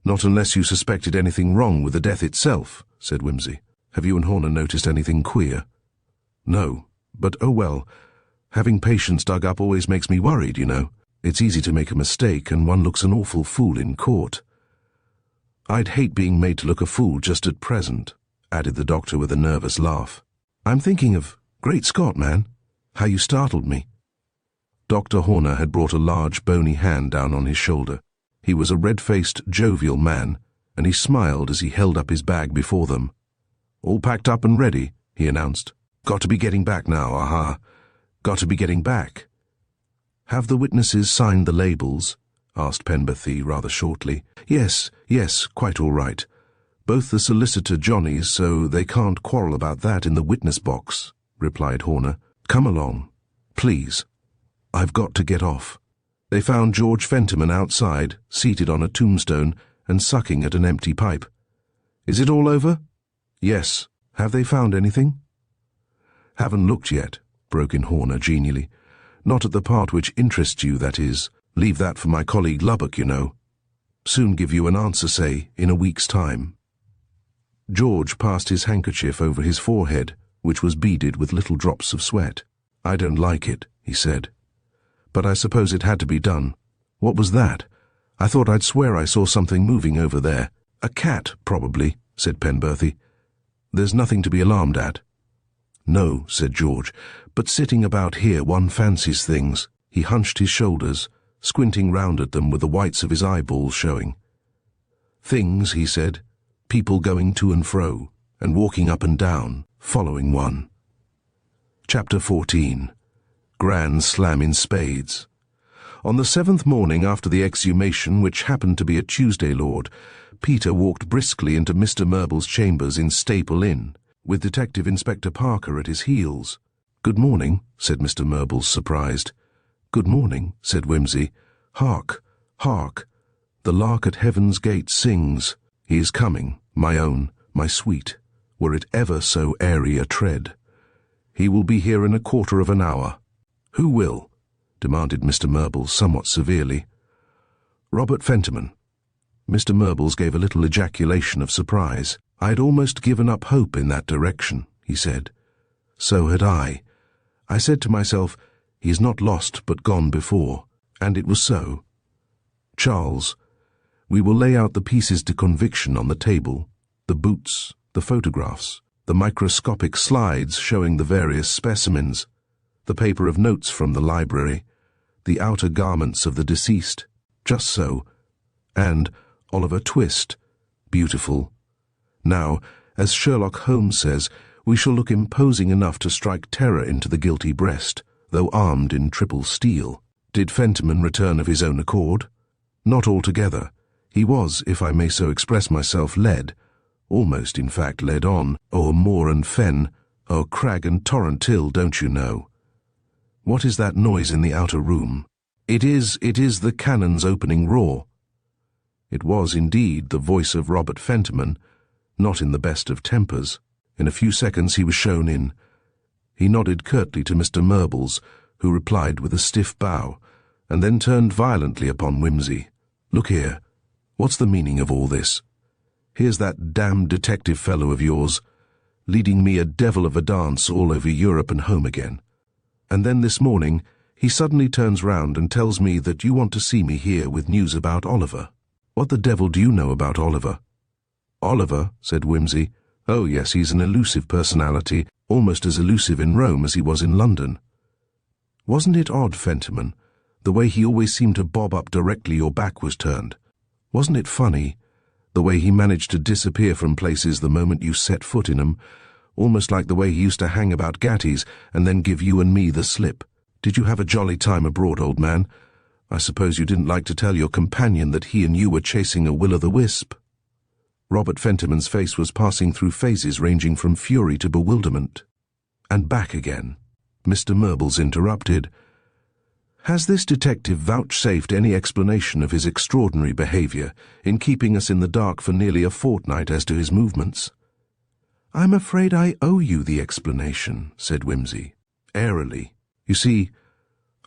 "Not unless you suspected anything wrong with the death itself," said Wimsey. "Have you and Horner noticed anything queer?" "No, but oh well, having patients dug up always makes me worried, you know. It's easy to make a mistake, and one looks an awful fool in court." "I'd hate being made to look a fool just at present," added the doctor with a nervous laugh. "I'm thinking of, great Scott, man, how you startled me." Dr. Horner had brought a large bony hand down on his shoulder. He was a red-faced, jovial man, and he smiled as he held up his bag before them. "All packed up and ready," he announced. "Got to be getting back now, aha. Got to be getting back." "Have the witnesses signed the labels?" asked Penberthy rather shortly. Yes, quite all right. Both the solicitor Johnnies, so they can't quarrel about that in the witness box," replied Horner. "Come along, please. I've got to get off." They found George Fentiman outside, seated on a tombstone and sucking at an empty pipe. "Is it all over?" "Yes. Have they found anything?" "Haven't looked yet," broke in Horner genially. "Not at the part which interests you, that is. Leave that for my colleague Lubbock, you know. Soon give you an answer, say, in a week's time." George passed his handkerchief over his forehead, which was beaded with little drops of sweat. "I don't like it," he said. "But I suppose it had to be done. What was that? I thought I'd swear I saw something moving over there." "A cat, probably," said Penberthy. "There's nothing to be alarmed at." "No," said George, "but sitting about here one fancies things." He hunched his shoulders, squinting round at them with the whites of his eyeballs showing. "Things," he said, "people going to and fro, and walking up and down, following one." Chapter 14. Grand Slam in Spades. On the 7th morning after the exhumation, which happened to be a Tuesday, Lord, Peter walked briskly into Mr. Murbles' chambers in Staple Inn, with Detective Inspector Parker at his heels. "Good morning," said Mr. Murbles, surprised. "Good morning," said Wimsey. "Hark, hark, the lark at heaven's gate sings. He is coming, my own, my sweet, were it ever so airy a tread. He will be here in a quarter of an hour." "Who will?" demanded Mr. Murbles somewhat severely. "Robert Fentiman." Mr. Murbles gave a little ejaculation of surprise. "I had almost given up hope in that direction," he said. "So had I. I said to myself, he is not lost but gone before, and it was so. Charles, we will lay out the pieces de conviction on the table, the boots, the photographs, the microscopic slides showing the various specimens, the paper of notes from the library, the outer garments of the deceased, just so, and Oliver Twist, beautiful. Now, as Sherlock Holmes says, we shall look imposing enough to strike terror into the guilty breast, though armed in triple steel. Did Fentiman return of his own accord? Not altogether. He was, if I may so express myself, led, almost in fact led on, o'er moor and fen, o'er crag and torrent till, don't you know. What is that noise in the outer room? It is the cannon's opening roar." It was indeed the voice of Robert Fentiman, not in the best of tempers. In a few seconds he was shown in. He nodded curtly to Mr. Murbles, who replied with a stiff bow, and then turned violently upon Whimsy. "Look here, what's the meaning of all this? Here's that damned detective fellow of yours, leading me a devil of a dance all over Europe and home again. And then this morning he suddenly turns round and tells me that you want to see me here with news about Oliver. What the devil do you know about Oliver?" "Oliver," said Whimsy. "Oh yes, he's an elusive personality, almost as elusive in Rome as he was in London. Wasn't it odd, Fentiman, the way he always seemed to bob up directly your back was turned? Wasn't it funny, the way he managed to disappear from places the moment you set foot in 'em, almost like the way he used to hang about Gatti's and then give you and me the slip? Did you have a jolly time abroad, old man? I suppose you didn't like to tell your companion that he and you were chasing a will-o'-the-wisp?" Robert Fentiman's face was passing through phases ranging from fury to bewilderment. And back again. Mr. Murbles interrupted. "Has this detective vouchsafed any explanation of his extraordinary behavior in keeping us in the dark for nearly a fortnight as to his movements?" "I'm afraid I owe you the explanation," said Whimsy, airily. "You see,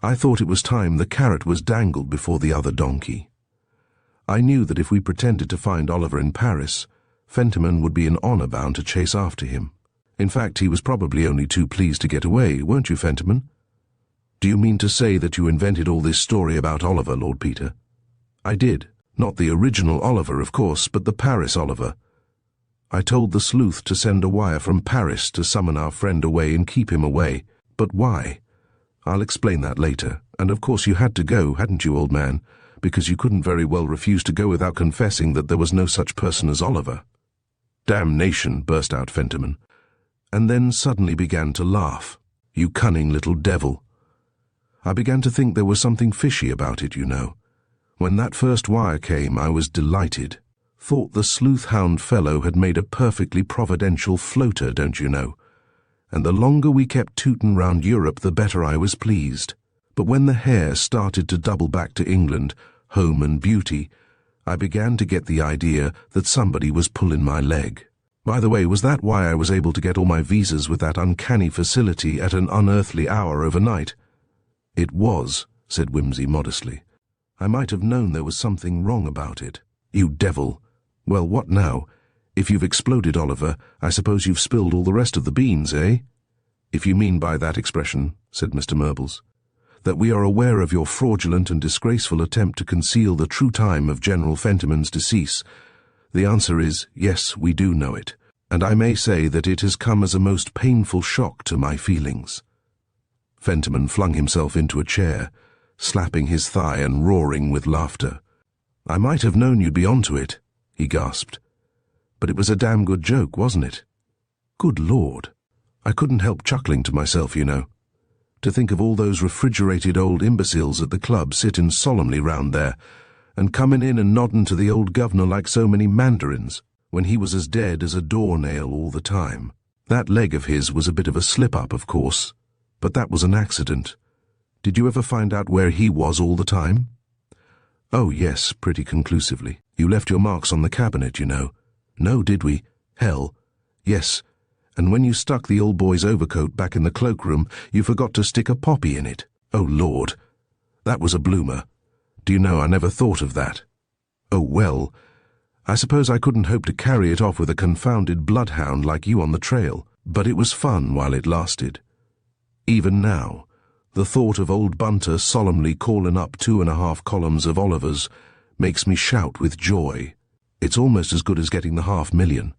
I thought it was time the carrot was dangled before the other donkey. I knew that if we pretended to find Oliver in Paris, Fentiman would be in honour bound to chase after him. In fact, he was probably only too pleased to get away, weren't you, Fentiman? Do you mean to say that you invented all this story about Oliver, Lord Peter?" "I did. Not the original Oliver, of course, but the Paris Oliver. I told the sleuth to send a wire from Paris to summon our friend away and keep him away. But why? I'll explain that later. And of course you had to go, hadn't you, old man? Because you couldn't very well refuse to go without confessing that there was no such person as Oliver." "Damnation!" burst out Fentiman, and then suddenly began to laugh. "You cunning little devil. I began to think there was something fishy about it, you know. When that first wire came, I was delighted. Thought the sleuth-hound fellow had made a perfectly providential floater, don't you know? And the longer we kept tootin' round Europe, the better I was pleased. But when the hare started to double back to England, home and beauty, I began to get the idea that somebody was pulling my leg. By the way, was that why I was able to get all my visas with that uncanny facility at an unearthly hour overnight?" "It was," said Whimsy modestly. "I might have known there was something wrong about it." "You devil! Well, what now? If you've exploded Oliver, I suppose you've spilled all the rest of the beans, eh?" "If you mean by that expression," said Mr. Murbles, "that we are aware of your fraudulent and disgraceful attempt to conceal the true time of General Fentiman's decease, the answer is, yes, we do know it, and I may say that it has come as a most painful shock to my feelings." Fentiman flung himself into a chair, slapping his thigh and roaring with laughter. "I might have known you'd be onto it," he gasped. "But it was a damn good joke, wasn't it? Good Lord! I couldn't help chuckling to myself, you know. To think of all those refrigerated old imbeciles at the club sitting solemnly round there, and coming in and nodding to the old governor like so many mandarins, when he was as dead as a doornail all the time. That leg of his was a bit of a slip-up, of course, but that was an accident. Did you ever find out where he was all the time?" "Oh, yes, pretty conclusively. You left your marks on the cabinet, you know." "No, did we? Hell, yes. And when you stuck the old boy's overcoat back in the cloakroom, you forgot to stick a poppy in it. Oh, Lord! That was a bloomer. Do you know, I never thought of that." "Oh, well, I suppose I couldn't hope to carry it off with a confounded bloodhound like you on the trail, but it was fun while it lasted. Even now, the thought of old Bunter solemnly calling up 2.5 columns of Oliver's makes me shout with joy. It's almost as good as getting the $500,000.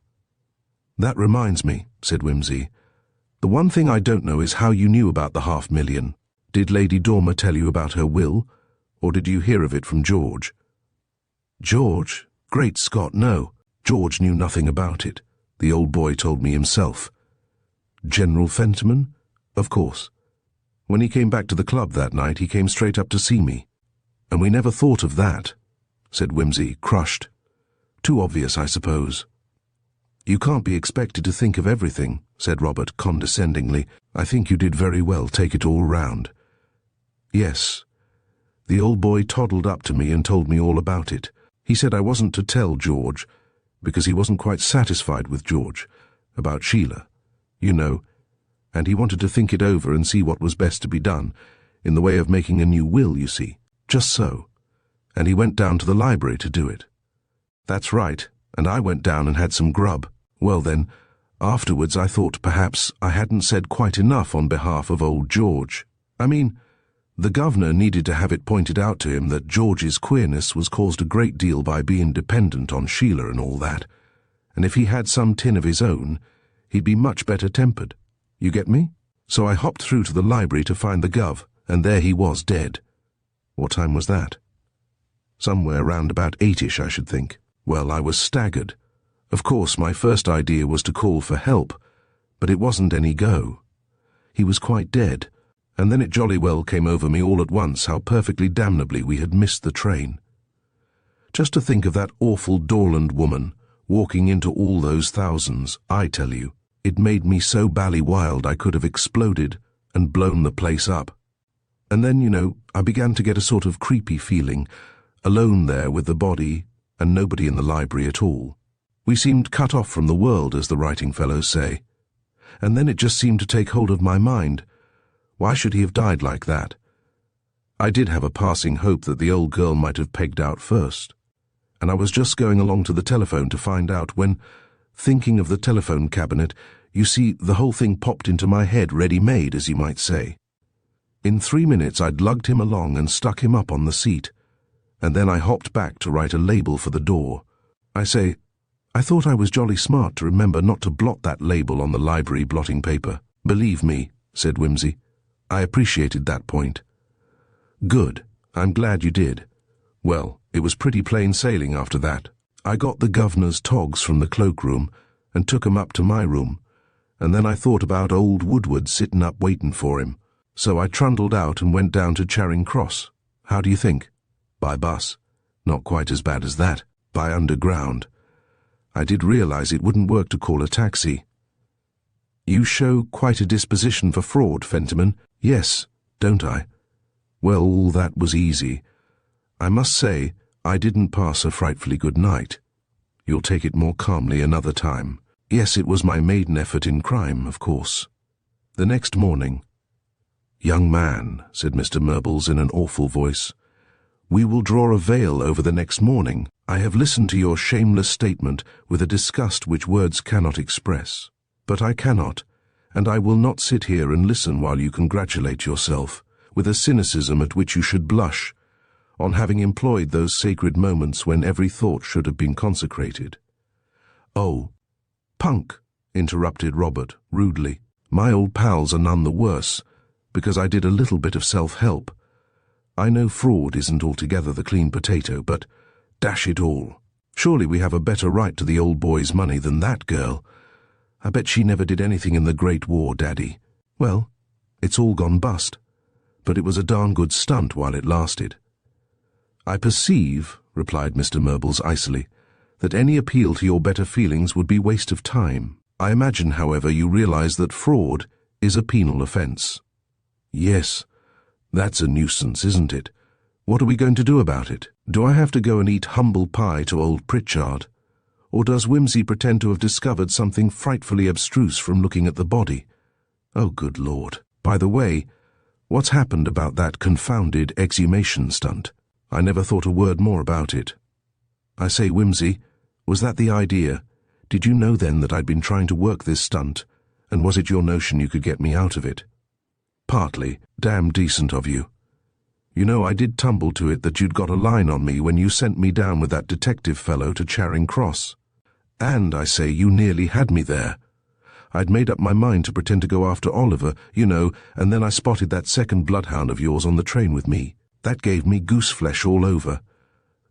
"That reminds me," said Whimsy. "The one thing I don't know is how you knew about the $500,000. Did Lady Dormer tell you about her will, or did you hear of it from George?" "George? Great Scott, no. George knew nothing about it. The old boy told me himself." "General Fentiman?" "Of course. When he came back to the club that night, he came straight up to see me. And we never thought of that," said Whimsy, crushed. "Too obvious, I suppose." "You can't be expected to think of everything," said Robert condescendingly. "I think you did very well, take it all round." "Yes. The old boy toddled up to me and told me all about it. He said I wasn't to tell George, because he wasn't quite satisfied with George, about Sheila, you know, and he wanted to think it over and see what was best to be done, in the way of making a new will, you see. Just so. And he went down to the library to do it. That's right, and I went down and had some grub. Well then, afterwards I thought perhaps I hadn't said quite enough on behalf of old George. I mean, the governor needed to have it pointed out to him that George's queerness was caused a great deal by being dependent on Sheila and all that, and if he had some tin of his own, he'd be much better tempered. You get me? So I hopped through to the library to find the gov, and there he was dead. What time was that? Somewhere round about 8ish, I should think. Well, I was staggered. Of course, my first idea was to call for help, but it wasn't any go. He was quite dead, and then it jolly well came over me all at once how perfectly damnably we had missed the train. Just to think of that awful Dorland woman walking into all those thousands, I tell you, it made me so bally wild I could have exploded and blown the place up. And then, you know, I began to get a sort of creepy feeling, alone there with the body and nobody in the library at all. We seemed cut off from the world, as the writing fellows say. And then it just seemed to take hold of my mind. Why should he have died like that? I did have a passing hope that the old girl might have pegged out first, and I was just going along to the telephone to find out when, thinking of the telephone cabinet, you see, the whole thing popped into my head ready-made, as you might say. In 3 minutes I'd lugged him along and stuck him up on the seat, and then I hopped back to write a label for the door. I say, I thought I was jolly smart to remember not to blot that label on the library blotting paper. Believe me, said Whimsy, I appreciated that point. Good, I'm glad you did. Well, it was pretty plain sailing after that. I got the governor's togs from the cloakroom and took 'em up to my room, and then I thought about old Woodward sitting up waiting for him. So I trundled out and went down to Charing Cross. How do you think? By bus. Not quite as bad as that. By underground. I did realize it wouldn't work to call a taxi. You show quite a disposition for fraud, Fentiman. Yes, don't I? Well, all that was easy. I must say, I didn't pass a frightfully good night. You'll take it more calmly another time. Yes, it was my maiden effort in crime, of course. The next morning, Young man, said Mr. Murbles in an awful voice, we will draw a veil over the next morning. I have listened to your shameless statement with a disgust which words cannot express. But I cannot, and I will not sit here and listen while you congratulate yourself, with a cynicism at which you should blush, on having employed those sacred moments when every thought should have been consecrated. Oh, punk, interrupted Robert, rudely. My old pals are none the worse, because I did a little bit of self-help. I know fraud isn't altogether the clean potato, but, dash it all, surely we have a better right to the old boy's money than that girl. I bet she never did anything in the Great War, Daddy. Well, it's all gone bust, but it was a darn good stunt while it lasted. I perceive, replied Mr. Murbles icily, that any appeal to your better feelings would be waste of time. I imagine, however, you realize that fraud is a penal offence. Yes, that's a nuisance, isn't it? What are we going to do about it? Do I have to go and eat humble pie to old Pritchard? Or does Whimsy pretend to have discovered something frightfully abstruse from looking at the body? Oh, good Lord. By the way, what's happened about that confounded exhumation stunt? I never thought a word more about it. I say, Whimsy, was that the idea? Did you know then that I'd been trying to work this stunt, and was it your notion you could get me out of it? Partly. Damn decent of you. You know, I did tumble to it that you'd got a line on me when you sent me down with that detective fellow to Charing Cross. And, I say, you nearly had me there. I'd made up my mind to pretend to go after Oliver, you know, and then I spotted that second bloodhound of yours on the train with me. That gave me goose flesh all over.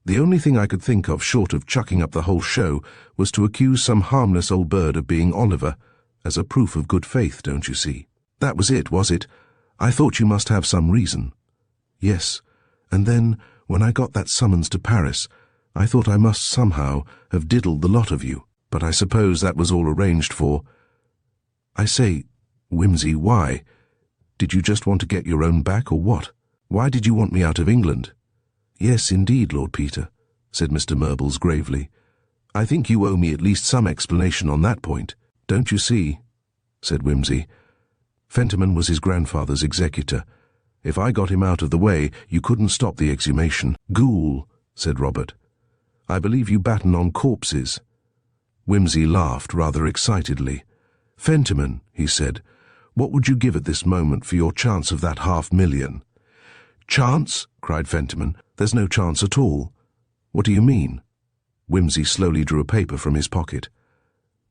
The only thing I could think of short of chucking up the whole show was to accuse some harmless old bird of being Oliver, as a proof of good faith, don't you see? That was it, was it? I thought you must have some reason. Yes, and then, when I got that summons to Paris, I thought I must somehow have diddled the lot of you, but I suppose that was all arranged for. I say, Whimsy, why? Did you just want to get your own back, or what? Why did you want me out of England?" "Yes, indeed, Lord Peter," said Mr. Murbles gravely. "I think you owe me at least some explanation on that point." "Don't you see?" said Wimsey. "Fentiman was his grandfather's executor. If I got him out of the way, you couldn't stop the exhumation." "Ghoul," said Robert. "I believe you batten on corpses." Wimsey laughed rather excitedly. "Fentiman," he said, "what would you give at this moment for your chance of that $500,000? "Chance?" cried Fentiman. "There's no chance at all." "What do you mean?" Wimsey slowly drew a paper from his pocket.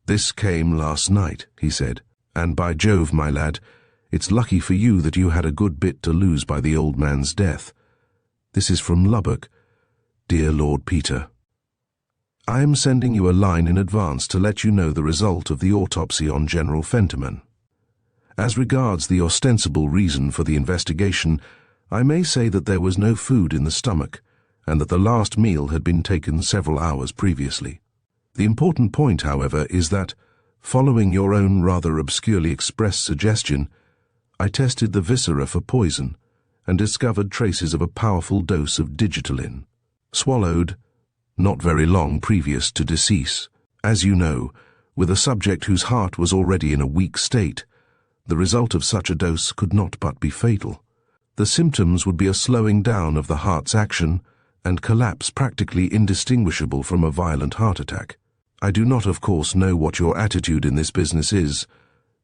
"This came last night," he said, "and by Jove, my lad, it's lucky for you that you had a good bit to lose by the old man's death. This is from Lubbock. Dear Lord Peter, I am sending you a line in advance to let you know the result of the autopsy on General Fentiman. As regards the ostensible reason for the investigation, I may say that there was no food in the stomach, and that the last meal had been taken several hours previously. The important point, however, is that, following your own rather obscurely expressed suggestion, I tested the viscera for poison and discovered traces of a powerful dose of digitaline, swallowed not very long previous to decease. As you know, with a subject whose heart was already in a weak state, the result of such a dose could not but be fatal. The symptoms would be a slowing down of the heart's action and collapse practically indistinguishable from a violent heart attack. I do not, of course, know what your attitude in this business is,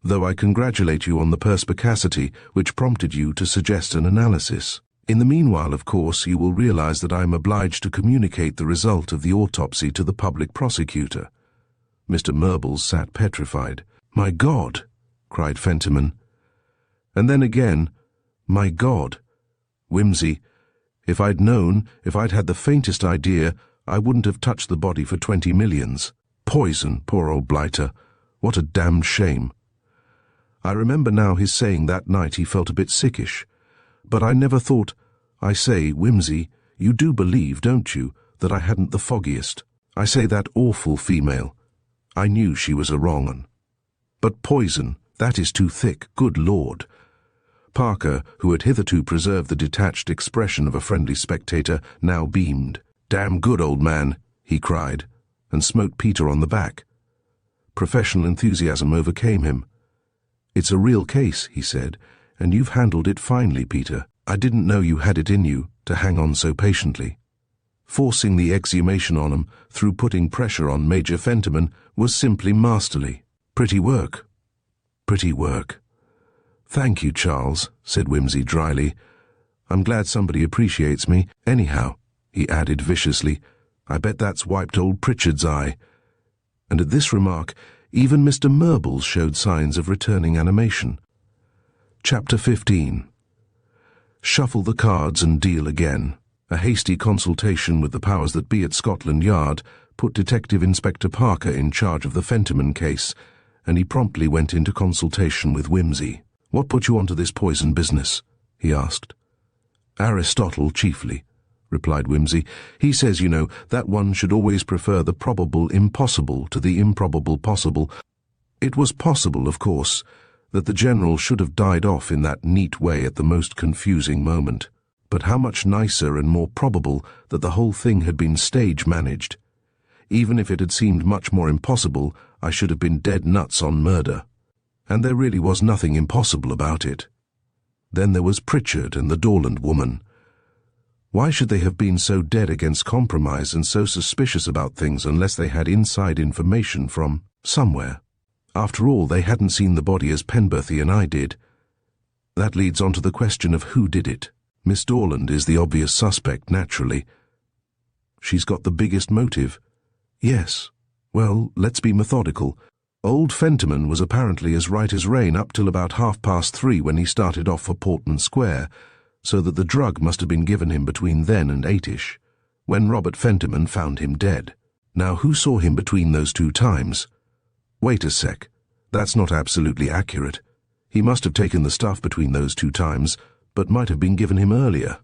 though I congratulate you on the perspicacity which prompted you to suggest an analysis. In the meanwhile, of course, you will realize that I am obliged to communicate the result of the autopsy to the public prosecutor." Mr. Murbles sat petrified. "My God!" cried Fentiman. And then again, "My God! Wimsey, if I'd known, if I'd had the faintest idea, I wouldn't have touched the body for 20 millions. Poison, poor old blighter. What a damned shame." I remember now his saying that night he felt a bit sickish. But I never thought, I say, Wimsey, you do believe, don't you, that I hadn't the foggiest? I say that awful female. I knew she was a wrong un. But poison, that is too thick, good Lord. Parker, who had hitherto preserved the detached expression of a friendly spectator, now beamed. "Damn good, old man," he cried, and smote Peter on the back. Professional enthusiasm overcame him. "It's a real case," he said, "and you've handled it finely, Peter. I didn't know you had it in you to hang on so patiently. Forcing the exhumation on 'em through putting pressure on Major Fentiman was simply masterly. Pretty work. Pretty work." "Thank you, Charles," said Wimsey dryly. "I'm glad somebody appreciates me. Anyhow," he added viciously, "I bet that's wiped old Pritchard's eye." And at this remark, even Mr. Murbles showed signs of returning animation. Chapter 15. Shuffle the cards and deal again. A hasty consultation with the powers that be at Scotland Yard put Detective Inspector Parker in charge of the Fentiman case, and he promptly went into consultation with Wimsey. "What put you onto this poison business?" he asked. "Aristotle, chiefly," replied Wimsey. "He says, you know, that one should always prefer the probable impossible to the improbable possible. It was possible, of course, that the general should have died off in that neat way at the most confusing moment. But how much nicer and more probable that the whole thing had been stage-managed. Even if it had seemed much more impossible, I should have been dead nuts on murder. And there really was nothing impossible about it. Then there was Pritchard and the Dorland woman. Why should they have been so dead against compromise and so suspicious about things unless they had inside information from somewhere? After all, they hadn't seen the body as Penberthy and I did. That leads on to the question of who did it. Miss Dorland is the obvious suspect, naturally. She's got the biggest motive. Yes. Well, let's be methodical. Old Fentiman was apparently as right as rain up till about 3:30 when he started off for Portman Square, so that the drug must have been given him between then and 8ish, when Robert Fentiman found him dead. Now, who saw him between those two times? Wait a sec. That's not absolutely accurate. He must have taken the stuff between those two times, but might have been given him earlier.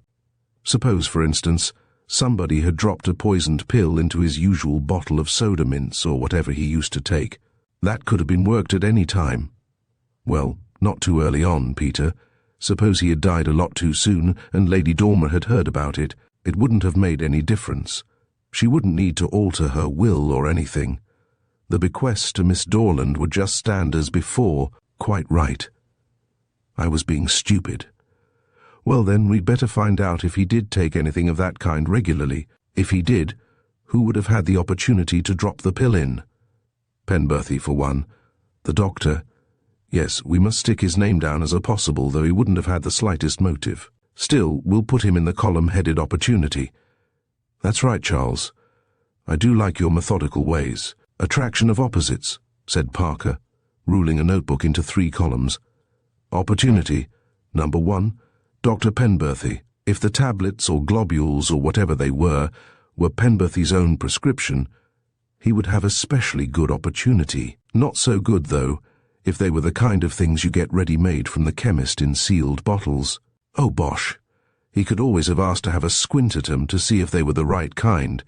Suppose, for instance, somebody had dropped a poisoned pill into his usual bottle of soda mints or whatever he used to take. That could have been worked at any time. Well, not too early on, Peter. Suppose he had died a lot too soon and Lady Dormer had heard about it. It wouldn't have made any difference. She wouldn't need to alter her will or anything. The bequests to Miss Dorland would just stand as before. Quite right. I was being stupid. Well then, we'd better find out if he did take anything of that kind regularly. If he did, who would have had the opportunity to drop the pill in? Penberthy, for one. The doctor. Yes, we must stick his name down as a possible, though he wouldn't have had the slightest motive. Still, we'll put him in the column headed opportunity. That's right, Charles. I do like your methodical ways. Attraction of opposites, said Parker, ruling a notebook into 3 columns. Opportunity. Number 1, Dr. Penberthy. If the tablets or globules or whatever they were Penberthy's own prescription, he would have a specially good opportunity. Not so good, though, if they were the kind of things you get ready-made from the chemist in sealed bottles. Oh, bosh. He could always have asked to have a squint at 'em to see if they were the right kind.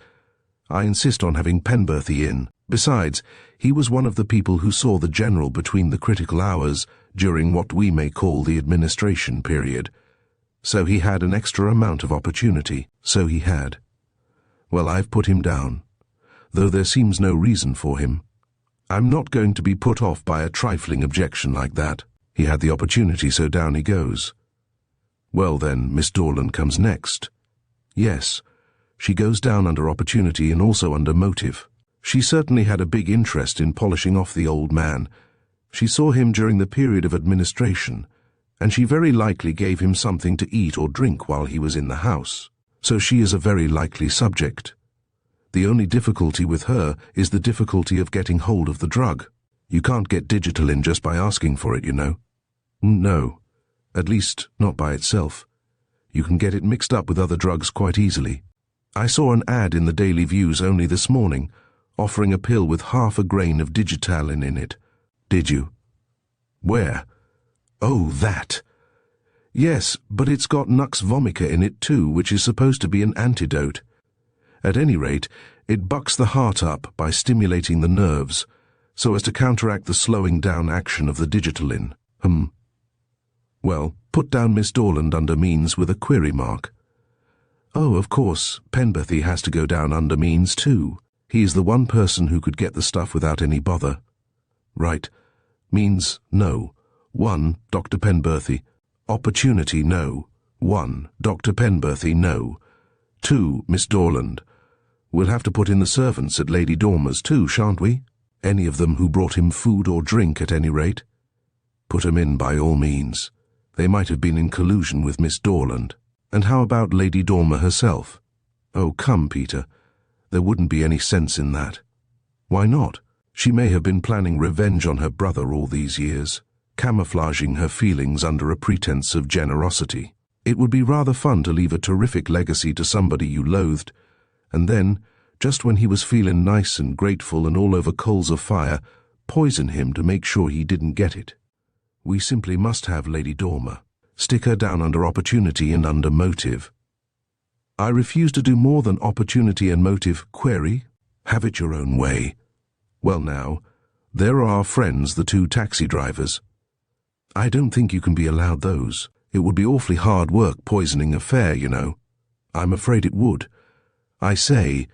I insist on having Penberthy in. Besides, he was one of the people who saw the general between the critical hours during what we may call the administration period. So he had an extra amount of opportunity. So he had. Well, I've put him down, though there seems no reason for him. I'm not going to be put off by a trifling objection like that. He had the opportunity, so down he goes. Well then, Miss Dorland comes next. Yes, she goes down under opportunity and also under motive. She certainly had a big interest in polishing off the old man. She saw him during the period of administration, and she very likely gave him something to eat or drink while he was in the house. So she is a very likely subject. The only difficulty with her is the difficulty of getting hold of the drug. You can't get Digitalin just by asking for it, you know. No, at least not by itself. You can get it mixed up with other drugs quite easily. I saw an ad in the Daily Views only this morning, offering a pill with half a grain of Digitalin in it. Did you? Where? Oh, that. Yes, but it's got Nux vomica in it too, which is supposed to be an antidote. At any rate, it bucks the heart up by stimulating the nerves, so as to counteract the slowing down action of the Digitalin. Well, put down Miss Dorland under means with a query mark. Oh, of course, Penberthy has to go down under means too. He's the one person who could get the stuff without any bother. Right. Means no. 1, Dr. Penberthy. Opportunity, no. 1, Dr. Penberthy, no. 2, Miss Dorland. We'll have to put in the servants at Lady Dormer's too, shan't we? Any of them who brought him food or drink at any rate. Put 'em in by all means. They might have been in collusion with Miss Dorland. And how about Lady Dormer herself? Oh, come, Peter. There wouldn't be any sense in that. Why not? She may have been planning revenge on her brother all these years, camouflaging her feelings under a pretense of generosity. It would be rather fun to leave a terrific legacy to somebody you loathed, and then, just when he was feeling nice and grateful and all over coals of fire, poison him to make sure he didn't get it. We simply must have Lady Dormer. Stick her down under opportunity and under motive. I refuse to do more than opportunity and motive. Query? Have it your own way. Well now, there are our friends, the 2 taxi drivers. I don't think you can be allowed those. It would be awfully hard work poisoning a fare, you know. I'm afraid it would. I say,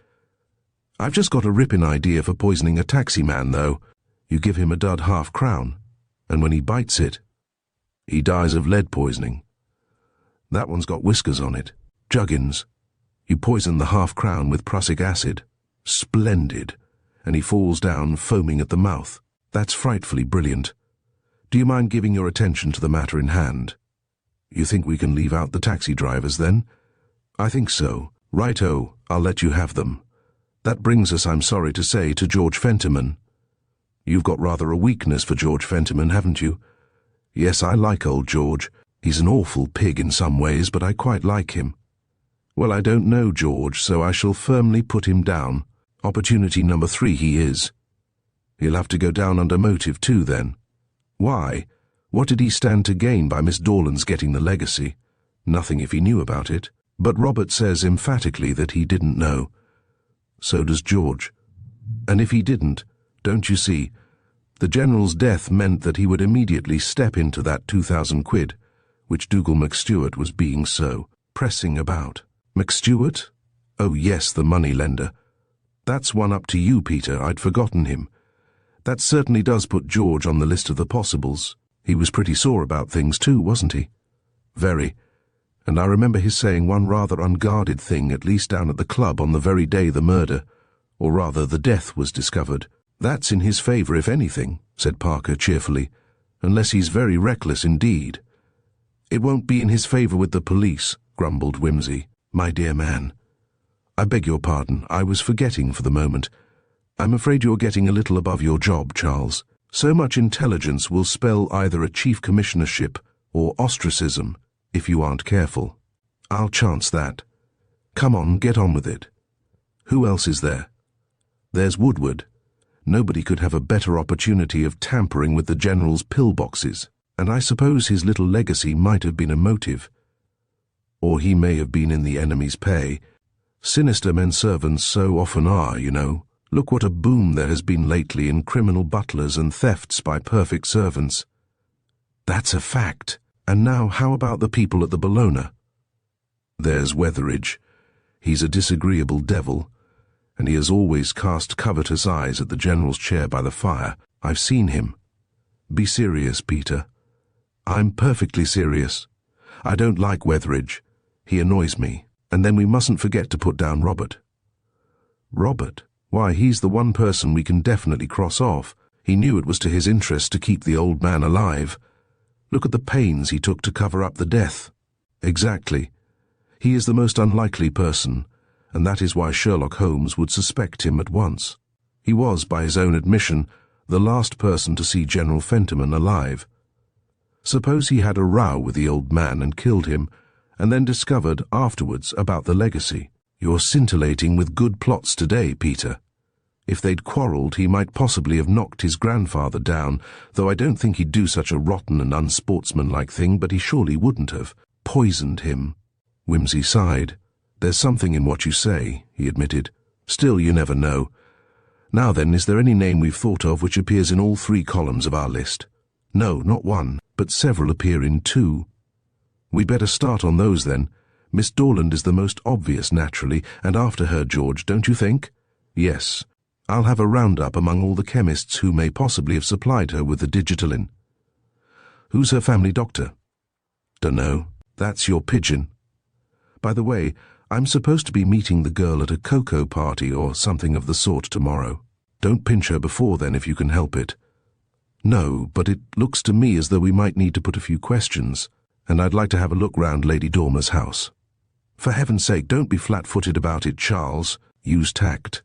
I've just got a ripping idea for poisoning a taxi man, though. You give him a dud half-crown, and when he bites it, he dies of lead poisoning. That one's got whiskers on it. Juggins. You poison the half-crown with prussic acid. Splendid. And he falls down foaming at the mouth. That's frightfully brilliant. Do you mind giving your attention to the matter in hand? You think we can leave out the taxi drivers, then? I think so. Righto, I'll let you have them. That brings us, I'm sorry to say, to George Fentiman. You've got rather a weakness for George Fentiman, haven't you? Yes, I like old George. He's an awful pig in some ways, but I quite like him. Well, I don't know George, so I shall firmly put him down. Opportunity number 3 he is. He'll have to go down under motive too, then. Why? What did he stand to gain by Miss Dorland's getting the legacy? Nothing if he knew about it. But Robert says emphatically that he didn't know. So does George. And if he didn't, don't you see, the General's death meant that he would immediately step into that 2,000 quid, which Dougal McStewart was being so pressing about. McStewart? Oh yes, the money-lender. That's one up to you, Peter. I'd forgotten him. That certainly does put George on the list of the possibles. He was pretty sore about things too, wasn't he? Very. And I remember his saying one rather unguarded thing, at least down at the club on the very day the murder, or rather the death, was discovered. That's in his favour, if anything, said Parker cheerfully, unless he's very reckless indeed. It won't be in his favour with the police, grumbled Whimsy. My dear man. I beg your pardon, I was forgetting for the moment. I'm afraid you're getting a little above your job, Charles. So much intelligence will spell either a chief commissionership or ostracism, if you aren't careful. I'll chance that. Come on, get on with it. Who else is there? There's Woodward. Nobody could have a better opportunity of tampering with the General's pillboxes, and I suppose his little legacy might have been a motive. Or he may have been in the enemy's pay. Sinister men servants so often are, you know. Look what a boom there has been lately in criminal butlers and thefts by perfect servants. That's a fact. And now how about the people at the Bellona? There's Wetheridge. He's a disagreeable devil, and he has always cast covetous eyes at the General's chair by the fire. I've seen him. Be serious, Peter. I'm perfectly serious. I don't like Wetheridge. He annoys me. And then we mustn't forget to put down Robert. Robert? Why, he's the one person we can definitely cross off. He knew it was to his interest to keep the old man alive. Look at the pains he took to cover up the death. Exactly. He is the most unlikely person, and that is why Sherlock Holmes would suspect him at once. He was, by his own admission, the last person to see General Fentiman alive. Suppose he had a row with the old man and killed him, and then discovered afterwards about the legacy. You're scintillating with good plots today, Peter. If they'd quarrelled, he might possibly have knocked his grandfather down, though I don't think he'd do such a rotten and unsportsmanlike thing, but he surely wouldn't have poisoned him. Whimsy sighed. There's something in what you say, he admitted. Still, you never know. Now then, is there any name we've thought of which appears in all 3 columns of our list? No, not one, but several appear in 2. We'd better start on those then. Miss Dorland is the most obvious, naturally, and after her, George, don't you think? Yes. I'll have a roundup among all the chemists who may possibly have supplied her with the digitalin. Who's her family doctor? Dunno. That's your pigeon. By the way, I'm supposed to be meeting the girl at a cocoa party or something of the sort tomorrow. Don't pinch her before then if you can help it. No, but it looks to me as though we might need to put a few questions, and I'd like to have a look round Lady Dormer's house. For heaven's sake, don't be flat-footed about it, Charles. Use tact.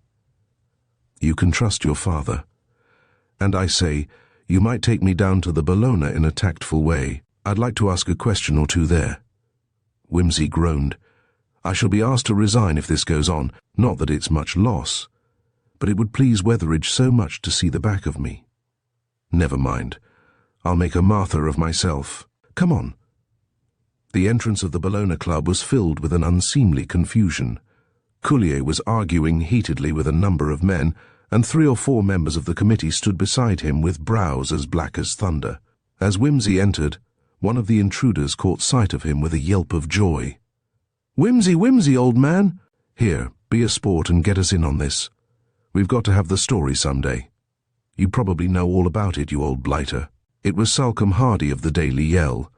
You can trust your father. And I say, you might take me down to the Bellona in a tactful way. I'd like to ask a question or two there. Whimsy groaned. I shall be asked to resign if this goes on. Not that it's much loss, but it would please Wetheridge so much to see the back of me. Never mind. I'll make a Martha of myself. Come on. The entrance of the Bellona Club was filled with an unseemly confusion. Coulier was arguing heatedly with a number of men, and 3 or 4 members of the committee stood beside him with brows as black as thunder. As Whimsy entered, one of the intruders caught sight of him with a yelp of joy. "Whimsy, Whimsy, old man! Here, be a sport and get us in on this. We've got to have the story some day. You probably know all about it, you old blighter." It was Salcombe Hardy of the Daily Yell,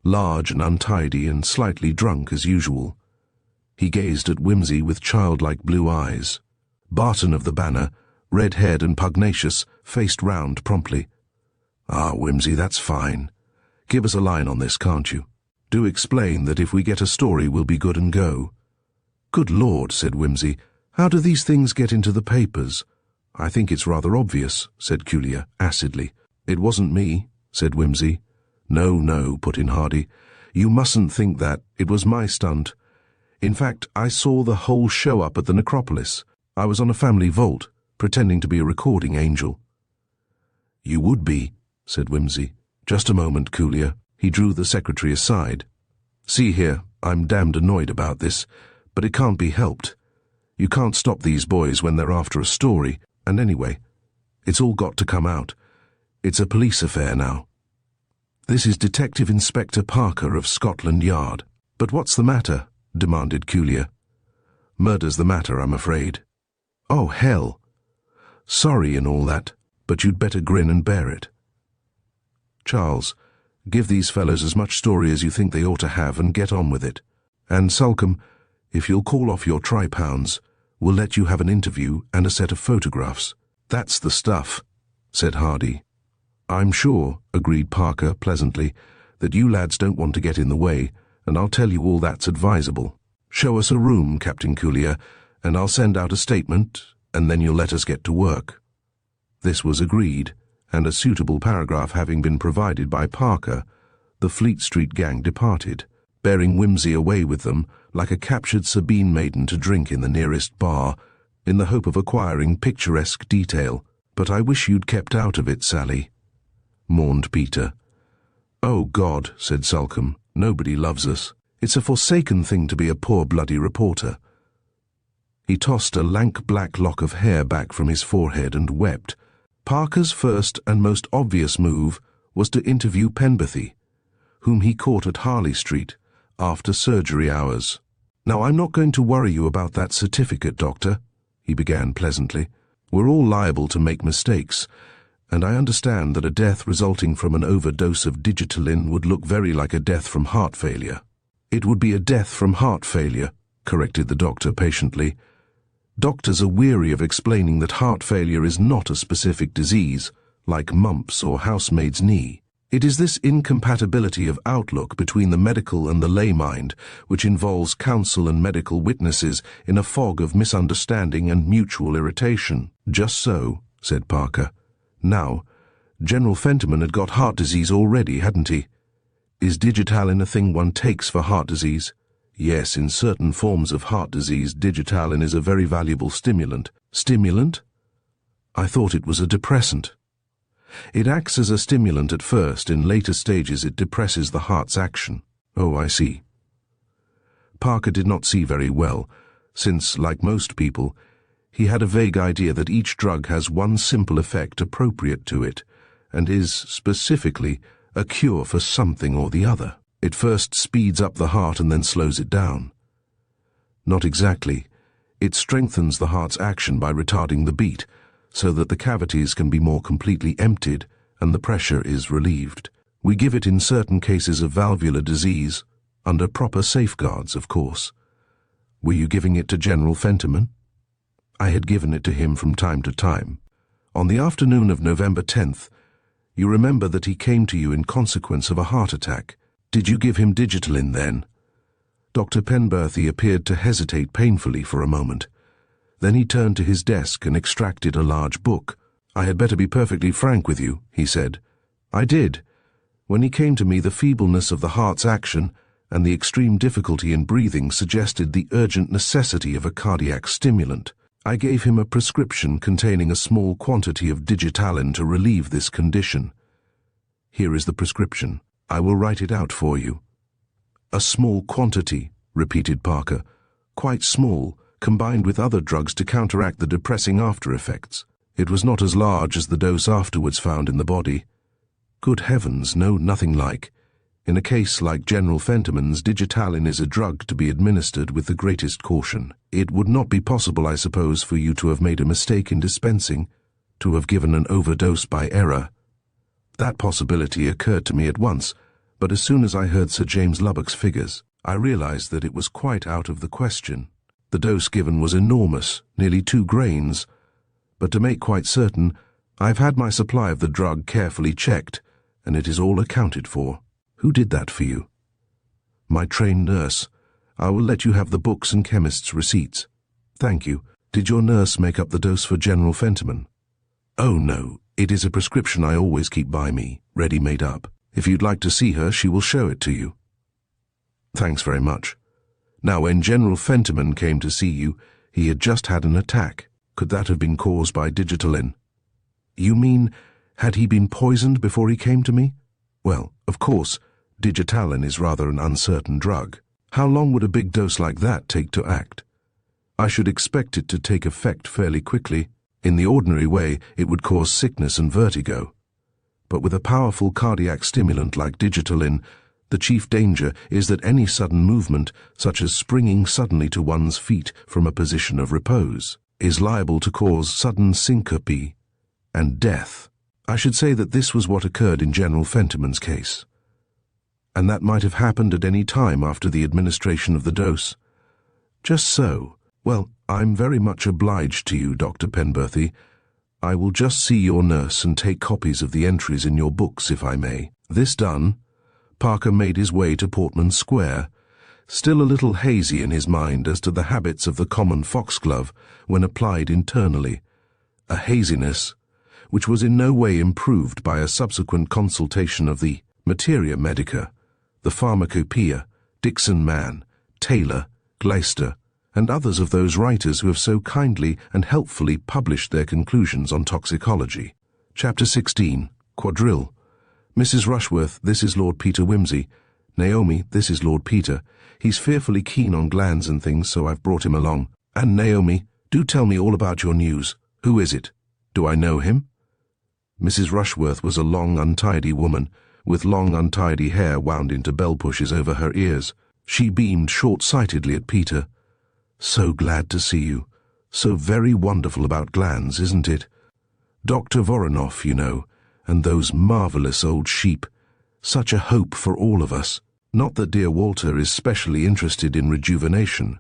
large and untidy and slightly drunk as usual. He gazed at Whimsy with childlike blue eyes. Barton of the Banner, red-haired and pugnacious, faced round promptly. "Ah, Whimsy, that's fine. Give us a line on this, can't you? Do explain that if we get a story we'll be good and go." "Good Lord," said Whimsy, "how do these things get into the papers?" "I think it's rather obvious," said Coulier acidly. "It wasn't me," said Whimsy. "No, no," put in Hardy. "You mustn't think that. It was my stunt. In fact, I saw the whole show up at the necropolis. I was on a family vault, pretending to be a recording angel." "You would be," said Whimsy. "Just a moment, Coulier." He drew the secretary aside. "See here, I'm damned annoyed about this, but it can't be helped. You can't stop these boys when they're after a story, and anyway, it's all got to come out. It's a police affair now." "This is Detective Inspector Parker of Scotland Yard." "But what's the matter?" demanded Culier. "Murder's the matter, I'm afraid." "Oh, hell. Sorry and all that, but you'd better grin and bear it. Charles, give these fellows as much story as you think they ought to have and get on with it. And Sulcombe, if you'll call off your tripounds, we'll let you have an interview and a set of photographs." "That's the stuff," said Hardy. "I'm sure," agreed Parker pleasantly, "that you lads don't want to get in the way, and I'll tell you all that's advisable. Show us a room, Captain Culier, and I'll send out a statement, and then you'll let us get to work." This was agreed, and a suitable paragraph having been provided by Parker, the Fleet Street gang departed, bearing Whimsy away with them like a captured Sabine maiden to drink in the nearest bar, in the hope of acquiring picturesque detail. "But I wish you'd kept out of it, Sally," mourned Peter. "Oh, God," said Sulcombe, "nobody loves us. It's a forsaken thing to be a poor bloody reporter." He tossed a lank black lock of hair back from his forehead and wept. Parker's first and most obvious move was to interview Penberthy, whom he caught at Harley Street, after surgery hours. "Now, I'm not going to worry you about that certificate, Doctor," he began pleasantly. "We're all liable to make mistakes, and I understand that a death resulting from an overdose of Digitalin would look very like a death from heart failure." "It would be a death from heart failure," corrected the doctor patiently. "Doctors are weary of explaining that heart failure is not a specific disease, like mumps or housemaid's knee. It is this incompatibility of outlook between the medical and the lay mind which involves counsel and medical witnesses in a fog of misunderstanding and mutual irritation." "Just so," said Parker. "Now, General Fentiman had got heart disease already, hadn't he? Is Digitalin a thing one takes for heart disease?" "Yes, in certain forms of heart disease, Digitalin is a very valuable stimulant." "Stimulant? I thought it was a depressant." "It acts as a stimulant at first. In later stages it depresses the heart's action." "Oh, I see." Parker did not see very well, since, like most people, he had a vague idea that each drug has one simple effect appropriate to it, and is, specifically, a cure for something or the other. It first speeds up the heart and then slows it down. Not exactly. It strengthens the heart's action by retarding the beat, so that the cavities can be more completely emptied and the pressure is relieved. We give it in certain cases of valvular disease, under proper safeguards, of course. Were you giving it to General Fentiman?" "I had given it to him from time to time. On the afternoon of November 10th, you remember that he came to you in consequence of a heart attack. Did you give him Digitalin then?" Dr. Penberthy appeared to hesitate painfully for a moment. Then he turned to his desk and extracted a large book. "I had better be perfectly frank with you," he said. "I did. When he came to me, the feebleness of the heart's action and the extreme difficulty in breathing suggested the urgent necessity of a cardiac stimulant. I gave him a prescription containing a small quantity of Digitalin to relieve this condition. Here is the prescription. I will write it out for you." "A small quantity," repeated Parker. "Quite small, combined with other drugs to counteract the depressing after-effects. It was not as large as the dose afterwards found in the body." "Good heavens, no, nothing like. In a case like General Fentiman's, Digitalin is a drug to be administered with the greatest caution. It would not be possible, I suppose, for you to have made a mistake in dispensing, to have given an overdose by error." "That possibility occurred to me at once, but as soon as I heard Sir James Lubbock's figures, I realized that it was quite out of the question. The dose given was enormous, nearly 2 grains, but to make quite certain, I've had my supply of the drug carefully checked, and it is all accounted for." "Who did that for you?" "My trained nurse. I will let you have the books and chemist's receipts." "Thank you. Did your nurse make up the dose for General Fentiman?" "Oh, no. It is a prescription I always keep by me, ready made up. If you'd like to see her, she will show it to you." "Thanks very much. Now, when General Fentiman came to see you, he had just had an attack. Could that have been caused by Digitalin?" "You mean, had he been poisoned before he came to me? Well, of course, Digitalin is rather an uncertain drug. How long would a big dose like that take to act?" "I should expect it to take effect fairly quickly. In the ordinary way, it would cause sickness and vertigo. but with a powerful cardiac stimulant like Digitalin, the chief danger is that any sudden movement, such as springing suddenly to one's feet from a position of repose, is liable to cause sudden syncope and death. I should say that this was what occurred in General Fentiman's case, and that might have happened at any time after the administration of the dose. Just so. Well, I'm very much obliged to you, Dr. Penberthy. I will just see your nurse and take copies of the entries in your books, if I may. This done, Parker made his way to Portman Square, still a little hazy in his mind as to the habits of the common foxglove when applied internally, a haziness which was in no way improved by a subsequent consultation of the Materia Medica, the Pharmacopoeia, Dixon Mann, Taylor, Gleister, and others of those writers who have so kindly and helpfully published their conclusions on toxicology. Chapter 16, Quadrille. Mrs. Rushworth, this is Lord Peter Wimsey. Naomi, this is Lord Peter. He's fearfully keen on glands and things, so I've brought him along. And Naomi, do tell me all about your news. Who is it? Do I know him? Mrs. Rushworth was a long, untidy woman, with long, untidy hair wound into bell-pushes over her ears. She beamed short-sightedly at Peter. So glad to see you. So very wonderful about glands, isn't it? Dr. Voronoff, you know, and those marvelous old sheep. Such a hope for all of us. Not that dear Walter is specially interested in rejuvenation.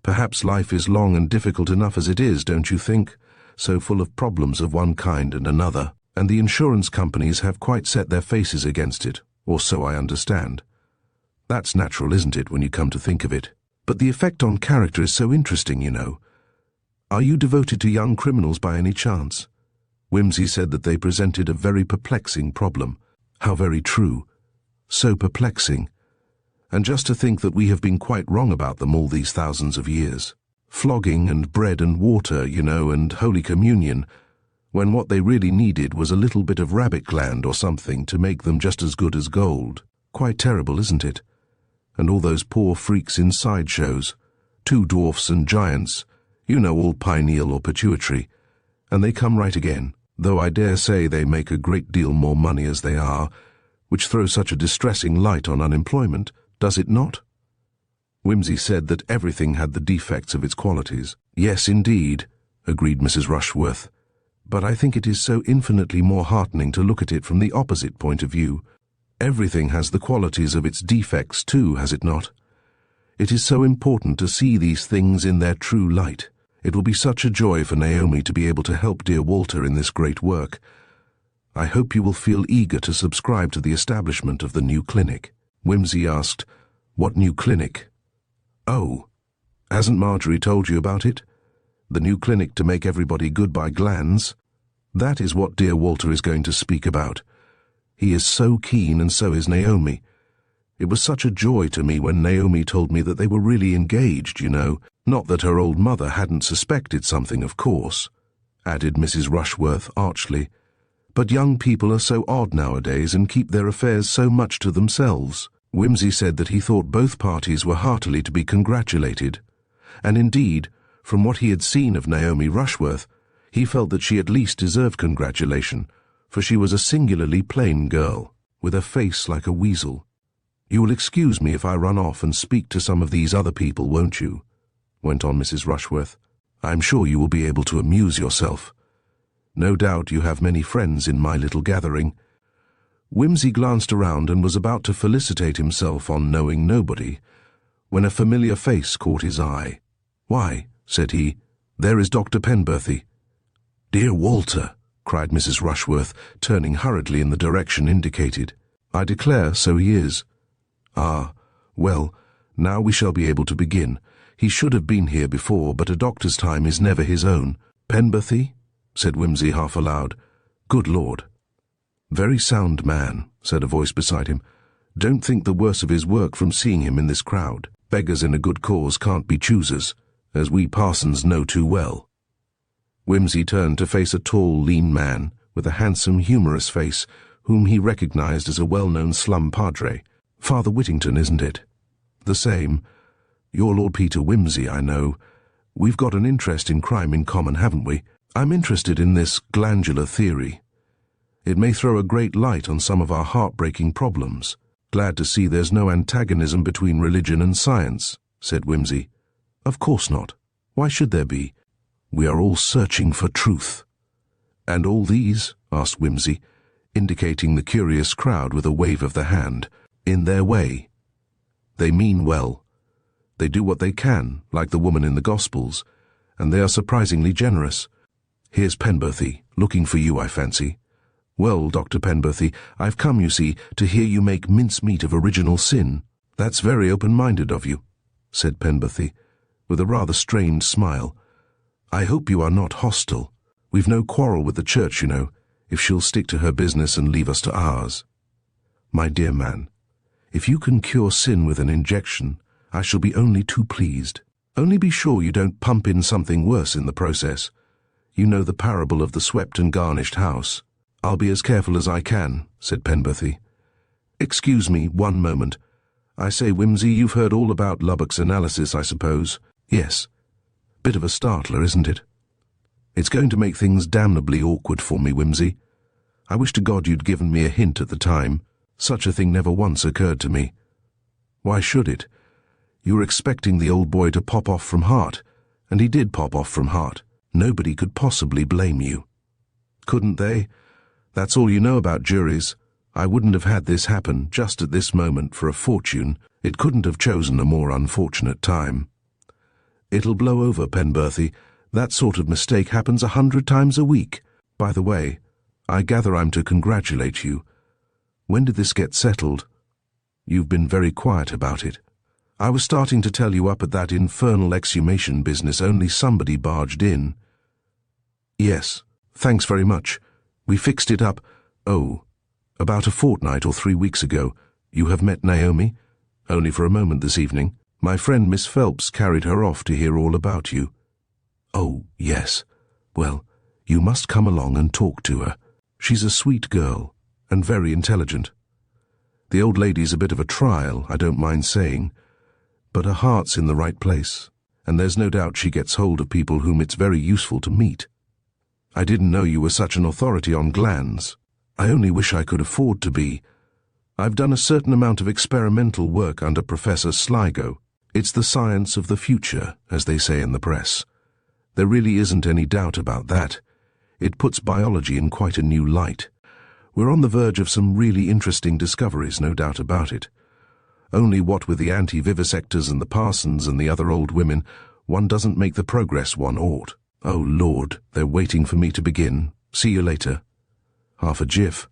Perhaps life is long and difficult enough as it is, don't you think? So full of problems of one kind and another. And the insurance companies have quite set their faces against it, or so I understand. That's natural, isn't it, when you come to think of it? But the effect on character is so interesting, you know. Are you devoted to young criminals by any chance? Wimsey said that they presented a very perplexing problem. How very true. So perplexing. And just to think that we have been quite wrong about them all these thousands of years. Flogging and bread and water, you know, and Holy Communion, when what they really needed was a little bit of rabbit gland or something to make them just as good as gold. Quite terrible, isn't it? And all those poor freaks in sideshows, 2 dwarfs and giants, you know, all pineal or pituitary, and they come right again, though I dare say they make a great deal more money as they are, which throws such a distressing light on unemployment, does it not? Wimsey said that everything had the defects of its qualities. Yes, indeed, agreed Mrs. Rushworth. But I think it is so infinitely more heartening to look at it from the opposite point of view. Everything has the qualities of its defects too, has it not? It is so important to see these things in their true light. It will be such a joy for Naomi to be able to help dear Walter in this great work. I hope you will feel eager to subscribe to the establishment of the new clinic. Wimsey asked, What new clinic? Oh, hasn't Marjorie told you about it? The new clinic to make everybody good by glands? That is what dear Walter is going to speak about. He is so keen, and so is Naomi. It was such a joy to me when Naomi told me that they were really engaged, you know. Not that her old mother hadn't suspected something, of course, added Mrs. Rushworth archly. But young people are so odd nowadays and keep their affairs so much to themselves. Wimsey said that he thought both parties were heartily to be congratulated. And indeed, from what he had seen of Naomi Rushworth, he felt that she at least deserved congratulation, for she was a singularly plain girl, with a face like a weasel. You will excuse me if I run off and speak to some of these other people, won't you? Went on Mrs. Rushworth. I'm sure you will be able to amuse yourself. No doubt you have many friends in my little gathering. Wimsey glanced around and was about to felicitate himself on knowing nobody, when a familiar face caught his eye. Why, said he, there is Dr. Penberthy. Dear Walter, cried Mrs. Rushworth, turning hurriedly in the direction indicated. I declare so he is. Ah, well, now we shall be able to begin. He should have been here before, but a doctor's time is never his own. Penberthy? Said Wimsey half aloud. Good Lord. Very sound man, said a voice beside him. Don't think the worse of his work from seeing him in this crowd. Beggars in a good cause can't be choosers, as we parsons know too well. Wimsey turned to face a tall, lean man, with a handsome, humorous face, whom he recognized as a well-known slum padre. Father Whittington, isn't it? The same. You're Lord Peter Wimsey, I know. We've got an interest in crime in common, haven't we? I'm interested in this glandular theory. It may throw a great light on some of our heartbreaking problems. Glad to see there's no antagonism between religion and science, said Whimsy. Of course not. Why should there be? We are all searching for truth. And all these? Asked Whimsy, indicating the curious crowd with a wave of the hand. In their way. They mean well. They do what they can, like the woman in the Gospels, and they are surprisingly generous. Here's Penberthy, looking for you, I fancy. Well, Dr. Penberthy, I've come, you see, to hear you make mincemeat of original sin. That's very open-minded of you, said Penberthy, with a rather strained smile. I hope you are not hostile. We've no quarrel with the church, you know, if she'll stick to her business and leave us to ours. My dear man, if you can cure sin with an injection, I shall be only too pleased. Only be sure you don't pump in something worse in the process. You know the parable of the swept and garnished house. I'll be as careful as I can, said Penberthy. Excuse me, one moment. I say, Whimsy, you've heard all about Lubbock's analysis, I suppose. Yes. Bit of a startler, isn't it? It's going to make things damnably awkward for me, Whimsy. I wish to God you'd given me a hint at the time. Such a thing never once occurred to me. Why should it? You were expecting the old boy to pop off from heart, and he did pop off from heart. Nobody could possibly blame you. Couldn't they? That's all you know about juries. I wouldn't have had this happen just at this moment for a fortune. It couldn't have chosen a more unfortunate time. It'll blow over, Penberthy. That sort of mistake happens 100 times a week. By the way, I gather I'm to congratulate you. When did this get settled? You've been very quiet about it. I was starting to tell you up at that infernal exhumation business, only somebody barged in. Yes, thanks very much. We fixed it up, about a fortnight or 3 weeks ago. You have met Naomi? Only for a moment this evening. My friend Miss Phelps carried her off to hear all about you. Oh, yes. Well, you must come along and talk to her. She's a sweet girl, and very intelligent. The old lady's a bit of a trial, I don't mind saying, but her heart's in the right place, and there's no doubt she gets hold of people whom it's very useful to meet. I didn't know you were such an authority on glands. I only wish I could afford to be. I've done a certain amount of experimental work under Professor Sligo. It's the science of the future, as they say in the press. There really isn't any doubt about that. It puts biology in quite a new light. We're on the verge of some really interesting discoveries, no doubt about it. Only what with the anti-vivisectors and the parsons and the other old women, one doesn't make the progress one ought. Oh, Lord, they're waiting for me to begin. See you later. Half a jiff.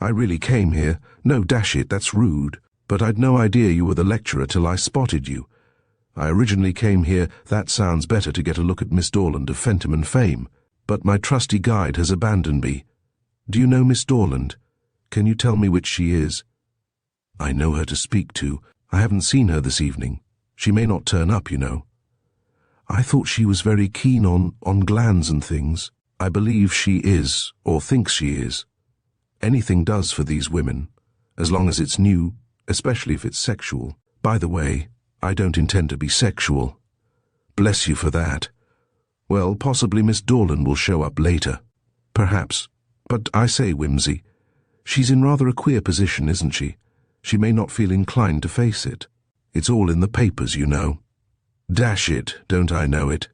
I really came here. No, dash it, that's rude. But I'd no idea you were the lecturer till I spotted you. I originally came here, that sounds better, to get a look at Miss Dorland of Fentiman fame. But my trusty guide has abandoned me. Do you know Miss Dorland? Can you tell me which she is? I know her to speak to. I haven't seen her this evening. She may not turn up, you know. I thought she was very keen on glands and things. I believe she is, or thinks she is. Anything does for these women, as long as it's new, especially if it's sexual. By the way, I don't intend to be sexual. Bless you for that. Well, possibly Miss Dorland will show up later. Perhaps. But I say, Whimsy, she's in rather a queer position, isn't she? She may not feel inclined to face it. It's all in the papers, you know. Dash it, don't I know it?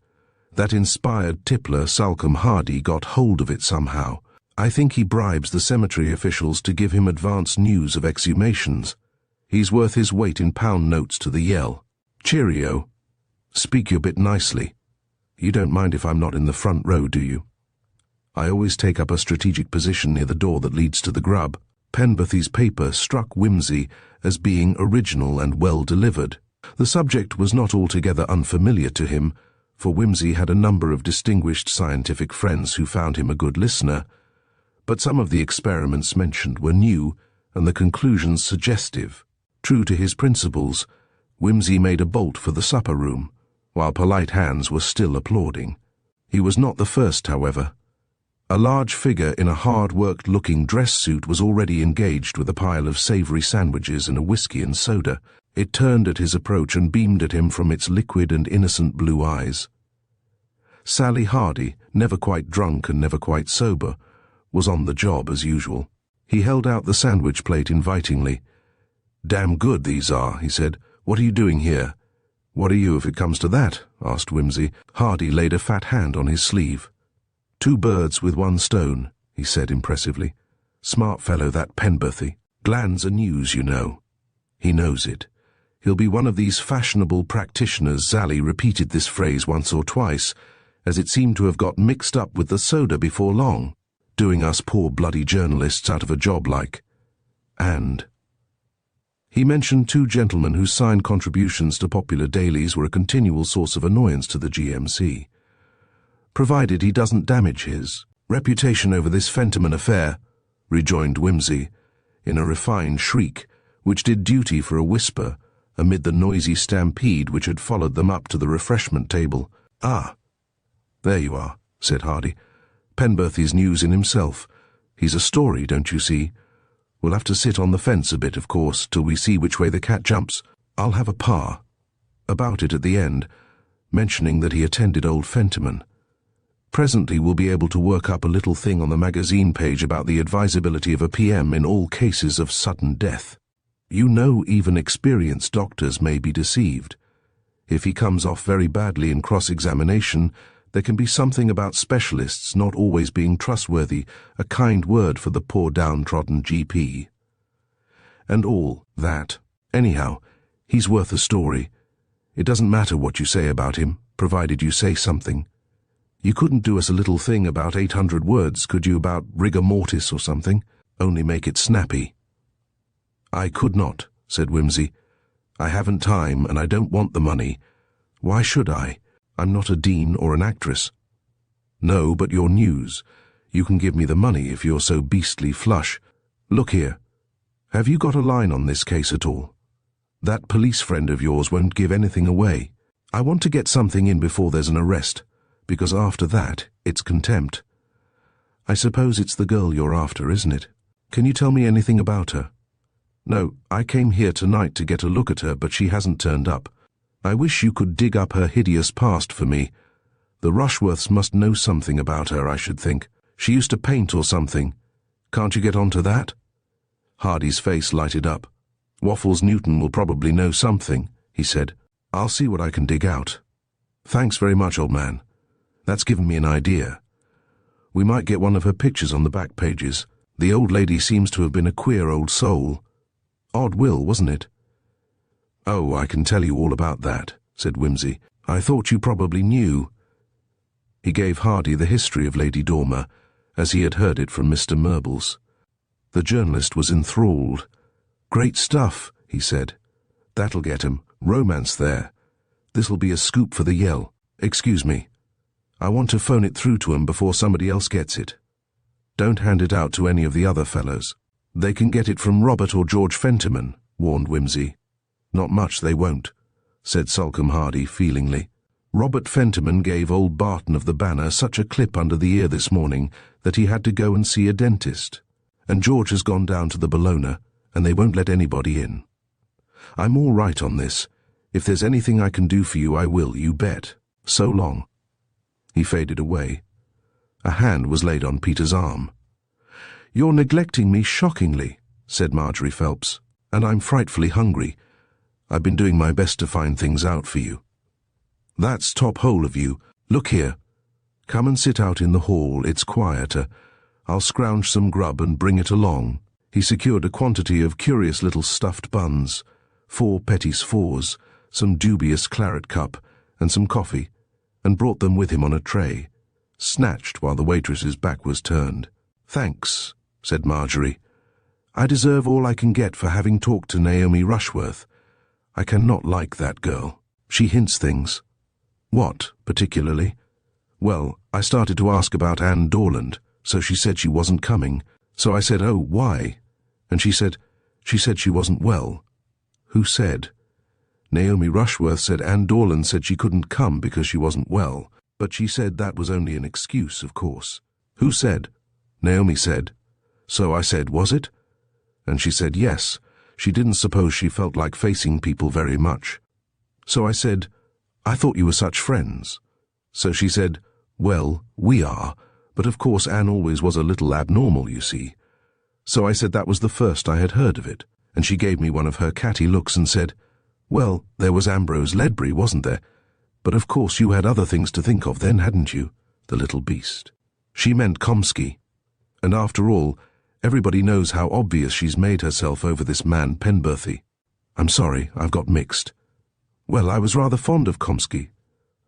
That inspired tippler, Salcombe Hardy, got hold of it somehow. I think he bribes the cemetery officials to give him advance news of exhumations. He's worth his weight in pound notes to the Yell. Cheerio. Speak your bit nicely. You don't mind if I'm not in the front row, do you? I always take up a strategic position near the door that leads to the grub. Penberthy's paper struck Whimsy as being original and well delivered. The subject was not altogether unfamiliar to him, for Whimsy had a number of distinguished scientific friends who found him a good listener, but some of the experiments mentioned were new and the conclusions suggestive. True to his principles, Whimsy made a bolt for the supper room, while polite hands were still applauding. He was not the first, however. A large figure in a hard-worked-looking dress suit was already engaged with a pile of savoury sandwiches and a whiskey and soda. It turned at his approach and beamed at him from its liquid and innocent blue eyes. Sally Hardy, never quite drunk and never quite sober, was on the job as usual. He held out the sandwich plate invitingly. "Damn good these are," he said. "What are you doing here?" "What are you if it comes to that?" asked Whimsy. Hardy laid a fat hand on his sleeve. "Two birds with one stone," he said impressively. "Smart fellow, that Penberthy. Glands are news, you know. He knows it. He'll be one of these fashionable practitioners." Sally repeated this phrase once or twice, as it seemed to have got mixed up with the soda before long, doing us poor bloody journalists out of a job like. And he mentioned two gentlemen whose signed contributions to popular dailies were a continual source of annoyance to the GMC. "Provided he doesn't damage his reputation over this Fentiman affair," rejoined Whimsy, in a refined shriek, which did duty for a whisper amid the noisy stampede which had followed them up to the refreshment table. "Ah, there you are," said Hardy. "Penberthy's news in himself. He's a story, don't you see? We'll have to sit on the fence a bit, of course, till we see which way the cat jumps. I'll have a par about it at the end, mentioning that he attended old Fentiman. Presently we'll be able to work up a little thing on the magazine page about the advisability of a PM in all cases of sudden death. You know, even experienced doctors may be deceived. If he comes off very badly in cross-examination, there can be something about specialists not always being trustworthy, a kind word for the poor downtrodden GP. And all that. Anyhow, he's worth a story. It doesn't matter what you say about him, provided you say something. You couldn't do us a little thing about 800 words, could you, about rigor mortis or something? Only make it snappy." "I could not," said Whimsy. "I haven't time, and I don't want the money. Why should I? I'm not a dean or an actress." "No, but your news. You can give me the money if you're so beastly flush. Look here. Have you got a line on this case at all? That police friend of yours won't give anything away. I want to get something in before there's an arrest, because after that, it's contempt. I suppose it's the girl you're after, isn't it? Can you tell me anything about her?" "No, I came here tonight to get a look at her, but she hasn't turned up. I wish you could dig up her hideous past for me. The Rushworths must know something about her, I should think. She used to paint or something. Can't you get on to that?" Hardy's face lighted up. "Waffles Newton will probably know something," he said. "I'll see what I can dig out." "Thanks very much, old man. That's given me an idea. We might get one of her pictures on the back pages. The old lady seems to have been a queer old soul. Odd will, wasn't it?" "Oh, I can tell you all about that," said Whimsy. "I thought you probably knew." He gave Hardy the history of Lady Dormer, as he had heard it from Mr. Murbles. The journalist was enthralled. "Great stuff," he said. "That'll get 'em. Romance there. This'll be a scoop for the Yell. Excuse me. I want to phone it through to 'em before somebody else gets it. Don't hand it out to any of the other fellows. They can get it from Robert or George Fentiman," warned Whimsy. "Not much they won't," said Salcombe Hardy feelingly. "Robert Fentiman gave old Barton of the Banner such a clip under the ear this morning that he had to go and see a dentist. And George has gone down to the Bellona, and they won't let anybody in. I'm all right on this. If there's anything I can do for you, I will, you bet. So long." He faded away. A hand was laid on Peter's arm. "You're neglecting me shockingly," said Marjorie Phelps, "and I'm frightfully hungry. I've been doing my best to find things out for you." "That's top hole of you. Look here. Come and sit out in the hall, it's quieter. I'll scrounge some grub and bring it along." He secured a quantity of curious little stuffed buns, 4 Petits Fours, some dubious claret cup, and some coffee, and brought them with him on a tray, snatched while the waitress's back was turned. "Thanks," said Marjorie. "I deserve all I can get for having talked to Naomi Rushworth. I cannot like that girl. She hints things." "What, particularly?" "Well, I started to ask about Anne Dorland, so she said she wasn't coming. So I said, 'Oh, why?' And she said she wasn't well." "Who said?" "Naomi Rushworth said Anne Dorland said she couldn't come because she wasn't well, but she said that was only an excuse, of course." "Who said?" "Naomi said." So I said, "Was it?" And she said, "Yes. She didn't suppose she felt like facing people very much." So I said, "I thought you were such friends." So she said, "Well, we are, But of course Anne always was a little abnormal, you see. So I said that was the first I had heard of it, and she gave me one of her catty looks and said, "Well, there was Ambrose Ledbury, wasn't there? But of course you had other things to think of then, hadn't you?" The little beast. She meant Komsky. And after all, everybody knows how obvious she's made herself over this man Penberthy. I'm sorry, I've got mixed. Well, I was rather fond of Komsky,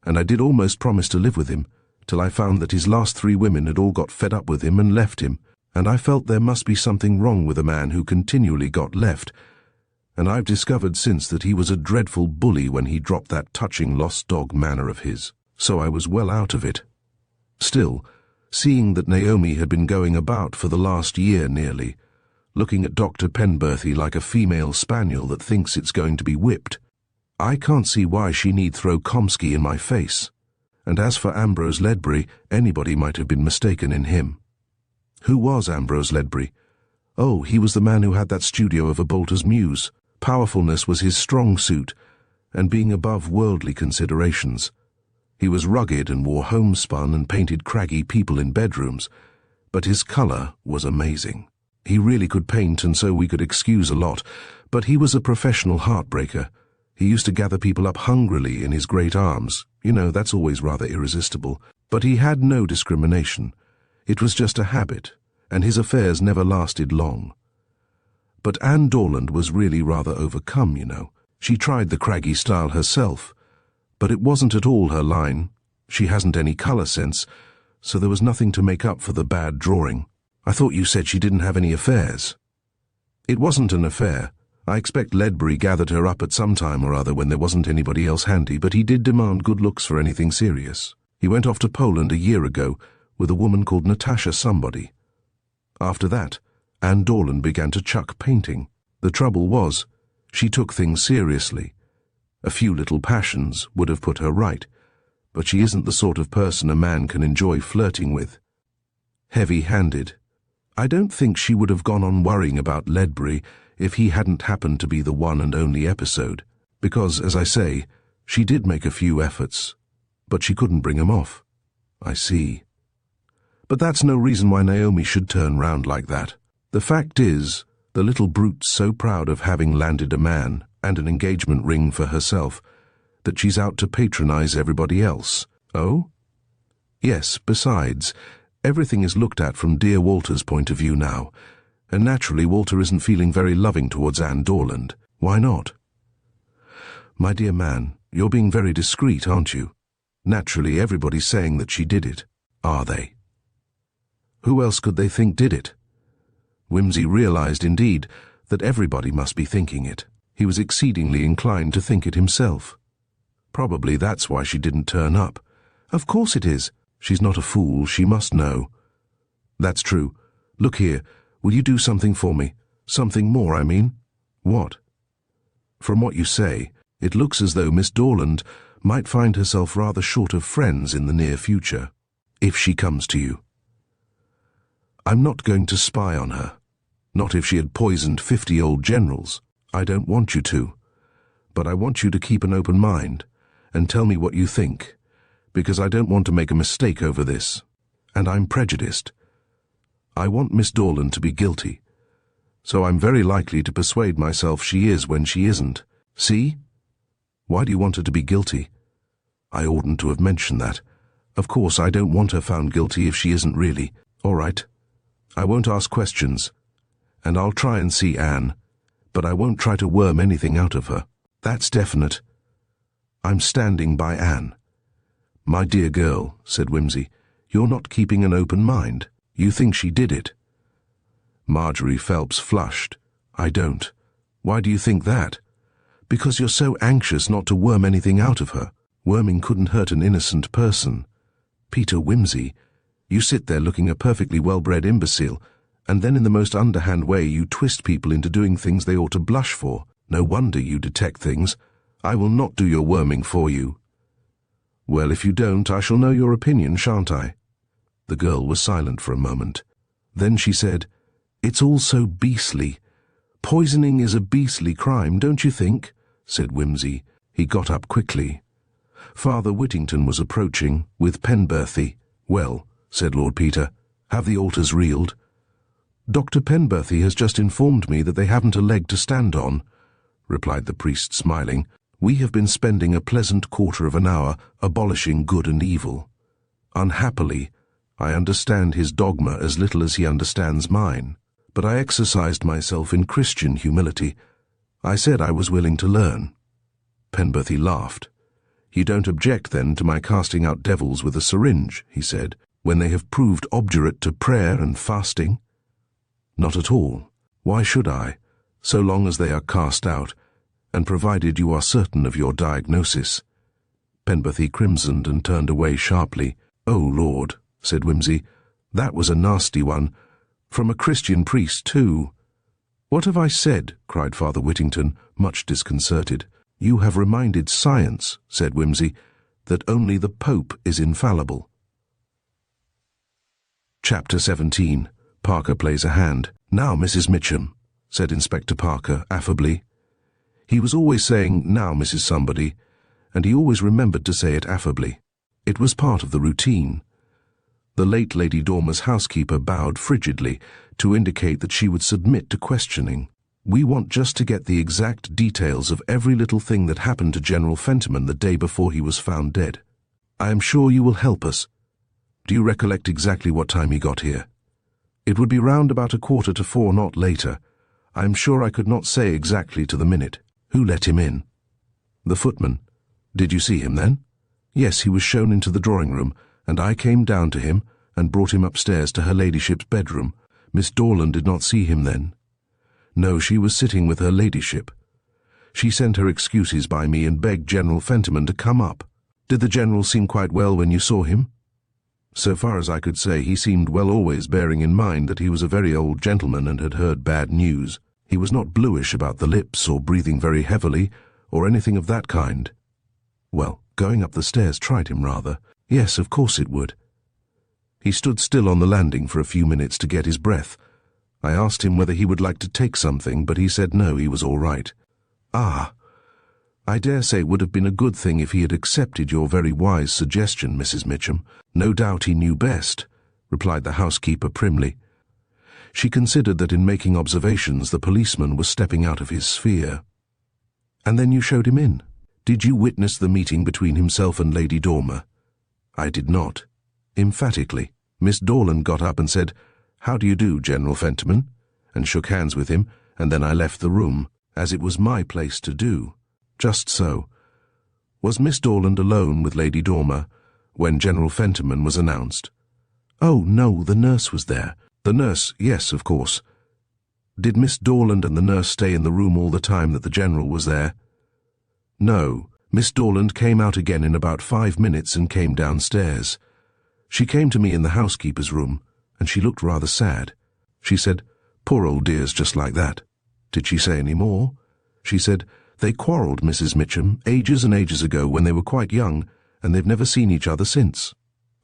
and I did almost promise to live with him, till I found that his last 3 women had all got fed up with him and left him, and I felt there must be something wrong with a man who continually got left, and I've discovered since that he was a dreadful bully when he dropped that touching lost dog manner of his, so I was well out of it. Still, seeing that Naomi had been going about for the last year nearly, looking at Dr. Penberthy like a female spaniel that thinks it's going to be whipped, I can't see why she need throw Komsky in my face. And as for Ambrose Ledbury, anybody might have been mistaken in him. Who was Ambrose Ledbury? Oh, he was the man who had that studio of a bolter's muse. Powerfulness was his strong suit, and being above worldly considerations. He was rugged and wore homespun and painted craggy people in bedrooms, but his colour was amazing. He really could paint, and so we could excuse a lot, but he was a professional heartbreaker. He used to gather people up hungrily in his great arms. You know, that's always rather irresistible. But he had no discrimination. It was just a habit, and his affairs never lasted long. But Anne Dorland was really rather overcome, you know. She tried the craggy style herself, but it wasn't at all her line. She hasn't any colour sense, so there was nothing to make up for the bad drawing. I thought you said she didn't have any affairs. It wasn't an affair. I expect Ledbury gathered her up at some time or other when there wasn't anybody else handy, but he did demand good looks for anything serious. He went off to Poland a year ago with a woman called Natasha somebody. After that, Anne Dorland began to chuck painting. The trouble was, she took things seriously. A few little passions would have put her right, but she isn't the sort of person a man can enjoy flirting with. Heavy-handed. I don't think she would have gone on worrying about Ledbury if he hadn't happened to be the one and only episode, because, as I say, she did make a few efforts, but she couldn't bring him off. I see. But that's no reason why Naomi should turn round like that. The fact is, the little brute's so proud of having landed a man and an engagement ring for herself that she's out to patronize everybody else. Oh? Yes, besides, everything is looked at from dear Walter's point of view now, and naturally Walter isn't feeling very loving towards Anne Dorland. Why not? My dear man, you're being very discreet, aren't you? Naturally everybody's saying that she did it. Are they? Who else could they think did it? Whimsy realized, indeed, that everybody must be thinking it. He was exceedingly inclined to think it himself. Probably that's why she didn't turn up. Of course it is. She's not a fool, she must know. That's true. Look here, will you do something for me? Something more, I mean. What? From what you say, it looks as though Miss Dorland might find herself rather short of friends in the near future, if she comes to you. I'm not going to spy on her. Not if she had poisoned 50 old generals. I don't want you to. But I want you to keep an open mind and tell me what you think, because I don't want to make a mistake over this, and I'm prejudiced. I want Miss Dorland to be guilty, so I'm very likely to persuade myself she is when she isn't. See? Why do you want her to be guilty? I oughtn't to have mentioned that. Of course, I don't want her found guilty if she isn't really. All right. I won't ask questions, and I'll try and see Anne, but I won't try to worm anything out of her. That's definite. I'm standing by Anne. My dear girl, said Whimsy, you're not keeping an open mind. You think she did it. Marjorie Phelps flushed. I don't. Why do you think that? Because you're so anxious not to worm anything out of her. Worming couldn't hurt an innocent person. Peter Whimsy, you sit there looking a perfectly well-bred imbecile, and then in the most underhand way you twist people into doing things they ought to blush for. No wonder you detect things. I will not do your worming for you. Well, if you don't, I shall know your opinion, shan't I? The girl was silent for a moment. Then she said, It's all so beastly. Poisoning is a beastly crime, don't you think? Said Whimsy. He got up quickly. Father Whittington was approaching, with Penberthy. Well, said Lord Peter. "Have the altars reeled?" "Dr. Penberthy has just informed me that they haven't a leg to stand on," replied the priest, smiling. "We have been spending a pleasant quarter of an hour abolishing good and evil. Unhappily, I understand his dogma as little as he understands mine, but I exercised myself in Christian humility. I said I was willing to learn." Penberthy laughed. "You don't object, then, to my casting out devils with a syringe," he said, "when they have proved obdurate to prayer and fasting?" "Not at all. Why should I, so long as they are cast out, and provided you are certain of your diagnosis?" Penberthy crimsoned and turned away sharply. "Oh, Lord," said Wimsey, "that was a nasty one. From a Christian priest, too." "What have I said?" cried Father Whittington, much disconcerted. "You have reminded science," said Wimsey, "that only the Pope is infallible." Chapter 17. Parker Plays a Hand. "Now, Mrs. Mitchum," said Inspector Parker affably. He was always saying, "Now, Mrs. Somebody," and he always remembered to say it affably. It was part of the routine. The late Lady Dormer's housekeeper bowed frigidly to indicate that she would submit to questioning. "We want just to get the exact details of every little thing that happened to General Fentiman the day before he was found dead. I am sure you will help us. Do you recollect exactly what time he got here?" "It would be round about 3:45, not later. I am sure I could not say exactly to the minute." "Who let him in?" "The footman." "Did you see him then?" "Yes, he was shown into the drawing-room, and I came down to him and brought him upstairs to her ladyship's bedroom. Miss Dorland did not see him then." "No, she was sitting with her ladyship. She sent her excuses by me and begged General Fentiman to come up." "Did the General seem quite well when you saw him?" "So far as I could say, he seemed well, always bearing in mind that he was a very old gentleman and had heard bad news. He was not bluish about the lips or breathing very heavily or anything of that kind." "Well, going up the stairs tried him rather." "Yes, of course it would." "He stood still on the landing for a few minutes to get his breath. I asked him whether he would like to take something, but he said no, he was all right." "Ah, I dare say it would have been a good thing if he had accepted your very wise suggestion, Mrs. Mitchum." "No doubt he knew best," replied the housekeeper primly. She considered that in making observations the policeman was stepping out of his sphere. "And then you showed him in. Did you witness the meeting between himself and Lady Dormer?" "I did not." Emphatically. "Miss Dorland got up and said, 'How do you do, General Fentiman?' and shook hands with him, and then I left the room, as it was my place to do." "Just so. Was Miss Dorland alone with Lady Dormer when General Fentiman was announced?" "Oh, no, the nurse was there." "The nurse, yes, of course. Did Miss Dorland and the nurse stay in the room all the time that the General was there?" "No. Miss Dorland came out again in about 5 minutes and came downstairs. She came to me in the housekeeper's room, and she looked rather sad. She said, 'Poor old dears,' just like that." "Did she say any more?" "She said, 'They quarrelled, Mrs. Mitchum, ages and ages ago when they were quite young, and they've never seen each other since.'"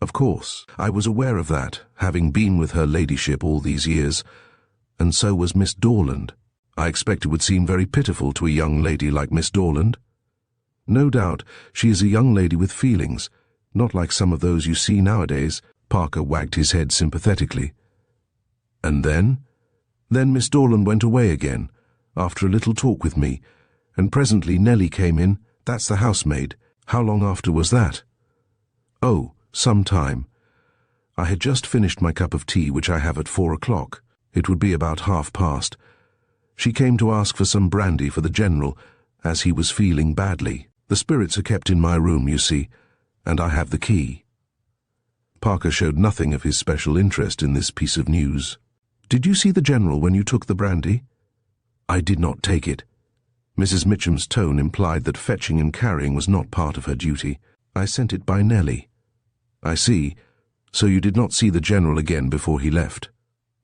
"Of course, I was aware of that, having been with her ladyship all these years, and so was Miss Dorland. I expect it would seem very pitiful to a young lady like Miss Dorland." "No doubt, she is a young lady with feelings, not like some of those you see nowadays." Parker wagged his head sympathetically. "And then?" "Then Miss Dorland went away again, after a little talk with me, and presently Nellie came in, that's the housemaid." "How long after was that?" "Oh, some time. I had just finished my cup of tea, which I have at 4:00. It would be about 1:30. She came to ask for some brandy for the General, as he was feeling badly. The spirits are kept in my room, you see, and I have the key." Parker showed nothing of his special interest in this piece of news. "Did you see the General when you took the brandy?" "I did not take it." Mrs. Mitchum's tone implied that fetching and carrying was not part of her duty. "I sent it by Nellie." "I see. So you did not see the General again before he left?"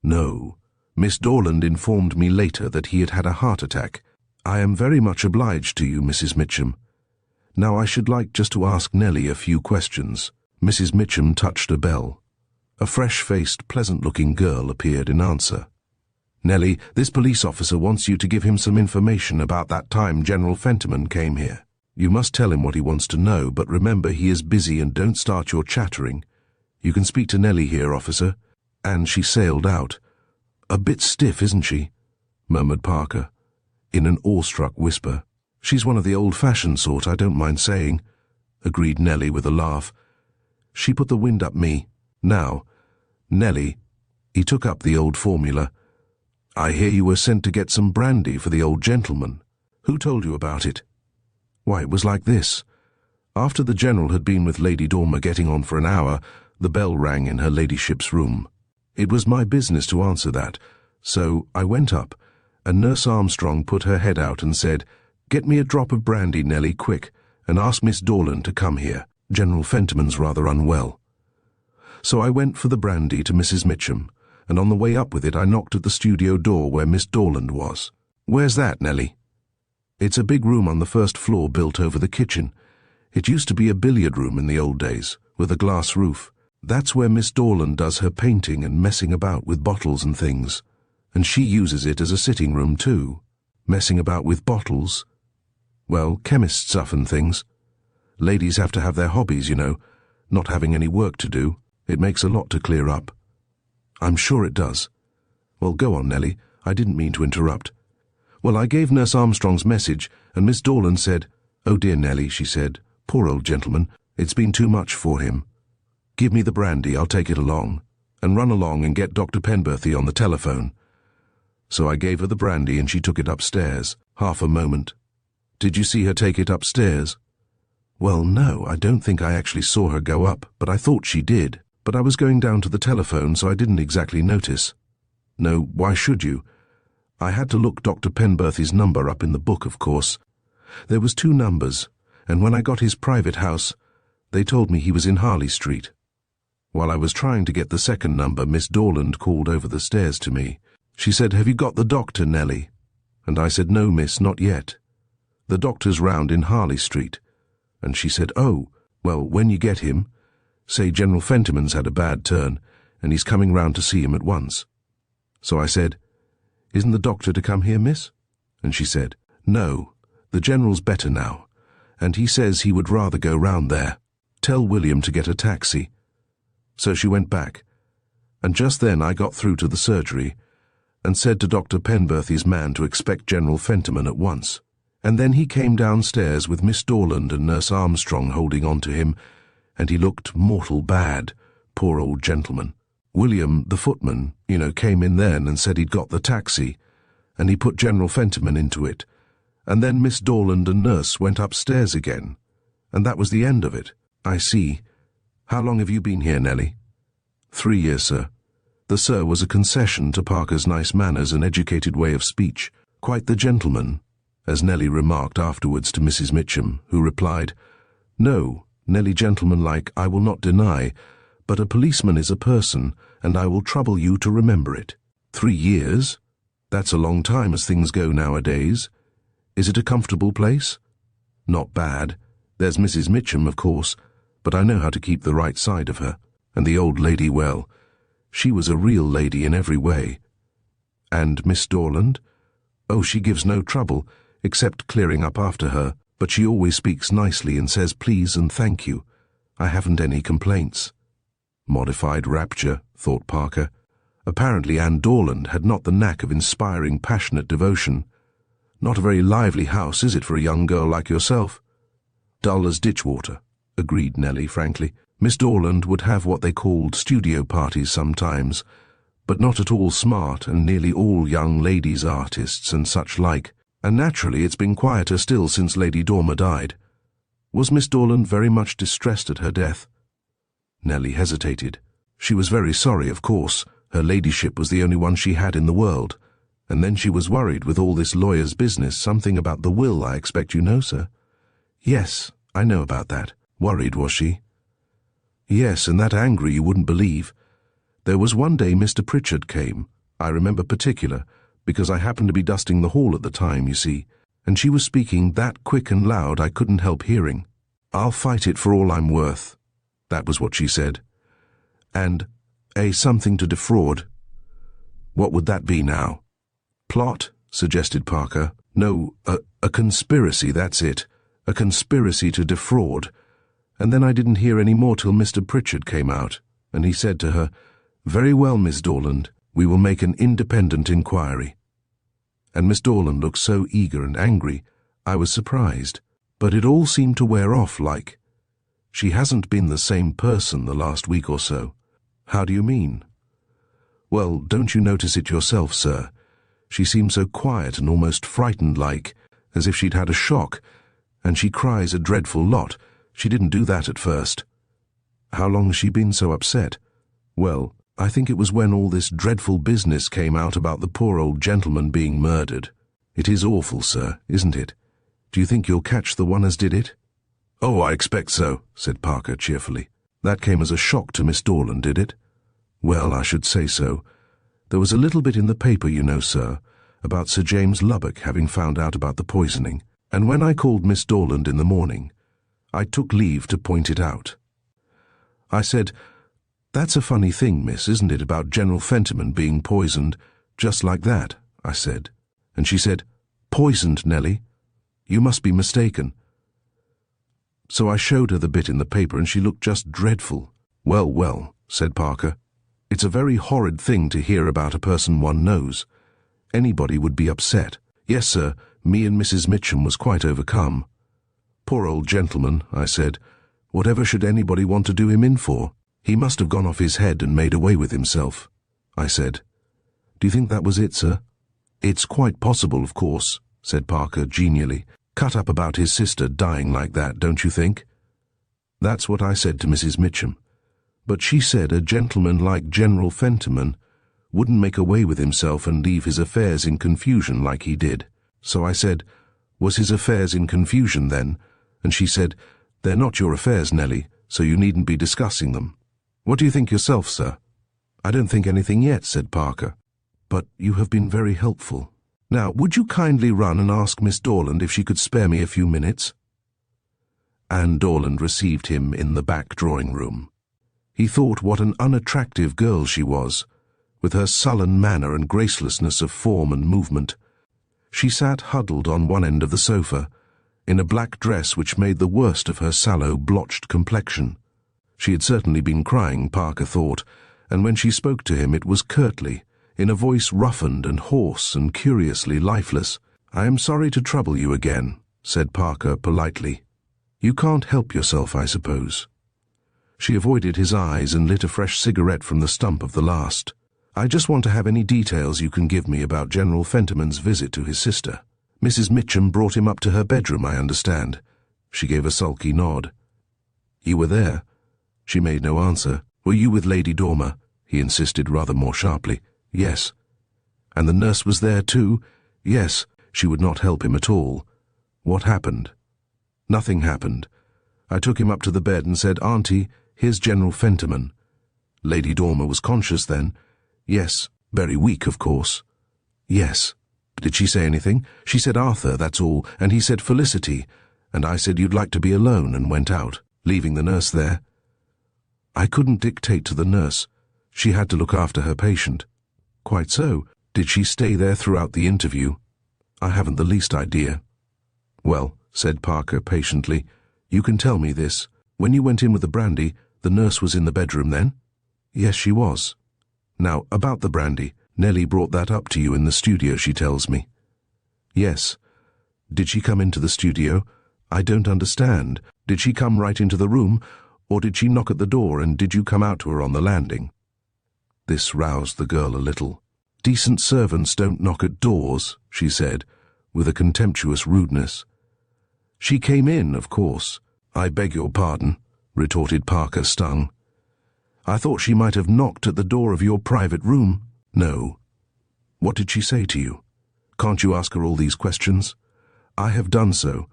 "No. Miss Dorland informed me later that he had had a heart attack." "I am very much obliged to you, Mrs. Mitchum. Now I should like just to ask Nellie a few questions." Mrs. Mitchum touched a bell. A fresh-faced, pleasant-looking girl appeared in answer. "Nellie, this police officer wants you to give him some information about that time General Fentiman came here. You must tell him what he wants to know, but remember he is busy and don't start your chattering. "You can speak to Nellie here, officer." And she sailed out. "A bit stiff, isn't she?" murmured Parker, in an awestruck whisper. "She's one of the old-fashioned sort, I don't mind saying," agreed Nellie with a laugh. "She put the wind up me. Now, Nellie," he took up the old formula, "I hear you were sent to get some brandy for the old gentleman. Who told you about it?" "Why, it was like this. After the General had been with Lady Dormer getting on for an hour, the bell rang in her ladyship's room. It was my business to answer that, so I went up, and Nurse Armstrong put her head out and said, 'Get me a drop of brandy, Nellie, quick, and ask Miss Dorland to come here. General Fentiman's rather unwell.' So I went for the brandy to Mrs. Mitchum, and on the way up with it I knocked at the studio door where Miss Dorland was." "Where's that, Nellie?" "It's a big room on the first floor built over the kitchen. It used to be a billiard room in the old days, with a glass roof. That's where Miss Dorland does her painting and messing about with bottles and things. And she uses it as a sitting room too." "Messing about with bottles?" "Well, chemist stuff and things. Ladies have to have their hobbies, you know, not having any work to do. It makes a lot to clear up." "I'm sure it does. Well, go on, Nellie. I didn't mean to interrupt." "Well, I gave Nurse Armstrong's message, and Miss Dorland said, 'Oh dear, Nellie,' she said, 'poor old gentleman, it's been too much for him. Give me the brandy, I'll take it along, and run along and get Dr. Penberthy on the telephone.' So I gave her the brandy and she took it upstairs. Half a moment." "Did you see her take it upstairs?" "Well, no, I don't think I actually saw her go up, but I thought she did. But I was going down to the telephone, so I didn't exactly notice." "No, why should you?" "I had to look Dr. Penberthy's number up in the book, of course. There was 2 numbers, and when I got his private house, they told me he was in Harley Street. While I was trying to get the second number, Miss Dorland called over the stairs to me. She said, 'Have you got the doctor, Nellie?' And I said, 'No, miss, not yet. The doctor's round in Harley Street.' And she said, 'Oh, well, when you get him, say General Fentiman's had a bad turn, and he's coming round to see him at once.' So I said, 'Isn't the doctor to come here, miss?' And she said, 'No, the General's better now, and he says he would rather go round there. Tell William to get a taxi.' So she went back, and just then I got through to the surgery, and said to Dr. Penberthy's man to expect General Fentiman at once. And then he came downstairs with Miss Dorland and Nurse Armstrong holding on to him, and he looked mortal bad, poor old gentleman. William, the footman, came in then and said he'd got the taxi, and he put General Fentiman into it, and then Miss Dorland and Nurse went upstairs again, and that was the end of it." "I see. How long have you been here, Nellie?" 3 years, sir." The sir was a concession to Parker's nice manners and educated way of speech. "Quite the gentleman," as Nellie remarked afterwards to Mrs. Mitchum, who replied, "No, Nellie gentleman-like, I will not deny, but a policeman is a person, and I will trouble you to remember it. 3 years? That's a long time as things go nowadays. Is it a comfortable place?" "Not bad. There's Mrs. Mitchum, of course, but I know how to keep the right side of her. And the old lady, well, she was a real lady in every way." "And Miss Dorland?" "Oh, she gives no trouble, except clearing up after her, but she always speaks nicely and says please and thank you. I haven't any complaints." Modified rapture, thought Parker. Apparently Anne Dorland had not the knack of inspiring passionate devotion. "Not a very lively house, is it, for a young girl like yourself?" "Dull as ditchwater," agreed Nellie frankly. "Miss Dorland would have what they called studio parties sometimes, but not at all smart, and nearly all young ladies artists and such like, and naturally it's been quieter still since Lady Dormer died." "Was Miss Dorland very much distressed at her death?" Nellie hesitated. "She was very sorry, of course. Her ladyship was the only one she had in the world. And then she was worried with all this lawyer's business, something about the will, I expect you know, sir." "Yes, I know about that." "Worried, was she?" "Yes, and that angry you wouldn't believe. There was one day Mr. Pritchard came, I remember particular, because I happened to be dusting the hall at the time, you see, and she was speaking that quick and loud I couldn't help hearing. 'I'll fight it for all I'm worth,' that was what she said. And a something to defraud. What would that be now?" "Plot," suggested Parker. "No, a conspiracy, that's it. A conspiracy to defraud. And then I didn't hear any more till Mr. Pritchard came out." and he said to her, "Very well, Miss Dorland, we will make an independent inquiry." And Miss Dorland looked so eager and angry, I was surprised. But it all seemed to wear off like. She hasn't been the same person the last week or so. How do you mean? Well, don't you notice it yourself, sir? She seems so quiet and almost frightened like, as if she'd had a shock, and she cries a dreadful lot. She didn't do that at first. How long has she been so upset? Well, I think it was when all this dreadful business came out about the poor old gentleman being murdered. It is awful, sir, isn't it? Do you think you'll catch the one as did it? Oh, I expect so, said Parker cheerfully. That came as a shock to Miss Dorland, did it? Well, I should say so. There was a little bit in the paper, you know, sir, about Sir James Lubbock having found out about the poisoning, and when I called Miss Dorland in the morning, I took leave to point it out. I said, "That's a funny thing, miss, isn't it, about General Fentiman being poisoned, just like that," I said. And she said, "Poisoned, Nellie? You must be mistaken." So I showed her the bit in the paper and she looked just dreadful. "Well, well," said Parker, "it's a very horrid thing to hear about a person one knows. Anybody would be upset. Yes, sir, me and Mrs. Mitchum was quite overcome." "Poor old gentleman," I said. "Whatever should anybody want to do him in for? He must have gone off his head and made away with himself," I said. "Do you think that was it, sir?" "It's quite possible, of course," said Parker genially. "Cut up about his sister dying like that, don't you think?" That's what I said to Mrs. Mitchum. But she said a gentleman like General Fentiman wouldn't make away with himself and leave his affairs in confusion like he did. So I said, "Was his affairs in confusion then?" And she said, "They're not your affairs, Nellie, so you needn't be discussing them." What do you think yourself, sir? "I don't think anything yet," said Parker. "But you have been very helpful. Now, would you kindly run and ask Miss Dorland if she could spare me a few minutes?" Anne Dorland received him in the back drawing-room. He thought what an unattractive girl she was, with her sullen manner and gracelessness of form and movement. She sat huddled on one end of the sofa, in a black dress which made the worst of her sallow, blotched complexion. She had certainly been crying, Parker thought, and when she spoke to him it was curtly, in a voice roughened and hoarse and curiously lifeless. "I am sorry to trouble you again," said Parker politely. "You can't help yourself, I suppose." She avoided his eyes and lit a fresh cigarette from the stump of the last. "I just want to have any details you can give me about General Fentiman's visit to his sister. Mrs. Mitchum brought him up to her bedroom, I understand." She gave a sulky nod. "You were there?" She made no answer. "Were you with Lady Dormer?" he insisted rather more sharply. "Yes." "And the nurse was there too?" "Yes." She would not help him at all. "What happened?" "Nothing happened. I took him up to the bed and said, 'Auntie, here's General Fentiman.' Lady Dormer was conscious then?" "Yes. Very weak, of course." "Yes." "Did she say anything?" "She said Arthur, that's all, and he said Felicity, and I said you'd like to be alone and went out, leaving the nurse there." "I couldn't dictate to the nurse. She had to look after her patient." "Quite so. Did she stay there throughout the interview?" "I haven't the least idea." "Well," said Parker patiently, "you can tell me this. When you went in with the brandy, the nurse was in the bedroom then?" "Yes, she was." "Now, about the brandy. Nellie brought that up to you in the studio, she tells me." "Yes." "Did she come into the studio?" "I don't understand. Did she come right into the room, or did she knock at the door and did you come out to her on the landing?" This roused the girl a little. "Decent servants don't knock at doors," she said, with a contemptuous rudeness. "She came in, of course." "I beg your pardon," retorted Parker, stung. "I thought she might have knocked at the door of your private room." "No." "What did she say to you?" "Can't you ask her all these questions?" "I have done so,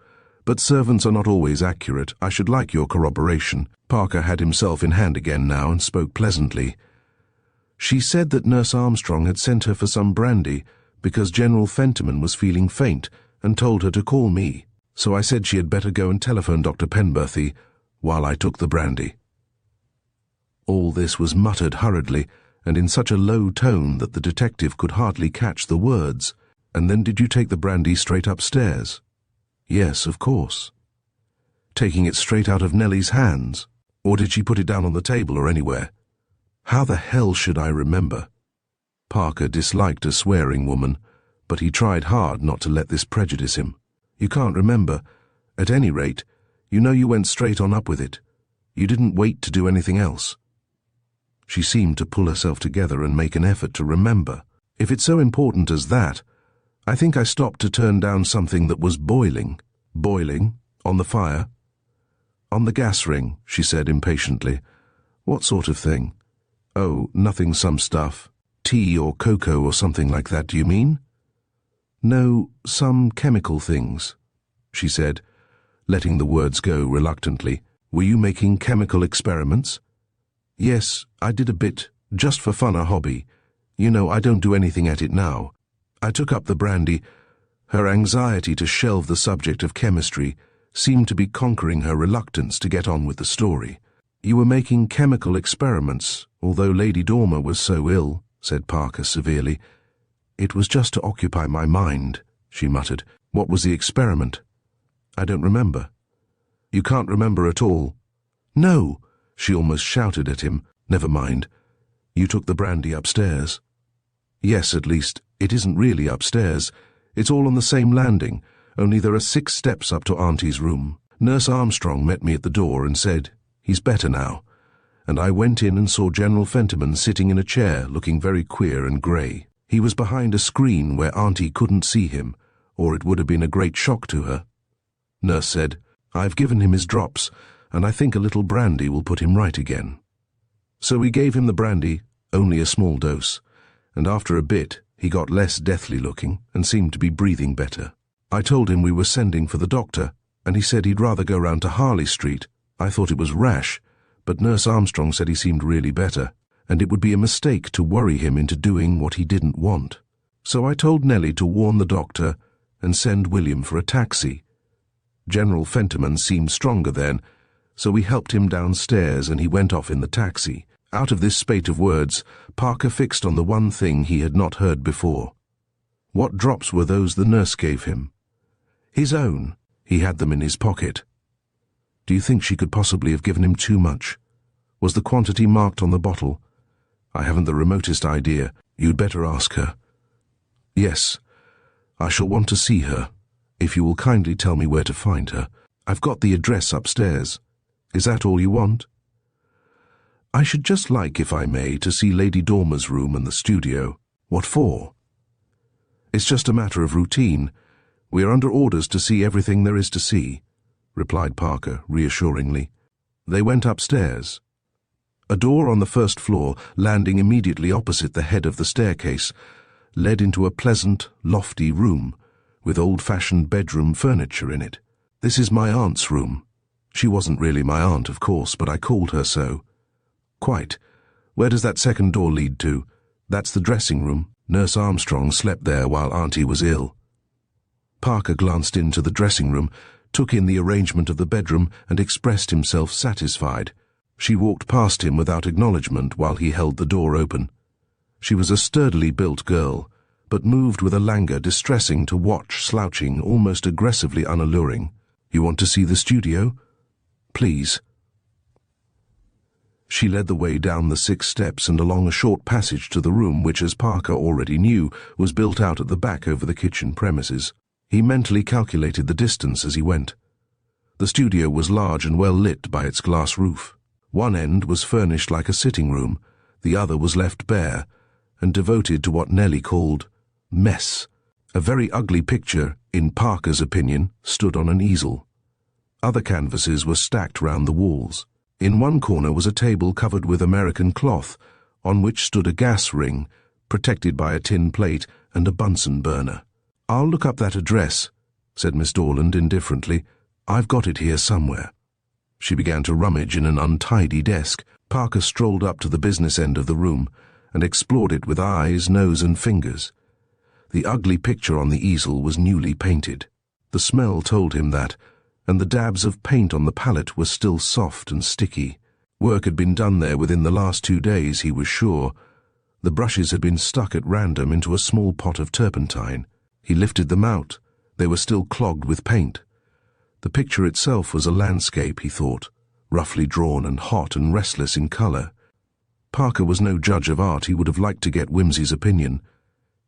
but servants are not always accurate. I should like your corroboration." Parker had himself in hand again now and spoke pleasantly. "She said that Nurse Armstrong had sent her for some brandy because General Fentiman was feeling faint and told her to call me. So I said she had better go and telephone Dr. Penberthy while I took the brandy." All this was muttered hurriedly and in such a low tone that the detective could hardly catch the words. "And then did you take the brandy straight upstairs?" "Yes, of course." "Taking it straight out of Nellie's hands? Or did she put it down on the table or anywhere?" How the hell should I remember? Parker disliked a swearing woman, but he tried hard not to let this prejudice him. You can't remember. At any rate, you know you went straight on up with it. You didn't wait to do anything else. She seemed to pull herself together and make an effort to remember. If it's so important as that, I think I stopped to turn down something that was boiling. Boiling? On the fire? On the gas ring, she said impatiently. What sort of thing? Oh, nothing, some stuff. Tea or cocoa or something like that, do you mean? No, some chemical things, she said, letting the words go reluctantly. Were you making chemical experiments? Yes, I did a bit, just for fun, a hobby. You know, I don't do anything at it now. I took up the brandy. Her anxiety to shelve the subject of chemistry seemed to be conquering her reluctance to get on with the story. You were making chemical experiments, although Lady Dormer was so ill, said Parker severely. It was just to occupy my mind, she muttered. What was the experiment? I don't remember. You can't remember at all? No, she almost shouted at him. Never mind. You took the brandy upstairs. Yes, at least, it isn't really upstairs. It's all on the same landing, only there are 6 steps up to Auntie's room. Nurse Armstrong met me at the door and said, "He's better now." And I went in and saw General Fentiman sitting in a chair, looking very queer and grey. He was behind a screen where Auntie couldn't see him, or it would have been a great shock to her. Nurse said, "I've given him his drops, and I think a little brandy will put him right again." So we gave him the brandy, only a small dose, and after a bit he got less deathly looking and seemed to be breathing better. I told him we were sending for the doctor, and he said he'd rather go round to Harley Street. I thought it was rash, but Nurse Armstrong said he seemed really better, and it would be a mistake to worry him into doing what he didn't want. So I told Nellie to warn the doctor and send William for a taxi. General Fentiman seemed stronger then, so we helped him downstairs and he went off in the taxi. Out of this spate of words, Parker fixed on the one thing he had not heard before. What drops were those the nurse gave him? His own. He had them in his pocket. Do you think she could possibly have given him too much? Was the quantity marked on the bottle? I haven't the remotest idea. You'd better ask her. Yes, I shall want to see her, if you will kindly tell me where to find her. I've got the address upstairs. Is that all you want? I should just like, if I may, to see Lady Dormer's room and the studio. What for? It's just a matter of routine. We are under orders to see everything there is to see, replied Parker reassuringly. They went upstairs. A door on the first floor, landing immediately opposite the head of the staircase, led into a pleasant, lofty room, with old-fashioned bedroom furniture in it. This is my aunt's room. She wasn't really my aunt, of course, but I called her so. Quite. Where does that second door lead to? That's the dressing room. Nurse Armstrong slept there while Auntie was ill. Parker glanced into the dressing room, took in the arrangement of the bedroom, and expressed himself satisfied. She walked past him without acknowledgement while he held the door open. She was a sturdily built girl, but moved with a languor distressing to watch, slouching, almost aggressively unalluring. You want to see the studio? Please. She led the way down the 6 steps and along a short passage to the room which, as Parker already knew, was built out at the back over the kitchen premises. He mentally calculated the distance as he went. The studio was large and well lit by its glass roof. One end was furnished like a sitting room, the other was left bare, and devoted to what Nellie called mess. A very ugly picture, in Parker's opinion, stood on an easel. Other canvases were stacked round the walls. In one corner was a table covered with American cloth, on which stood a gas ring, protected by a tin plate and a Bunsen burner. "I'll look up that address," said Miss Dorland indifferently. "I've got it here somewhere." She began to rummage in an untidy desk. Parker strolled up to the business end of the room and explored it with eyes, nose, and fingers. The ugly picture on the easel was newly painted. The smell told him that, and the dabs of paint on the palette were still soft and sticky. Work had been done there within the last 2 days, he was sure. The brushes had been stuck at random into a small pot of turpentine. He lifted them out. They were still clogged with paint. The picture itself was a landscape, he thought, roughly drawn and hot and restless in colour. Parker was no judge of art. He would have liked to get Whimsy's opinion.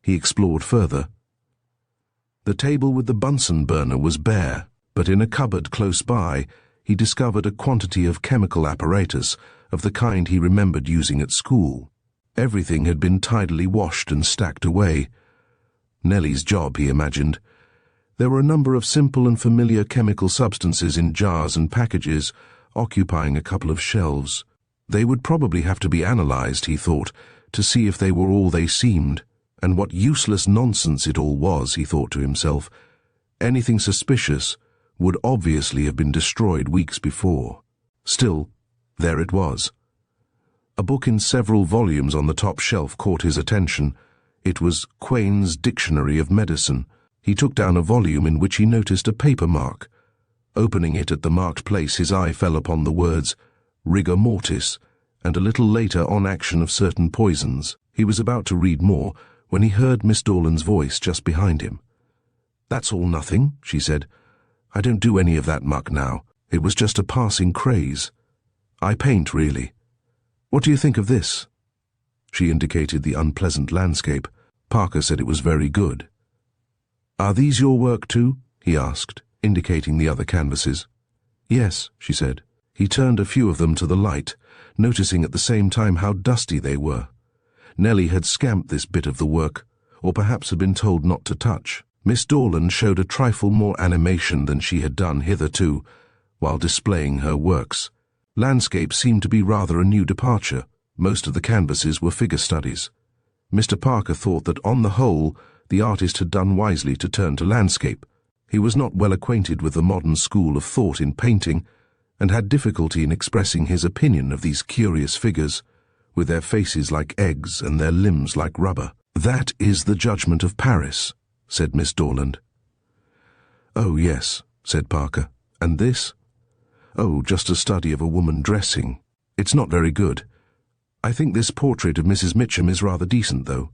He explored further. The table with the Bunsen burner was bare, but in a cupboard close by, he discovered a quantity of chemical apparatus of the kind he remembered using at school. Everything had been tidily washed and stacked away. Nellie's job, he imagined. There were a number of simple and familiar chemical substances in jars and packages, occupying a couple of shelves. They would probably have to be analyzed, he thought, to see if they were all they seemed. And what useless nonsense it all was, he thought to himself. Anything suspicious would obviously have been destroyed weeks before. Still, there it was. A book in several volumes on the top shelf caught his attention. It was Quain's Dictionary of Medicine. He took down a volume in which he noticed a paper mark. Opening it at the marked place, his eye fell upon the words rigor mortis, and a little later on action of certain poisons. He was about to read more when he heard Miss Dorland's voice just behind him. "That's all nothing," she said. "I don't do any of that muck now. It was just a passing craze. I paint, really. What do you think of this?" She indicated the unpleasant landscape. Parker said it was very good. "Are these your work too?" he asked, indicating the other canvases. "Yes," she said. He turned a few of them to the light, noticing at the same time how dusty they were. Nellie had scamped this bit of the work, or perhaps had been told not to touch. Miss Dorland showed a trifle more animation than she had done hitherto, while displaying her works. Landscape seemed to be rather a new departure. Most of the canvases were figure studies. Mr. Parker thought that on the whole, the artist had done wisely to turn to landscape. He was not well acquainted with the modern school of thought in painting, and had difficulty in expressing his opinion of these curious figures, with their faces like eggs and their limbs like rubber. "That is the Judgment of Paris," said Miss Dorland. "Oh, yes," said Parker. "And this?" "Oh, just a study of a woman dressing. It's not very good. I think this portrait of Mrs. Mitchum is rather decent, though."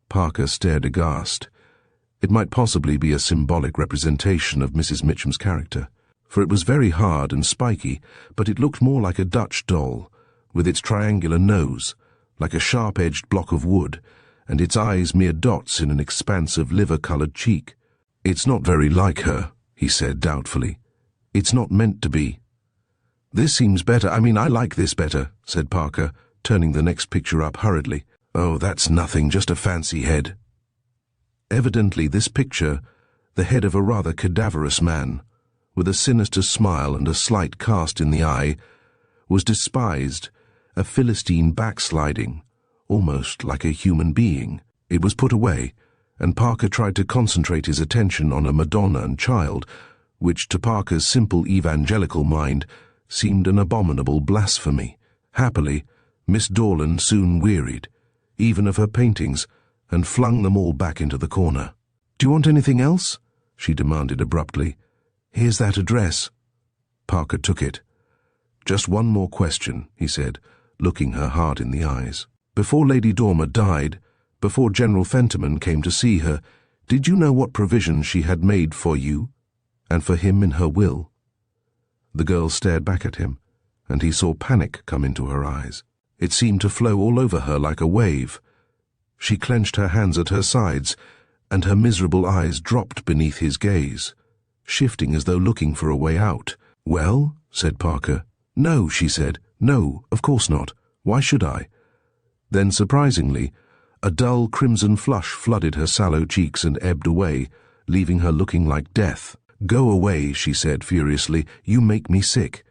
Parker stared aghast. It might possibly be a symbolic representation of Mrs. Mitchum's character, for it was very hard and spiky, but it looked more like a Dutch doll, with its triangular nose, like a sharp-edged block of wood, and its eyes mere dots in an expanse of liver-coloured cheek. "It's not very like her," he said doubtfully. "It's not meant to be." "This seems better. I like this better," said Parker, turning the next picture up hurriedly. "Oh, that's nothing, just a fancy head." Evidently this picture, the head of a rather cadaverous man, with a sinister smile and a slight cast in the eye, was despised, a Philistine backsliding, almost like a human being. It was put away, and Parker tried to concentrate his attention on a Madonna and Child, which to Parker's simple evangelical mind seemed an abominable blasphemy. Happily, Miss Dorland soon wearied, even of her paintings, and flung them all back into the corner. "Do you want anything else?" she demanded abruptly. "Here's that address." Parker took it. "Just one more question," he said, looking her hard in the eyes. "Before Lady Dormer died, before General Fentiman came to see her, did you know what provision she had made for you, and for him in her will?" The girl stared back at him, and he saw panic come into her eyes. It seemed to flow all over her like a wave. She clenched her hands at her sides, and her miserable eyes dropped beneath his gaze, shifting as though looking for a way out. "Well?" said Parker. "No," she said. "No, of course not. Why should I?" Then, surprisingly, a dull crimson flush flooded her sallow cheeks and ebbed away, leaving her looking like death. "Go away," she said furiously. "You make me sick."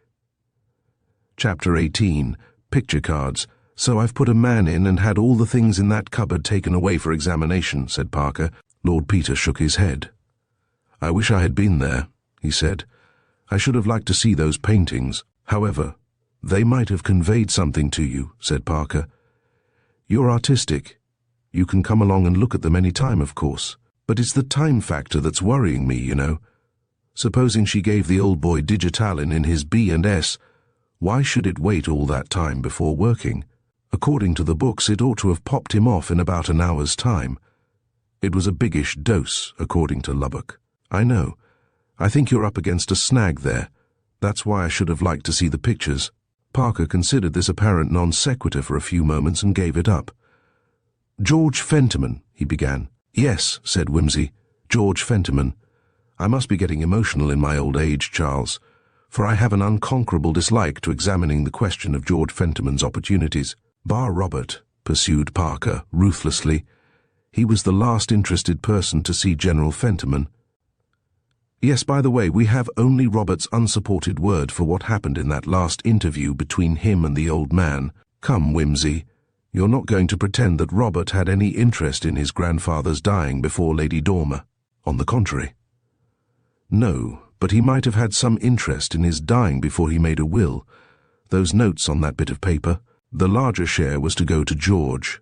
Chapter 18. Picture cards. "So I've put a man in and had all the things in that cupboard taken away for examination," said Parker. Lord Peter shook his head. "I wish I had been there," he said. "I should have liked to see those paintings. However, they might have conveyed something to you," said Parker. "You're artistic. You can come along and look at them any time, of course. But it's the time factor that's worrying me, you know. Supposing she gave the old boy Digitalin in his B&S, why should it wait all that time before working? According to the books, it ought to have popped him off in about an hour's time. It was a biggish dose, according to Lubbock. I know. I think you're up against a snag there. That's why I should have liked to see the pictures." Parker considered this apparent non sequitur for a few moments and gave it up. "George Fentiman," he began. "Yes," said Wimsey, "George Fentiman. I must be getting emotional in my old age, Charles, for I have an unconquerable dislike to examining the question of George Fentiman's opportunities. Bar Robert," pursued Parker ruthlessly. "He was the last interested person to see General Fentiman. Yes, by the way, we have only Robert's unsupported word for what happened in that last interview between him and the old man. Come, Wimsey, you're not going to pretend that Robert had any interest in his grandfather's dying before Lady Dormer. On the contrary." "No, but he might have had some interest in his dying before he made a will. Those notes on that bit of paper, the larger share was to go to George.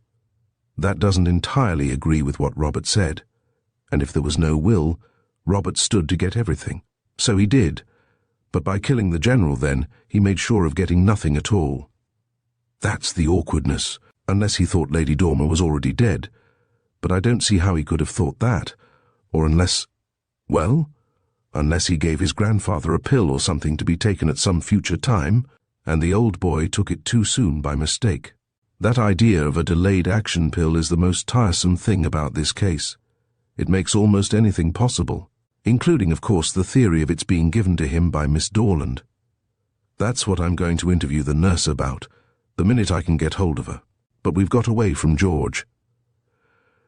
That doesn't entirely agree with what Robert said. And if there was no will, Robert stood to get everything. So he did. But by killing the general then, he made sure of getting nothing at all. That's the awkwardness, unless he thought Lady Dormer was already dead. But I don't see how he could have thought that. Or unless he gave his grandfather a pill or something to be taken at some future time, and the old boy took it too soon by mistake. That idea of a delayed action pill is the most tiresome thing about this case. It makes almost anything possible, including, of course, the theory of its being given to him by Miss Dorland. That's what I'm going to interview the nurse about, the minute I can get hold of her. But we've got away from George."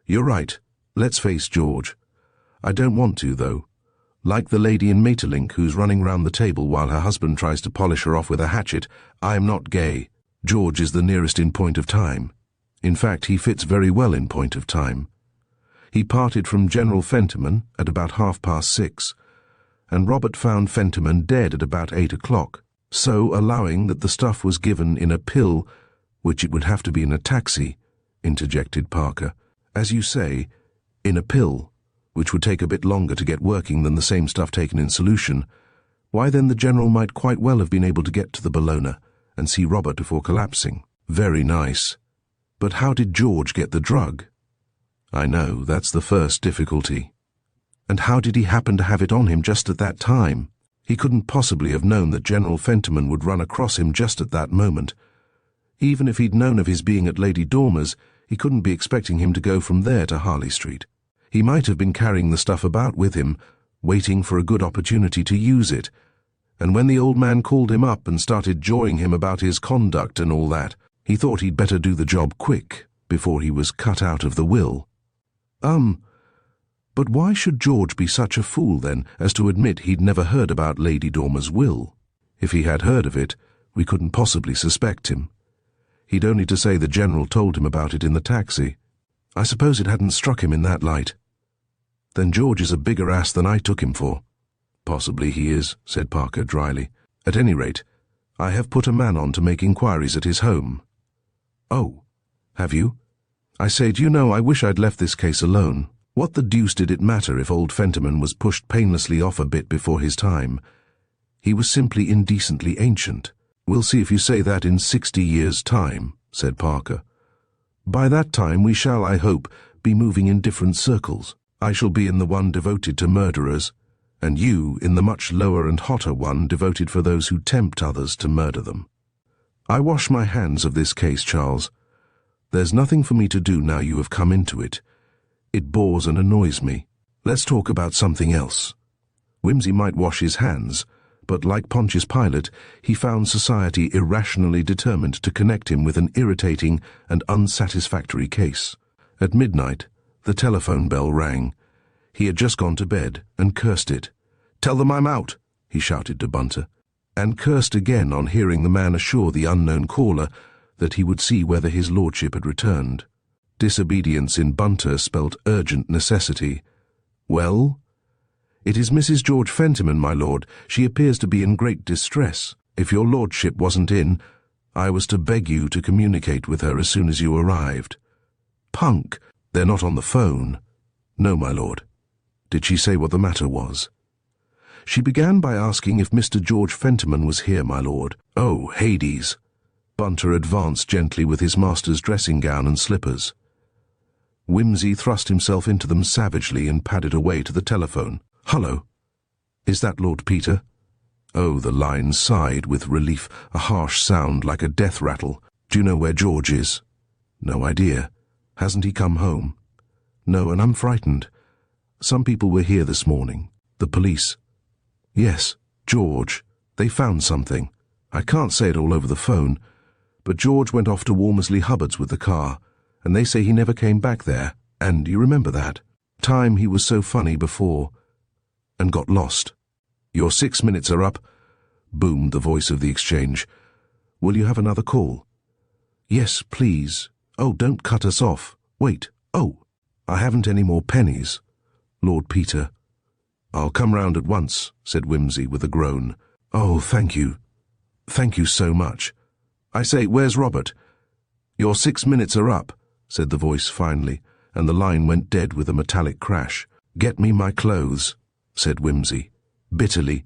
"You're right. Let's face George. I don't want to, though. Like the lady in Maeterlinck who's running round the table while her husband tries to polish her off with a hatchet, I am not gay. George is the nearest in point of time. In fact, he fits very well in point of time. He parted from General Fentiman at about 6:30, and Robert found Fentiman dead at about 8 o'clock. So, allowing that the stuff was given in a pill, which it would have to be in a taxi," interjected Parker. "As you say, in a pill, which would take a bit longer to get working than the same stuff taken in solution, why then the general might quite well have been able to get to the Bellona and see Robert before collapsing. Very nice. But how did George get the drug?" "I know, that's the first difficulty." "And how did he happen to have it on him just at that time? He couldn't possibly have known that General Fentiman would run across him just at that moment. Even if he'd known of his being at Lady Dormer's, he couldn't be expecting him to go from there to Harley Street. He might have been carrying the stuff about with him, waiting for a good opportunity to use it, and when the old man called him up and started jawing him about his conduct and all that, he thought he'd better do the job quick, before he was cut out of the will." But why should George be such a fool, then, as to admit he'd never heard about Lady Dormer's will? If he had heard of it, we couldn't possibly suspect him. He'd only to say the general told him about it in the taxi. I suppose it hadn't struck him in that light. Then George is a bigger ass than I took him for. "Possibly he is," said Parker dryly. "At any rate, I have put a man on to make inquiries at his home." "Oh, have you? I say, do you know, I wish I'd left this case alone. What the deuce did it matter if old Fentiman was pushed painlessly off a bit before his time? He was simply indecently ancient. We'll see if you say that in 60 years' time," said Parker. "By that time we shall, I hope, be moving in different circles. I shall be in the one devoted to murderers, and you in the much lower and hotter one devoted for those who tempt others to murder them. I wash my hands of this case, Charles. There's nothing for me to do now you have come into it. It bores and annoys me. Let's talk about something else." Wimsey might wash his hands, but like Pontius Pilate, he found society irrationally determined to connect him with an irritating and unsatisfactory case. At midnight, the telephone bell rang. He had just gone to bed and cursed it. "Tell them I'm out," he shouted to Bunter, and cursed again on hearing the man assure the unknown caller that he would see whether his lordship had returned. Disobedience in Bunter spelt urgent necessity. "Well?" "It is Mrs. George Fentiman, my lord. She appears to be in great distress. If your lordship wasn't in, I was to beg you to communicate with her as soon as you arrived." "Punk! They're not on the phone." "No, my lord." "Did she say what the matter was?" "She began by asking if Mr. George Fentiman was here, my lord." "Oh, Hades!" Bunter advanced gently with his master's dressing gown and slippers. Wimsey thrust himself into them savagely and padded away to the telephone. "Hullo! Is that Lord Peter?" Oh, the line sighed with relief, a harsh sound like a death rattle. Do you know where George is? No idea. Hasn't he come home? No, and I'm frightened. Some people were here this morning. The police. Yes, George. They found something. I can't say it all over the phone, but George went off to Walmersley Hubbard's with the car, and they say he never came back there, and you remember that? Time he was so funny before, and got lost. Your 6 minutes are up, boomed the voice of the exchange. Will you have another call? Yes, please. Oh, don't cut us off. Wait. Oh, I haven't any more pennies. Lord Peter. I'll come round at once, said Wimsey with a groan. Oh, thank you. Thank you so much. I say, where's Robert? Your 6 minutes are up, said the voice finally, and the line went dead with a metallic crash. Get me my clothes, said Wimsey, bitterly.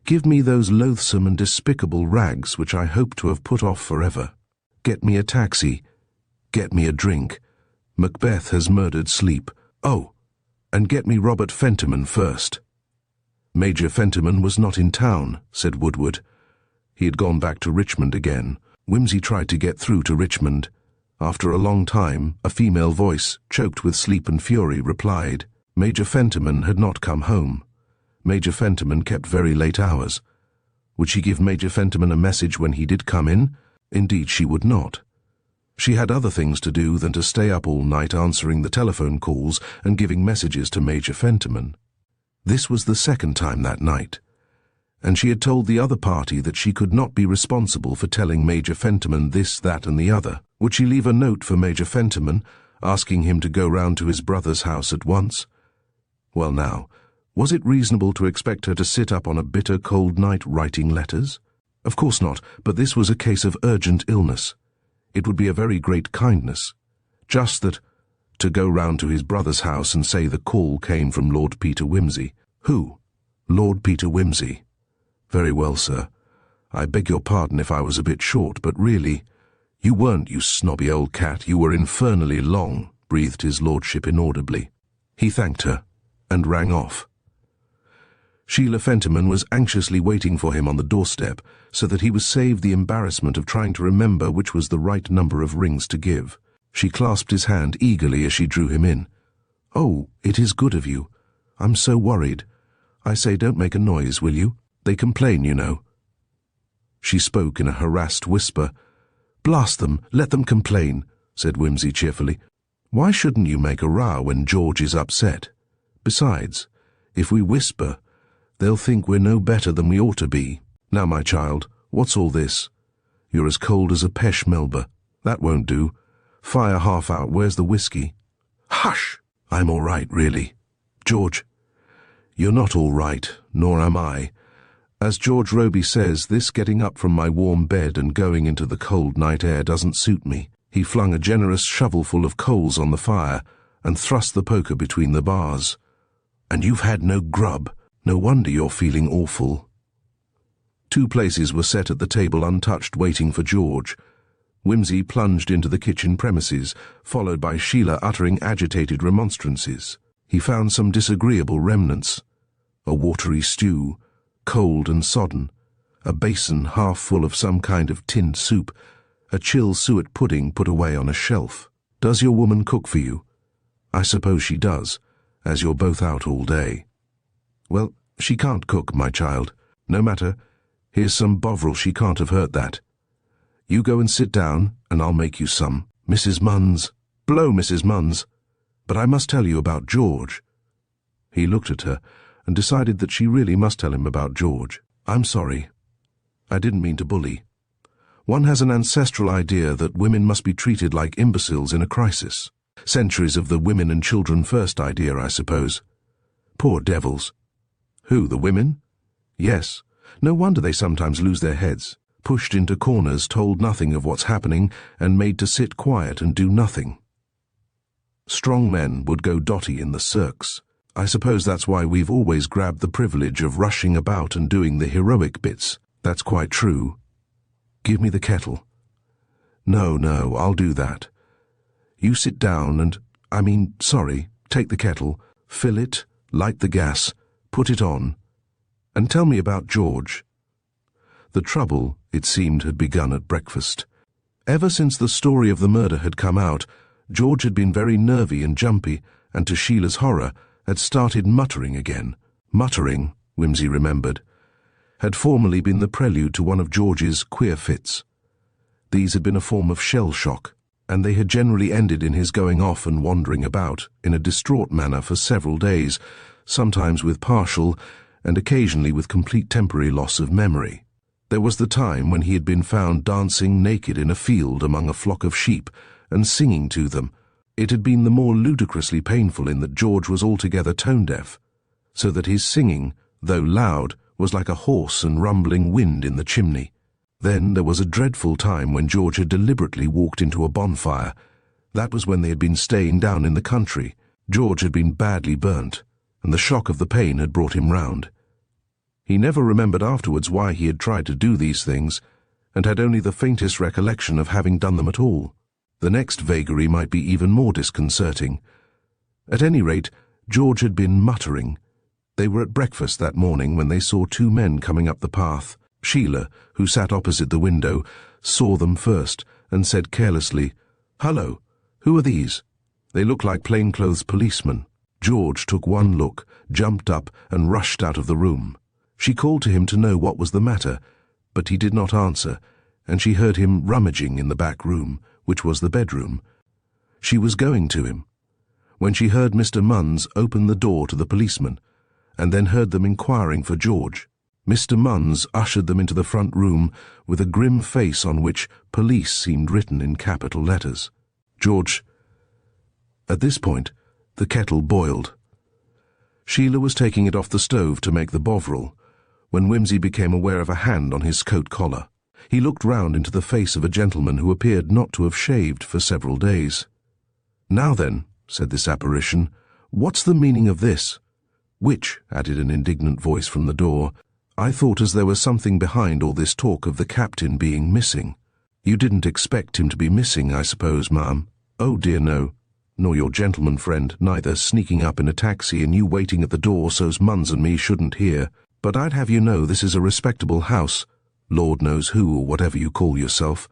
Give me those loathsome and despicable rags which I hope to have put off forever. Get me a taxi. Get me a drink. Macbeth has murdered sleep. Oh, and get me Robert Fentiman first. Major Fentiman was not in town, said Woodward. He had gone back to Richmond again. Wimsey tried to get through to Richmond. After a long time, a female voice, choked with sleep and fury, replied. Major Fentiman had not come home. Major Fentiman kept very late hours. Would she give Major Fentiman a message when he did come in? Indeed, she would not. She had other things to do than to stay up all night answering the telephone calls and giving messages to Major Fentiman. This was the second time that night, and she had told the other party that she could not be responsible for telling Major Fentiman this, that, and the other. Would she leave a note for Major Fentiman, asking him to go round to his brother's house at once? Well now, was it reasonable to expect her to sit up on a bitter cold night writing letters? Of course not, but this was a case of urgent illness. It would be a very great kindness. Just that, to go round to his brother's house and say the call came from Lord Peter Wimsey. Who? Lord Peter Wimsey. Very well, sir. I beg your pardon if I was a bit short, but really, you weren't, you snobby old cat. You were infernally long, breathed his lordship inaudibly. He thanked her, and rang off. Sheila Fentiman was anxiously waiting for him on the doorstep, so that he was saved the embarrassment of trying to remember which was the right number of rings to give. She clasped his hand eagerly as she drew him in. Oh, it is good of you. I'm so worried. I say, don't make a noise, will you? They complain, you know. She spoke in a harassed whisper. Blast them, let them complain, said Wimsey cheerfully. Why shouldn't you make a row when George is upset? Besides, if we whisper, they'll think we're no better than we ought to be. Now, my child, what's all this? You're as cold as a Pesh Melba. That won't do. Fire half out. Where's the whiskey? Hush! I'm all right, really. George, you're not all right, nor am I. As George Roby says, this getting up from my warm bed and going into the cold night air doesn't suit me. He flung a generous shovelful of coals on the fire and thrust the poker between the bars. And you've had no grub. No wonder you're feeling awful. 2 places were set at the table untouched, waiting for George. Wimsey plunged into the kitchen premises, followed by Sheila uttering agitated remonstrances. He found some disagreeable remnants. A watery stew, cold and sodden, a basin half full of some kind of tinned soup, a chill suet pudding put away on a shelf. Does your woman cook for you? I suppose she does, as you're both out all day. Well, she can't cook, my child. No matter. Here's some Bovril, she can't have hurt that. You go and sit down, and I'll make you some. Mrs. Munns. Blow, Mrs. Munns. But I must tell you about George. He looked at her, and decided that she really must tell him about George. I'm sorry. I didn't mean to bully. One has an ancestral idea that women must be treated like imbeciles in a crisis. Centuries of the women and children first idea, I suppose. Poor devils. Who, the women? Yes. No wonder they sometimes lose their heads. Pushed into corners, told nothing of what's happening, and made to sit quiet and do nothing. Strong men would go dotty in the cirques. I suppose that's why we've always grabbed the privilege of rushing about and doing the heroic bits. That's quite true. Give me the kettle. No, I'll do that. You sit down and, take the kettle, fill it, light the gas, put it on, and tell me about George. The trouble, it seemed, had begun at breakfast. Ever since the story of the murder had come out, George had been very nervy and jumpy, and to Sheila's horror, had started muttering again. Muttering, Whimsy remembered, had formerly been the prelude to one of George's queer fits. These had been a form of shell shock, and they had generally ended in his going off and wandering about in a distraught manner for several days, sometimes with partial and occasionally with complete temporary loss of memory. There was the time when he had been found dancing naked in a field among a flock of sheep and singing to them. It had been the more ludicrously painful in that George was altogether tone-deaf, so that his singing, though loud, was like a hoarse and rumbling wind in the chimney. Then there was a dreadful time when George had deliberately walked into a bonfire. That was when they had been staying down in the country. George had been badly burnt, and the shock of the pain had brought him round. He never remembered afterwards why he had tried to do these things, and had only the faintest recollection of having done them at all. The next vagary might be even more disconcerting. At any rate, George had been muttering. They were at breakfast that morning when they saw two men coming up the path. Sheila, who sat opposite the window, saw them first and said carelessly, "Hullo, who are these? They look like plainclothes policemen." George took one look, jumped up and rushed out of the room. She called to him to know what was the matter, but he did not answer, and she heard him rummaging in the back room, which was the bedroom. She was going to him, when she heard Mr. Munns open the door to the policeman, and then heard them inquiring for George. Mr. Munns ushered them into the front room with a grim face on which police seemed written in capital letters. George... At this point, the kettle boiled. Sheila was taking it off the stove to make the bovril, when Whimsy became aware of a hand on his coat collar. He looked round into the face of a gentleman who appeared not to have shaved for several days. "Now then," said this apparition, "what's the meaning of this?" "Which," added an indignant voice from the door, "I thought as there was something behind all this talk of the captain being missing." "You didn't expect him to be missing, I suppose, ma'am?" "Oh dear no, nor your gentleman friend neither, sneaking up in a taxi and you waiting at the door so's Munns and me shouldn't hear. But I'd have you know this is a respectable house, Lord knows who or whatever you call yourself.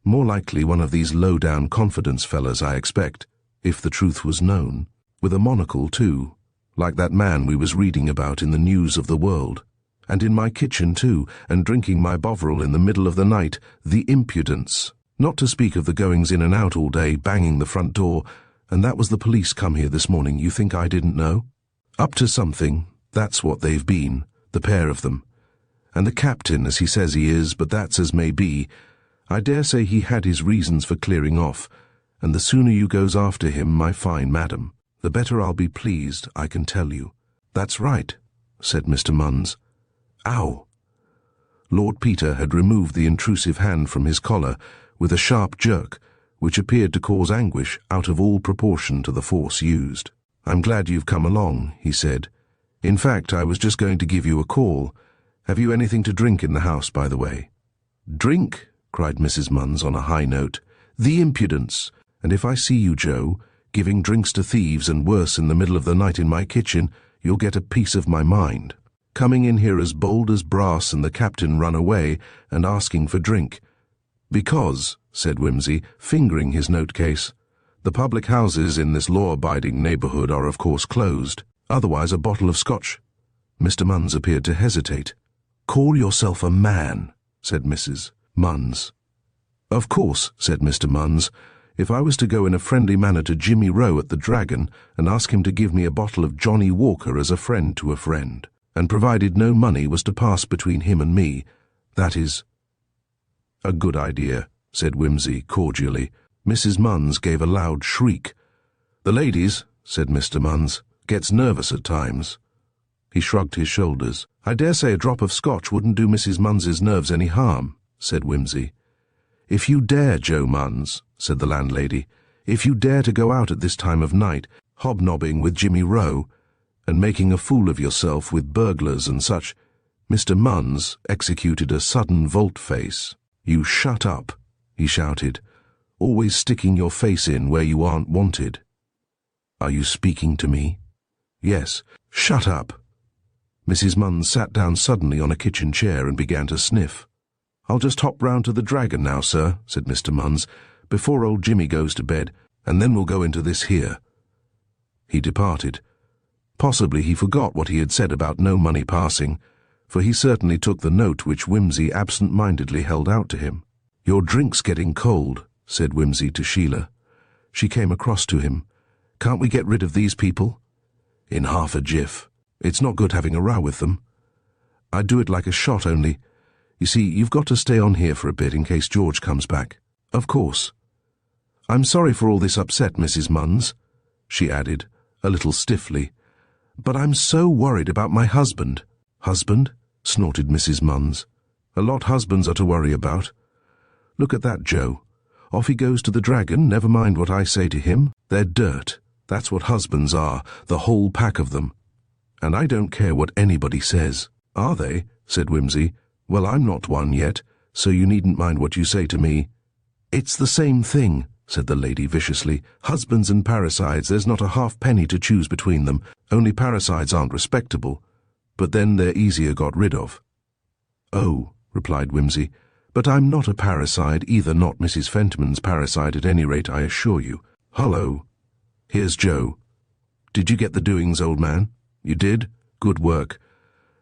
More likely one of these low-down confidence fellas, I expect, if the truth was known. With a monocle, too, like that man we was reading about in the News of the World. And in my kitchen, too, and drinking my bovril in the middle of the night. The impudence! Not to speak of the goings in and out all day, banging the front door, and that was the police come here this morning. You think I didn't know? Up to something, that's what they've been, the pair of them. And the captain, as he says he is, but that's as may be. I dare say he had his reasons for clearing off, and the sooner you goes after him, my fine madam, the better I'll be pleased, I can tell you." "That's right," said Mr. Munns. "Ow!" Lord Peter had removed the intrusive hand from his collar with a sharp jerk, which appeared to cause anguish out of all proportion to the force used. "I'm glad you've come along," he said. "In fact, I was just going to give you a call. Have you anything to drink in the house, by the way?" "Drink?" cried Mrs. Munns on a high note. "The impudence! And if I see you, Joe, giving drinks to thieves and worse in the middle of the night in my kitchen, you'll get a piece of my mind. Coming in here as bold as brass and the captain run away and asking for drink." "Because," said Whimsy, fingering his note-case, "the public houses in this law-abiding neighbourhood are of course closed. Otherwise a bottle of scotch—" Mr. Munns appeared to hesitate. "Call yourself a man," said Mrs. Munns. "Of course," said Mr. Munns, "if I was to go in a friendly manner to Jimmy Rowe at the Dragon and ask him to give me a bottle of Johnny Walker as a friend to a friend, and provided no money was to pass between him and me, that is—" "A good idea," said Whimsy cordially. Mrs. Munns gave a loud shriek. "The ladies," said Mr. Munns, "gets nervous at times." He shrugged his shoulders. "I dare say a drop of scotch wouldn't do Mrs. Munns's nerves any harm," said Whimsy. "If you dare, Joe Munns," said the landlady, "if you dare to go out at this time of night, hobnobbing with Jimmy Rowe, and making a fool of yourself with burglars and such—" Mr. Munns executed a sudden volte-face. "You shut up," he shouted, "always sticking your face in where you aren't wanted." "Are you speaking to me?" "Yes. Shut up." Mrs. Munns sat down suddenly on a kitchen chair and began to sniff. "I'll just hop round to the Dragon now, sir," said Mr. Munns, "before old Jimmy goes to bed, and then we'll go into this here." He departed. Possibly he forgot what he had said about no money passing, for he certainly took the note which Whimsy absent-mindedly held out to him. "Your drink's getting cold," said Whimsy to Sheila. She came across to him. "Can't we get rid of these people?" "In half a jiff. It's not good having a row with them. I'd do it like a shot, only, you see, you've got to stay on here for a bit in case George comes back." "Of course. I'm sorry for all this upset, Mrs. Munns," she added, a little stiffly, "but I'm so worried about my husband." "Husband?" snorted Mrs. Munns. "A lot husbands are to worry about. Look at that, Joe. Off he goes to the Dragon, never mind what I say to him. They're dirt. That's what husbands are, the whole pack of them. And I don't care what anybody says." "Are they?" said Whimsy. "Well, I'm not one yet, so you needn't mind what you say to me." "It's the same thing," said the lady viciously. "Husbands and parricides, there's not a halfpenny to choose between them, only parricides aren't respectable. But then they're easier got rid of." "Oh," replied Whimsy, "but I'm not a parricide either, not Mrs. Fentiman's parricide at any rate, I assure you. Hullo, here's Joe. Did you get the doings, old man? You did? Good work.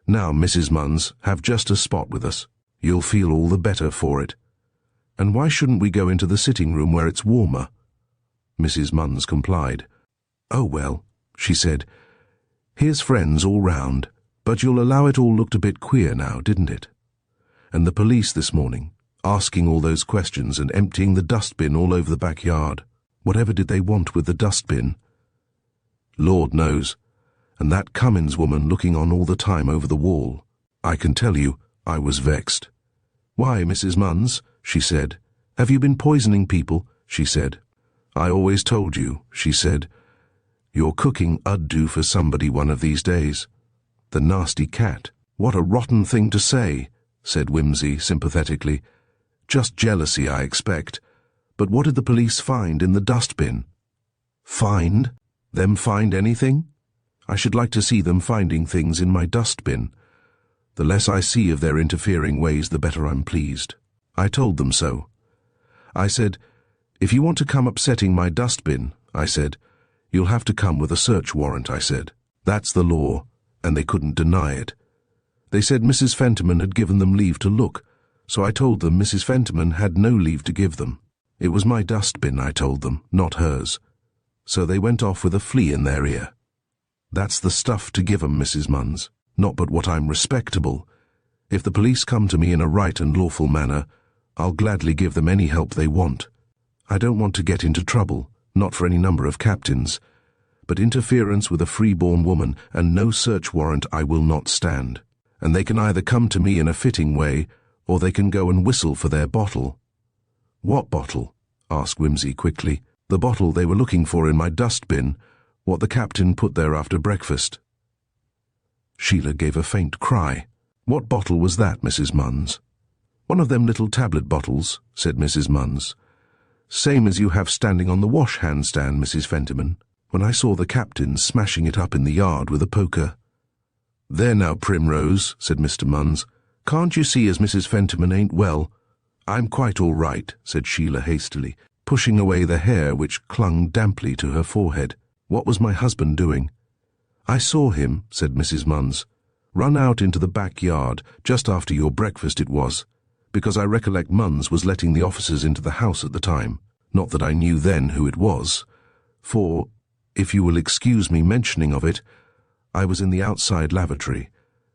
Now, Mrs. Munns, have just a spot with us. You'll feel all the better for it. And why shouldn't we go into the sitting room where it's warmer?" Mrs. Munns complied. "Oh, well," she said, "here's friends all round, but you'll allow it all looked a bit queer now, didn't it? And the police this morning, asking all those questions and emptying the dustbin all over the backyard. Whatever did they want with the dustbin? Lord knows. And that Cummins woman looking on all the time over the wall. I can tell you, I was vexed. 'Why, Mrs. Munns,' she said. 'Have you been poisoning people?' she said. 'I always told you,' she said. 'Your cooking 'ud do for somebody one of these days.' The nasty cat. 'What a rotten thing to say,' said Whimsy sympathetically. 'Just jealousy, I expect. But what did the police find in the dustbin?' 'Find? Them find anything? I should like to see them finding things in my dustbin. The less I see of their interfering ways, the better I'm pleased. I told them so. I said, 'If you want to come upsetting my dustbin,' I said, 'you'll have to come with a search warrant,' I said. That's the law, and they couldn't deny it. They said Mrs. Fentiman had given them leave to look, so I told them Mrs. Fentiman had no leave to give them. It was my dustbin, I told them, not hers. So they went off with a flea in their ear. That's the stuff to give 'em, Mrs. Munns. Not but what I'm respectable. If the police come to me in a right and lawful manner, I'll gladly give them any help they want. I don't want to get into trouble, not for any number of captains. But interference with a free-born woman and no search warrant I will not stand. And they can either come to me in a fitting way, or they can go and whistle for their bottle." "What bottle?" asked Whimsy quickly. "The bottle they were looking for in my dustbin, what the captain put there after breakfast." Sheila gave a faint cry. "What bottle was that, Mrs. Munns?" "One of them little tablet bottles," said Mrs. Munns. "Same as you have standing on the wash-hand stand, Mrs. Fentiman, when I saw the captain smashing it up in the yard with a poker." "There now, Primrose," said Mr. Munns. "Can't you see as Mrs. Fentiman ain't well?" "I'm quite all right," said Sheila hastily, pushing away the hair which clung damply to her forehead. "What was my husband doing?" "I saw him," said Mrs. Munns, "run out into the backyard, just after your breakfast it was, because I recollect Munns was letting the officers into the house at the time. Not that I knew then who it was, for, if you will excuse me mentioning of it, I was in the outside lavatory,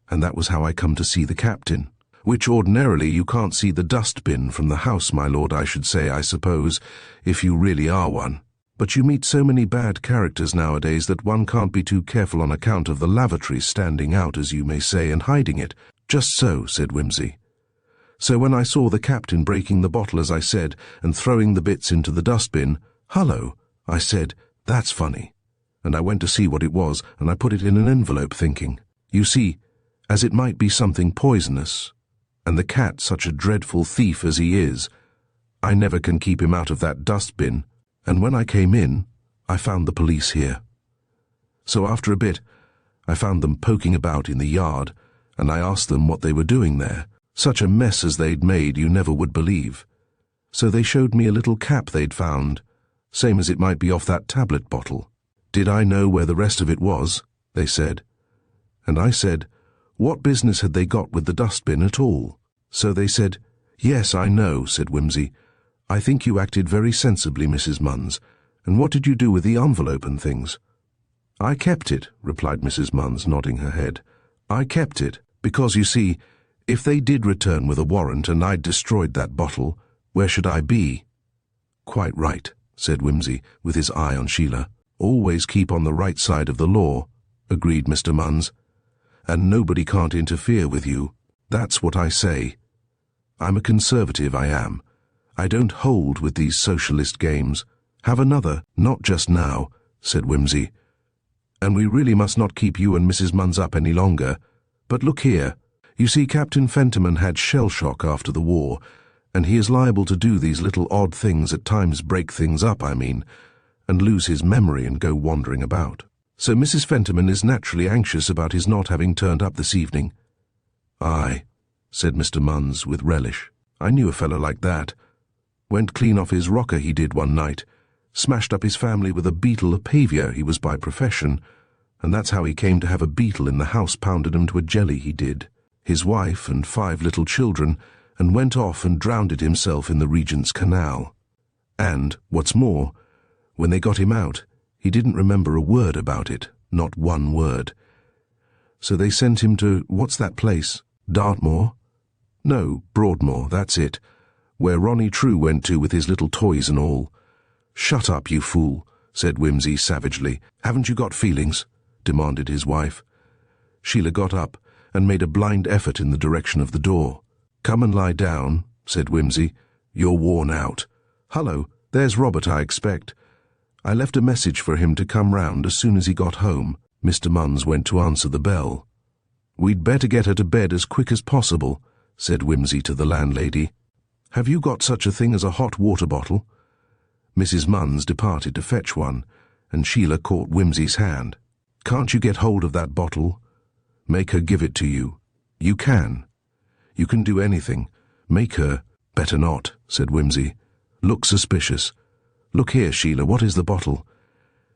and that was how I come to see the captain. Which ordinarily you can't see the dustbin from the house, my lord, I should say, I suppose, if you really are one. But you meet so many bad characters nowadays that one can't be too careful on account of the lavatory standing out, as you may say, and hiding it." "Just so," said Whimsy. "So when I saw the captain breaking the bottle, as I said, and throwing the bits into the dustbin, 'Hullo,' I said, 'that's funny.' And I went to see what it was, and I put it in an envelope thinking, you see, as it might be something poisonous. And the cat such a dreadful thief as he is, I never can keep him out of that dustbin. And when I came in, I found the police here. So after a bit, I found them poking about in the yard, and I asked them what they were doing there. Such a mess as they'd made you never would believe. So they showed me a little cap they'd found, same as it might be off that tablet bottle. Did I know where the rest of it was? They said. And I said, what business had they got with the dustbin at all? So they said, yes, I know, said Whimsy. I think you acted very sensibly, Mrs. Munns. And what did you do with the envelope and things? I kept it, replied Mrs. Munns, nodding her head. I kept it, because, you see, if they did return with a warrant and I'd destroyed that bottle, where should I be? Quite right, said Whimsy, with his eye on Sheila. Always keep on the right side of the law, agreed Mr. Munns. And nobody can't interfere with you. That's what I say. I'm a conservative, I am. I don't hold with these socialist games. Have another, not just now, said Whimsy. And we really must not keep you and Mrs. Munns up any longer. But look here, you see, Captain Fentiman had shell shock after the war, and he is liable to do these little odd things at times, break things up, I mean, and lose his memory and go wandering about. So Mrs. Fentiman is naturally anxious about his not having turned up this evening. Aye, said Mr. Munns with relish. I knew a fellow like that. Went clean off his rocker, he did, one night. Smashed up his family with a beetle, a pavior he was by profession, and that's how he came to have a beetle in the house, pounded him to a jelly, he did. His wife and 5 little children, and went off and drowned it himself in the Regent's Canal. And, what's more, when they got him out, he didn't remember a word about it, not one word. So they sent him to, what's that place? Dartmoor? No, Broadmoor, that's it, where Ronnie True went to with his little toys and all. Shut up, you fool, said Whimsy savagely. Haven't you got feelings? Demanded his wife. Sheila got up and made a blind effort in the direction of the door. Come and lie down, said Whimsy. You're worn out. Hullo, there's Robert, I expect. I left a message for him to come round as soon as he got home. Mr. Munns went to answer the bell. We'd better get her to bed as quick as possible, said Whimsy to the landlady. Have you got such a thing as a hot water bottle? Mrs. Munns departed to fetch one, and Sheila caught Whimsy's hand. Can't you get hold of that bottle? Make her give it to you. You can. You can do anything. Make her. Better not, said Whimsy. Look suspicious. Look here, Sheila, what is the bottle?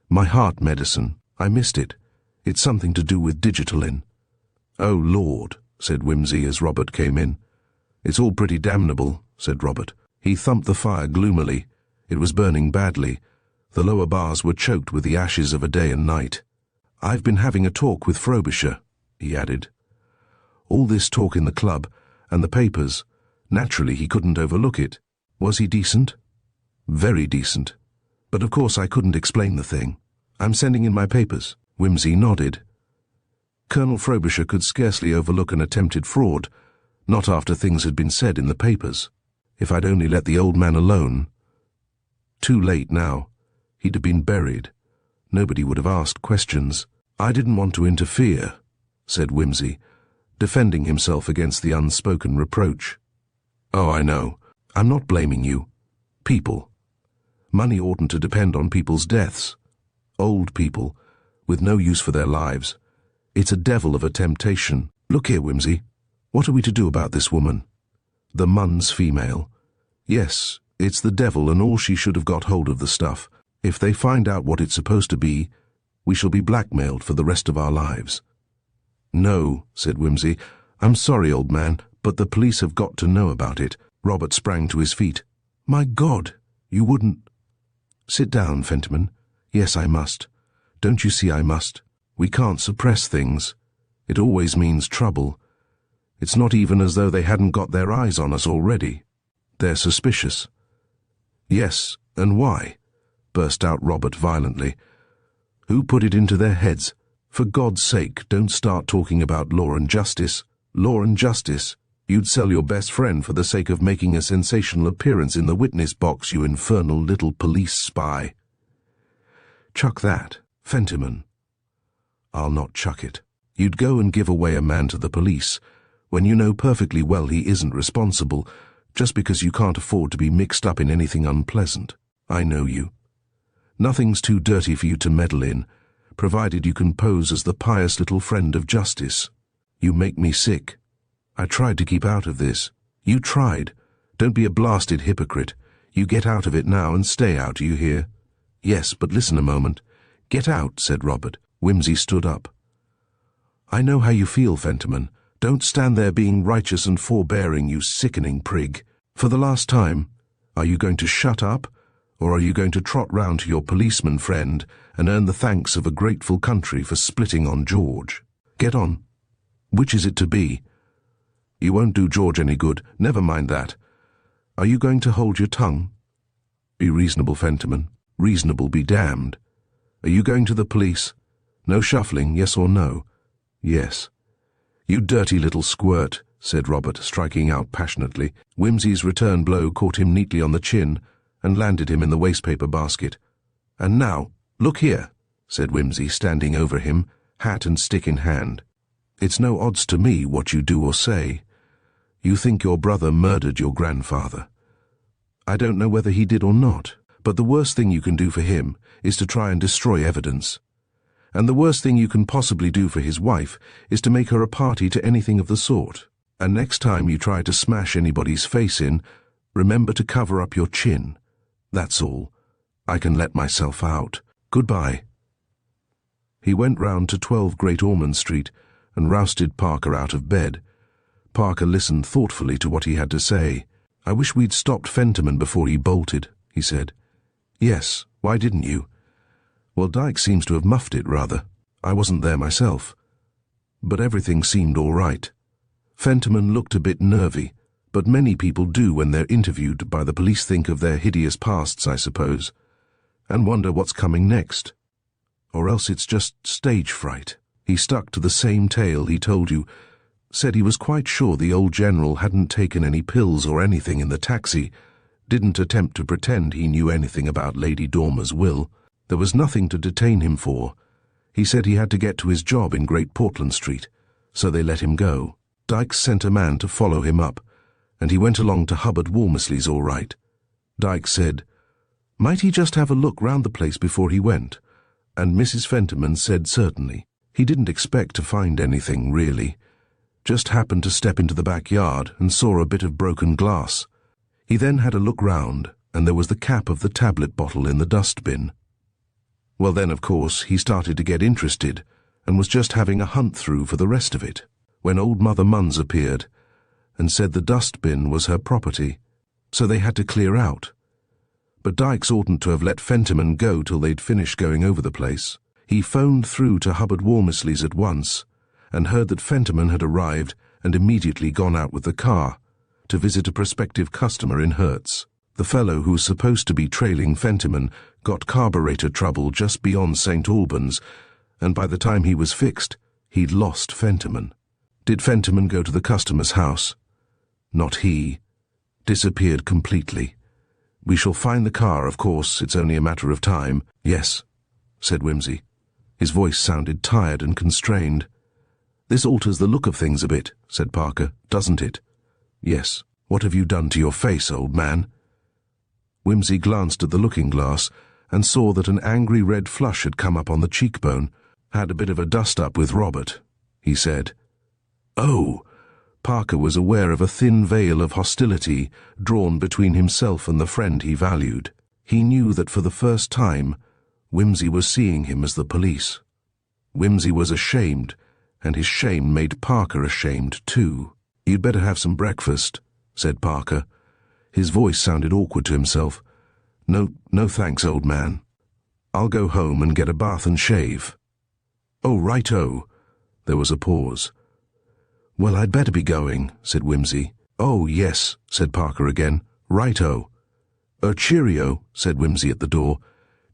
My heart medicine. I missed it. It's something to do with Digitalin. Oh, Lord, said Whimsy as Robert came in. It's all pretty damnable, said Robert. He thumped the fire gloomily. It was burning badly. The lower bars were choked with the ashes of a day and night. I've been having a talk with Frobisher, he added. All this talk in the club, and the papers. Naturally he couldn't overlook it. Was he decent? Very decent. But of course I couldn't explain the thing. I'm sending in my papers. Whimsy nodded. Colonel Frobisher could scarcely overlook an attempted fraud, not after things had been said in the papers. If I'd only let the old man alone. Too late now. He'd have been buried. Nobody would have asked questions. I didn't want to interfere, said Whimsy, defending himself against the unspoken reproach. Oh, I know. I'm not blaming you. People. Money oughtn't to depend on people's deaths. Old people, with no use for their lives. It's a devil of a temptation. Look here, Whimsy. What are we to do about this woman? The Munns female. Yes, it's the devil, and all she should have got hold of the stuff. If they find out what it's supposed to be, we shall be blackmailed for the rest of our lives. No, said Whimsy. I'm sorry, old man, but the police have got to know about it. Robert sprang to his feet. My God, you wouldn't... Sit down, Fentiman. Yes, I must. Don't you see I must? We can't suppress things. It always means trouble. It's not even as though they hadn't got their eyes on us already. They're suspicious. Yes, and why? Burst out Robert violently. Who put it into their heads? For God's sake, don't start talking about law and justice. Law and justice? You'd sell your best friend for the sake of making a sensational appearance in the witness box, you infernal little police spy. Chuck that, Fentiman. I'll not chuck it. You'd go and give away a man to the police, when you know perfectly well he isn't responsible, just because you can't afford to be mixed up in anything unpleasant. I know you. Nothing's too dirty for you to meddle in, provided you can pose as the pious little friend of justice. You make me sick. I tried to keep out of this. You tried. Don't be a blasted hypocrite. You get out of it now and stay out, do you hear? Yes, but listen a moment. Get out, said Robert. Wimsey stood up. I know how you feel, Fentiman. Don't stand there being righteous and forbearing, you sickening prig. For the last time, are you going to shut up, or are you going to trot round to your policeman friend and earn the thanks of a grateful country for splitting on George? Get on. Which is it to be? You won't do George any good, never mind that. Are you going to hold your tongue? Be reasonable, Fentiman. Reasonable be damned. Are you going to the police? No shuffling, yes or no? Yes. You dirty little squirt, said Robert, striking out passionately. Wimsey's return blow caught him neatly on the chin and landed him in the wastepaper basket. And now, look here, said Wimsey, standing over him, hat and stick in hand. It's no odds to me what you do or say. You think your brother murdered your grandfather. I don't know whether he did or not, but the worst thing you can do for him is to try and destroy evidence. And the worst thing you can possibly do for his wife is to make her a party to anything of the sort. And next time you try to smash anybody's face in, remember to cover up your chin. That's all. I can let myself out. Goodbye. He went round to 12 Great Ormond Street and rousted Parker out of bed. Parker listened thoughtfully to what he had to say. I wish we'd stopped Fentiman before he bolted, he said. Yes, why didn't you? Well, Dyke seems to have muffed it, rather. I wasn't there myself. But everything seemed all right. Fentiman looked a bit nervy, but many people do when they're interviewed by the police, think of their hideous pasts, I suppose, and wonder what's coming next. Or else it's just stage fright. He stuck to the same tale he told you, said he was quite sure the old general hadn't taken any pills or anything in the taxi, didn't attempt to pretend he knew anything about Lady Dormer's will. There was nothing to detain him for. He said he had to get to his job in Great Portland Street, so they let him go. Dyke sent a man to follow him up, and he went along to Hubbard Walmesley's all right. Dyke said, might he just have a look round the place before he went? And Mrs. Fentiman said certainly. He didn't expect to find anything, really. Just happened to step into the backyard and saw a bit of broken glass. He then had a look round, and there was the cap of the tablet bottle in the dustbin. Well then, of course, he started to get interested, and was just having a hunt through for the rest of it, when old Mother Munns appeared, and said the dustbin was her property, so they had to clear out. But Dykes oughtn't to have let Fentiman go till they'd finished going over the place. He phoned through to Hubbard Walmesley's at once, and heard that Fentiman had arrived and immediately gone out with the car to visit a prospective customer in Herts. The fellow who was supposed to be trailing Fentiman got carburetor trouble just beyond St. Albans, and by the time he was fixed, he'd lost Fentiman. Did Fentiman go to the customer's house? Not he. Disappeared completely. We shall find the car, of course, it's only a matter of time. Yes, said Wimsey. His voice sounded tired and constrained. This alters the look of things a bit, said Parker, doesn't it? Yes. What have you done to your face, old man? Wimsey glanced at the looking-glass and saw that an angry red flush had come up on the cheekbone. Had a bit of a dust-up with Robert, he said. Oh! Parker was aware of a thin veil of hostility drawn between himself and the friend he valued. He knew that for the first time, Wimsey was seeing him as the police. Wimsey was ashamed, and his shame made Parker ashamed too. You'd better have some breakfast, said Parker. His voice sounded awkward to himself. No thanks, old man. I'll go home and get a bath and shave. Oh, righto. There was a pause. Well, I'd better be going, said Wimsey. Oh, yes, said Parker again. Righto. Cheerio, said Wimsey at the door.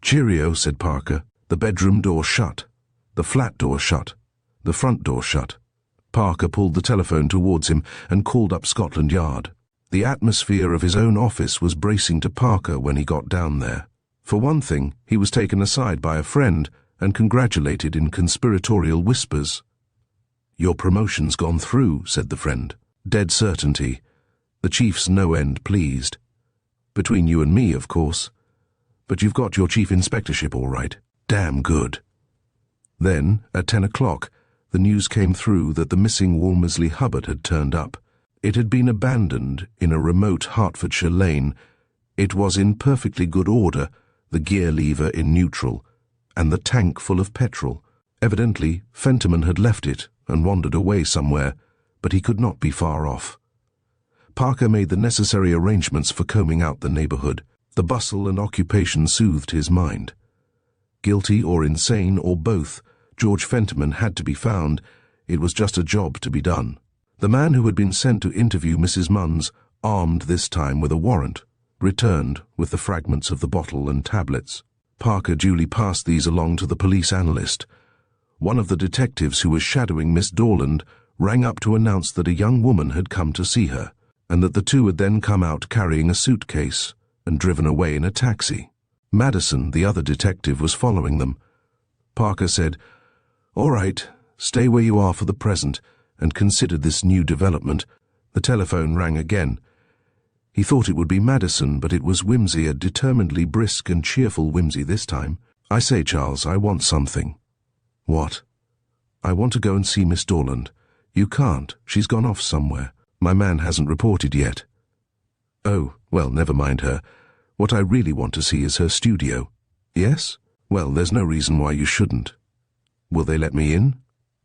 Cheerio, said Parker. The bedroom door shut. The flat door shut. The front door shut. Parker pulled the telephone towards him and called up Scotland Yard. The atmosphere of his own office was bracing to Parker when he got down there. For one thing, he was taken aside by a friend and congratulated in conspiratorial whispers. Your promotion's gone through, said the friend. Dead certainty. The chief's no end pleased. Between you and me, of course. But you've got your chief inspectorship all right. Damn good. Then, at 10 o'clock, the news came through that the missing Walmersley Hubbard had turned up. It had been abandoned in a remote Hertfordshire lane. It was in perfectly good order, the gear lever in neutral, and the tank full of petrol. Evidently, Fentiman had left it and wandered away somewhere, but he could not be far off. Parker made the necessary arrangements for combing out the neighborhood. The bustle and occupation soothed his mind. Guilty or insane or both, George Fentiman had to be found. It was just a job to be done. The man who had been sent to interview Mrs. Munns, armed this time with a warrant, returned with the fragments of the bottle and tablets. Parker duly passed these along to the police analyst. One of the detectives who was shadowing Miss Dorland rang up to announce that a young woman had come to see her, and that the two had then come out carrying a suitcase and driven away in a taxi. Madison, the other detective, was following them. Parker said, "All right, stay where you are for the present, and consider this new development." The telephone rang again. He thought it would be Madison, but it was Whimsy, a determinedly brisk and cheerful Whimsy this time. "I say, Charles, I want something." "What?" "I want to go and see Miss Dorland." "You can't. She's gone off somewhere. My man hasn't reported yet." "Oh, well, never mind her. What I really want to see is her studio." "Yes? Well, there's no reason why you shouldn't." "Will they let me in?"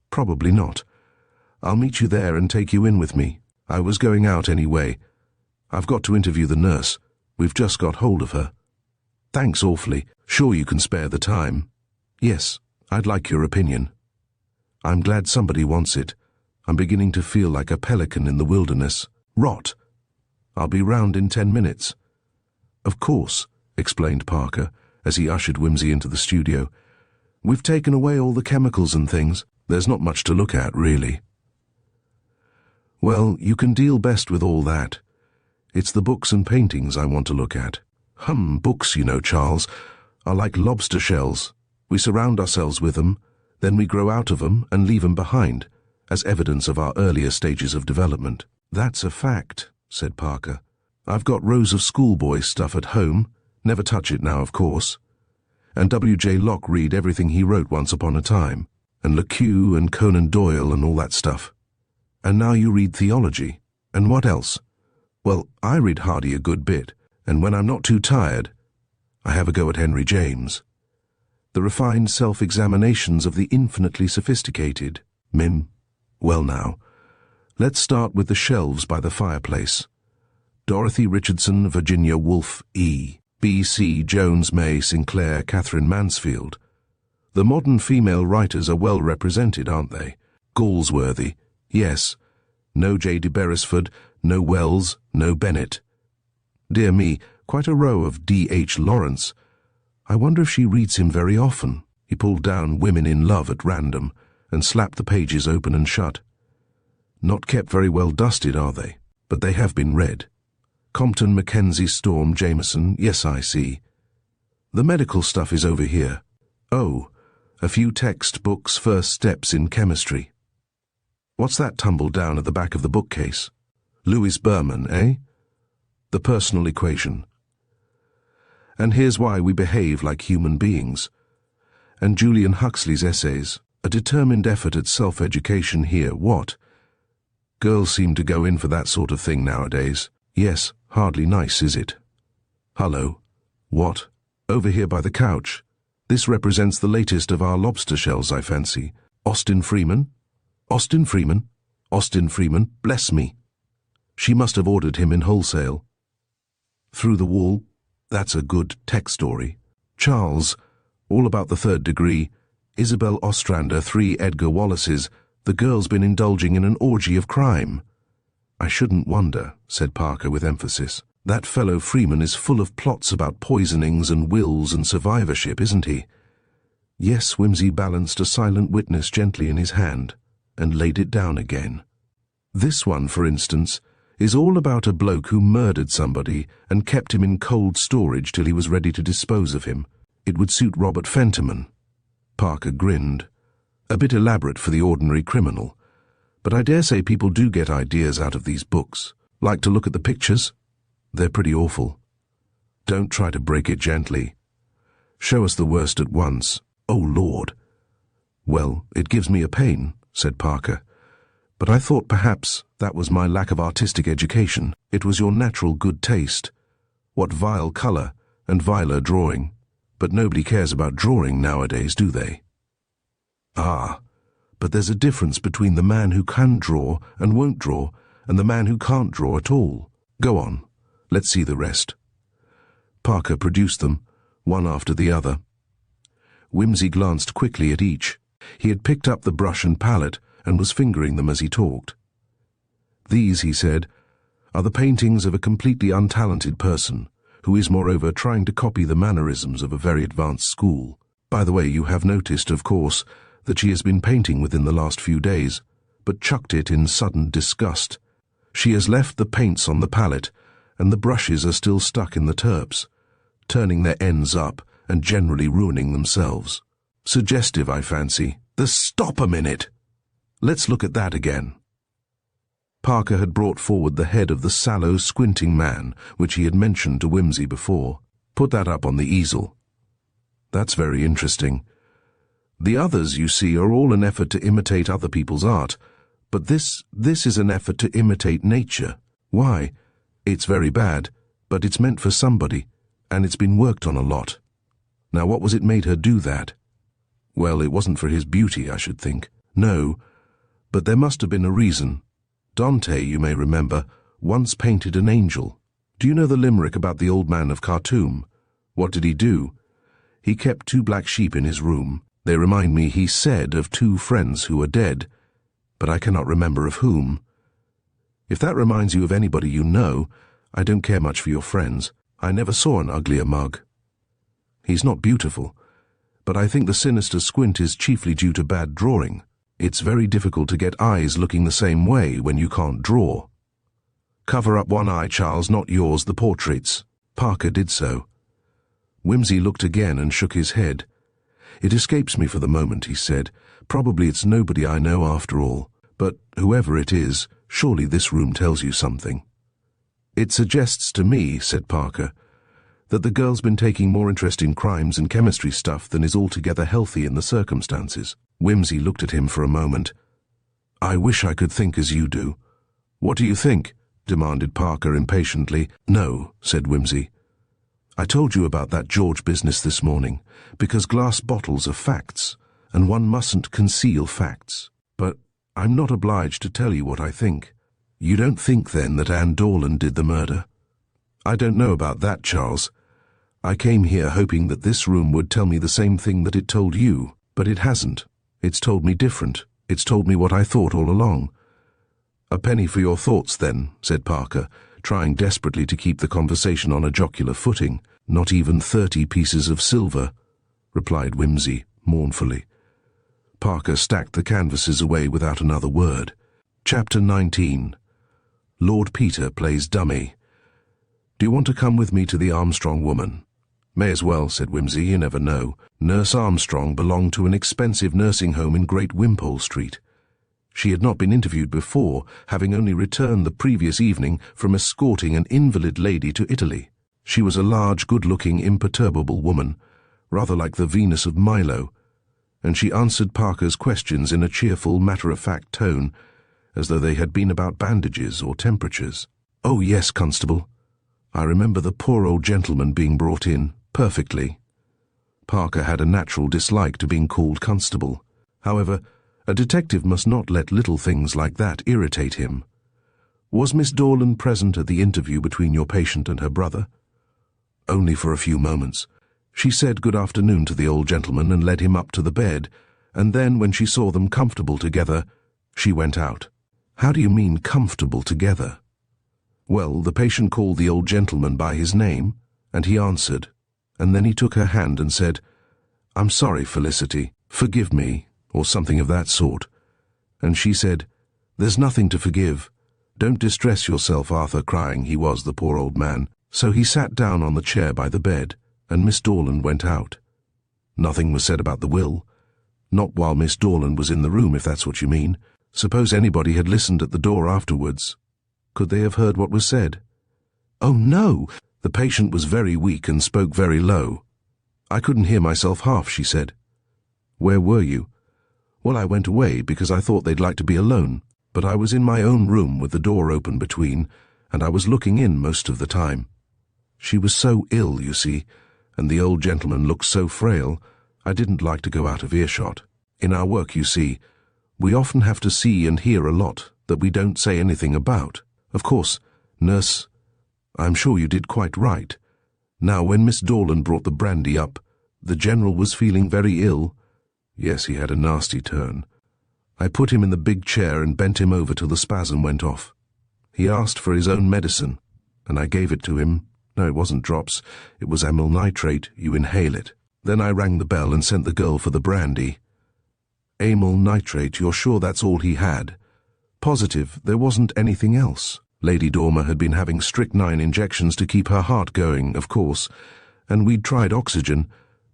"Probably not. I'll meet you there and take you in with me. I was going out anyway. I've got to interview the nurse. We've just got hold of her." "Thanks awfully. Sure you can spare the time?" "Yes, I'd like your opinion." "I'm glad somebody wants it. I'm beginning to feel like a pelican in the wilderness." "Rot. I'll be round in 10 minutes. "Of course," explained Parker, as he ushered Whimsy into the studio. "We've taken away all the chemicals and things. There's not much to look at, really." "Well, you can deal best with all that. It's the books and paintings I want to look at." Books, you know, Charles, are like lobster shells. We surround ourselves with them, then we grow out of them and leave them behind, as evidence of our earlier stages of development." "That's a fact," said Parker. "I've got rows of schoolboy stuff at home. Never touch it now, of course. And W.J. Locke read everything he wrote once upon a time, and Le Queux and Conan Doyle and all that stuff. And now you read theology. And what else? Well, I read Hardy a good bit, and when I'm not too tired, I have a go at Henry James. The refined self-examinations of the infinitely sophisticated. Mim. Well now, let's start with the shelves by the fireplace. Dorothy Richardson, Virginia Woolf, E. B.C. Jones, May, Sinclair, Catherine Mansfield. The modern female writers are well represented, aren't they? Galsworthy, yes. No J. de Beresford, no Wells, no Bennett. Dear me, quite a row of D.H. Lawrence. I wonder if she reads him very often." He pulled down Women in Love at random and slapped the pages open and shut. "Not kept very well dusted, are they? But they have been read. Compton, Mackenzie, Storm, Jameson, yes, I see. The medical stuff is over here. Oh, a few textbooks, First Steps in Chemistry. What's that tumbled down at the back of the bookcase? Louis Berman, eh? The Personal Equation. And here's Why We Behave Like Human Beings. And Julian Huxley's essays, a determined effort at self-education here. What? Girls seem to go in for that sort of thing nowadays. Yes, hardly nice, is it? Hullo. What? Over here by the couch. This represents the latest of our lobster shells, I fancy. Austin Freeman? Austin Freeman? Austin Freeman, bless me. She must have ordered him in wholesale. Through the Wall? That's a good tech story. Charles, all about the Third Degree. Isabel Ostrander, 3 Edgar Wallaces. The girl's been indulging in an orgy of crime. I shouldn't wonder, said Parker with emphasis. That fellow Freeman is full of plots about poisonings and wills and survivorship, isn't he? Yes, Whimsy balanced a silent witness gently in his hand and laid it down again. This one, for instance, is all about a bloke who murdered somebody and kept him in cold storage till he was ready to dispose of him. It would suit Robert Fentiman. Parker grinned. A bit elaborate for the ordinary criminal. But I dare say people do get ideas out of these books. Like to look at the pictures? They're pretty awful. Don't try to break it gently. Show us the worst at once. Oh, Lord. "Well, it gives me a pain," said Parker. "But I thought perhaps that was my lack of artistic education. It was your natural good taste. What vile colour and viler drawing. But nobody cares about drawing nowadays, do they?" "Ah, but there's a difference between the man who can draw and won't draw, and the man who can't draw at all. Go on, let's see the rest." Parker produced them, one after the other. Whimsy glanced quickly at each. He had picked up the brush and palette and was fingering them as he talked. "These," he said, "are the paintings of a completely untalented person, who is moreover trying to copy the mannerisms of a very advanced school. By the way, you have noticed, of course, that she has been painting within the last few days, but chucked it in sudden disgust. She has left the paints on the palette, and the brushes are still stuck in the turps, turning their ends up and generally ruining themselves. Suggestive, I fancy. Stop a minute! Let's look at that again." Parker had brought forward the head of the sallow, squinting man, which he had mentioned to Whimsy before. "Put that up on the easel." "That's very interesting. The others, you see, are all an effort to imitate other people's art, but this is an effort to imitate nature. Why? It's very bad, but it's meant for somebody, and it's been worked on a lot. Now, what was it made her do that? Well, it wasn't for his beauty, I should think. No, but there must have been a reason. Dante, you may remember, once painted an angel. Do you know the limerick about the old man of Khartoum? What did he do? He kept 2 black sheep in his room. They remind me, he said, of 2 friends who are dead, but I cannot remember of whom. If that reminds you of anybody you know, I don't care much for your friends. I never saw an uglier mug. He's not beautiful, but I think the sinister squint is chiefly due to bad drawing. It's very difficult to get eyes looking the same way when you can't draw. Cover up one eye, Charles, not yours, the portraits. Parker did so. Whimsy looked again and shook his head. "It escapes me for the moment," he said. "Probably it's nobody I know after all. But whoever it is, surely this room tells you something." "It suggests to me," said Parker, "that the girl's been taking more interest in crimes and chemistry stuff than is altogether healthy in the circumstances." Whimsy looked at him for a moment. "I wish I could think as you do." "What do you think?" demanded Parker impatiently. "No," said Whimsy. "I told you about that George business this morning, because glass bottles are facts, and one mustn't conceal facts. But I'm not obliged to tell you what I think." "You don't think, then, that Anne Dorland did the murder?" "I don't know about that, Charles. I came here hoping that this room would tell me the same thing that it told you, but it hasn't. It's told me different. It's told me what I thought all along." "A penny for your thoughts, then," said Parker, trying desperately to keep the conversation on a jocular footing. "Not even 30 pieces of silver," replied Whimsy mournfully. Parker stacked the canvases away without another word. Chapter 19. Lord Peter Plays Dummy. "Do you want to come with me to the Armstrong woman?" "May as well," said Whimsy. "You never know. Nurse Armstrong belonged to an expensive nursing home in Great Wimpole Street. She had not been interviewed before, having only returned the previous evening from escorting an invalid lady to Italy. She was a large, good-looking, imperturbable woman, rather like the Venus of Milo, and she answered Parker's questions in a cheerful, matter-of-fact tone, as though they had been about bandages or temperatures. "Oh, yes, Constable. I remember the poor old gentleman being brought in, perfectly." Parker had a natural dislike to being called Constable. However, a detective must not let little things like that irritate him. "Was Miss Dorland present at the interview between your patient and her brother?" "Only for a few moments. She said good afternoon to the old gentleman and led him up to the bed, and then, when she saw them comfortable together, she went out." "How do you mean, comfortable together?" "Well, the patient called the old gentleman by his name, and he answered, and then he took her hand and said, 'I'm sorry, Felicity, forgive me,' or something of that sort. And she said, 'There's nothing to forgive. Don't distress yourself, Arthur,' crying he was, the poor old man. So he sat down on the chair by the bed, and Miss Dorland went out. Nothing was said about the will. Not while Miss Dorland was in the room, if that's what you mean. Suppose anybody had listened at the door afterwards. Could they have heard what was said?" "Oh, no! The patient was very weak and spoke very low. I couldn't hear myself half," she said. "Where were you?" Well, I went away because I thought they'd like to be alone, but I was in my own room with the door open between, and I was looking in most of the time. She was so ill, you see, and the old gentleman looked so frail, I didn't like to go out of earshot. In our work, you see, we often have to see and hear a lot that we don't say anything about. Of course, nurse, I'm sure you did quite right. Now, when Miss Dorland brought the brandy up, the General was feeling very ill. Yes, he had a nasty turn. I put him in the big chair and bent him over till the spasm went off. He asked for his own medicine, and I gave it to him. No, it wasn't drops. It was amyl nitrate. You inhale it. Then I rang the bell and sent the girl for the brandy. Amyl nitrate, you're sure that's all he had? Positive, there wasn't anything else. Lady Dormer had been having strychnine injections to keep her heart going, of course, and we'd tried oxygen,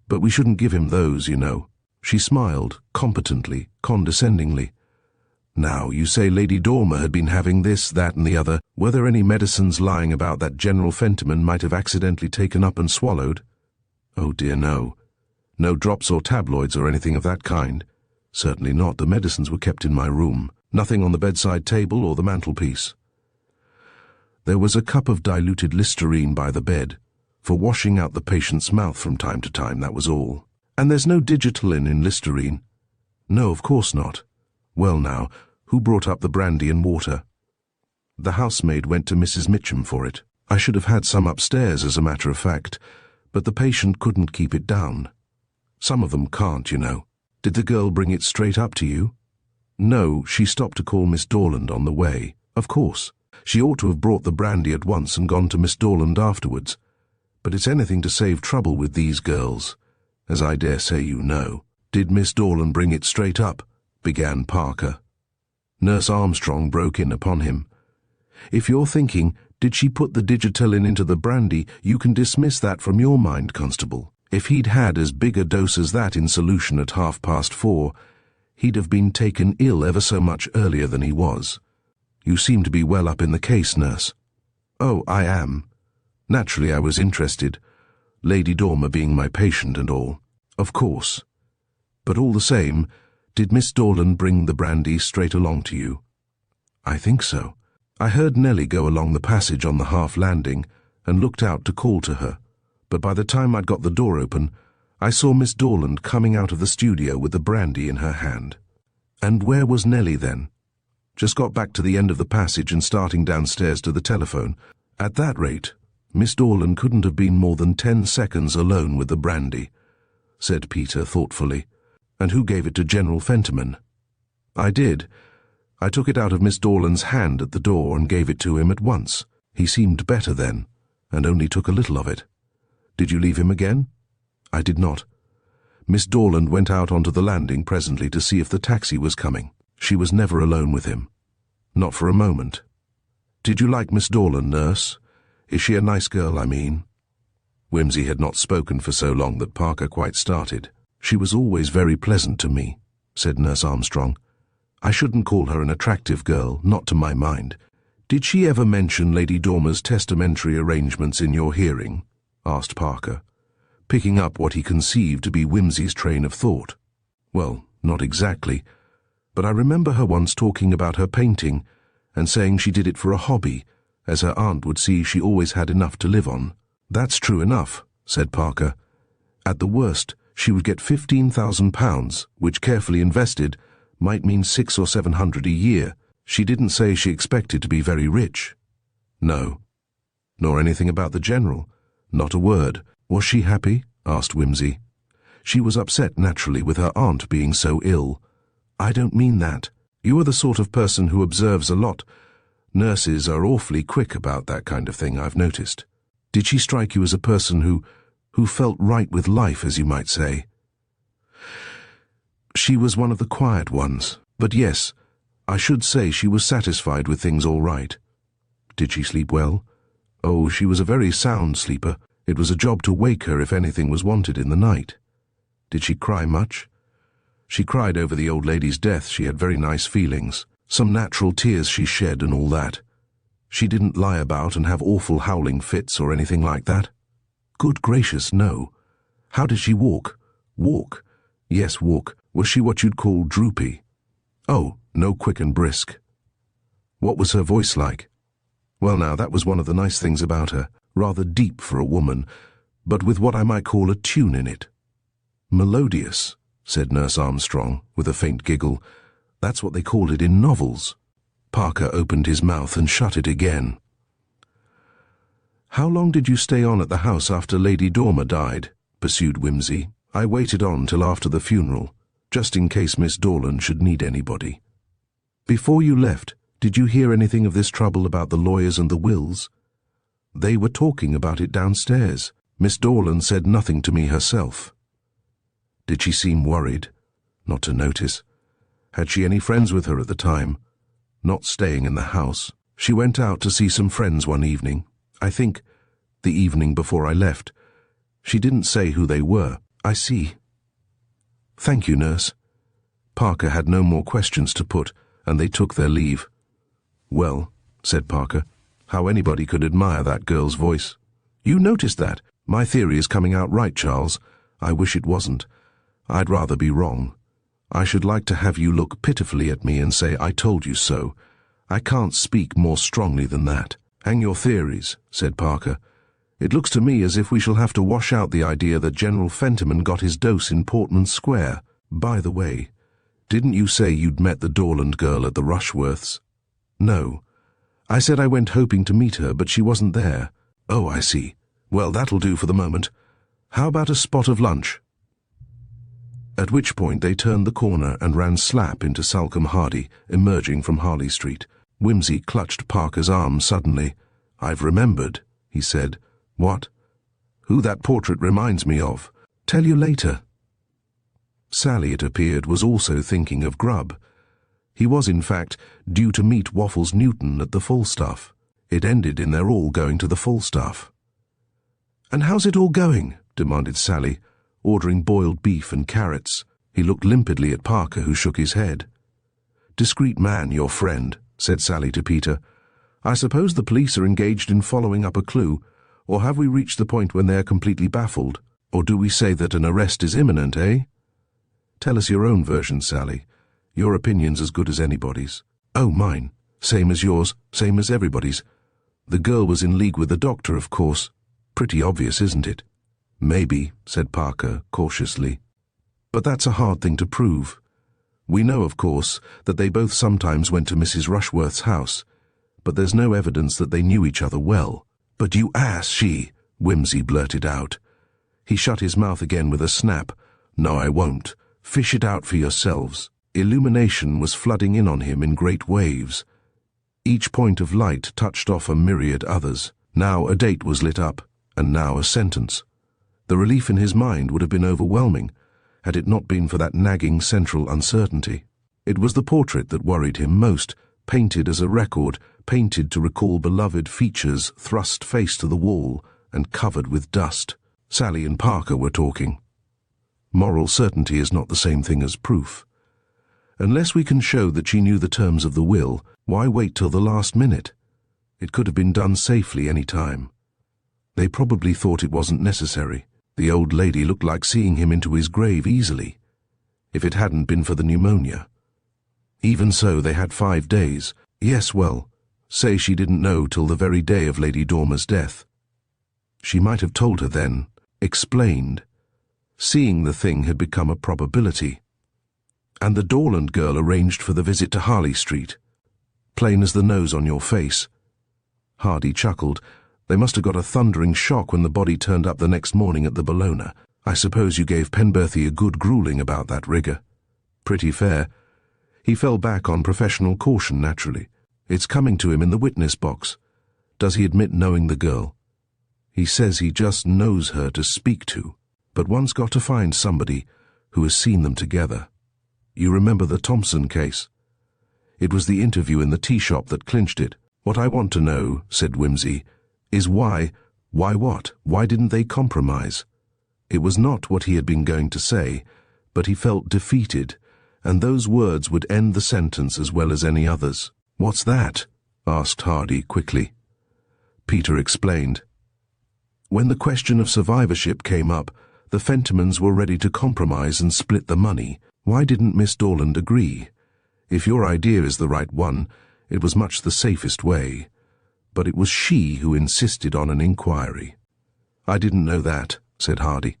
but we shouldn't give him those, you know. She smiled, competently, condescendingly. Now, you say Lady Dormer had been having this, that, and the other. Were there any medicines lying about that General Fentiman might have accidentally taken up and swallowed? Oh dear, no. No drops or tabloids or anything of that kind. Certainly not. The medicines were kept in my room. Nothing on the bedside table or the mantelpiece. There was a cup of diluted Listerine by the bed, for washing out the patient's mouth from time to time, that was all. And there's no Digitalin in Listerine? No, of course not. Well now, who brought up the brandy and water? The housemaid went to Mrs. Mitchum for it. I should have had some upstairs, as a matter of fact, but the patient couldn't keep it down. Some of them can't, you know. Did the girl bring it straight up to you? No, she stopped to call Miss Dorland on the way. Of course. She ought to have brought the brandy at once and gone to Miss Dorland afterwards. But it's anything to save trouble with these girls, as I dare say you know. Did Miss Dorland bring it straight up? Began Parker. Nurse Armstrong broke in upon him. If you're thinking, did she put the Digitalin into the brandy, you can dismiss that from your mind, Constable. If he'd had as big a dose as that in solution at 4:30, he'd have been taken ill ever so much earlier than he was. You seem to be well up in the case, nurse. Oh, I am. Naturally I was interested, Lady Dormer being my patient and all. Of course. But all the same, did Miss Dorland bring the brandy straight along to you? I think so. I heard Nellie go along the passage on the half landing and looked out to call to her, but by the time I'd got the door open, I saw Miss Dorland coming out of the studio with the brandy in her hand. And where was Nellie then? Just got back to the end of the passage and starting downstairs to the telephone. At that rate, Miss Dorland couldn't have been more than 10 seconds alone with the brandy, said Peter thoughtfully. And who gave it to General Fentiman? I did. I took it out of Miss Dorland's hand at the door and gave it to him at once. He seemed better then, and only took a little of it. Did you leave him again? I did not. Miss Dorland went out onto the landing presently to see if the taxi was coming. She was never alone with him. Not for a moment. Did you like Miss Dorland, nurse? Is she a nice girl, I mean? Wimsey had not spoken for so long that Parker quite started. She was always very pleasant to me, said Nurse Armstrong. I shouldn't call her an attractive girl, not to my mind. Did she ever mention Lady Dormer's testamentary arrangements in your hearing? Asked Parker, picking up what he conceived to be Wimsey's train of thought. Well, not exactly, but I remember her once talking about her painting and saying she did it for a hobby, as her aunt would see she always had enough to live on. That's true enough, said Parker. At the worst, she would get £15,000, which carefully invested might mean 600 or 700 a year. She didn't say she expected to be very rich. No. Nor anything about the General. Not a word. Was she happy? Asked Wimsey. She was upset naturally with her aunt being so ill. I don't mean that. You are the sort of person who observes a lot. Nurses are awfully quick about that kind of thing, I've noticed. Did she strike you as a person who felt right with life, as you might say? She was one of the quiet ones, but yes, I should say she was satisfied with things all right. Did she sleep well? Oh, she was a very sound sleeper. It was a job to wake her if anything was wanted in the night. Did she cry much? She cried over the old lady's death. She had very nice feelings. Some natural tears she shed and all that. She didn't lie about and have awful howling fits or anything like that. Good gracious, no. How did she walk? Walk? Yes, walk. Was she what you'd call droopy? Oh, no, quick and brisk. What was her voice like? Well now, that was one of the nice things about her, rather deep for a woman, but with what I might call a tune in it. Melodious, said Nurse Armstrong, with a faint giggle. That's what they called it in novels. Parker opened his mouth and shut it again. How long did you stay on at the house after Lady Dormer died? Pursued Whimsy. I waited on till after the funeral, just in case Miss Dorland should need anybody. Before you left, did you hear anything of this trouble about the lawyers and the wills? They were talking about it downstairs. Miss Dorland said nothing to me herself. Did she seem worried? Not to notice. Had she any friends with her at the time? Not staying in the house. She went out to see some friends one evening. I think the evening before I left. She didn't say who they were. I see. Thank you, nurse. Parker had no more questions to put, and they took their leave. Well, said Parker, how anybody could admire that girl's voice. You noticed that? My theory is coming out right, Charles. I wish it wasn't. I'd rather be wrong. I should like to have you look pitifully at me and say, I told you so. I can't speak more strongly than that. Hang your theories, said Parker. It looks to me as if we shall have to wash out the idea that General Fentiman got his dose in Portman Square. By the way, didn't you say you'd met the Dorland girl at the Rushworths? No. I said I went hoping to meet her, but she wasn't there. Oh, I see. Well, that'll do for the moment. How about a spot of lunch? At which point they turned the corner and ran slap into Salcombe Hardy, emerging from Harley Street. Whimsy clutched Parker's arm suddenly. I've remembered, he said. What? Who that portrait reminds me of. Tell you later. Sally, it appeared, was also thinking of Grubb. He was, in fact, due to meet Waffles Newton at the Falstaff. It ended in their all going to the Falstaff. And how's it all going? Demanded Sally, ordering boiled beef and carrots. He looked limpidly at Parker, who shook his head. Discreet man, your friend, said Sally to Peter. I suppose the police are engaged in following up a clue, or have we reached the point when they are completely baffled? Or do we say that an arrest is imminent, eh? Tell us your own version, Sally. Your opinion's as good as anybody's. Oh, mine. Same as yours, same as everybody's. The girl was in league with the doctor, of course. Pretty obvious, isn't it? Maybe, said Parker, cautiously. But that's a hard thing to prove. We know, of course, that they both sometimes went to Mrs. Rushworth's house, but there's no evidence that they knew each other well. But you ass, she, Whimsy blurted out. He shut his mouth again with a snap. No, I won't. Fish it out for yourselves. Illumination was flooding in on him in great waves. Each point of light touched off a myriad others. Now a date was lit up, and now a sentence. The relief in his mind would have been overwhelming, had it not been for that nagging central uncertainty. It was the portrait that worried him most, painted as a record, painted to recall beloved features thrust face to the wall and covered with dust. Sally and Parker were talking. Moral certainty is not the same thing as proof. Unless we can show that she knew the terms of the will, why wait till the last minute? It could have been done safely any time. They probably thought it wasn't necessary. The old lady looked like seeing him into his grave easily, if it hadn't been for the pneumonia. Even so, they had 5 days. Yes, well, say she didn't know till the very day of Lady Dormer's death. She might have told her then, explained. Seeing the thing had become a probability. And the Dorland girl arranged for the visit to Harley Street. Plain as the nose on your face. Hardy chuckled. They must have got a thundering shock when the body turned up the next morning at the Bellona. I suppose you gave Penberthy a good grueling about that rigor. Pretty fair. He fell back on professional caution, naturally. It's coming to him in the witness box. Does he admit knowing the girl? He says he just knows her to speak to, but one's got to find somebody who has seen them together. You remember the Thompson case? It was the interview in the tea shop that clinched it. What I want to know, said Whimsy, is why what? Why didn't they compromise? It was not what he had been going to say, but he felt defeated, and those words would end the sentence as well as any others. What's that? Asked Hardy quickly. Peter explained. When the question of survivorship came up, the Fentimans were ready to compromise and split the money. Why didn't Miss Dorland agree? If your idea is the right one, it was much the safest way. But it was she who insisted on an inquiry. I didn't know that, said Hardy.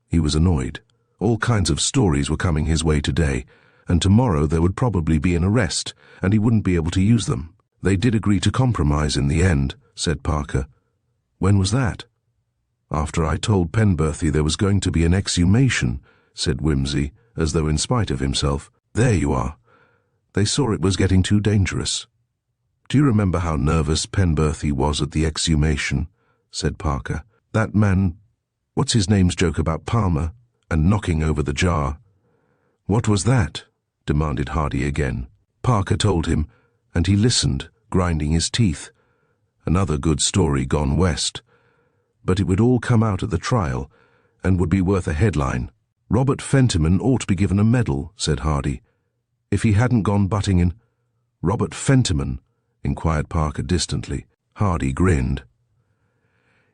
He was annoyed. All kinds of stories were coming his way today, and tomorrow there would probably be an arrest, and he wouldn't be able to use them. They did agree to compromise in the end, said Parker. When was that? After I told Penberthy there was going to be an exhumation, said Wimsey, as though in spite of himself. There you are. They saw it was getting too dangerous. Do you remember how nervous Penberthy was at the exhumation? Said Parker. That man, what's his name's joke about Palmer, and knocking over the jar? What was that? Demanded Hardy again. Parker told him, and he listened, grinding his teeth. Another good story gone west. But it would all come out at the trial, and would be worth a headline. Robert Fentiman ought to be given a medal, said Hardy. If he hadn't gone butting in. Robert Fentiman? Inquired Parker distantly. Hardy grinned.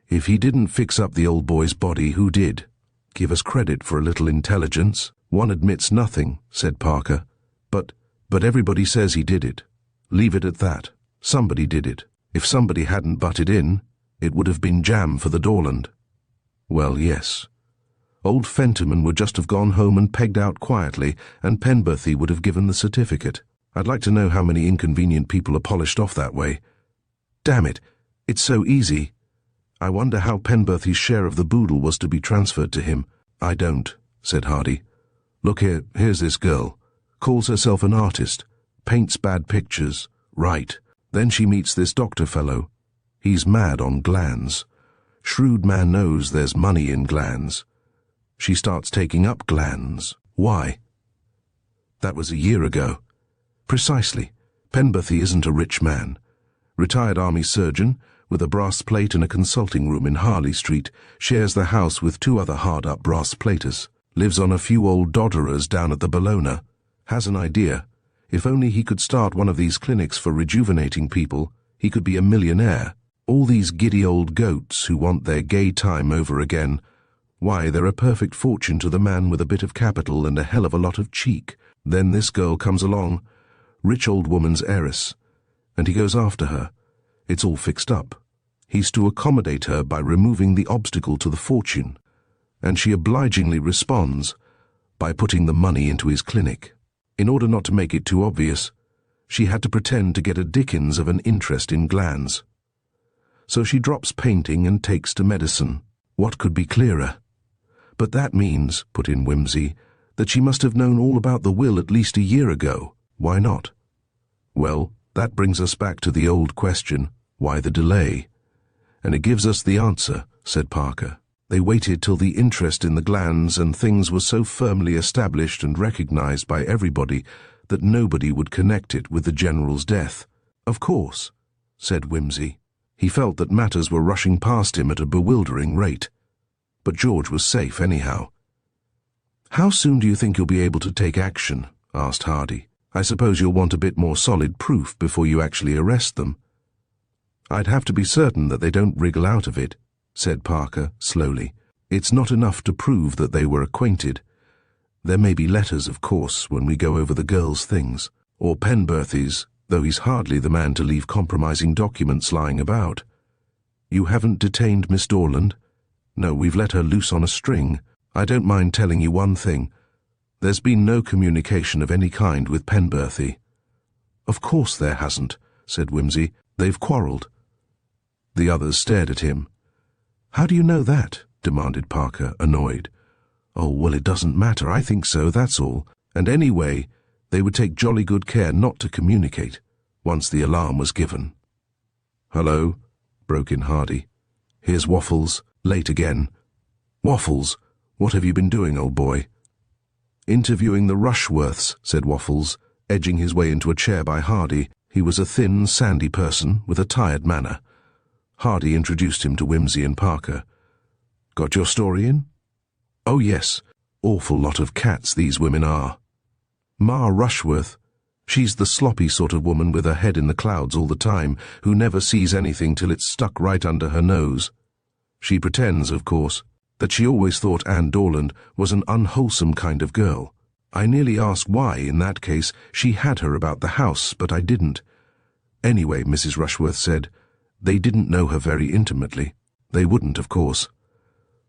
If he didn't fix up the old boy's body, who did? Give us credit for a little intelligence. One admits nothing, said Parker. But everybody says he did it. Leave it at that. Somebody did it. If somebody hadn't butted in, it would have been jam for the Dorland. Well, yes. Old Fentiman would just have gone home and pegged out quietly, and Penberthy would have given the certificate. I'd like to know how many inconvenient people are polished off that way. Damn it, it's so easy. I wonder how Penberthy's share of the boodle was to be transferred to him. I don't, said Hardy. Look here, here's this girl. Calls herself an artist. Paints bad pictures. Right. Then she meets this doctor fellow. He's mad on glands. Shrewd man knows there's money in glands. She starts taking up glands. Why? That was a year ago. Precisely. Penberthy isn't a rich man. Retired army surgeon, with a brass plate and a consulting room in Harley Street, shares the house with two other hard-up brass platers. Lives on a few old dodderers down at the Bellona. Has an idea. If only he could start one of these clinics for rejuvenating people, he could be a millionaire. All these giddy old goats who want their gay time over again. Why, they're a perfect fortune to the man with a bit of capital and a hell of a lot of cheek. Then this girl comes along, rich old woman's heiress, and he goes after her. It's all fixed up. He's to accommodate her by removing the obstacle to the fortune, and she obligingly responds by putting the money into his clinic. In order not to make it too obvious, she had to pretend to get a dickens of an interest in glands. So she drops painting and takes to medicine. What could be clearer? But that means, put in Wimsey, that she must have known all about the will at least a year ago. Why not? Well, that brings us back to the old question, why the delay? And it gives us the answer, said Parker. They waited till the interest in the glands and things was so firmly established and recognized by everybody that nobody would connect it with the general's death. Of course, said Wimsey. He felt that matters were rushing past him at a bewildering rate. But George was safe anyhow. How soon do you think you'll be able to take action? Asked Hardy. I suppose you'll want a bit more solid proof before you actually arrest them. I'd have to be certain that they don't wriggle out of it, said Parker slowly. It's not enough to prove that they were acquainted. There may be letters, of course, when we go over the girl's things, or Penberthy's, though he's hardly the man to leave compromising documents lying about. You haven't detained Miss Dorland? No, we've let her loose on a string. I don't mind telling you one thing. There's been no communication of any kind with Penberthy. Of course there hasn't, said Wimsey. They've quarrelled. The others stared at him. How do you know that? Demanded Parker, annoyed. Oh, well, it doesn't matter. I think so, that's all. And anyway, they would take jolly good care not to communicate once the alarm was given. Hello, broke in Hardy. Here's Waffles, late again. Waffles, what have you been doing, old boy? Interviewing the Rushworths, said Waffles, edging his way into a chair by Hardy. He was a thin, sandy person with a tired manner. Hardy introduced him to Wimsey and Parker. Got your story in? Oh, yes. Awful lot of cats, these women are. Ma Rushworth. She's the sloppy sort of woman with her head in the clouds all the time, who never sees anything till it's stuck right under her nose. She pretends, of course, that she always thought Anne Dorland was an unwholesome kind of girl. I nearly asked why, in that case, she had her about the house, but I didn't. Anyway, Mrs. Rushworth said, they didn't know her very intimately. They wouldn't, of course.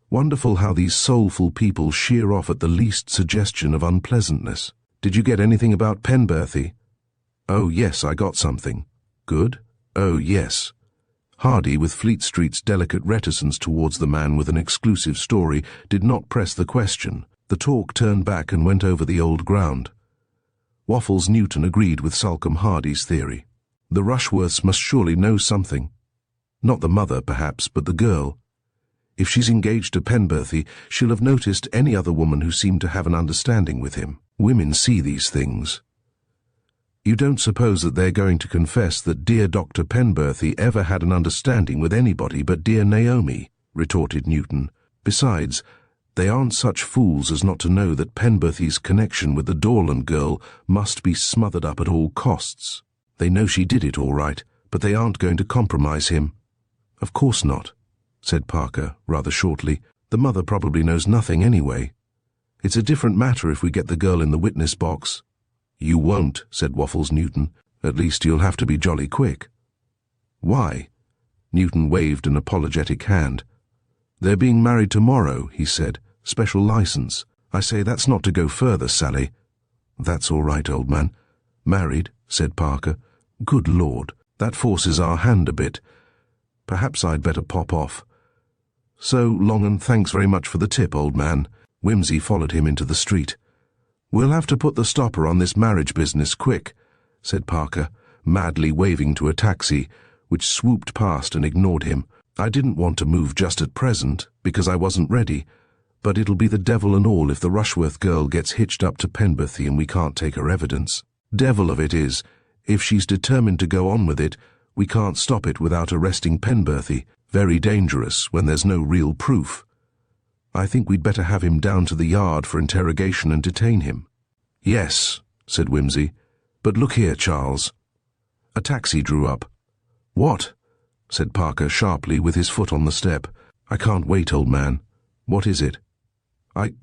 Wonderful how these soulful people sheer off at the least suggestion of unpleasantness. Did you get anything about Penberthy? Oh, yes, I got something. Good? Oh, yes. Hardy, with Fleet Street's delicate reticence towards the man with an exclusive story, did not press the question. The talk turned back and went over the old ground. Waffles Newton agreed with Salcombe Hardy's theory. The Rushworths must surely know something. Not the mother, perhaps, but the girl. If she's engaged to Penberthy, she'll have noticed any other woman who seemed to have an understanding with him. Women see these things. You don't suppose that they're going to confess that dear Dr. Penberthy ever had an understanding with anybody but dear Naomi, retorted Newton. Besides, they aren't such fools as not to know that Penberthy's connection with the Dorland girl must be smothered up at all costs. They know she did it all right, but they aren't going to compromise him. Of course not, said Parker, rather shortly. The mother probably knows nothing anyway. It's a different matter if we get the girl in the witness box. You won't, said Waffles Newton. At least you'll have to be jolly quick. Why? Newton waved an apologetic hand. They're being married tomorrow, he said. Special license. I say, that's not to go further, Sally. That's all right, old man. Married, said Parker. Good Lord, that forces our hand a bit. Perhaps I'd better pop off. So long, and thanks very much for the tip, old man. Whimsy followed him into the street. We'll have to put the stopper on this marriage business quick, said Parker, madly waving to a taxi, which swooped past and ignored him. I didn't want to move just at present, because I wasn't ready, but it'll be the devil and all if the Rushworth girl gets hitched up to Penberthy and we can't take her evidence. Devil of it is, if she's determined to go on with it, we can't stop it without arresting Penberthy. Very dangerous when there's no real proof. I think we'd better have him down to the yard for interrogation and detain him. Yes, said Whimsy. But look here, Charles. A taxi drew up. What? Said Parker sharply with his foot on the step. I can't wait, old man. What is it?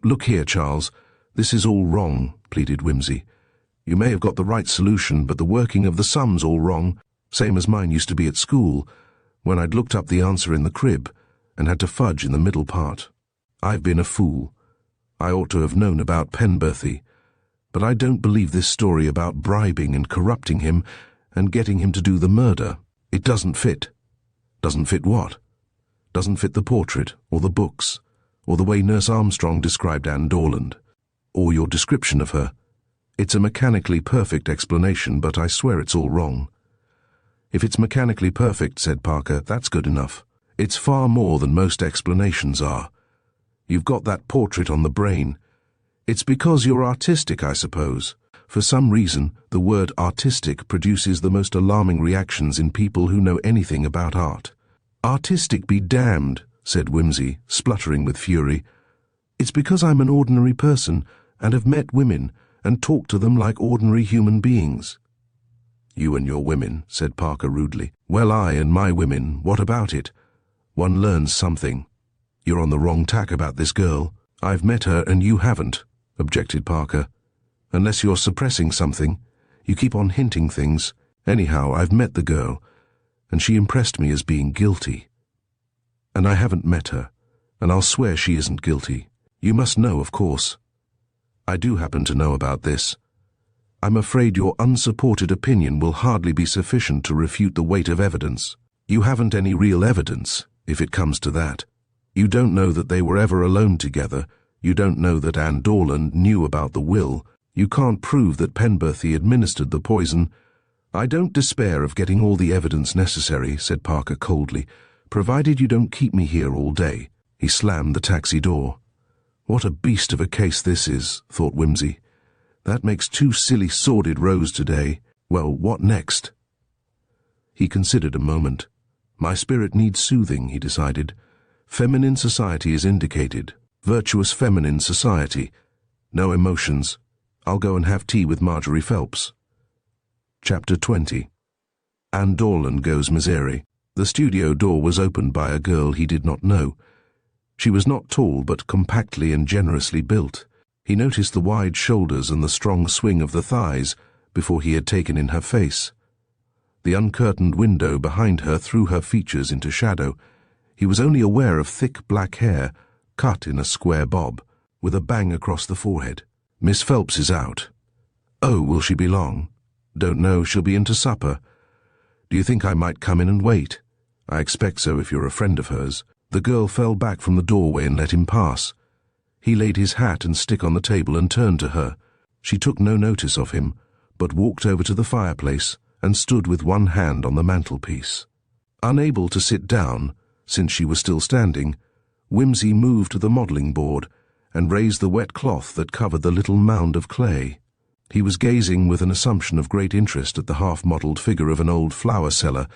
Look here, Charles. This is all wrong, pleaded Whimsy. You may have got the right solution, but the working of the sum's all wrong, same as mine used to be at school, when I'd looked up the answer in the crib and had to fudge in the middle part. I've been a fool. I ought to have known about Penberthy, but I don't believe this story about bribing and corrupting him and getting him to do the murder. It doesn't fit. Doesn't fit what? Doesn't fit the portrait, or the books, or the way Nurse Armstrong described Anne Dorland, or your description of her. It's a mechanically perfect explanation, but I swear it's all wrong. If it's mechanically perfect, said Parker, that's good enough. It's far more than most explanations are. You've got that portrait on the brain. It's because you're artistic, I suppose. For some reason, the word artistic produces the most alarming reactions in people who know anything about art. Artistic be damned, said Whimsy, spluttering with fury. It's because I'm an ordinary person and have met women and talked to them like ordinary human beings. You and your women, said Parker rudely. Well, I and my women, what about it? One learns something. You're on the wrong tack about this girl. I've met her and you haven't, objected Parker. Unless you're suppressing something, you keep on hinting things. Anyhow, I've met the girl, and she impressed me as being guilty. And I haven't met her, and I'll swear she isn't guilty. You must know, of course. I do happen to know about this. I'm afraid your unsupported opinion will hardly be sufficient to refute the weight of evidence. You haven't any real evidence, if it comes to that. You don't know that they were ever alone together. You don't know that Anne Dorland knew about the will. You can't prove that Penberthy administered the poison. I don't despair of getting all the evidence necessary, said Parker coldly, provided you don't keep me here all day. He slammed the taxi door. What a beast of a case this is, thought Whimsy. That makes 2 silly sordid rows today. Well, what next? He considered a moment. My spirit needs soothing, he decided. Feminine society is indicated. Virtuous feminine society. No emotions. I'll go and have tea with Marjorie Phelps. Chapter 20. Anne Dorland Goes Misere. The studio door was opened by a girl he did not know. She was not tall, but compactly and generously built. He noticed the wide shoulders and the strong swing of the thighs before he had taken in her face. The uncurtained window behind her threw her features into shadow. He was only aware of thick black hair, cut in a square bob, with a bang across the forehead. "Miss Phelps is out." "Oh, will she be long?" "Don't know, she'll be into supper." "Do you think I might come in and wait?" "I expect so if you're a friend of hers." The girl fell back from the doorway and let him pass. He laid his hat and stick on the table and turned to her. She took no notice of him, but walked over to the fireplace and stood with one hand on the mantelpiece. Unable to sit down, since she was still standing, Whimsy moved to the modelling board and raised the wet cloth that covered the little mound of clay. He was gazing with an assumption of great interest at the half-modelled figure of an old flower seller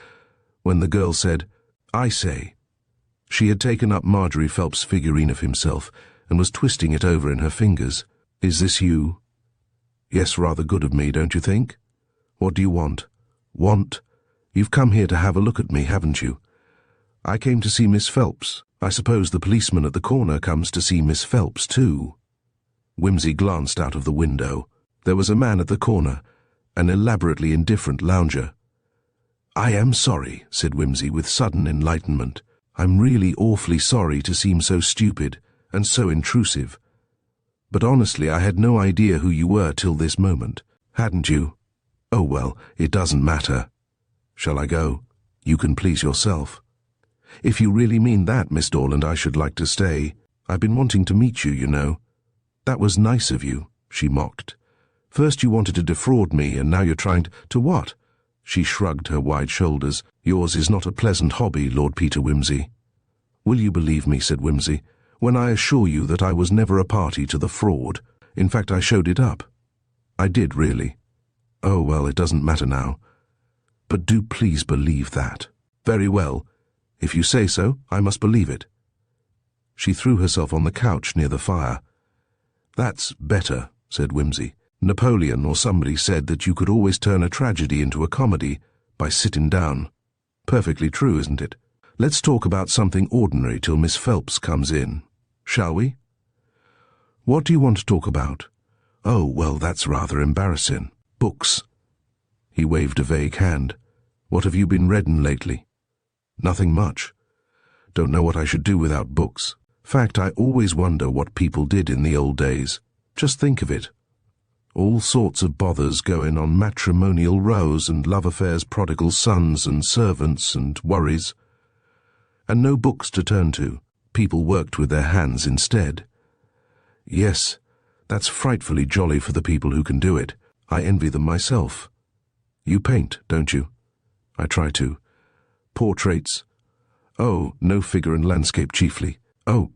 when the girl said, "I say." She had taken up Marjorie Phelps' figurine of himself and was twisting it over in her fingers. "Is this you?" "Yes, rather good of me, don't you think?" "What do you want?" "Want? You've come here to have a look at me, haven't you?" "I came to see Miss Phelps. I suppose the policeman at the corner comes to see Miss Phelps too." Whimsy glanced out of the window. There was a man at the corner, an elaborately indifferent lounger. "I am sorry," said Whimsy with sudden enlightenment. "I'm really awfully sorry to seem so stupid and so intrusive. But honestly, I had no idea who you were till this moment. Hadn't you? Oh well, it doesn't matter. Shall I go? You can please yourself." "If you really mean that, Miss Dorland, I should like to stay. I've been wanting to meet you, you know." "That was nice of you," she mocked. "First you wanted to defraud me, and now you're trying to what?" She shrugged her wide shoulders. "Yours is not a pleasant hobby, Lord Peter Wimsey." "Will you believe me," said Whimsy, "when I assure you that I was never a party to the fraud? In fact, I showed it up." "I did, really." "Oh, well, it doesn't matter now." "But do please believe that." "Very well. If you say so, I must believe it." She threw herself on the couch near the fire. "That's better," said Whimsy. "Napoleon or somebody said that you could always turn a tragedy into a comedy by sitting down. Perfectly true, isn't it? Let's talk about something ordinary till Miss Phelps comes in. Shall we?" "What do you want to talk about?" "Oh, well, that's rather embarrassing. Books." He waved a vague hand. "What have you been reading lately?" "Nothing much. Don't know what I should do without books. Fact, I always wonder what people did in the old days. Just think of it. All sorts of bothers going on, matrimonial rows and love affairs, prodigal sons and servants and worries. And no books to turn to. People worked with their hands instead. Yes, that's frightfully jolly for the people who can do it. I envy them myself. You paint, don't you?" "I try to." "Portraits?" "Oh, no, figure and landscape chiefly." "Oh,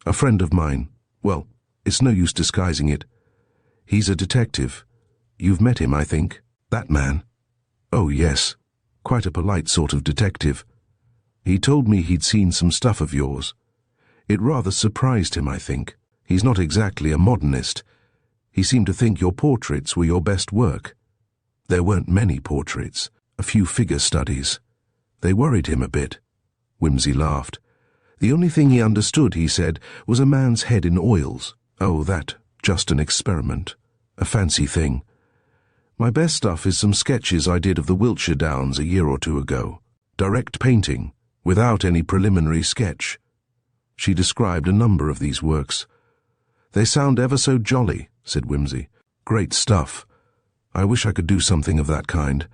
a friend of mine. Well, it's no use disguising it. He's a detective. You've met him, I think." "That man?" "Oh, yes. Quite a polite sort of detective. He told me he'd seen some stuff of yours. It rather surprised him, I think. He's not exactly a modernist. He seemed to think your portraits were your best work. There weren't many portraits, a few figure studies. They worried him a bit." Whimsy laughed. "The only thing he understood, he said, was a man's head in oils. Oh, that, just an experiment. A fancy thing. My best stuff is some sketches I did of the Wiltshire Downs a year or two ago. Direct painting, without any preliminary sketch." She described a number of these works. "They sound ever so jolly," said Whimsy. "Great stuff. I wish I could do something of that kind.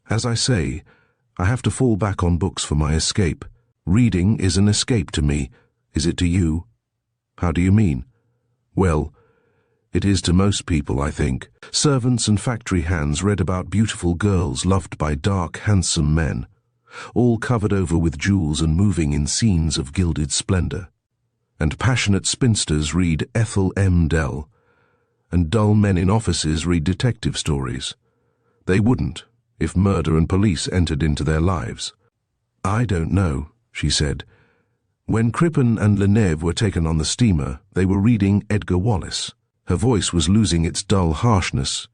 As I say, I have to fall back on books for my escape. Reading is an escape to me. Is it to you?" "How do you mean?" "Well, it is to most people, I think. Servants and factory hands read about beautiful girls loved by dark, handsome men, all covered over with jewels and moving in scenes of gilded splendor. And passionate spinsters read Ethel M. Dell, and dull men in offices read detective stories. They wouldn't, if murder and police entered into their lives." "I don't know," she said. "When Crippen and Lenève were taken on the steamer, they were reading Edgar Wallace." Her voice was losing its dull harshness.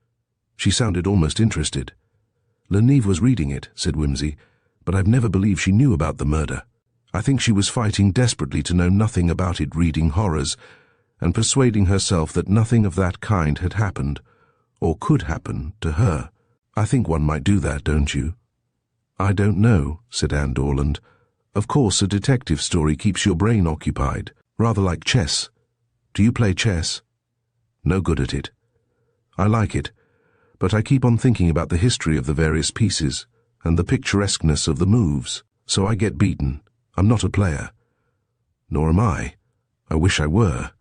She sounded almost interested. "Lenève was reading it," said Whimsy, "but I've never believed she knew about the murder. I think she was fighting desperately to know nothing about it, reading horrors, and persuading herself that nothing of that kind had happened, or could happen, to her. I think one might do that, don't you? I don't know, said Anne Dorland. Of course, a detective story keeps your brain occupied, rather like chess. Do you play chess? No good at it. I like it, but I keep on thinking about the history of the various pieces and the picturesqueness of the moves, so I get beaten. I'm not a player. Nor am I. I wish I were.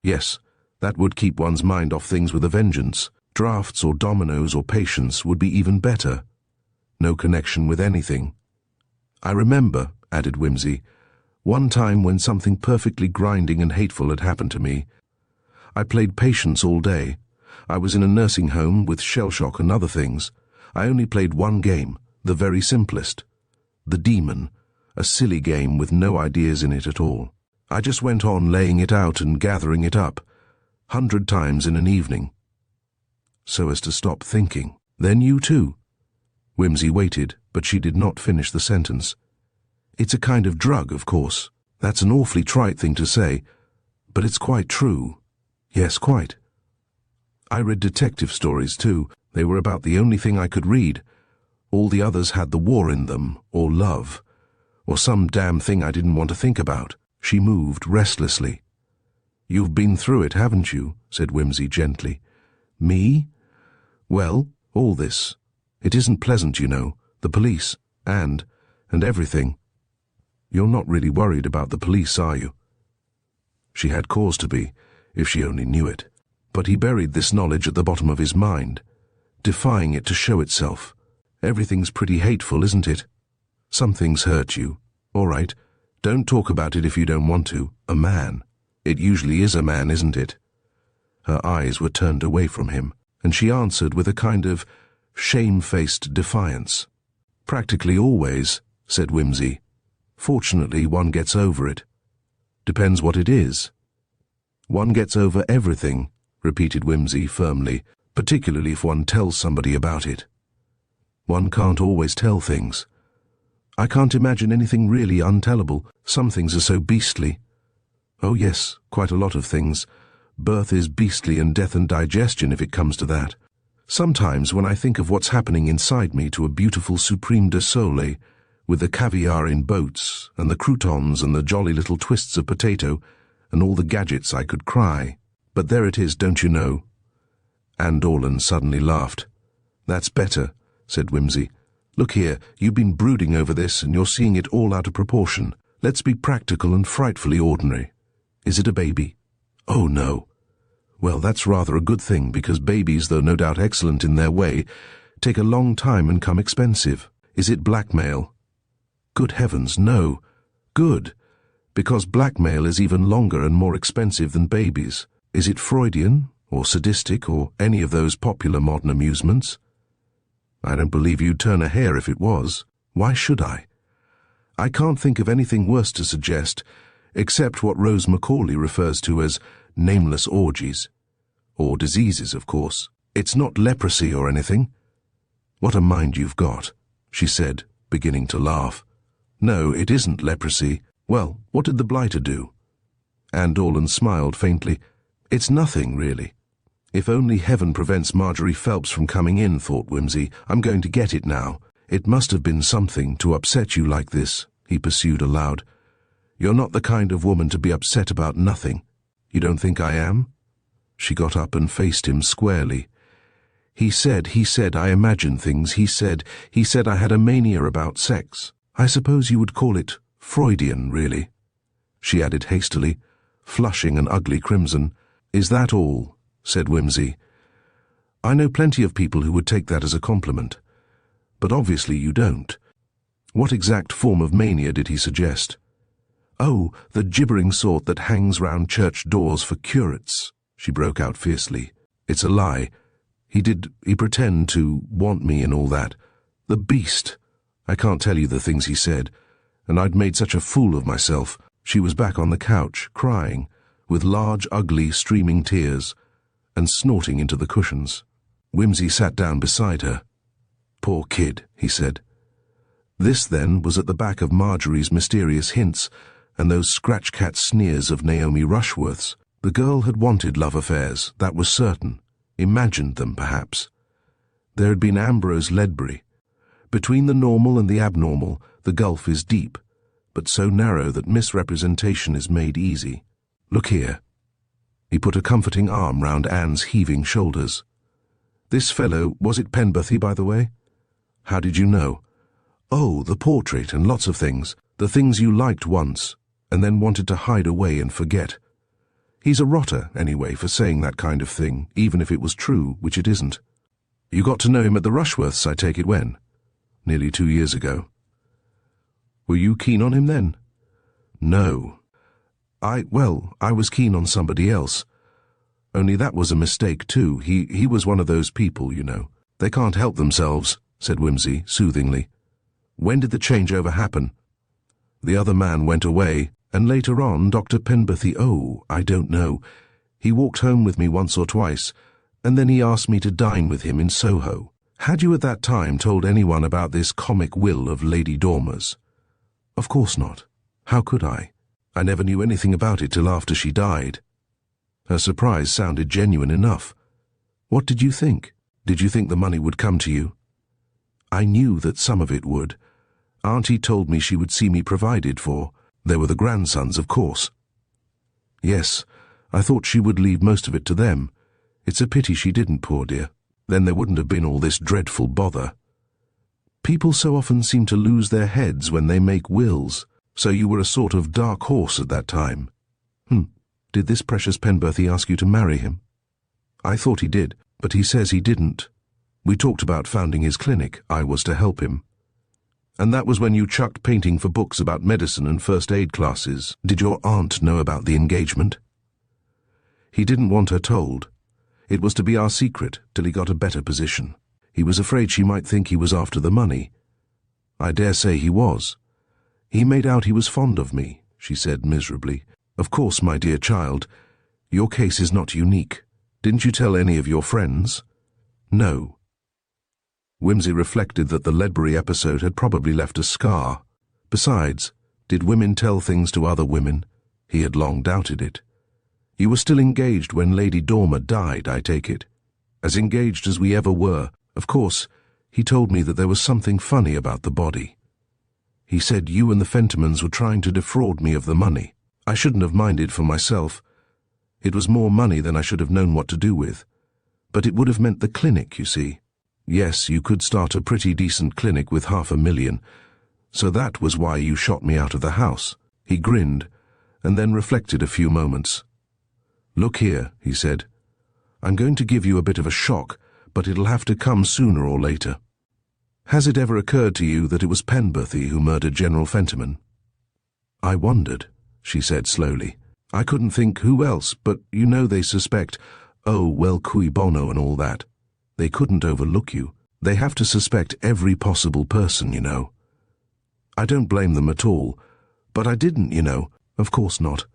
Yes, that would keep one's mind off things with a vengeance. Drafts or dominoes or patience would be even better. No connection with anything. I remember, added Whimsy, one time when something perfectly grinding and hateful had happened to me. I played patience all day. I was in a nursing home with shell shock and other things. I only played one game, the very simplest. The Demon, a silly game with no ideas in it at all. I just went on laying it out and gathering it up, 100 times in an evening, so as to stop thinking. Then you too. Whimsy waited, but she did not finish the sentence. It's a kind of drug, of course. That's an awfully trite thing to say, but it's quite true. Yes, quite. I read detective stories too. They were about the only thing I could read. All the others had the war in them, or love, or some damn thing I didn't want to think about. She moved restlessly. You've been through it, haven't you? Said Whimsy gently. Me? Well, all this. It isn't pleasant, you know, the police, and everything. You're not really worried about the police, are you? She had cause to be, if she only knew it. But he buried this knowledge at the bottom of his mind, defying it to show itself. Everything's pretty hateful, isn't it? Some things hurt you. All right, don't talk about it if you don't want to. A man. It usually is a man, isn't it? Her eyes were turned away from him, and she answered with a kind of shame-faced defiance. Practically always, said Whimsy. Fortunately, one gets over it. Depends what it is. One gets over everything, repeated Whimsy firmly, particularly if one tells somebody about it. One can't always tell things. I can't imagine anything really untellable. Some things are so beastly. Oh yes, quite a lot of things. Birth is beastly and death and digestion if it comes to that. Sometimes when I think of what's happening inside me to a beautiful Supreme de Soleil, with the caviar in boats, and the croutons and the jolly little twists of potato, and all the gadgets, I could cry. But there it is, don't you know? Anne Dorland suddenly laughed. That's better, said Whimsy. Look here, you've been brooding over this and you're seeing it all out of proportion. Let's be practical and frightfully ordinary. Is it a baby? Oh, no. Well, that's rather a good thing, because babies, though no doubt excellent in their way, take a long time and come expensive. Is it blackmail? Good heavens, no. Good. Because blackmail is even longer and more expensive than babies. Is it Freudian, or sadistic, or any of those popular modern amusements? I don't believe you'd turn a hair if it was. Why should I? I can't think of anything worse to suggest, except what Rose Macaulay refers to as nameless orgies. Or diseases, of course. It's not leprosy or anything. What a mind you've got, she said, beginning to laugh. No, it isn't leprosy. Well, what did the blighter do? Anne Dorland smiled faintly. It's nothing, really. If only heaven prevents Marjorie Phelps from coming in, thought Whimsy. I'm going to get it now. It must have been something to upset you like this, he pursued aloud. You're not the kind of woman to be upset about nothing. You don't think I am? She got up and faced him squarely. He said I imagine things. He said I had a mania about sex. I suppose you would call it Freudian, really, she added hastily, flushing an ugly crimson. Is that all? Said Whimsy. I know plenty of people who would take that as a compliment. But obviously you don't. What exact form of mania did he suggest? Oh, the gibbering sort that hangs round church doors for curates, she broke out fiercely. It's a lie. He pretend to want me and all that. The beast! I can't tell you the things he said, and I'd made such a fool of myself. She was back on the couch, crying, with large, ugly, streaming tears, and snorting into the cushions. Whimsy sat down beside her. Poor kid, he said. This, then, was at the back of Marjorie's mysterious hints, and those scratch-cat sneers of Naomi Rushworth's. The girl had wanted love affairs, that was certain. Imagined them, perhaps. There had been Ambrose Ledbury. Between the normal and the abnormal, the gulf is deep, but so narrow that misrepresentation is made easy. Look here. He put a comforting arm round Anne's heaving shoulders. This fellow, was it Penberthy, by the way? How did you know? Oh, the portrait and lots of things. The things you liked once, and then wanted to hide away and forget. He's a rotter, anyway, for saying that kind of thing, even if it was true, which it isn't. You got to know him at the Rushworths, I take it, when? Nearly 2 years ago. Were you keen on him then? No. I was keen on somebody else. Only that was a mistake, too. He was one of those people, you know. They can't help themselves, said Whimsy, soothingly. When did the changeover happen? The other man went away, and later on, Dr. Penberthy, I don't know. He walked home with me once or twice, and then he asked me to dine with him in Soho. Had you at that time told anyone about this comic will of Lady Dormer's? Of course not. How could I? I never knew anything about it till after she died. Her surprise sounded genuine enough. What did you think? Did you think the money would come to you? I knew that some of it would. Auntie told me she would see me provided for. There were the grandsons, of course. Yes, I thought she would leave most of it to them. It's a pity she didn't, poor dear. Then there wouldn't have been all this dreadful bother. People so often seem to lose their heads when they make wills, so you were a sort of dark horse at that time. Did this precious Penberthy ask you to marry him? I thought he did, but he says he didn't. We talked about founding his clinic. I was to help him. And that was when you chucked painting for books about medicine and first aid classes. Did your aunt know about the engagement? He didn't want her told. It was to be our secret till he got a better position. He was afraid she might think he was after the money. I dare say he was. He made out he was fond of me, she said miserably. Of course, my dear child, your case is not unique. Didn't you tell any of your friends? No. Whimsy reflected that the Ledbury episode had probably left a scar. Besides, did women tell things to other women? He had long doubted it. You were still engaged when Lady Dormer died, I take it. As engaged as we ever were. Of course, he told me that there was something funny about the body. He said you and the Fentimans were trying to defraud me of the money. I shouldn't have minded for myself. It was more money than I should have known what to do with. But it would have meant the clinic, you see. Yes, you could start a pretty decent clinic with $500,000. So that was why you shot me out of the house. He grinned, and then reflected a few moments. Look here, he said. I'm going to give you a bit of a shock, but it'll have to come sooner or later. Has it ever occurred to you that it was Penberthy who murdered General Fentiman? I wondered, she said slowly. I couldn't think who else, but you know they suspect, cui bono and all that. They couldn't overlook you. They have to suspect every possible person, you know. I don't blame them at all, but I didn't, you know. Of course not.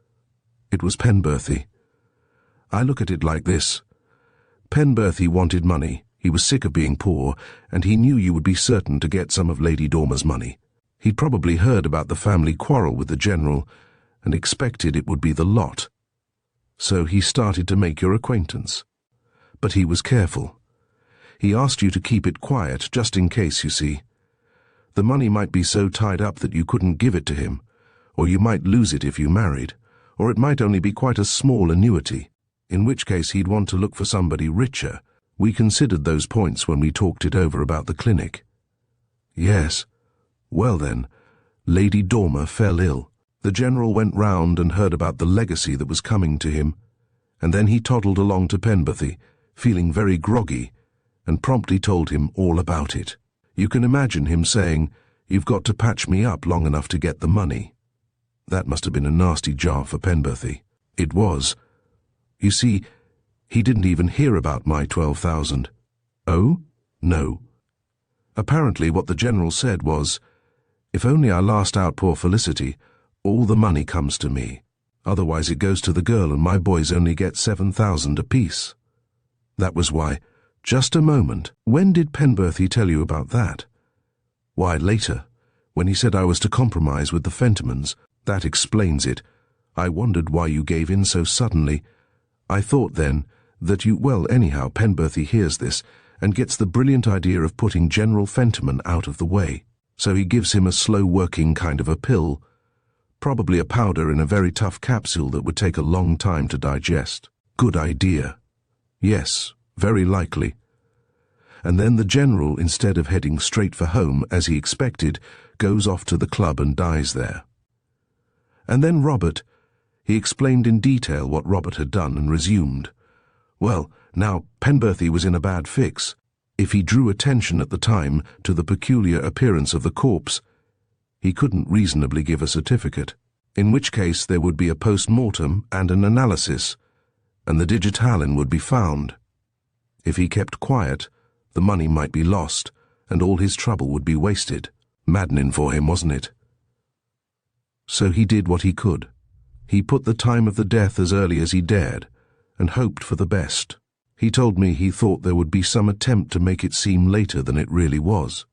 It was Penberthy. I look at it like this. Penberthy wanted money. He was sick of being poor, and he knew you would be certain to get some of Lady Dormer's money. He'd probably heard about the family quarrel with the General, and expected it would be the lot. So he started to make your acquaintance. But he was careful. He asked you to keep it quiet, just in case, you see. The money might be so tied up that you couldn't give it to him, or you might lose it if you married, or it might only be quite a small annuity, in which case he'd want to look for somebody richer. We considered those points when we talked it over about the clinic. Yes. Well then, Lady Dormer fell ill. The General went round and heard about the legacy that was coming to him, and then he toddled along to Penberthy, feeling very groggy, and promptly told him all about it. You can imagine him saying, "You've got to patch me up long enough to get the money." That must have been a nasty jar for Penberthy. It was. You see, he didn't even hear about my 12,000. Oh? No. Apparently what the General said was, "If only I last out poor Felicity, all the money comes to me. Otherwise it goes to the girl and my boys only get 7,000 apiece." That was why. Just a moment. When did Penberthy tell you about that? Why, later, when he said I was to compromise with the Fentimans. That explains it. I wondered why you gave in so suddenly. I thought then that anyhow, Penberthy hears this and gets the brilliant idea of putting General Fentiman out of the way. So he gives him a slow-working kind of a pill, probably a powder in a very tough capsule that would take a long time to digest. Good idea. Yes, very likely. And then the general, instead of heading straight for home as he expected, goes off to the club and dies there. And then Robert, he explained in detail what Robert had done and resumed. Well, now, Penberthy was in a bad fix. If he drew attention at the time to the peculiar appearance of the corpse, he couldn't reasonably give a certificate, in which case there would be a post-mortem and an analysis, and the digitalin would be found. If he kept quiet, the money might be lost, and all his trouble would be wasted. Maddening for him, wasn't it? So he did what he could. He put the time of the death as early as he dared, and hoped for the best. He told me he thought there would be some attempt to make it seem later than it really was.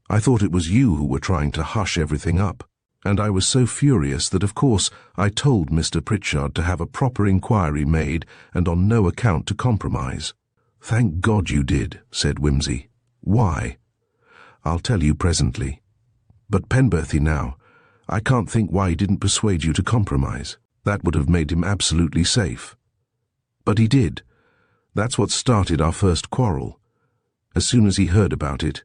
I thought it was you who were trying to hush everything up, and I was so furious that of course I told Mr. Pritchard to have a proper inquiry made and on no account to compromise. Thank God you did, said Wimsey. Why? I'll tell you presently. But Penberthy now, I can't think why he didn't persuade you to compromise. That would have made him absolutely safe. But he did. That's what started our first quarrel. As soon as he heard about it,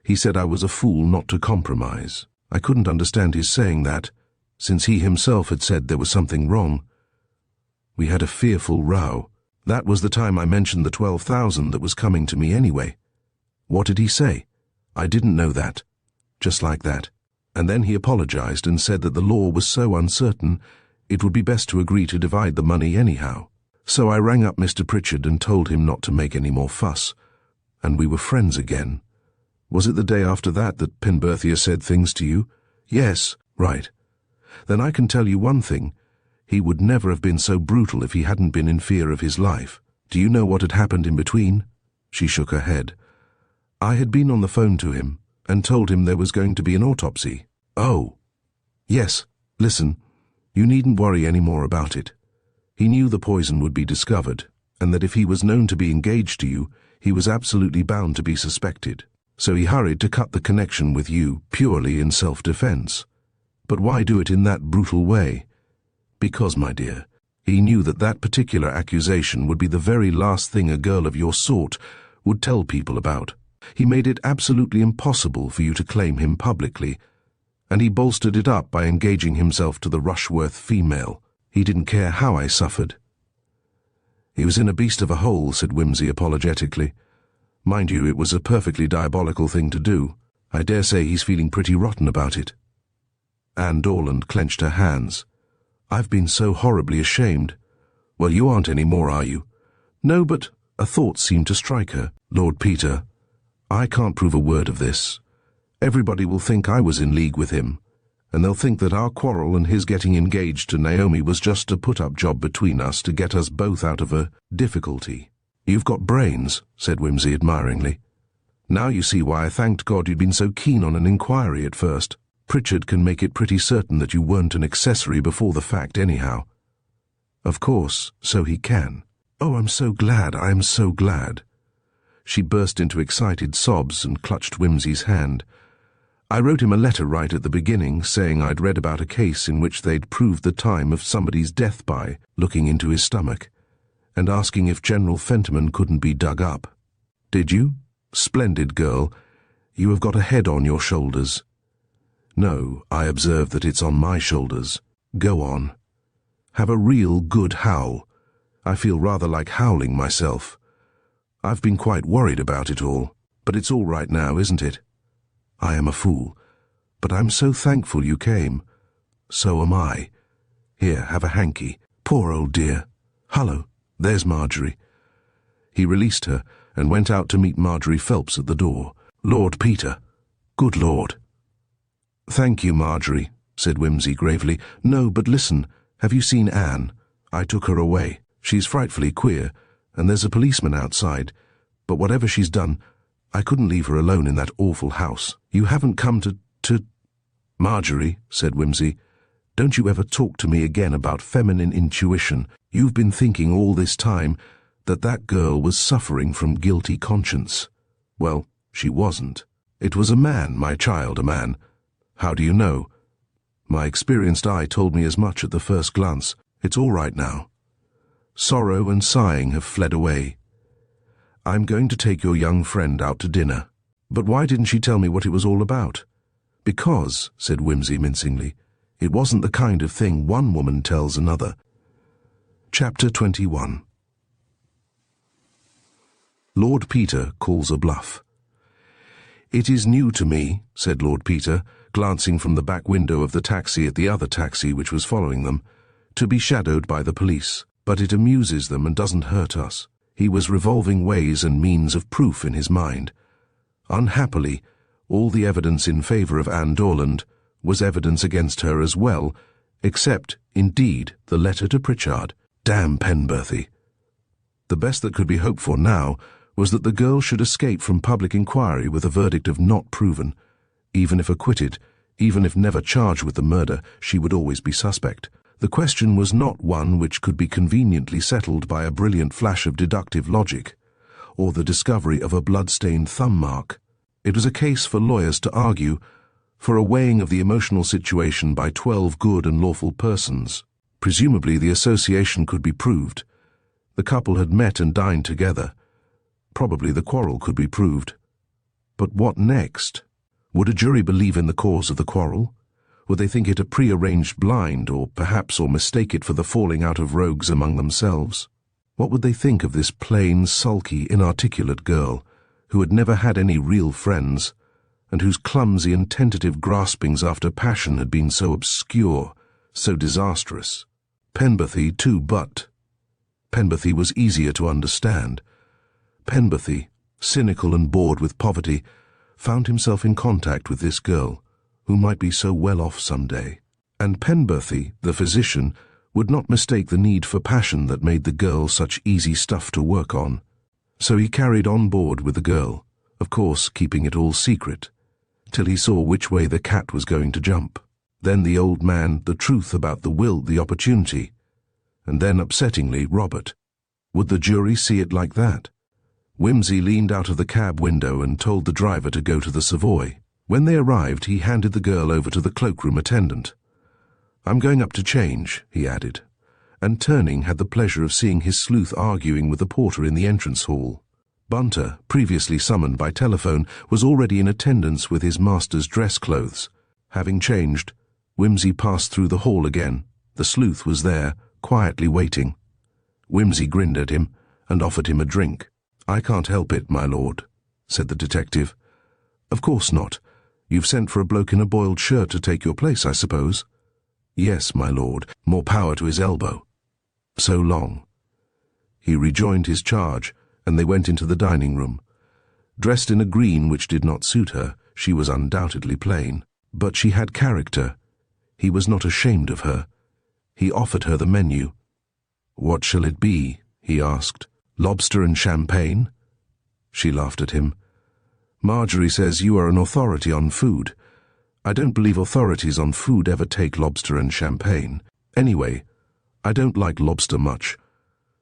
he said I was a fool not to compromise. I couldn't understand his saying that, since he himself had said there was something wrong. We had a fearful row. That was the time I mentioned the 12,000 that was coming to me anyway. What did he say? I didn't know that. Just like that. And then he apologized and said that the law was so uncertain, it would be best to agree to divide the money anyhow. So I rang up Mr. Pritchard and told him not to make any more fuss, and we were friends again. Was it the day after that Penberthy said things to you? Yes, right. Then I can tell you one thing. He would never have been so brutal if he hadn't been in fear of his life. Do you know what had happened in between? She shook her head. I had been on the phone to him and told him there was going to be an autopsy. Oh. Yes, listen, you needn't worry any more about it. He knew the poison would be discovered, and that if he was known to be engaged to you, he was absolutely bound to be suspected. So he hurried to cut the connection with you purely in self-defense. But why do it in that brutal way? Because, my dear, he knew that that particular accusation would be the very last thing a girl of your sort would tell people about. He made it absolutely impossible for you to claim him publicly, and he bolstered it up by engaging himself to the Rushworth female. He didn't care how I suffered. He was in a beast of a hole, said Wimsey apologetically. Mind you, it was a perfectly diabolical thing to do. I dare say he's feeling pretty rotten about it. Anne Dorland clenched her hands. I've been so horribly ashamed. Well, you aren't any more, are you? No, but a thought seemed to strike her. Lord Peter, I can't prove a word of this. Everybody will think I was in league with him, and they'll think that our quarrel and his getting engaged to Naomi was just a put-up job between us to get us both out of a difficulty. You've got brains, said Wimsey admiringly. Now you see why I thanked God you'd been so keen on an inquiry at first. Pritchard can make it pretty certain that you weren't an accessory before the fact anyhow. Of course, so he can. Oh, I'm so glad, I'm so glad. She burst into excited sobs and clutched Wimsey's hand. I wrote him a letter right at the beginning saying I'd read about a case in which they'd proved the time of somebody's death by looking into his stomach, and asking if General Fentiman couldn't be dug up. Did you? Splendid girl. You have got a head on your shoulders. No, I observe that it's on my shoulders. Go on. Have a real good howl. I feel rather like howling myself. I've been quite worried about it all, but it's all right now, isn't it? I am a fool, but I'm so thankful you came. So am I. Here, have a hanky. Poor old dear. Hullo, there's Marjorie. He released her and went out to meet Marjorie Phelps at the door. Lord Peter. Good Lord. Thank you, Marjorie, said Wimsey gravely. No, but listen, have you seen Anne? I took her away. She's frightfully queer, and there's a policeman outside. But whatever she's done, I couldn't leave her alone in that awful house. You haven't come to... Marjorie, said Wimsey, Don't you ever talk to me again about feminine intuition. You've been thinking all this time that that girl was suffering from guilty conscience. Well, she wasn't. It was a man, my child, a man. How do you know? My experienced eye told me as much at the first glance. It's all right now. Sorrow and sighing have fled away. I'm going to take your young friend out to dinner. But why didn't she tell me what it was all about? Because, said Wimsey mincingly, it wasn't the kind of thing one woman tells another. Chapter 21. Lord Peter calls a bluff. It is new to me, said Lord Peter, glancing from the back window of the taxi at the other taxi which was following them, to be shadowed by the police, but it amuses them and doesn't hurt us. He was revolving ways and means of proof in his mind. Unhappily, all the evidence in favour of Anne Dorland was evidence against her as well, except, indeed, the letter to Pritchard. Damn Penberthy. The best that could be hoped for now was that the girl should escape from public inquiry with a verdict of not proven. Even if acquitted, even if never charged with the murder, she would always be suspect. The question was not one which could be conveniently settled by a brilliant flash of deductive logic, or the discovery of a blood-stained thumb mark. It was a case for lawyers to argue, for a weighing of the emotional situation by 12 good and lawful persons. Presumably the association could be proved. The couple had met and dined together. Probably the quarrel could be proved. But what next? Would a jury believe in the cause of the quarrel? Would they think it a prearranged blind, or mistake it for the falling out of rogues among themselves? What would they think of this plain, sulky, inarticulate girl, who had never had any real friends, and whose clumsy and tentative graspings after passion had been so obscure, so disastrous? Penberthy, too, but Penberthy was easier to understand. Penberthy, cynical and bored with poverty, found himself in contact with this girl, who might be so well off some day. And Penberthy, the physician, would not mistake the need for passion that made the girl such easy stuff to work on. So he carried on board with the girl, of course keeping it all secret, till he saw which way the cat was going to jump. Then the old man, the truth about the will, the opportunity, and then, upsettingly, Robert. Would the jury see it like that? Wimsey leaned out of the cab window and told the driver to go to the Savoy. When they arrived, he handed the girl over to the cloakroom attendant. I'm going up to change, he added, and turning had the pleasure of seeing his sleuth arguing with the porter in the entrance hall. Bunter, previously summoned by telephone, was already in attendance with his master's dress clothes. Having changed, Wimsey passed through the hall again. The sleuth was there, quietly waiting. Wimsey grinned at him and offered him a drink. I can't help it, my lord, said the detective. Of course not. You've sent for a bloke in a boiled shirt to take your place, I suppose? Yes, my lord. More power to his elbow. So long. He rejoined his charge, and they went into the dining room. Dressed in a green which did not suit her, she was undoubtedly plain. But she had character. He was not ashamed of her. He offered her the menu. What shall it be? He asked. Lobster and champagne? She laughed at him. Marjorie says you are an authority on food. I don't believe authorities on food ever take lobster and champagne. Anyway, I don't like lobster much.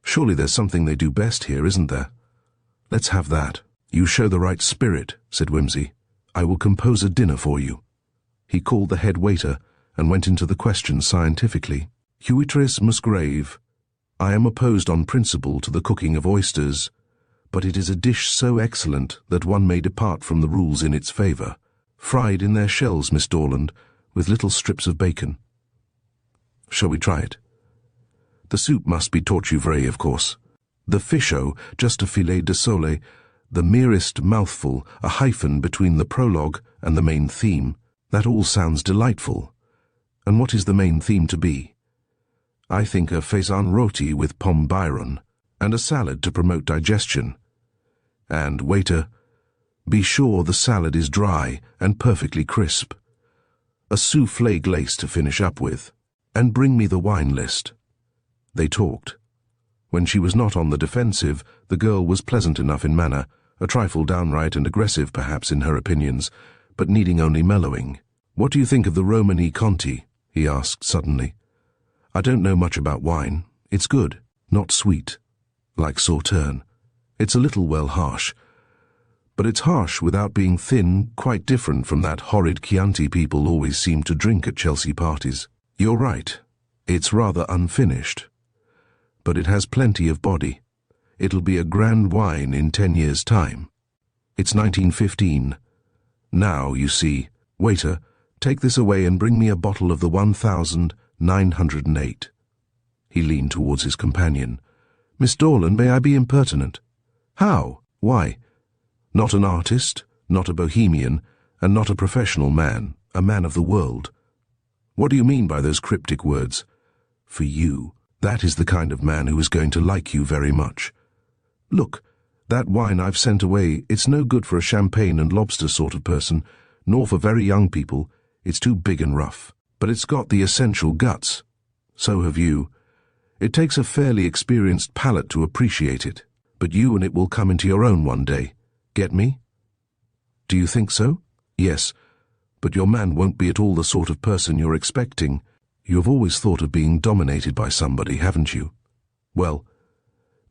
Surely there's something they do best here, isn't there? Let's have that. You show the right spirit, said Wimsey. I will compose a dinner for you. He called the head waiter and went into the question scientifically. Huitres musgrave. I am opposed on principle to the cooking of oysters, but it is a dish so excellent that one may depart from the rules in its favour. Fried in their shells, Miss Dorland, with little strips of bacon. Shall we try it? The soup must be tortue vraie, of course. The fish-o, just a filet de sole, the merest mouthful, a hyphen between the prologue and the main theme. That all sounds delightful. And what is the main theme to be? I think a faisan roti with pomme byron, and a salad to promote digestion. And, waiter, be sure the salad is dry and perfectly crisp. A soufflé glace to finish up with. And bring me the wine list. They talked. When she was not on the defensive, the girl was pleasant enough in manner, a trifle downright and aggressive perhaps in her opinions, but needing only mellowing. What do you think of the Romani Conti? he asked suddenly. I don't know much about wine. It's good, not sweet, like Sauterne. It's a little well harsh. But it's harsh without being thin, quite different from that horrid Chianti people always seem to drink at Chelsea parties. You're right. It's rather unfinished. But it has plenty of body. It'll be a grand wine in 10 years' time. It's 1915. Now, you see, waiter, take this away and bring me a bottle of the 1908. He leaned towards his companion. Miss Dorland, may I be impertinent? How? Why? Not an artist, not a bohemian, and not a professional man, a man of the world. What do you mean by those cryptic words? For you, that is the kind of man who is going to like you very much. Look, that wine I've sent away, it's no good for a champagne and lobster sort of person, nor for very young people. It's too big and rough. But it's got the essential guts. So have you. It takes a fairly experienced palate to appreciate it, but you and it will come into your own one day. Get me? Do you think so? Yes, but your man won't be at all the sort of person you're expecting. You have always thought of being dominated by somebody, haven't you? Well,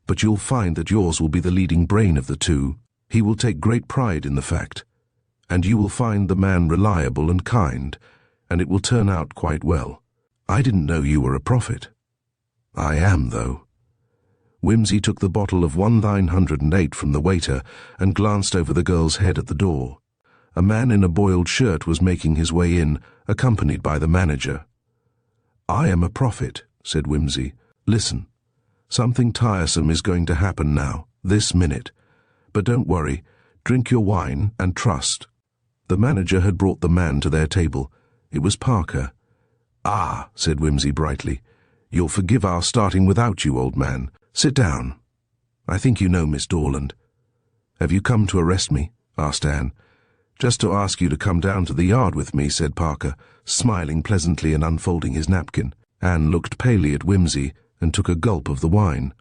but you'll find that yours will be the leading brain of the two. He will take great pride in the fact. And you will find the man reliable and kind, and it will turn out quite well. I didn't know you were a prophet. I am, though. Wimsey took the bottle of 1908 from the waiter and glanced over the girl's head at the door. A man in a boiled shirt was making his way in, accompanied by the manager. I am a prophet, said Wimsey. Listen, something tiresome is going to happen now, this minute. But don't worry, drink your wine and trust. The manager had brought the man to their table. It was Parker. Ah, said Wimsey brightly. You'll forgive our starting without you, old man. Sit down. I think you know Miss Dorland. Have you come to arrest me? Asked Anne. Just to ask you to come down to the yard with me, said Parker, smiling pleasantly and unfolding his napkin. Anne looked palely at Wimsey and took a gulp of the wine.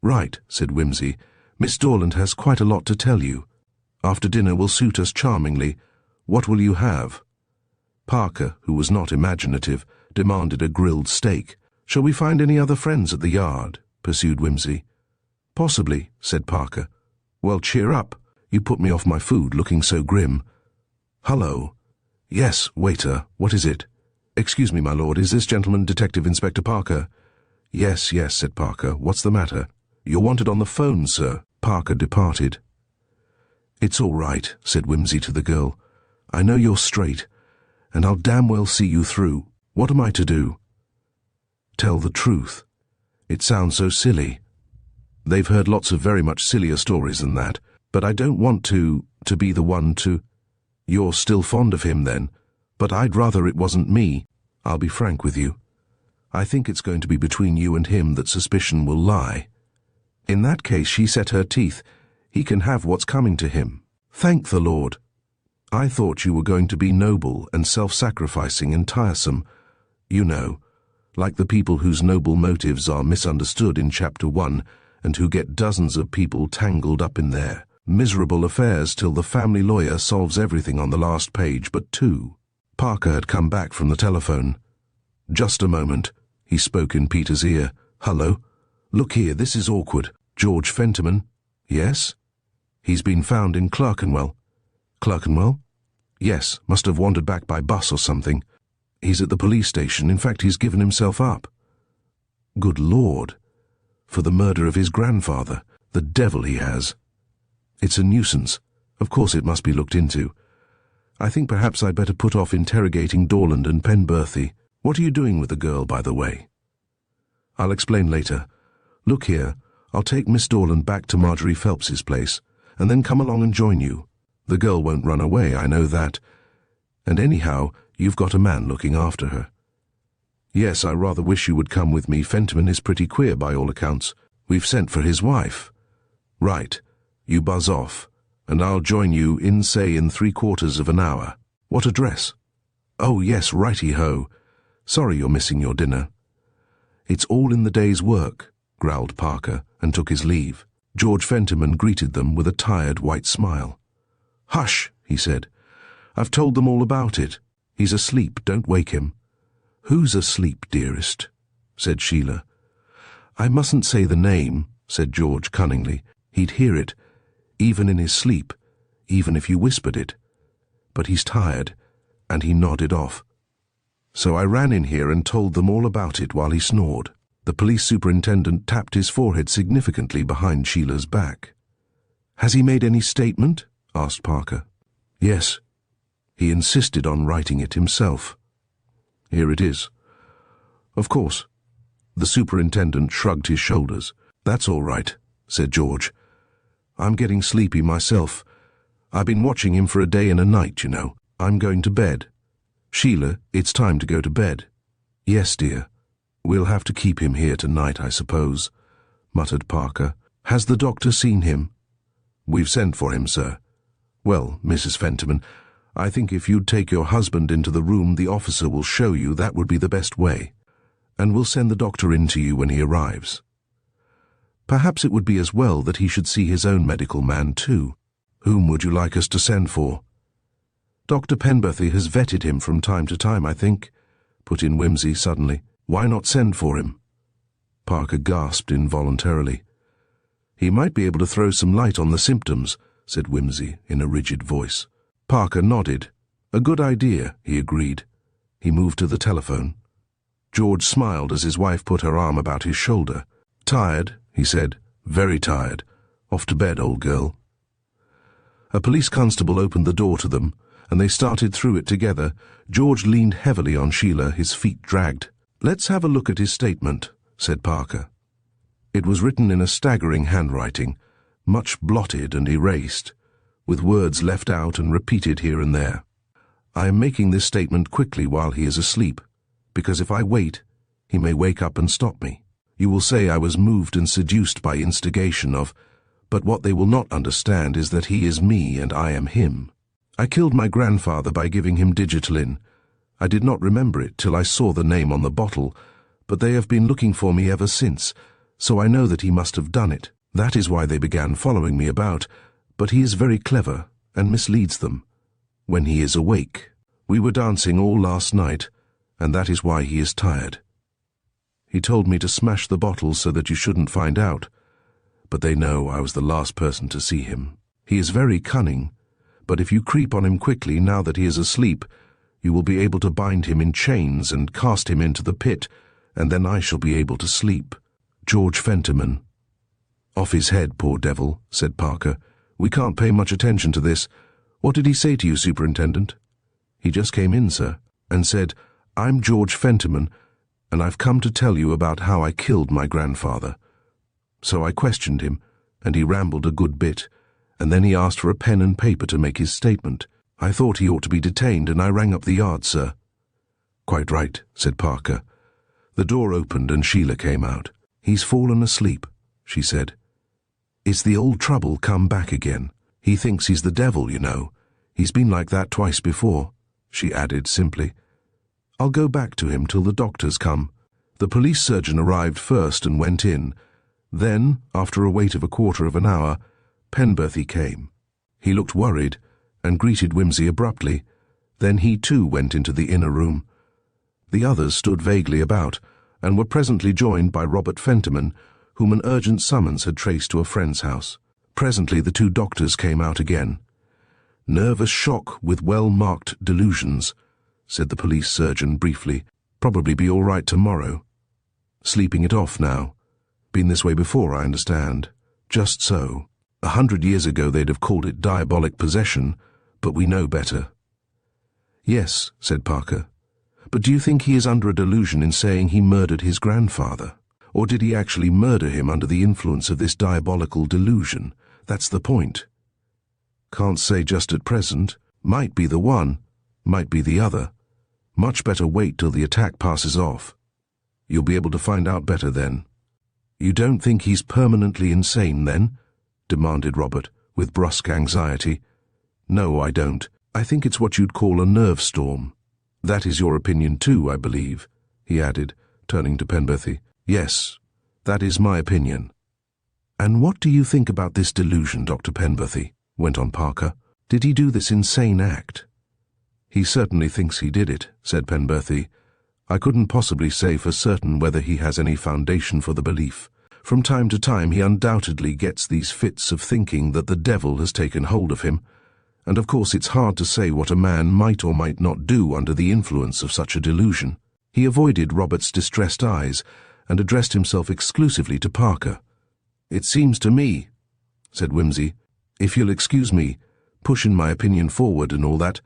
Right, said Wimsey. Miss Dorland has quite a lot to tell you. After dinner will suit us charmingly. What will you have? Parker, who was not imaginative, demanded a grilled steak. Shall we find any other friends at the yard? Pursued Wimsey. Possibly, said Parker. Well, cheer up. You put me off my food, looking so grim. Hullo. Yes, waiter, what is it? Excuse me, my lord, is this gentleman Detective Inspector Parker? Yes, yes, said Parker. What's the matter? You're wanted on the phone, sir. Parker departed. It's all right, said Wimsey to the girl. I know you're straight, and I'll damn well see you through. What am I to do? Tell the truth. It sounds so silly. They've heard lots of very much sillier stories than that, but I don't want to be the one to... You're still fond of him, then? But I'd rather it wasn't me. I'll be frank with you. I think it's going to be between you and him that suspicion will lie. In that case, she set her teeth. He can have what's coming to him. Thank the Lord. I thought you were going to be noble and self-sacrificing and tiresome. You know, like the people whose noble motives are misunderstood in Chapter 1 and who get dozens of people tangled up in their miserable affairs till the family lawyer solves everything on the last page but 2. Parker had come back from the telephone. Just a moment, he spoke in Peter's ear. Hello? Look here, this is awkward. George Fentiman? Yes? He's been found in Clerkenwell. Clerkenwell? Yes, must have wandered back by bus or something. He's at the police station. In fact, he's given himself up. Good Lord. For the murder of his grandfather. The devil he has. It's a nuisance. Of course it must be looked into. I think perhaps I'd better put off interrogating Dorland and Penberthy. What are you doing with the girl, by the way? I'll explain later. Look here, I'll take Miss Dorland back to Marjorie Phelps's place, and then come along and join you. The girl won't run away, I know that. And anyhow, you've got a man looking after her. Yes, I rather wish you would come with me. Fentiman is pretty queer by all accounts. We've sent for his wife. Right. You buzz off, and I'll join you in, say, in 3/4 of an hour. What address? Oh, yes, righty-ho. Sorry you're missing your dinner. It's all in the day's work, growled Parker, and took his leave. George Fentiman greeted them with a tired white smile. Hush, he said. I've told them all about it. He's asleep, don't wake him. "Who's asleep, dearest?" said Sheila. "I mustn't say the name," said George cunningly. "He'd hear it, even in his sleep, even if you whispered it. But he's tired," and he nodded off. "So I ran in here and told them all about it while he snored." The police superintendent tapped his forehead significantly behind Sheila's back. "Has he made any statement?" asked Parker. "Yes. He insisted on writing it himself. Here it is." "Of course." The superintendent shrugged his shoulders. "That's all right," said George. "I'm getting sleepy myself. I've been watching him for a day and a night, you know. I'm going to bed. Sheila, it's time to go to bed." "Yes, dear. We'll have to keep him here tonight, I suppose," muttered Parker. "Has the doctor seen him?" "We've sent for him, sir." "Well, Mrs. Fentiman, I think if you'd take your husband into the room the officer will show you, that would be the best way. And we'll send the doctor in to you when he arrives. Perhaps it would be as well that he should see his own medical man too. Whom would you like us to send for?" "Dr. Penberthy has vetted him from time to time, I think," put in Wimsey suddenly. "Why not send for him?" Parker gasped involuntarily. "He might be able to throw some light on the symptoms," said Wimsey in a rigid voice. Parker nodded. "A good idea," he agreed. He moved to the telephone. George smiled as his wife put her arm about his shoulder. "Tired?" he said. "Very tired. Off to bed, old girl." A police constable opened the door to them, and they started through it together. George leaned heavily on Sheila, his feet dragged. "Let's have a look at his statement," said Parker. It was written in a staggering handwriting, much blotted and erased, with words left out and repeated here and there. "I am making this statement quickly while he is asleep, because if I wait, he may wake up and stop me. You will say I was moved and seduced by instigation of, but what they will not understand is that he is me and I am him. I killed my grandfather by giving him Digitalin. I did not remember it till I saw the name on the bottle, but they have been looking for me ever since, so I know that he must have done it. That is why they began following me about, but he is very clever and misleads them. When he is awake, we were dancing all last night, and that is why he is tired. He told me to smash the bottle so that you shouldn't find out, but they know I was the last person to see him. He is very cunning, but if you creep on him quickly now that he is asleep, you will be able to bind him in chains and cast him into the pit, and then I shall be able to sleep. George Fentiman." "Off his head, poor devil," said Parker. "We can't pay much attention to this. What did he say to you, Superintendent?" "He just came in, sir, and said, 'I'm George Fentiman, and I've come to tell you about how I killed my grandfather.' So I questioned him, and he rambled a good bit, and then he asked for a pen and paper to make his statement. I thought he ought to be detained, and I rang up the yard, sir." "Quite right," said Parker. The door opened and Sheila came out. "He's fallen asleep," she said. "It's the old trouble come back again. He thinks he's the devil, you know. He's been like that twice before," she added simply. "I'll go back to him till the doctors come." The police surgeon arrived first and went in. Then, after a wait of a quarter of an hour, Penberthy came. He looked worried and greeted Wimsey abruptly. Then he too went into the inner room. The others stood vaguely about, and were presently joined by Robert Fentiman, whom an urgent summons had traced to a friend's house. Presently the two doctors came out again. "Nervous shock with well-marked delusions," said the police surgeon briefly. "Probably be all right tomorrow. Sleeping it off now. Been this way before, I understand." "Just so. 100 years ago they'd have called it diabolic possession, but we know better." "Yes," said Parker. "But do you think he is under a delusion in saying he murdered his grandfather? Or did he actually murder him under the influence of this diabolical delusion? That's the point." "Can't say just at present. Might be the one, might be the other. Much better wait till the attack passes off. You'll be able to find out better then." "You don't think he's permanently insane, then?" demanded Robert, with brusque anxiety. "No, I don't. I think it's what you'd call a nerve storm. That is your opinion too, I believe," he added, turning to Penberthy. "Yes, that is my opinion." "And what do you think about this delusion, Dr. Penberthy?" went on Parker. "Did he do this insane act?" "He certainly thinks he did it," said Penberthy. I couldn't possibly say for certain whether he has any foundation for the belief. From time to time he undoubtedly gets these fits of thinking that the devil has taken hold of him, and of course it's hard to say what a man might or might not do under the influence of such a delusion. He avoided Robert's distressed eyes and addressed himself exclusively to Parker. "It seems to me," said Wimsey, "if you'll excuse me, pushing my opinion forward and all that,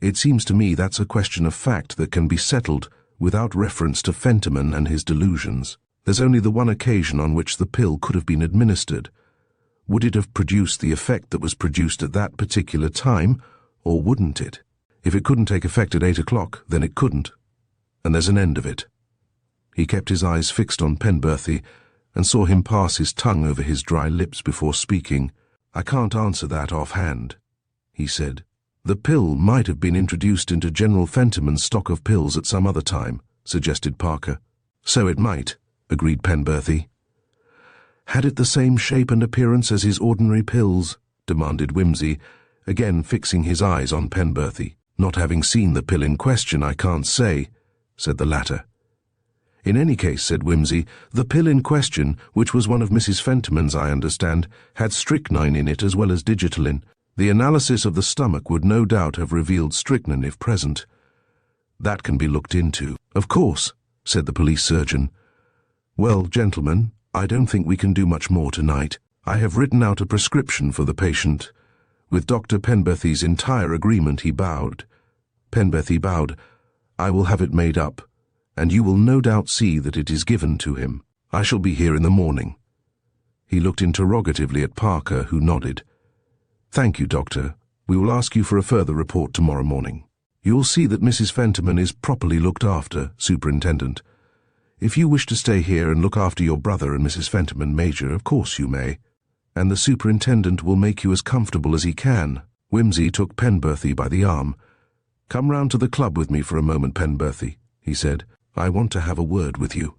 it seems to me that's a question of fact that can be settled without reference to Fentiman and his delusions. There's only the one occasion on which the pill could have been administered. Would it have produced the effect that was produced at that particular time, or wouldn't it? If it couldn't take effect at 8 o'clock, then it couldn't. And there's an end of it." He kept his eyes fixed on Penberthy and saw him pass his tongue over his dry lips before speaking. "I can't answer that offhand," he said. "The pill might have been introduced into General Fentiman's stock of pills at some other time," suggested Parker. "So it might," agreed Penberthy. "Had it the same shape and appearance as his ordinary pills?" demanded Wimsey, again fixing his eyes on Penberthy. "Not having seen the pill in question, I can't say," said the latter. "In any case," said Wimsey, "the pill in question, which was one of Mrs. Fentiman's, I understand, had strychnine in it as well as digitalin. The analysis of the stomach would no doubt have revealed strychnine if present. That can be looked into." "Of course," said the police surgeon. "Well, gentlemen, I don't think we can do much more tonight. I have written out a prescription for the patient." With Dr. Penberthy's entire agreement, he bowed. Penberthy bowed. "I will have it made up, and you will no doubt see that it is given to him. I shall be here in the morning." He looked interrogatively at Parker, who nodded. "Thank you, Doctor. We will ask you for a further report tomorrow morning. You'll see that Mrs. Fentiman is properly looked after, Superintendent. If you wish to stay here and look after your brother and Mrs. Fentiman, Major, of course you may. And the Superintendent will make you as comfortable as he can." Wimsey took Penberthy by the arm. "Come round to the club with me for a moment, Penberthy," he said. "I want to have a word with you."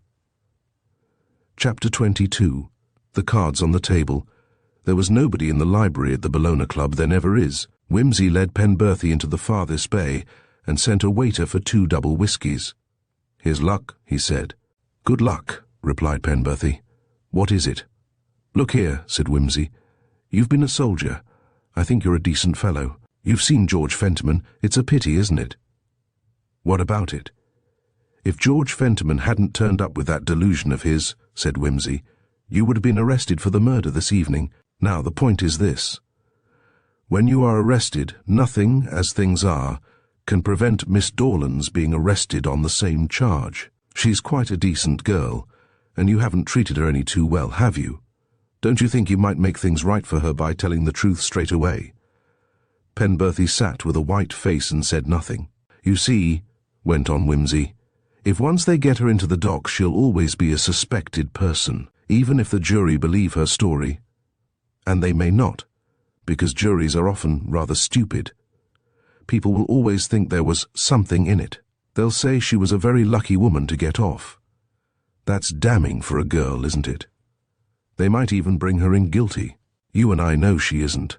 Chapter 22. The cards on the table. There was nobody in the library at the Bologna Club, there never is. Wimsey led Penberthy into the farthest bay and sent a waiter for 2 double whiskies. "Here's luck," he said. "Good luck," replied Penberthy. "What is it?" "Look here," said Wimsey. "You've been a soldier. I think you're a decent fellow. You've seen George Fentiman. It's a pity, isn't it?" "What about it?" "If George Fentiman hadn't turned up with that delusion of his," said Wimsey, "you would have been arrested for the murder this evening. Now, the point is this. When you are arrested, nothing, as things are, can prevent Miss Dorlands being arrested on the same charge. She's quite a decent girl, and you haven't treated her any too well, have you? Don't you think you might make things right for her by telling the truth straight away?" Penberthy sat with a white face and said nothing. "You see," went on Wimsey, "if once they get her into the dock, she'll always be a suspected person, even if the jury believe her story. And they may not, because juries are often rather stupid. People will always think there was something in it. They'll say she was a very lucky woman to get off. That's damning for a girl, isn't it? They might even bring her in guilty. You and I know she isn't.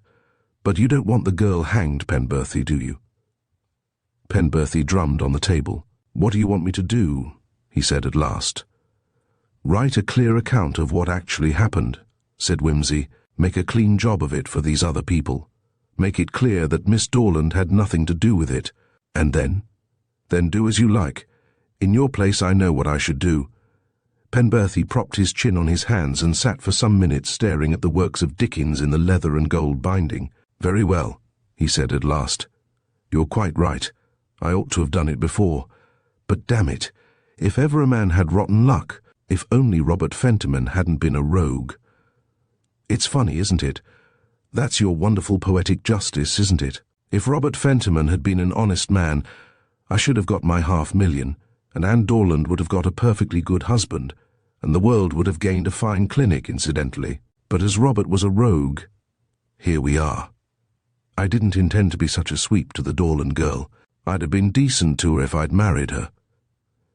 But you don't want the girl hanged, Penberthy, do you?" Penberthy drummed on the table. "What do you want me to do?" he said at last. "Write a clear account of what actually happened," said Wimsey. "Make a clean job of it for these other people. Make it clear that Miss Dorland had nothing to do with it. And then? Then do as you like. In your place I know what I should do." Penberthy propped his chin on his hands and sat for some minutes staring at the works of Dickens in the leather and gold binding. "Very well," he said at last. "You're quite right. I ought to have done it before. But damn it, if ever a man had rotten luck, if only Robert Fentiman hadn't been a rogue. It's funny, isn't it? That's your wonderful poetic justice, isn't it? If Robert Fentiman had been an honest man, I should have got my $500,000, and Anne Dorland would have got a perfectly good husband, and the world would have gained a fine clinic, incidentally. But as Robert was a rogue, here we are. I didn't intend to be such a sweep to the Dorland girl. I'd have been decent to her if I'd married her.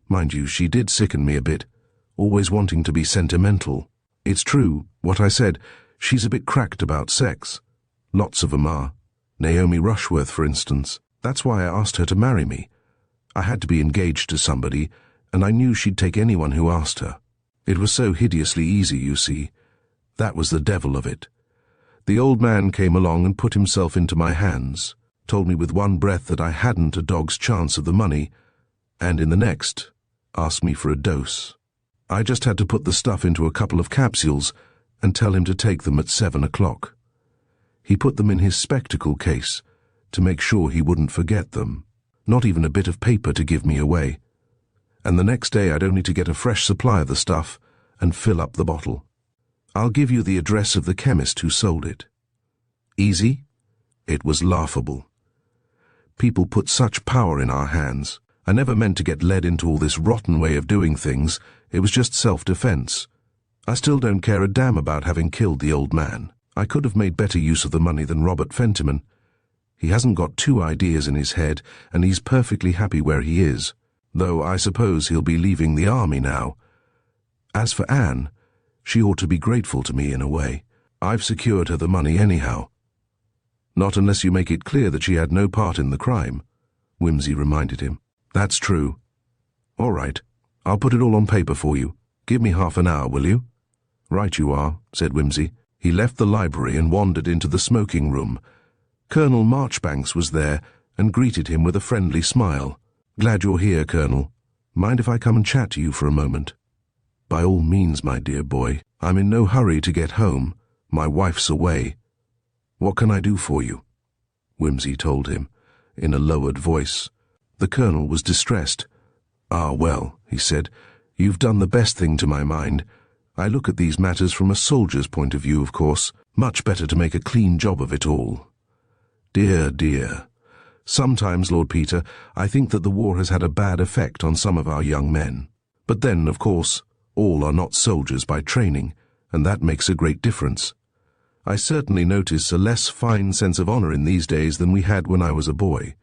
Mind you, she did sicken me a bit, always wanting to be sentimental. It's true, what I said, she's a bit cracked about sex. Lots of 'em are. Naomi Rushworth, for instance. That's why I asked her to marry me. I had to be engaged to somebody, and I knew she'd take anyone who asked her. It was so hideously easy, you see. That was the devil of it. The old man came along and put himself into my hands, told me with one breath that I hadn't a dog's chance of the money, and in the next, asked me for a dose. I just had to put the stuff into a couple of capsules and tell him to take them at 7 o'clock. He put them in his spectacle case to make sure he wouldn't forget them. Not even a bit of paper to give me away. And the next day I'd only to get a fresh supply of the stuff and fill up the bottle. I'll give you the address of the chemist who sold it. Easy? It was laughable. People put such power in our hands. I never meant to get led into all this rotten way of doing things. It was just self-defense. I still don't care a damn about having killed the old man. I could have made better use of the money than Robert Fentiman. He hasn't got two ideas in his head, and he's perfectly happy where he is, though I suppose he'll be leaving the army now. As for Anne, she ought to be grateful to me in a way. I've secured her the money anyhow. Not unless you make it clear that she had no part in the crime, Whimsy reminded him. That's true. All right, I'll put it all on paper for you. Give me half an hour, will you? Right you are, said Whimsy. He left the library and wandered into the smoking room. Colonel Marchbanks was there and greeted him with a friendly smile. Glad you're here, Colonel. Mind if I come and chat to you for a moment? By all means, my dear boy. I'm in no hurry to get home. My wife's away. What can I do for you? Whimsy told him, in a lowered voice. The Colonel was distressed. Ah, well, he said, you've done the best thing to my mind. I look at these matters from a soldier's point of view, of course. Much better to make a clean job of it all. Dear, dear. Sometimes, Lord Peter, I think that the war has had a bad effect on some of our young men. But then, of course, all are not soldiers by training, and that makes a great difference. I certainly notice a less fine sense of honor in these days than we had when I was a boy.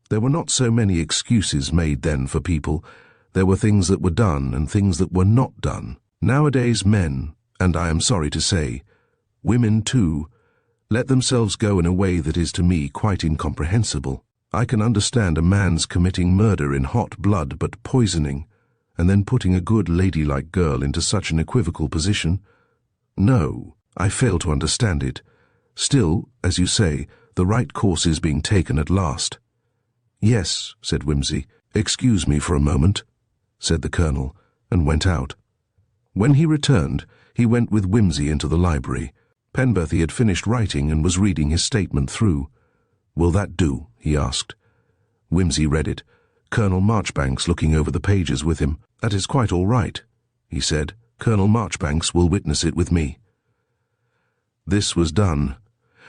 There were not so many excuses made then for people. There were things that were done and things that were not done. Nowadays men, and I am sorry to say, women too, let themselves go in a way that is to me quite incomprehensible. I can understand a man's committing murder in hot blood but poisoning, and then putting a good ladylike girl into such an equivocal position. No, I fail to understand it. Still, as you say, the right course is being taken at last. Yes, said Whimsy. Excuse me for a moment, said the Colonel, and went out. When he returned, he went with Whimsy into the library. Penberthy had finished writing and was reading his statement through. Will that do? He asked. Whimsy read it, Colonel Marchbanks looking over the pages with him. That is quite all right, he said. Colonel Marchbanks will witness it with me. This was done.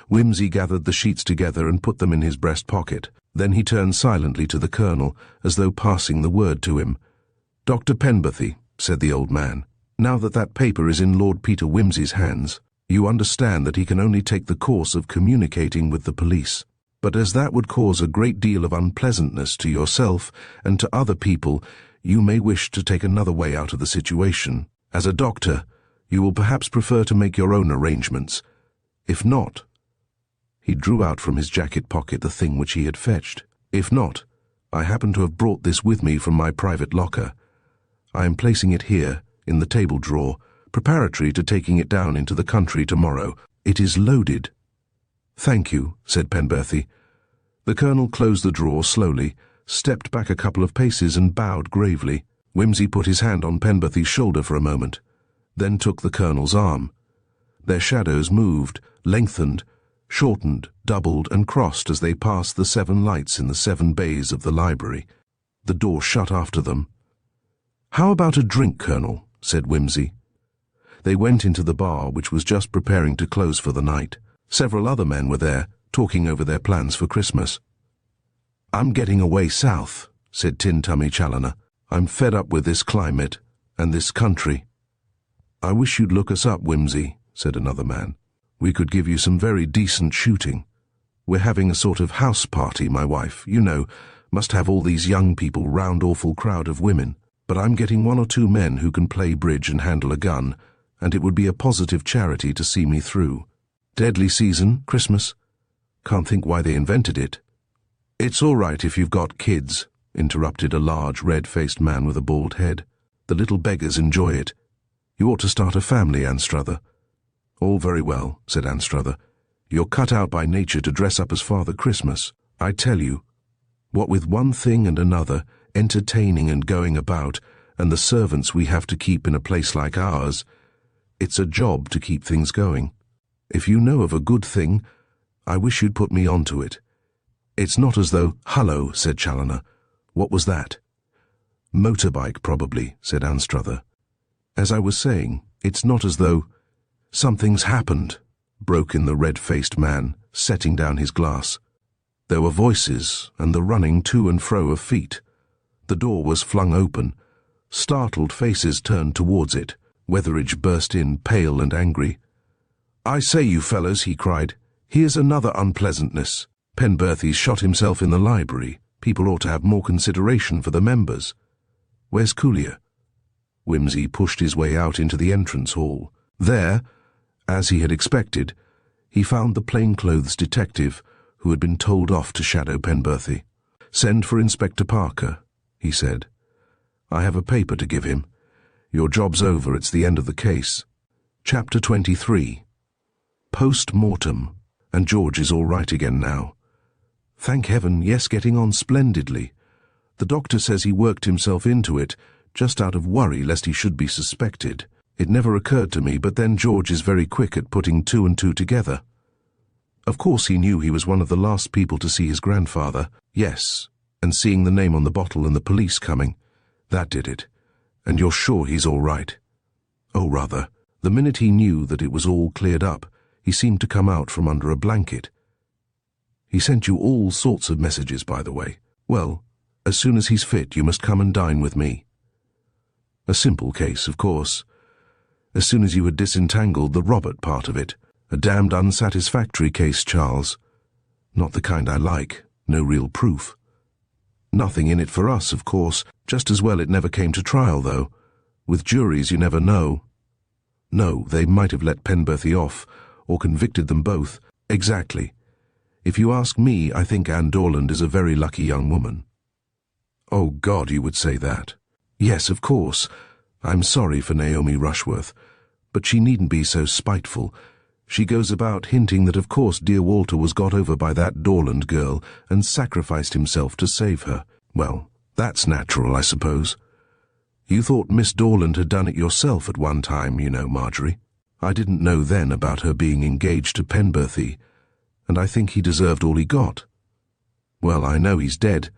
Whimsy gathered the sheets together and put them in his breast pocket. Then he turned silently to the Colonel, as though passing the word to him. Dr. Penberthy, said the old man, now that that paper is in Lord Peter Whimsy's hands, you understand that he can only take the course of communicating with the police. But as that would cause a great deal of unpleasantness to yourself and to other people, you may wish to take another way out of the situation. As a doctor, you will perhaps prefer to make your own arrangements. If not, he drew out from his jacket pocket the thing which he had fetched. If not, I happen to have brought this with me from my private locker. I am placing it here, in the table drawer, preparatory to taking it down into the country tomorrow. It is loaded. Thank you, said Penberthy. The Colonel closed the drawer slowly, stepped back a couple of paces and bowed gravely. Whimsy put his hand on Penberthy's shoulder for a moment, then took the Colonel's arm. Their shadows moved, lengthened, shortened, doubled and crossed as they passed the 7 lights in the 7 bays of the library. The door shut after them. How about a drink, Colonel? Said Whimsy. They went into the bar, which was just preparing to close for the night. Several other men were there, talking over their plans for Christmas. I'm getting away south, said Tin Tummy Challoner. I'm fed up with this climate and this country. I wish you'd look us up, Whimsy, said another man. We could give you some very decent shooting. We're having a sort of house party, my wife, you know, must have all these young people round awful crowd of women. But I'm getting 1 or 2 men who can play bridge and handle a gun, and it would be a positive charity to see me through. Deadly season, Christmas. Can't think why they invented it. It's all right if you've got kids, interrupted a large, red-faced man with a bald head. "The little beggars enjoy it. You ought to start a family, Anstruther." "All very well," said Anstruther. "You're cut out by nature to dress up as Father Christmas. I tell you, what with one thing and another, entertaining and going about, and the servants we have to keep in a place like ours, it's a job to keep things going. If you know of a good thing, I wish you'd put me onto it. It's not as though—" "Hullo," said Challoner. "What was that?" "Motorbike, probably," said Anstruther. "As I was saying, it's not as though—" "Something's happened," broke in the red-faced man, setting down his glass. There were voices and the running to and fro of feet. The door was flung open. Startled faces turned towards it. Weatheridge burst in, pale and angry. "I say, you fellows," he cried, "here's another unpleasantness. Penberthy's shot himself in the library. People ought to have more consideration for the members. Where's Coulier?" Wimsey pushed his way out into the entrance hall. There, as he had expected, he found the plainclothes detective who had been told off to shadow Penberthy. "Send for Inspector Parker," he said. "I have a paper to give him. Your job's over, it's the end of the case." Chapter 23. Post-mortem. And George is all right again now. "Thank heaven, yes, getting on splendidly. The doctor says he worked himself into it, just out of worry lest he should be suspected. It never occurred to me, but then George is very quick at putting two and two together. Of course he knew he was one of the last people to see his grandfather. Yes, and seeing the name on the bottle and the police coming. That did it. And you're sure he's all right?" "Oh, rather. The minute he knew that it was all cleared up, he seemed to come out from under a blanket. He sent you all sorts of messages, by the way. Well, as soon as he's fit, you must come and dine with me." A simple case, of course. As soon as you had disentangled the Robert part of it. A damned unsatisfactory case, Charles. Not the kind I like. No real proof. Nothing in it for us, of course. Just as well it never came to trial, though. With juries you never know. No, they might have let Penberthy off, or convicted them both. Exactly. If you ask me, I think Anne Dorland is a very lucky young woman." "Oh, God, you would say that." "Yes, of course. I'm sorry for Naomi Rushworth. But she needn't be so spiteful. She goes about hinting that of course dear Walter was got over by that Dorland girl and sacrificed himself to save her. Well, that's natural, I suppose. You thought Miss Dorland had done it yourself at one time, you know, Marjorie. I didn't know then about her being engaged to Penberthy, and I think he deserved all he got. Well, I know he's dead,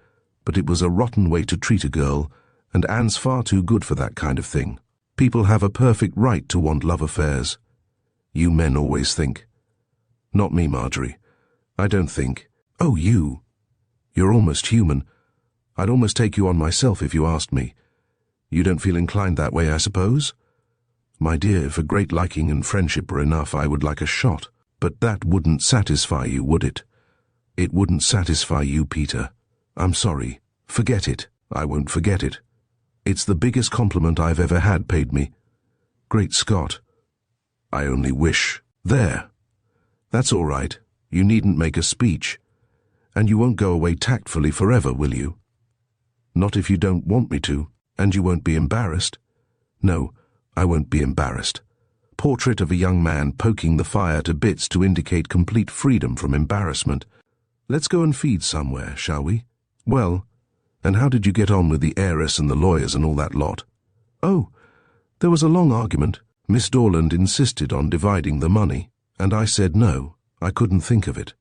but it was a rotten way to treat a girl, and Anne's far too good for that kind of thing. People have a perfect right to want love affairs. You men always think. Not me, Marjorie. I don't think. Oh, you. You're almost human. I'd almost take you on myself if you asked me. You don't feel inclined that way, I suppose? My dear, if a great liking and friendship were enough, I would like a shot. But that wouldn't satisfy you, would it? It wouldn't satisfy you, Peter. I'm sorry. Forget it. I won't forget it. It's the biggest compliment I've ever had paid me. Great Scott. I only wish. There. That's all right. You needn't make a speech. And you won't go away tactfully forever, will you? Not if you don't want me to, and you won't be embarrassed. No, I won't be embarrassed. Portrait of a young man poking the fire to bits to indicate complete freedom from embarrassment. Let's go and feed somewhere, shall we? Well, and how did you get on with the heiress and the lawyers and all that lot? Oh, there was a long argument. Miss Dorland insisted on dividing the money, and I said no, I couldn't think of it.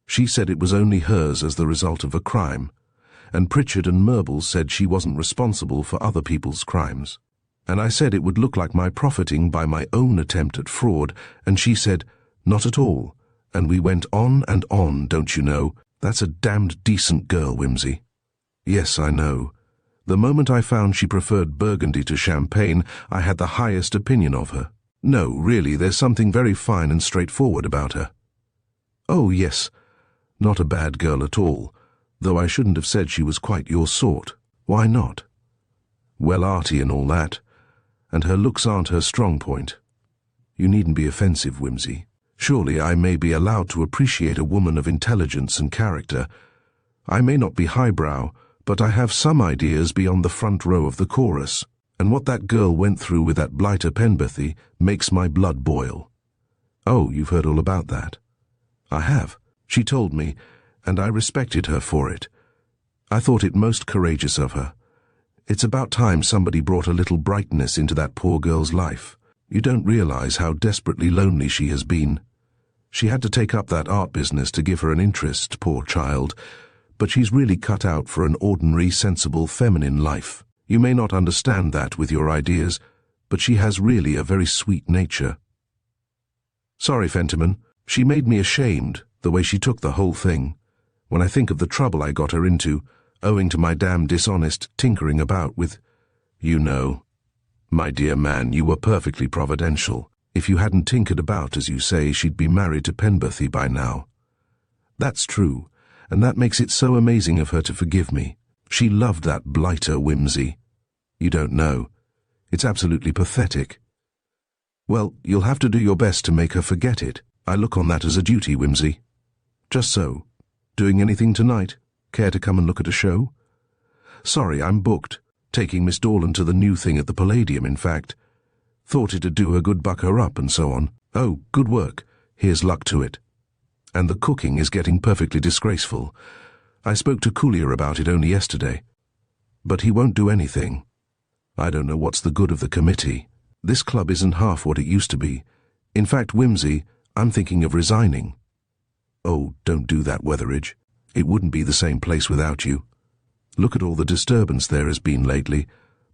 She said it was only hers as the result of a crime, and Pritchard and Merble said she wasn't responsible for other people's crimes. And I said it would look like my profiting by my own attempt at fraud, and she said, not at all. And we went on and on, don't you know? That's a damned decent girl, Wimsey. Yes, I know. The moment I found she preferred Burgundy to champagne, I had the highest opinion of her. No, really, there's something very fine and straightforward about her. Oh, yes, not a bad girl at all, though I shouldn't have said she was quite your sort. Why not? Well, arty and all that, and her looks aren't her strong point. You needn't be offensive, Wimsey. Surely I may be allowed to appreciate a woman of intelligence and character. I may not be highbrow, but I have some ideas beyond the front row of the chorus, and what that girl went through with that blighter Penberthy makes my blood boil. Oh, you've heard all about that? I have. She told me, and I respected her for it. I thought it most courageous of her. It's about time somebody brought a little brightness into that poor girl's life. You don't realize how desperately lonely she has been. She had to take up that art business to give her an interest, poor child, but she's really cut out for an ordinary, sensible, feminine life. You may not understand that with your ideas, but she has really a very sweet nature. Sorry, Fentiman. She made me ashamed, the way she took the whole thing. When I think of the trouble I got her into, owing to my damn dishonest tinkering about with, you know. My dear man, you were perfectly providential. If you hadn't tinkered about, as you say, she'd be married to Penberthy by now. That's true, and that makes it so amazing of her to forgive me. She loved that blighter Whimsy. You don't know. It's absolutely pathetic. Well, you'll have to do your best to make her forget it. I look on that as a duty, Whimsy. Just so. Doing anything tonight? Care to come and look at a show? Sorry, I'm booked. Taking Miss Dorland to the new thing at the Palladium, in fact. Thought it'd do her good buck her up and so on. Oh, good work. Here's luck to it. And the cooking is getting perfectly disgraceful. I spoke to Coulier about it only yesterday. But he won't do anything. I don't know what's the good of the committee. This club isn't half what it used to be. In fact, Whimsy, I'm thinking of resigning. Oh, don't do that, Weatheridge. It wouldn't be the same place without you. Look at all the disturbance there has been lately.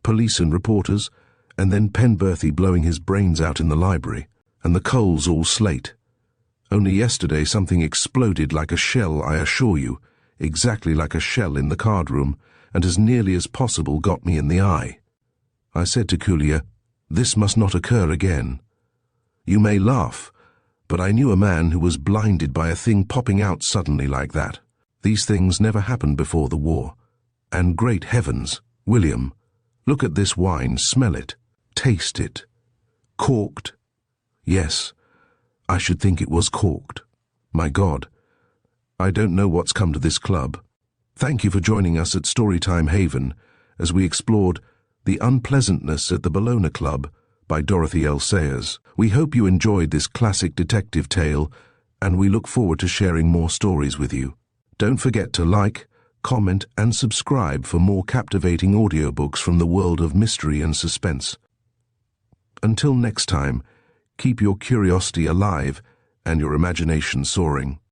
Police and reporters, and then Penberthy blowing his brains out in the library, and the coals all slate. Only yesterday something exploded like a shell, I assure you, exactly like a shell in the card room, and as nearly as possible got me in the eye. I said to Coulier, this must not occur again. You may laugh, but I knew a man who was blinded by a thing popping out suddenly like that. These things never happened before the war. And great heavens, William, look at this wine, smell it, taste it. Corked? Yes, I should think it was corked. My God, I don't know what's come to this club. Thank you for joining us at Storytime Haven as we explored The Unpleasantness at the Bologna Club by Dorothy L. Sayers. We hope you enjoyed this classic detective tale, and we look forward to sharing more stories with you. Don't forget to like, comment, and subscribe for more captivating audiobooks from the world of mystery and suspense. Until next time, keep your curiosity alive and your imagination soaring.